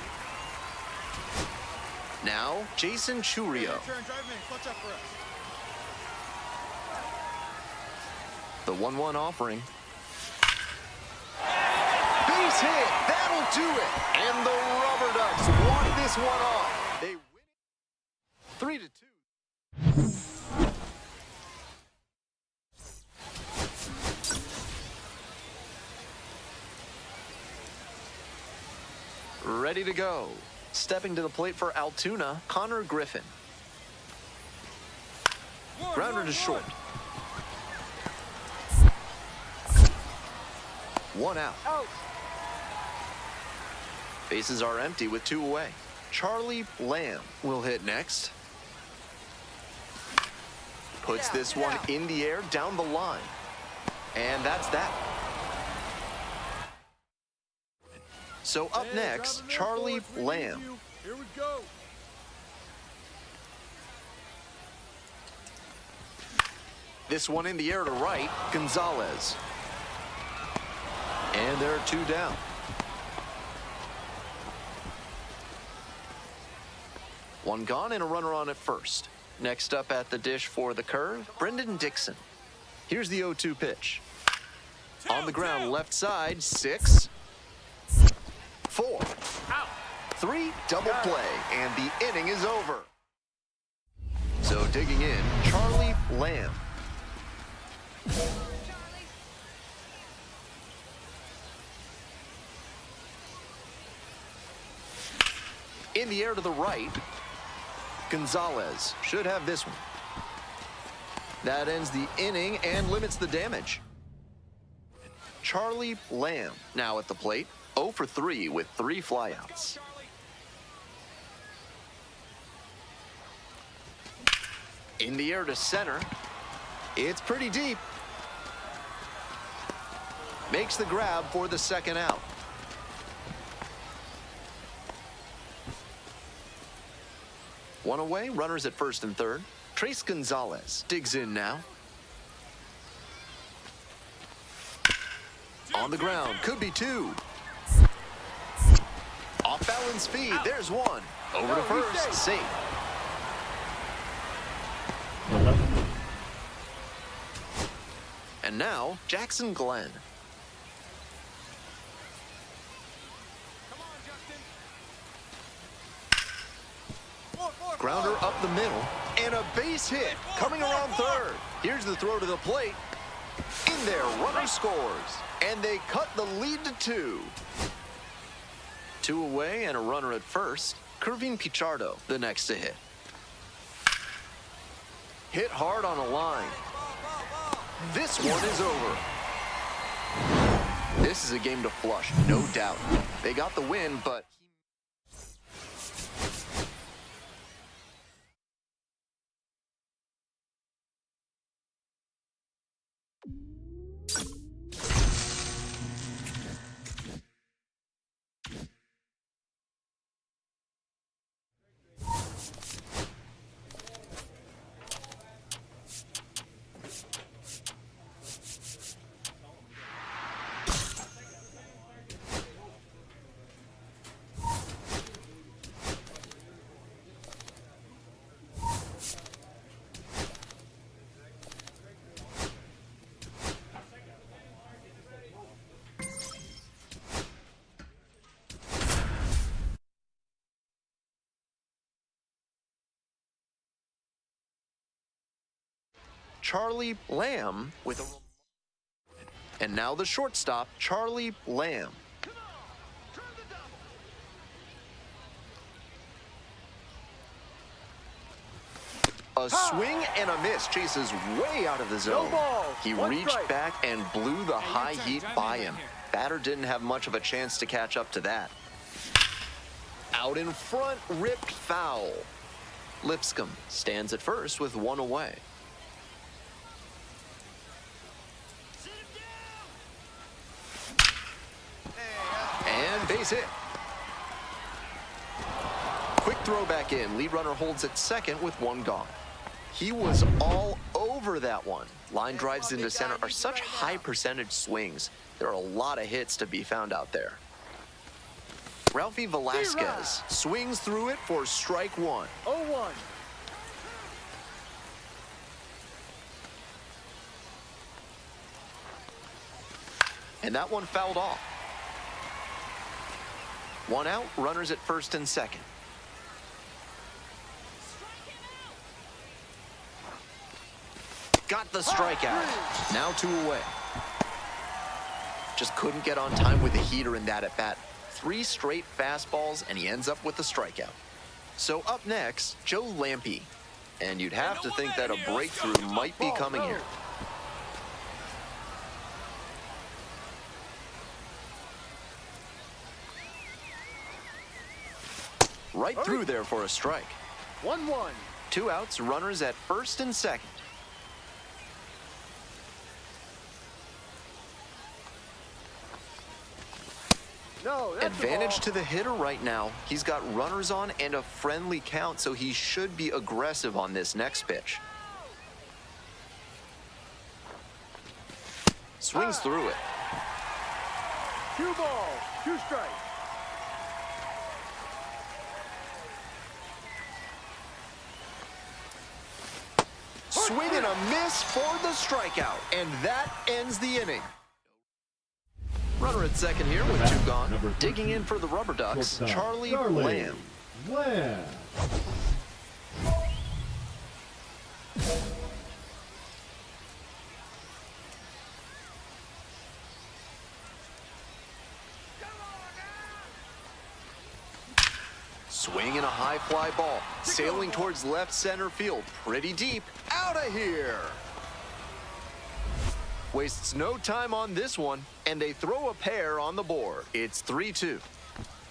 Now, Jason Churio. Turn, drive in, clutch up for us. The 1-1 offering. Base hit. That'll do it. And the Rubber Ducks walk this one off. They win 3-2. Ready to go. Stepping to the plate for Altoona, Connor Griffin. Grounder to short. 1 out. Bases are empty with 2 away. Charlie Lamb will hit next. Puts this one in the air down the line. And that's that. So up next, Charlie Lamb. Here we go. This one in the air to right, Gonzalez. And there are two down. One gone and a runner on at first. Next up at the dish for the curve, Brendan Dixon. Here's the 0-2 pitch. On the ground, left side, 6, 4, 3, double play, and the inning is over. So digging in, Charlie Lamb. In the air to the right, Gonzalez should have this one. That ends the inning and limits the damage. Charlie Lamb now at the plate, 0 for 3 with 3 flyouts. In the air to center, it's pretty deep. Makes the grab for the second out. One away, runners at first and third. Trace Gonzalez digs in now. On the ground, could be 2. Off balance speed, there's 1. Over to first, safe. And now, Jackson Glenn. Grounder up the middle, and a base hit coming around third. Here's the throw to the plate. In there, runner scores, and they cut the lead to 2. 2 away and a runner at first. Kervin Pichardo, the next to hit. Hit hard on a line. This one is over. This is a game to flush, no doubt. They got the win, but... Charlie Lamb with a... And now the shortstop, Charlie Lamb. A swing and a miss. Chases way out of the zone. He reached back and blew the high heat by him. Batter didn't have much of a chance to catch up to that. Out in front, ripped foul. Lipscomb stands at first with 1 away. And base hit. Quick throw back in. Lead runner holds at second with 1 gone. He was all over that one. Line drives into center are such high percentage swings. There are a lot of hits to be found out there. Ralphie Velasquez swings through it for strike 1. 0-1. And that one fouled off. 1 out, runners at first and second. Got the strikeout. Now 2 away. Just couldn't get on time with the heater in that at bat. 3 straight fastballs, and he ends up with the strikeout. So up next, Joe Lampe. And you'd have to think that a breakthrough might be coming here. Right through there for a strike. 1-1. 2 outs, runners at first and second. No, that's Advantage to the hitter right now. He's got runners on and a friendly count, so he should be aggressive on this next pitch. Swings through it. 2 balls, 2 strikes. Swing and a miss for the strikeout, and that ends the inning. Runner at second here with 2 gone. Digging in for the Rubber Ducks, Charlie Lamb. Lamb. Swing and a high fly ball, sailing towards left center field, pretty deep, out of here. Wastes no time on this one, and they throw a pair on the board. It's 3-2.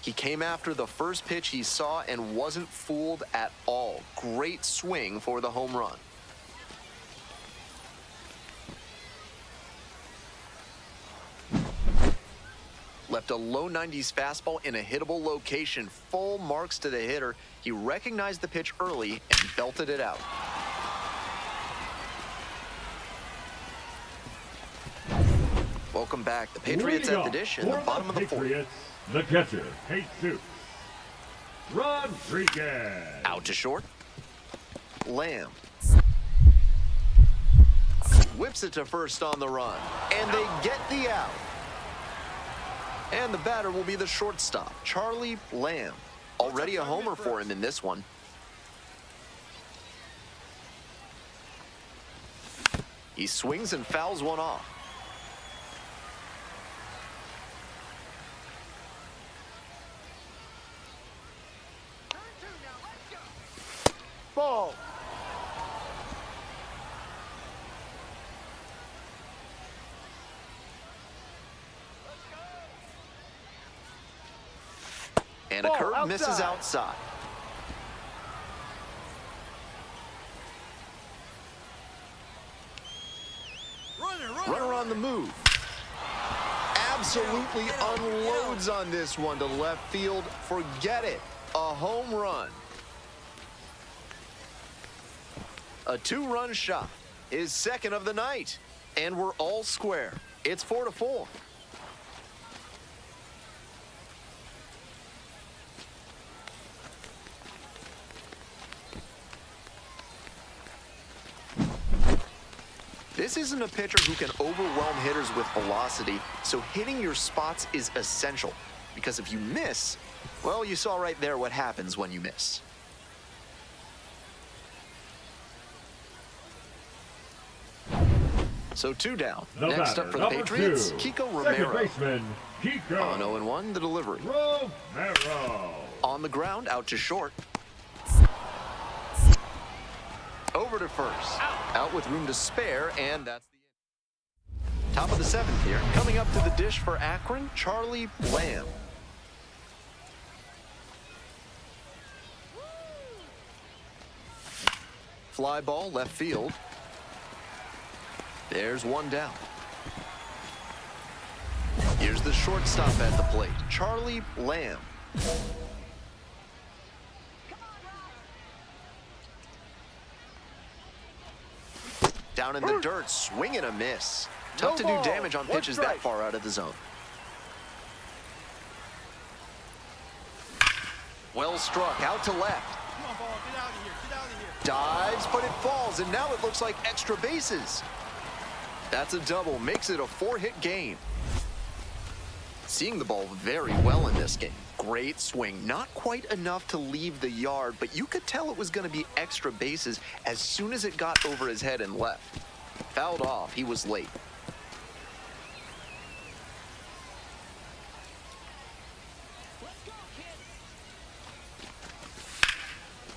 He came after the first pitch he saw and wasn't fooled at all. Great swing for the home run. Left a low 90s fastball in a hittable location. Full marks to the hitter. He recognized the pitch early and belted it out. Welcome back. The Patriots at the dish in the bottom of the fourth. The catcher, Jesus Rodriguez. Out to short. Lamb. Whips it to first on the run. And they get the out. And the batter will be the shortstop, Charlie Lamb. Already a homer for him in this one. He swings and fouls one off. Ball. And a curve misses outside. Runner on the move. Absolutely unloads on this one to left field. Forget it. A home run. A 2-run shot. His second of the night. And we're all square. It's 4-4. This isn't a pitcher who can overwhelm hitters with velocity, so hitting your spots is essential. Because if you miss, well, you saw right there what happens when you miss. So 2 down. Next up for the Patriots, Kiko Romero. Second baseman, Kiko. On 0-1, the delivery. Romero. On the ground, out to short. Over to first. Out with room to spare, and that's the end. Top of the 7th here. Coming up to the dish for Akron, Charlie Lamb. Fly ball left field. There's 1 down. Here's the shortstop at the plate, Charlie Lamb. Down in the dirt, swing and a miss. Tough to do damage on pitches that far out of the zone. Well struck, out to left. Come on, ball, get out of here, get out of here. Dives, but it falls, and now it looks like extra bases. That's a double, makes it a 4-hit game. Seeing the ball very well in this game. Great swing, not quite enough to leave the yard, but you could tell it was going to be extra bases as soon as it got over his head and left. Fouled off, he was late.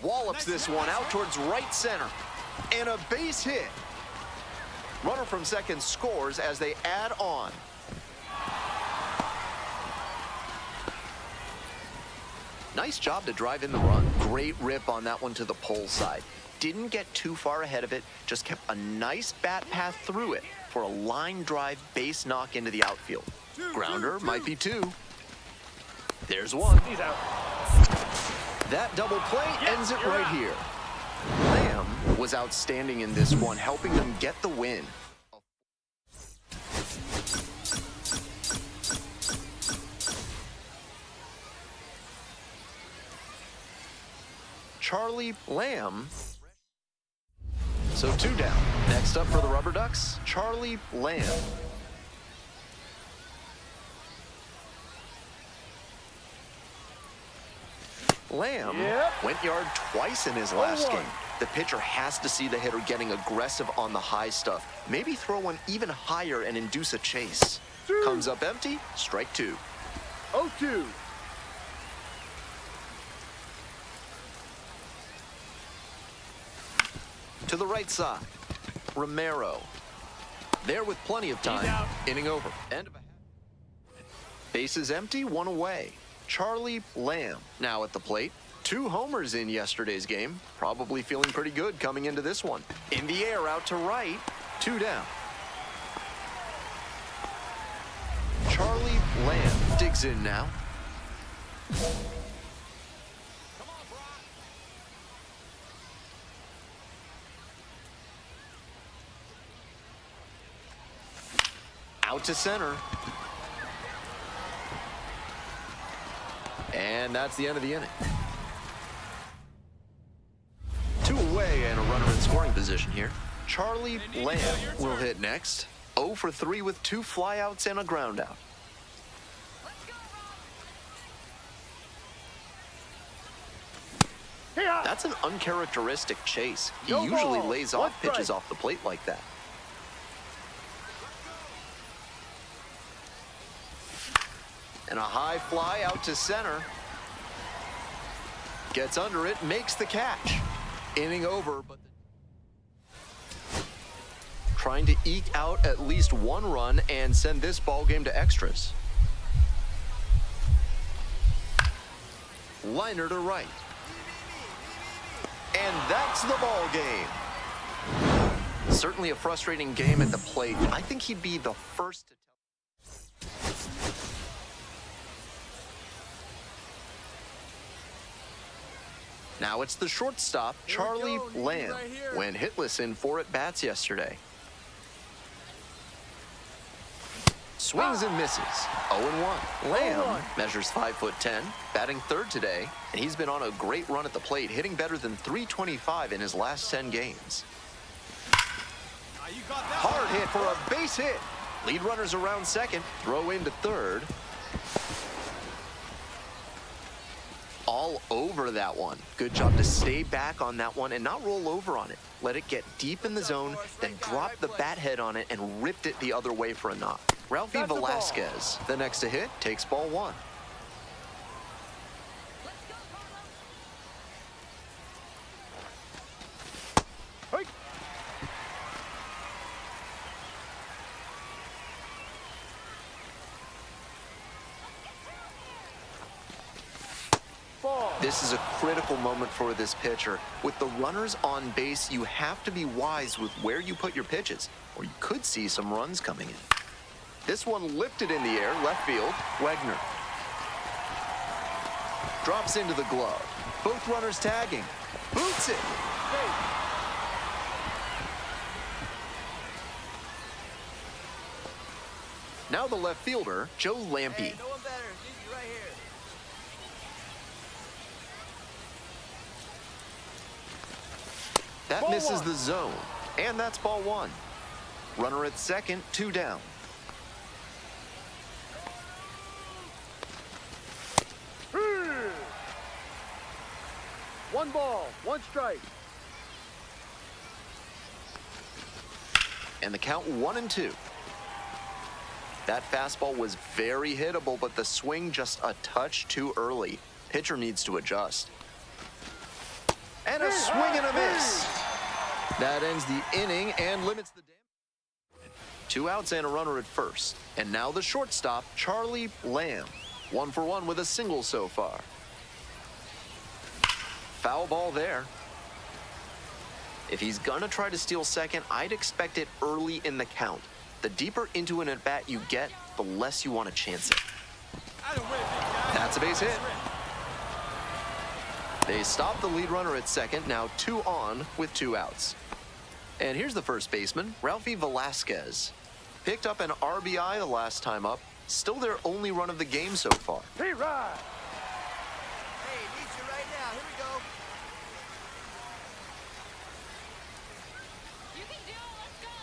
Wallops this one out towards right center. And a base hit. Runner from second scores as they add on. Nice job to drive in the run. Great rip on that one to the pole side. Didn't get too far ahead of it, just kept a nice bat path through it for a line drive base knock into the outfield. Grounder might be 2. There's one. He's out. That double play ends it right here. Lamb was outstanding in this one, helping them get the win. Charlie Lamb. So 2 down. Next up for the Rubber Ducks, Charlie Lamb. Lamb went yard twice in his last game. The pitcher has to see the hitter getting aggressive on the high stuff. Maybe throw one even higher and induce a chase. Comes up empty, strike 2. 0-2. To the right side, Romero. There with plenty of time. Inning over. End of a half. Bases empty, 1 away. Charlie Lamb now at the plate. 2 homers in yesterday's game. Probably feeling pretty good coming into this one. In the air, out to right. 2 down. Charlie Lamb digs in now. Out to center. And that's the end of the inning. 2 away and a runner in scoring position here. Charlie Lamb will hit next. 0 for 3 with 2 flyouts and a ground out. That's an uncharacteristic chase. He usually lays off pitches off the plate like that. And a high fly out to center. Gets under it, makes the catch. Inning over, but trying to eke out at least 1 run and send this ball game to extras. Liner to right. And that's the ball game. Certainly a frustrating game at the plate. I think he'd be the first to tell. Now it's the shortstop, Charlie Lamb, when hitless in 4 at-bats yesterday. Swings and misses, 0-1. Lamb measures 5'10", batting 3rd today, and he's been on a great run at the plate, hitting better than .325 in his last 10 games. Hard hit for a base hit. Lead runners around second, throw into third. All over that one. Good job to stay back on that one and not roll over on it. Let it get deep in the zone, then drop the bat head on it and ripped it the other way for a knock. Ralphie Velasquez, the next to hit, takes ball 1. This is a critical moment for this pitcher. With the runners on base, you have to be wise with where you put your pitches, or you could see some runs coming in. This one lifted in the air, left field, Wegner. Drops into the glove. Both runners tagging. Boots it. Now the left fielder, Joe Lampe. Hey, no one better. He's right here. That misses the zone, and that's ball 1. Runner at second, 2 down. One ball, 1 strike. And the count 1-2. That fastball was very hittable, but the swing just a touch too early. Pitcher needs to adjust. And a swing and a miss. That ends the inning and limits the damage. 2 outs and a runner at first. And now the shortstop, Charlie Lamb. 1 for 1 with a single so far. Foul ball there. If he's gonna try to steal second, I'd expect it early in the count. The deeper into an at-bat you get, the less you want to chance it. I don't win, big guy. That's a base hit. They stop the lead runner at second, now 2 on with 2 outs. And here's the first baseman, Ralphie Velasquez. Picked up an RBI the last time up, still their only run of the game so far. Hey, needs you right now. Here we go. You can do it. Let's go.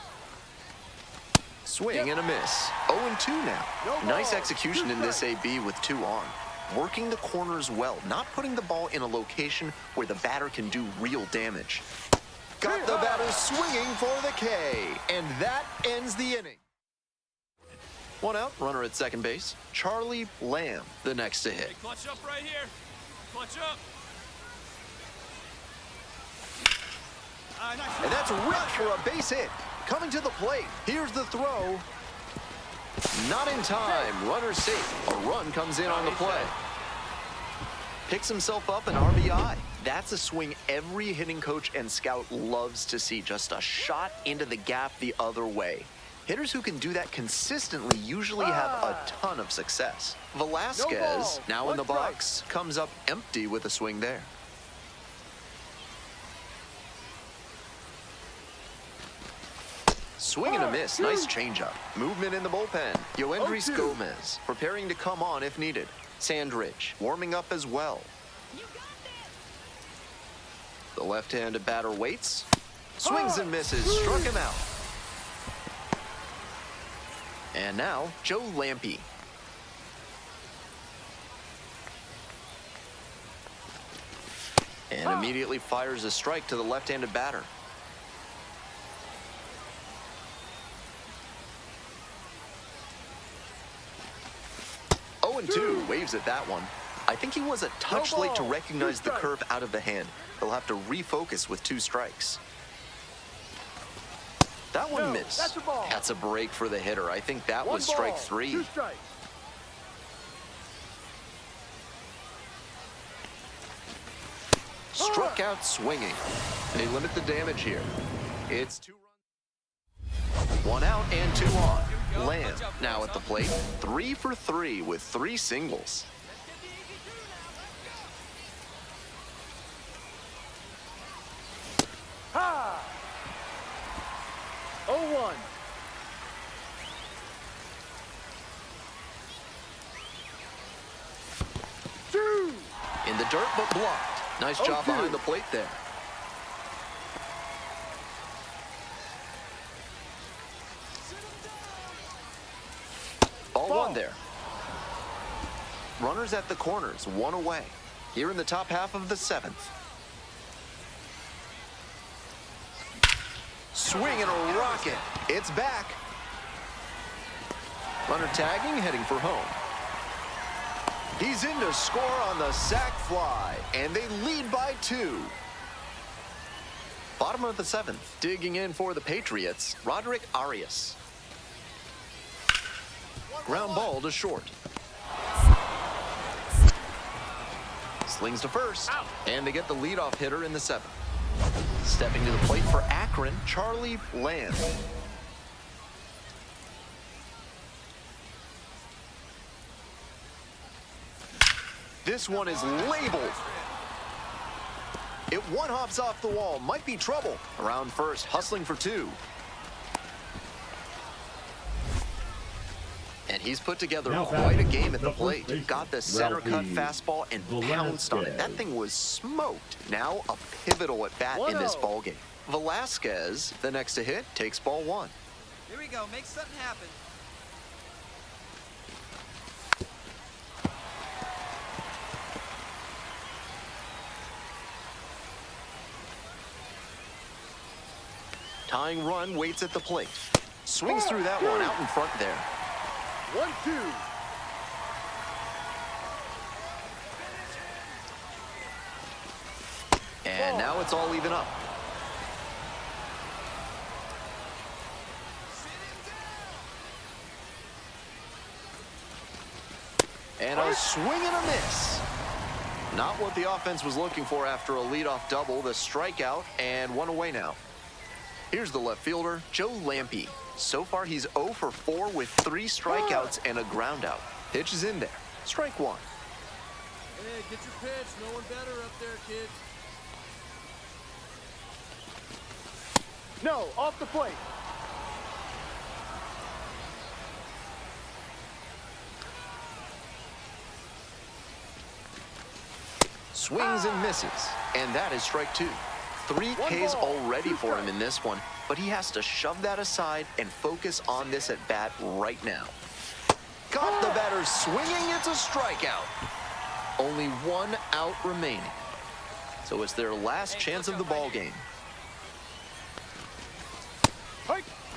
Swing and a miss. 0-2 now. Nice execution in this AB with 2 on. Working the corners well, not putting the ball in a location where the batter can do real damage. Got the batter swinging for the K, and that ends the inning. 1 out, runner at second base. Charlie Lamb, the next to hit. Hey, clutch up right here. Clutch up. Nice. And that's ripped for a base hit. Coming to the plate, here's the throw. Not in time, runner safe. A run comes in on the play. Picks himself up an RBI. That's a swing every hitting coach and scout loves to see. Just a shot into the gap the other way. Hitters who can do that consistently usually have a ton of success. Velasquez, now in the box, comes up empty with a swing there. Swing and a miss, nice changeup. Movement in the bullpen. Yoendris Gomez, preparing to come on if needed. Sandridge, warming up as well. The left-handed batter waits. Swings and misses, struck him out. And now, Joe Lampe. And immediately fires a strike to the left-handed batter. And 2, waves at that one. I think he was a touch late to recognize the curve out of the hand. He'll have to refocus with 2 strikes. That one missed. That's a break for the hitter. I think that was strike 3. Struck out swinging. They limit the damage here. It's 2 runs. 1 out and 2 on. Lamb now at the plate, 3 for 3 with 3 singles. Ha! 0-1. In the dirt but blocked. Nice job behind the plate there. Ball 1 there. Runners at the corners, 1 away. Here in the top half of the 7th. Swing and a rocket. It's back. Runner tagging, heading for home. He's in to score on the sac fly, and they lead by 2. Bottom of the 7th. Digging in for the Patriots, Roderick Arias. Ground ball to short. Slings to first, and they get the leadoff hitter in the 7th. Stepping to the plate for Akron, Charlie Lamb. This one is labeled. It one-hops off the wall, might be trouble. Around first, hustling for 2. And he's put together quite a game at the plate. Got the center cut fastball and pounced on it. That thing was smoked. Now a pivotal at bat in this ballgame. Velasquez, the next to hit, takes ball 1. Here we go. Make something happen. Tying run waits at the plate. Swings through that one out in front there. 1-2. And now it's all even up. And a swing and a miss. Not what the offense was looking for after a leadoff double. The strikeout and 1 away now. Here's the left fielder, Joe Lampe. So far, he's 0 for 4 with 3 strikeouts and a ground out. Pitch is in there. Strike 1. Hey, get your pitch. No one better up there, kid. No, off the plate. Swings and misses, and that is strike two. 3 Ks already for him in this one, but he has to shove that aside and focus on this at bat right now. Got the batter swinging, it's a strikeout. Only 1 out remaining. So it's their last chance of the ball game.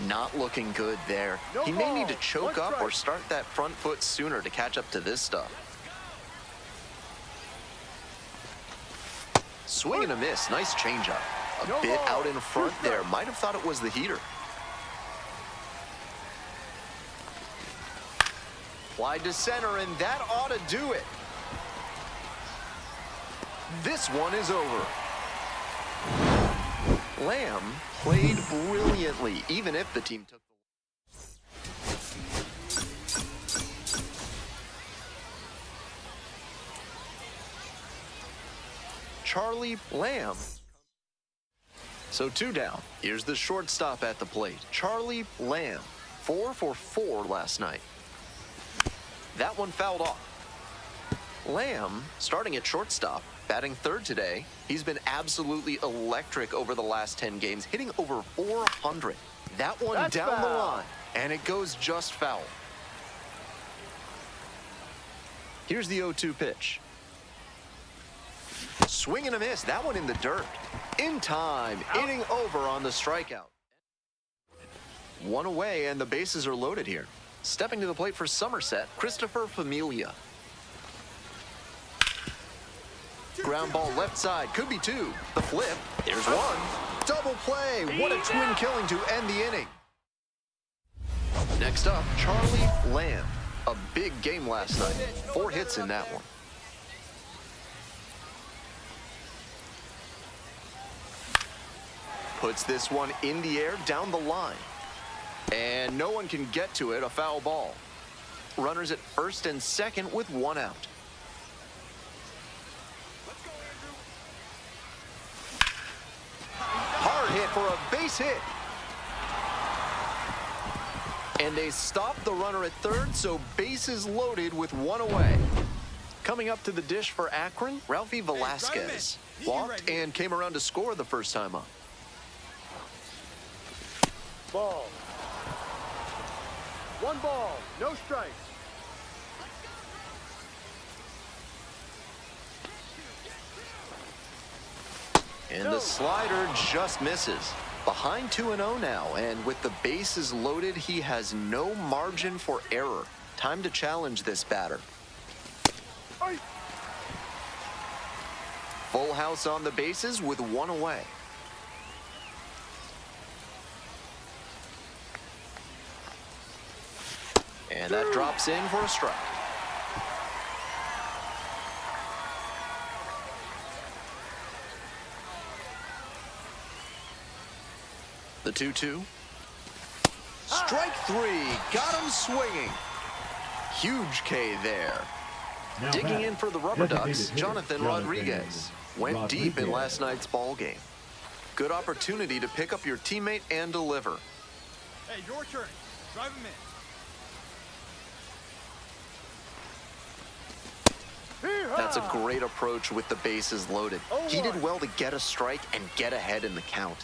Not looking good there. He may need to choke up or start that front foot sooner to catch up to this stuff. Swing and a miss, nice changeup. A bit out in front there, might have thought it was the heater. Applied to center, and that ought to do it. This one is over. Lamb played brilliantly, even if the team took the... Charlie Lamb. So 2 down. Here's the shortstop at the plate. Charlie Lamb. 4 for 4 last night. That one fouled off. Lamb, starting at shortstop, batting third today. He's been absolutely electric over the last 10 games, hitting over 400. That one That's down foul. the line, and it goes just foul. Here's the 0-2 pitch. Swing and a miss. That one in the dirt. In time, inning over on the strikeout. 1 away, and the bases are loaded here. Stepping to the plate for Somerset, Christopher Familia. Ground ball left side, could be 2. The flip, there's 1. Double play, what a twin killing to end the inning. Next up, Charlie Lamb. A big game last night. 4 hits in that one. Puts this one in the air down the line. And no one can get to it, a foul ball. Runners at first and second with 1 out. Hard hit for a base hit. And they stop the runner at third, so bases loaded with 1 away. Coming up to the dish for Akron, Ralphie Velasquez. Walked and came around to score the first time up. Ball. 1 ball, no strikes. And the slider just misses. Behind 2-0 now, and with the bases loaded, he has no margin for error. Time to challenge this batter. Full house on the bases with 1 away. And that drops in for a strike. The 2-2. Strike 3. Got him swinging. Huge K there. Now Digging back, in for the Rubber Ducks, designated hitter, Jonathan Rodriguez. Went deep in Rodriguez. last night's ball game. Good opportunity to pick up your teammate and deliver. Hey, your turn. Drive him in. That's a great approach with the bases loaded. He did well to get a strike and get ahead in the count.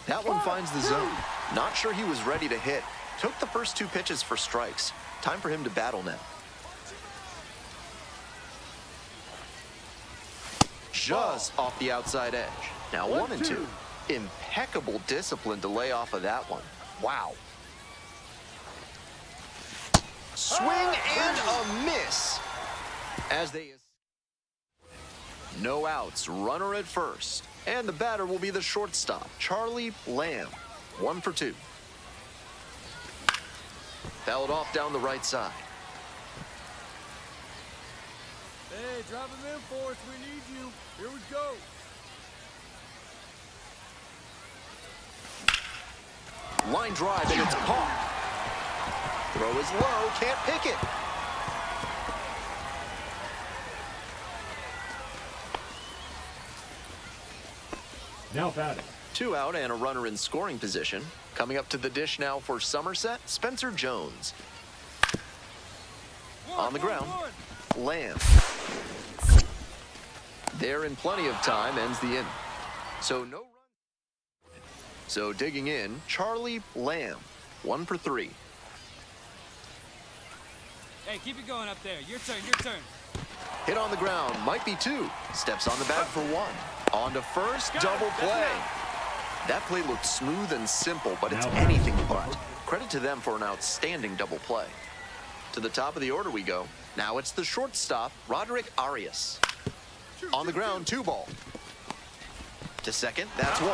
That one finds the zone. Not sure he was ready to hit. Took the first 2 pitches for strikes. Time for him to battle now. Just off the outside edge. Now 1-2. Impeccable discipline to lay off of that one. Wow. Swing and a miss. As they... No outs, runner at first. And the batter will be the shortstop, Charlie Lamb. 1 for 2. Fouled off down the right side. Hey, drop him in for us. We need you. Here we go. Line drive, and it's caught. Throw is low, can't pick it. Now batting. 2 out and a runner in scoring position. Coming up to the dish now for Somerset, Spencer Jones. On the ground, Lamb. There in plenty of time, ends the inning. So no run. So digging in, Charlie Lamb, 1 for 3. Hey, keep it going up there. Your turn, your turn. Hit on the ground, might be 2. Steps on the bag for 1. On to first, double play. That play looked smooth and simple, but it's anything but. Credit to them for an outstanding double play. To the top of the order we go. Now it's the shortstop, Roderick Arias. On the ground, 2 ball. To second, that's 1.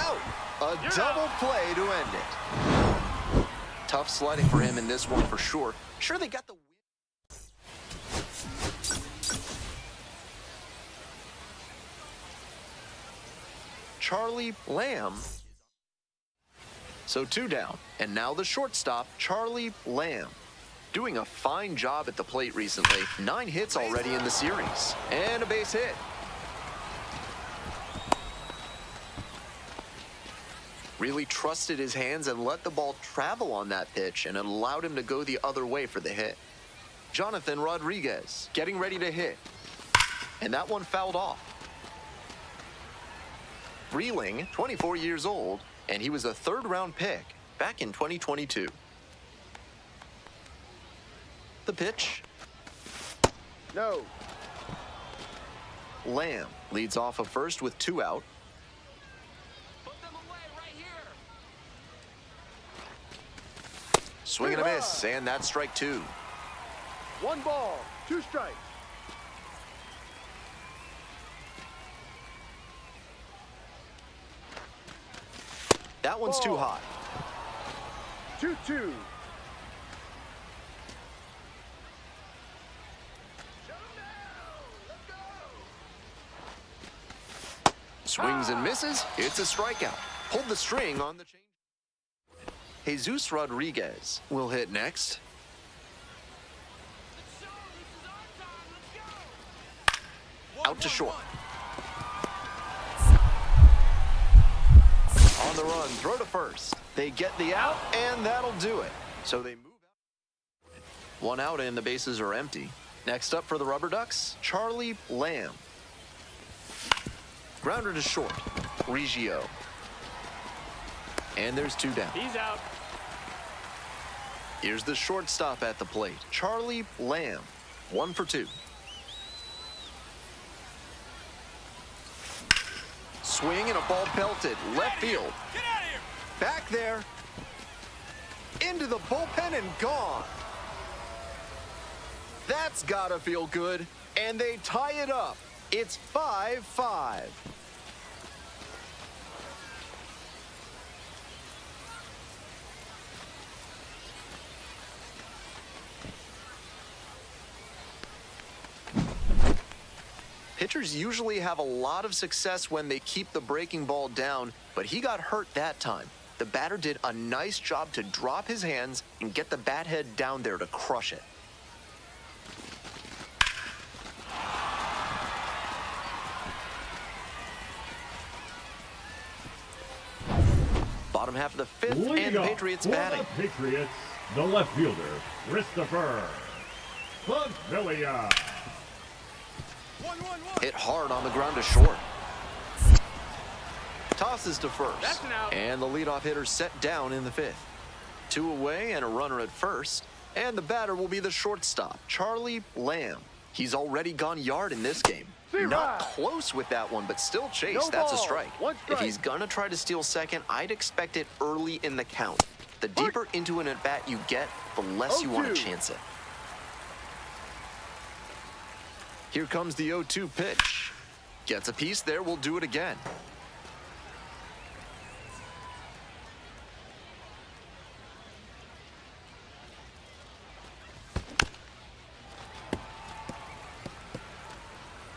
Out! A double play to end it. Tough sledding for him in this one for sure. Sure, they got the win. Charlie Lamb. So 2 down, and now the shortstop, Charlie Lamb. Doing a fine job at the plate recently. 9 hits already in the series, and a base hit. Really trusted his hands and let the ball travel on that pitch, and it allowed him to go the other way for the hit. Jonathan Rodriguez getting ready to hit, and that one fouled off. Freeling, 24 years old, and he was a 3rd-round pick back in 2022. The pitch. No. Lamb leads off of first with 2 out. Put them away right here. Swing and a miss, and that's strike 2. 1 ball, 2 strikes. That one's too high. 2-2. Swings and misses. It's a strikeout. Pulled the string on the change. Jesus Rodriguez will hit next. Out to short. On the run, throw to first. They get the out, and that'll do it. So they move out. 1 out, and the bases are empty. Next up for the Rubber Ducks, Charlie Lamb. Grounder to short, Reggio. And there's 2 down. He's out. Here's the shortstop at the plate, Charlie Lamb, 1 for 2. Swing and a ball belted, left field. Get out of here. Back there, into the bullpen and gone. That's gotta feel good, and they tie it up. It's 5-5. Pitchers usually have a lot of success when they keep the breaking ball down, but he got hurt that time. The batter did a nice job to drop his hands and get the bat head down there to crush it. Bottom half of the 5th, and the Patriots batting. The Patriots, the left fielder, Christopher Pavilion. Hit hard on the ground to short. Tosses to first. And the leadoff hitter set down in the 5th. 2 away and a runner at first. And the batter will be the shortstop, Charlie Lamb. He's already gone yard in this game. Not close with that one, but still chase. That's a strike. If he's gonna try to steal second, I'd expect it early in the count. The deeper into an at-bat you get, the less you want to chance it. Here comes the 0-2 pitch. Gets a piece there, we'll do it again.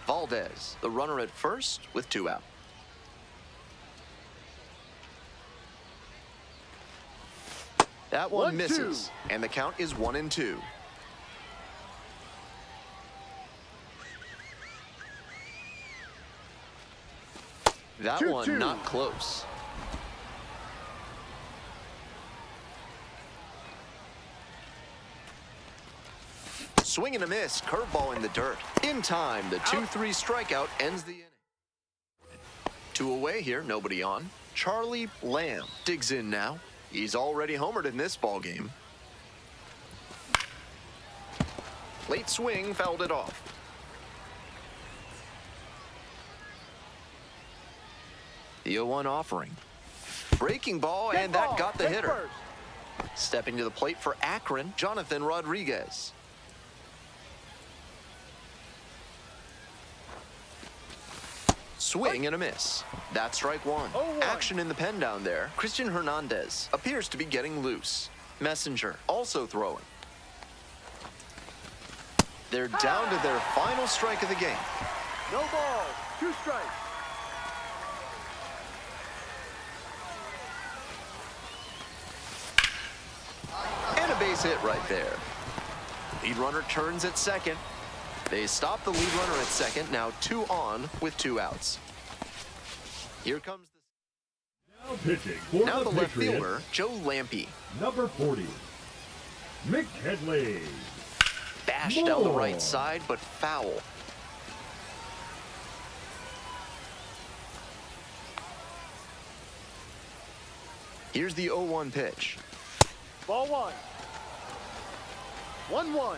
Valdez, the runner at first with 2 out. That one misses, and the count is 1-2. That one not close. Swing and a miss, curveball in the dirt. In time, the 2-3 strikeout ends the inning. 2 away here, nobody on. Charlie Lamb digs in now. He's already homered in this ball game. Late swing, fouled it off. The 0-1 offering. Breaking ball, and that got the hitter. Stepping to the plate for Akron, Jonathan Rodriguez. Swing and a miss. That's strike 1. Action in the pen down there. Christian Hernandez appears to be getting loose. Messenger also throwing. They're down to their final strike of the game. No ball, 2 strikes. And a base hit right there. Lead runner turns at second. They stop the lead runner at second. Now 2 on with 2 outs. Here comes Now pitching for now the left Patriots, fielder, Joe Lampe. number 40, Mick Headley. Bashed down the right side, but foul. Here's the 0-1 pitch. Ball 1. 1-1.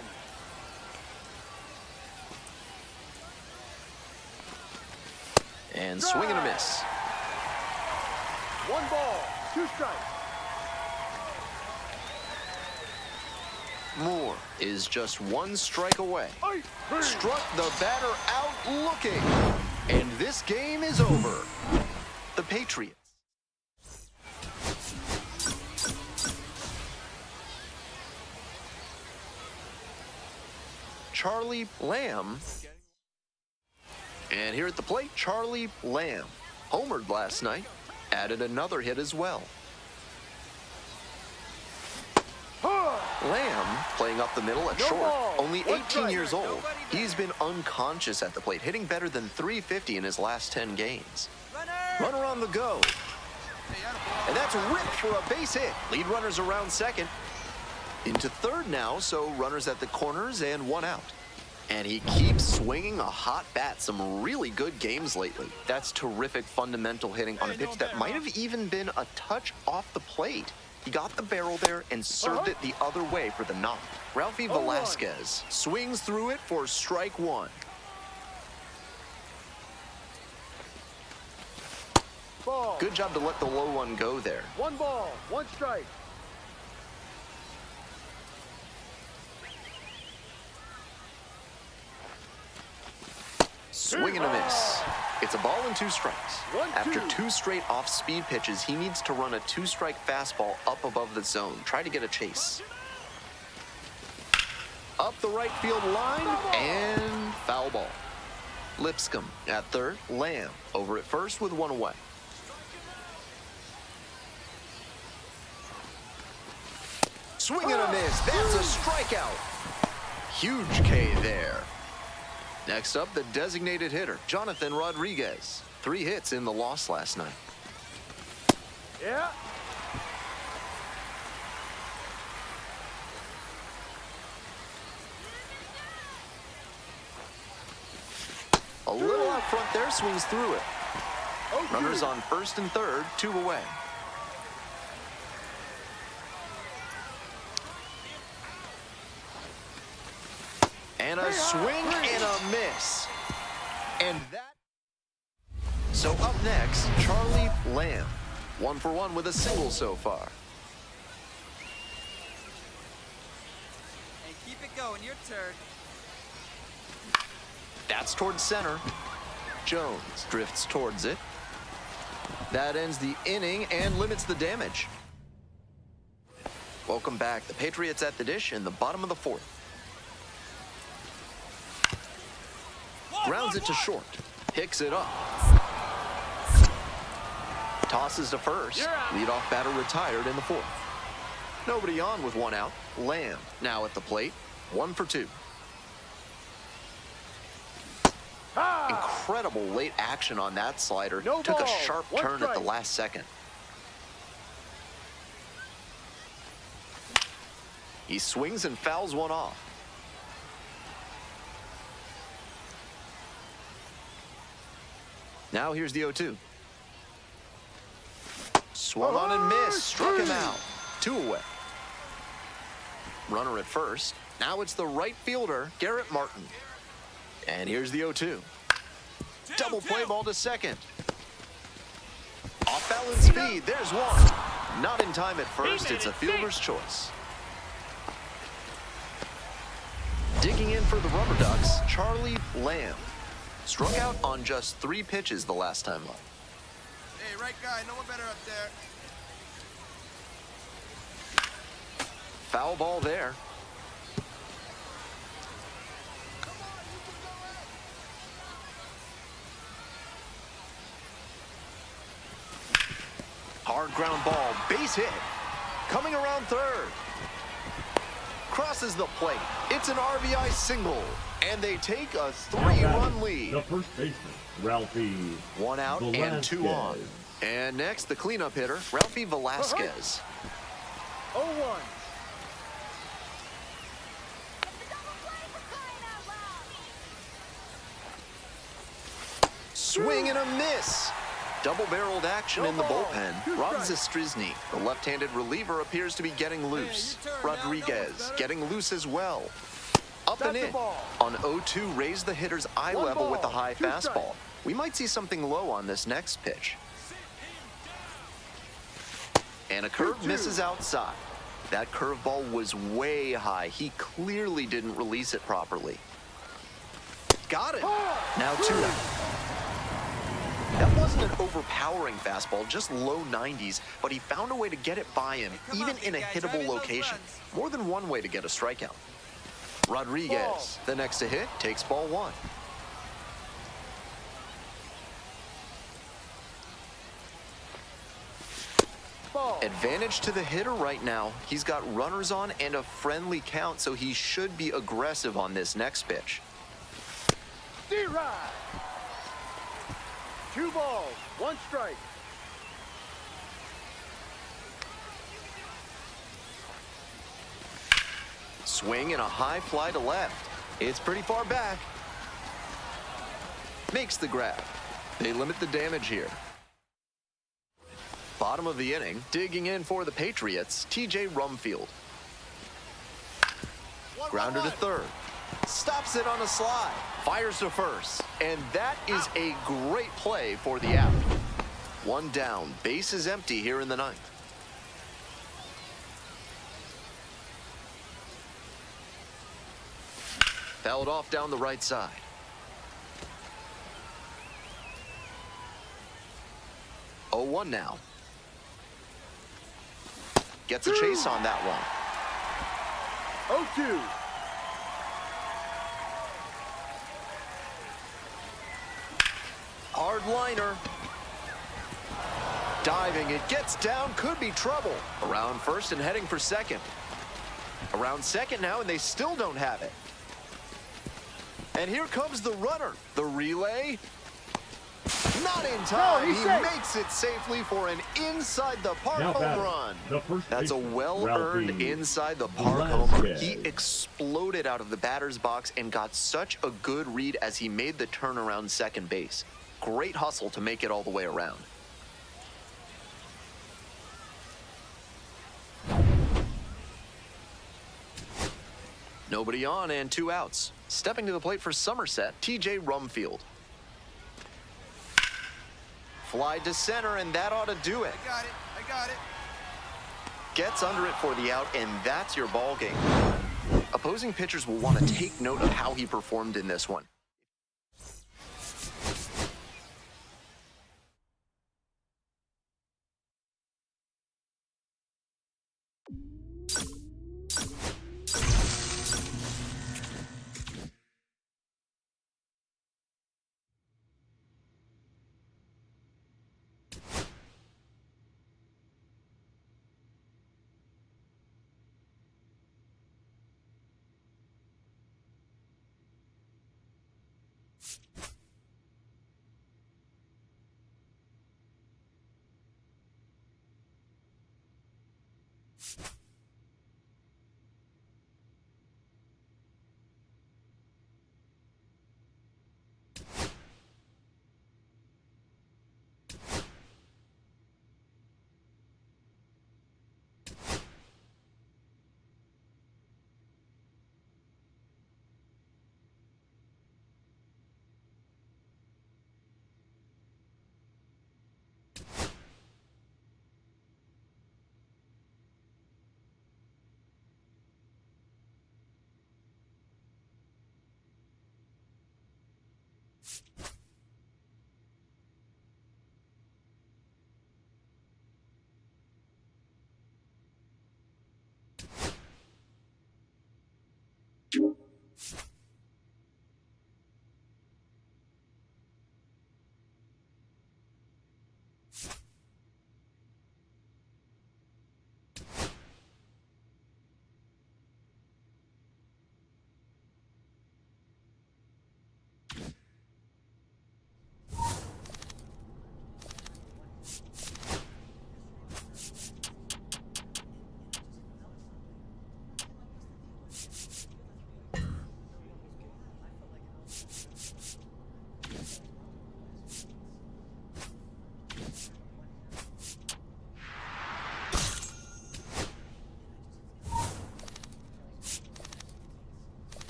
And swing and a miss. 1 ball, 2 strikes. Moore is just 1 strike away. Struck the batter out looking. And this game is over. The Patriots. Charlie Lamb. And here at the plate, Charlie Lamb. Homered last night. Added another hit as well. Lamb playing up the middle at short. Only 18 years old. He's been unconscious at the plate, hitting better than .350 in his last 10 games. Runner on the go. And that's ripped for a base hit. Lead runners around second. Into third now, so runners at the corners and 1 out. And he keeps swinging a hot bat. Some really good games lately. That's terrific fundamental hitting on a pitch that might have even been a touch off the plate. He got the barrel there and served it the other way for the knock. Ralphie Velasquez swings through it for strike 1. Ball. Good job to let the low one go there. 1 ball, 1 strike. Swing and a miss. It's a ball and 2 strikes. 1-2. After 2 straight off-speed pitches, he needs to run a 2-strike fastball up above the zone. Try to get a chase. Up the right field line, and foul ball. Lipscomb at third, Lamb over at first with 1 away. Swing and a miss. That's a strikeout. Huge K there. Next up, the designated hitter, Jonathan Rodriguez. 3 hits in the loss last night. Yeah. A little out front there, swings through it. Runners on first and third, 2 away. And a swing and a miss. And that. So up next, Charlie Lamb. 1 for 1 with a single so far. And keep it going, your turn. That's towards center. Jones drifts towards it. That ends the inning and limits the damage. Welcome back. The Patriots at the dish in the bottom of the 4th. Grounds it to short. Picks it up. Tosses to first. Leadoff batter retired in the 4th. Nobody on with 1 out. Lamb now at the plate. 1 for 2. Incredible late action on that slider. No Took a ball. sharp 1 turn at the strike. last second. He swings and fouls 1 off. Now here's the 0-2. Swung on and missed. Struck him out. 2 away. Runner at first. Now it's the right fielder, Garrett Martin. And here's the 0-2. Double play ball to second. Off balance speed. There's 1. Not in time at first. It's a fielder's choice. Digging in for the Rubber Ducks, Charlie Lamb. Struck out on just 3 pitches the last time up. Hey, right guy, no one better up there. Foul ball there. Hard ground ball, base hit. Coming around third. Crosses the plate. It's an RBI single. And they take a 3-run lead. The first baseman, Ralphie 1 out and 2 on. And next, the cleanup hitter, Ralphie Velasquez. 0-1. Swing and a miss. Double-barreled action in the bullpen. Rob Zastryzny, the left-handed reliever, appears to be getting loose. Rodriguez getting loose as well. Up and in. On 0-2, raise the hitter's eye level with the high fastball. We might see something low on this next pitch. And a curve misses outside. That curveball was way high. He clearly didn't release it properly. Got it. Now 2 out. That wasn't an overpowering fastball, just low 90s, but he found a way to get it by him, even in a hittable location. More than one way to get a strikeout. Rodriguez, the next to hit, takes ball 1. Advantage to the hitter right now. He's got runners on and a friendly count, so he should be aggressive on this next pitch. D-Ride. 2 balls, 1 strike. Swing and a high fly to left. It's pretty far back. Makes the grab. They limit the damage here. Bottom of the inning, digging in for the Patriots, TJ Rumfield. Grounder to third. Stops it on a slide. Fires to first. And that is a great play for the out. 1 down. Base is empty here in the 9th. Fouled off down the right side. 0-1 now. Gets a chase on that one. 0-2. Hard liner. Diving, it gets down, could be trouble. Around first and heading for second. Around second now, and they still don't have it. And here comes the runner. The relay. Not in time. He makes it safely for an inside the park home run. That's a well-earned inside the park homer. He exploded out of the batter's box and got such a good read as he made the turn around second base. Great hustle to make it all the way around. Nobody on and 2 outs. Stepping to the plate for Somerset, TJ Rumfield. Fly to center, and that ought to do it. I got it. Gets under it for the out, and that's your ball game. Opposing pitchers will want to take note of how he performed in this one. you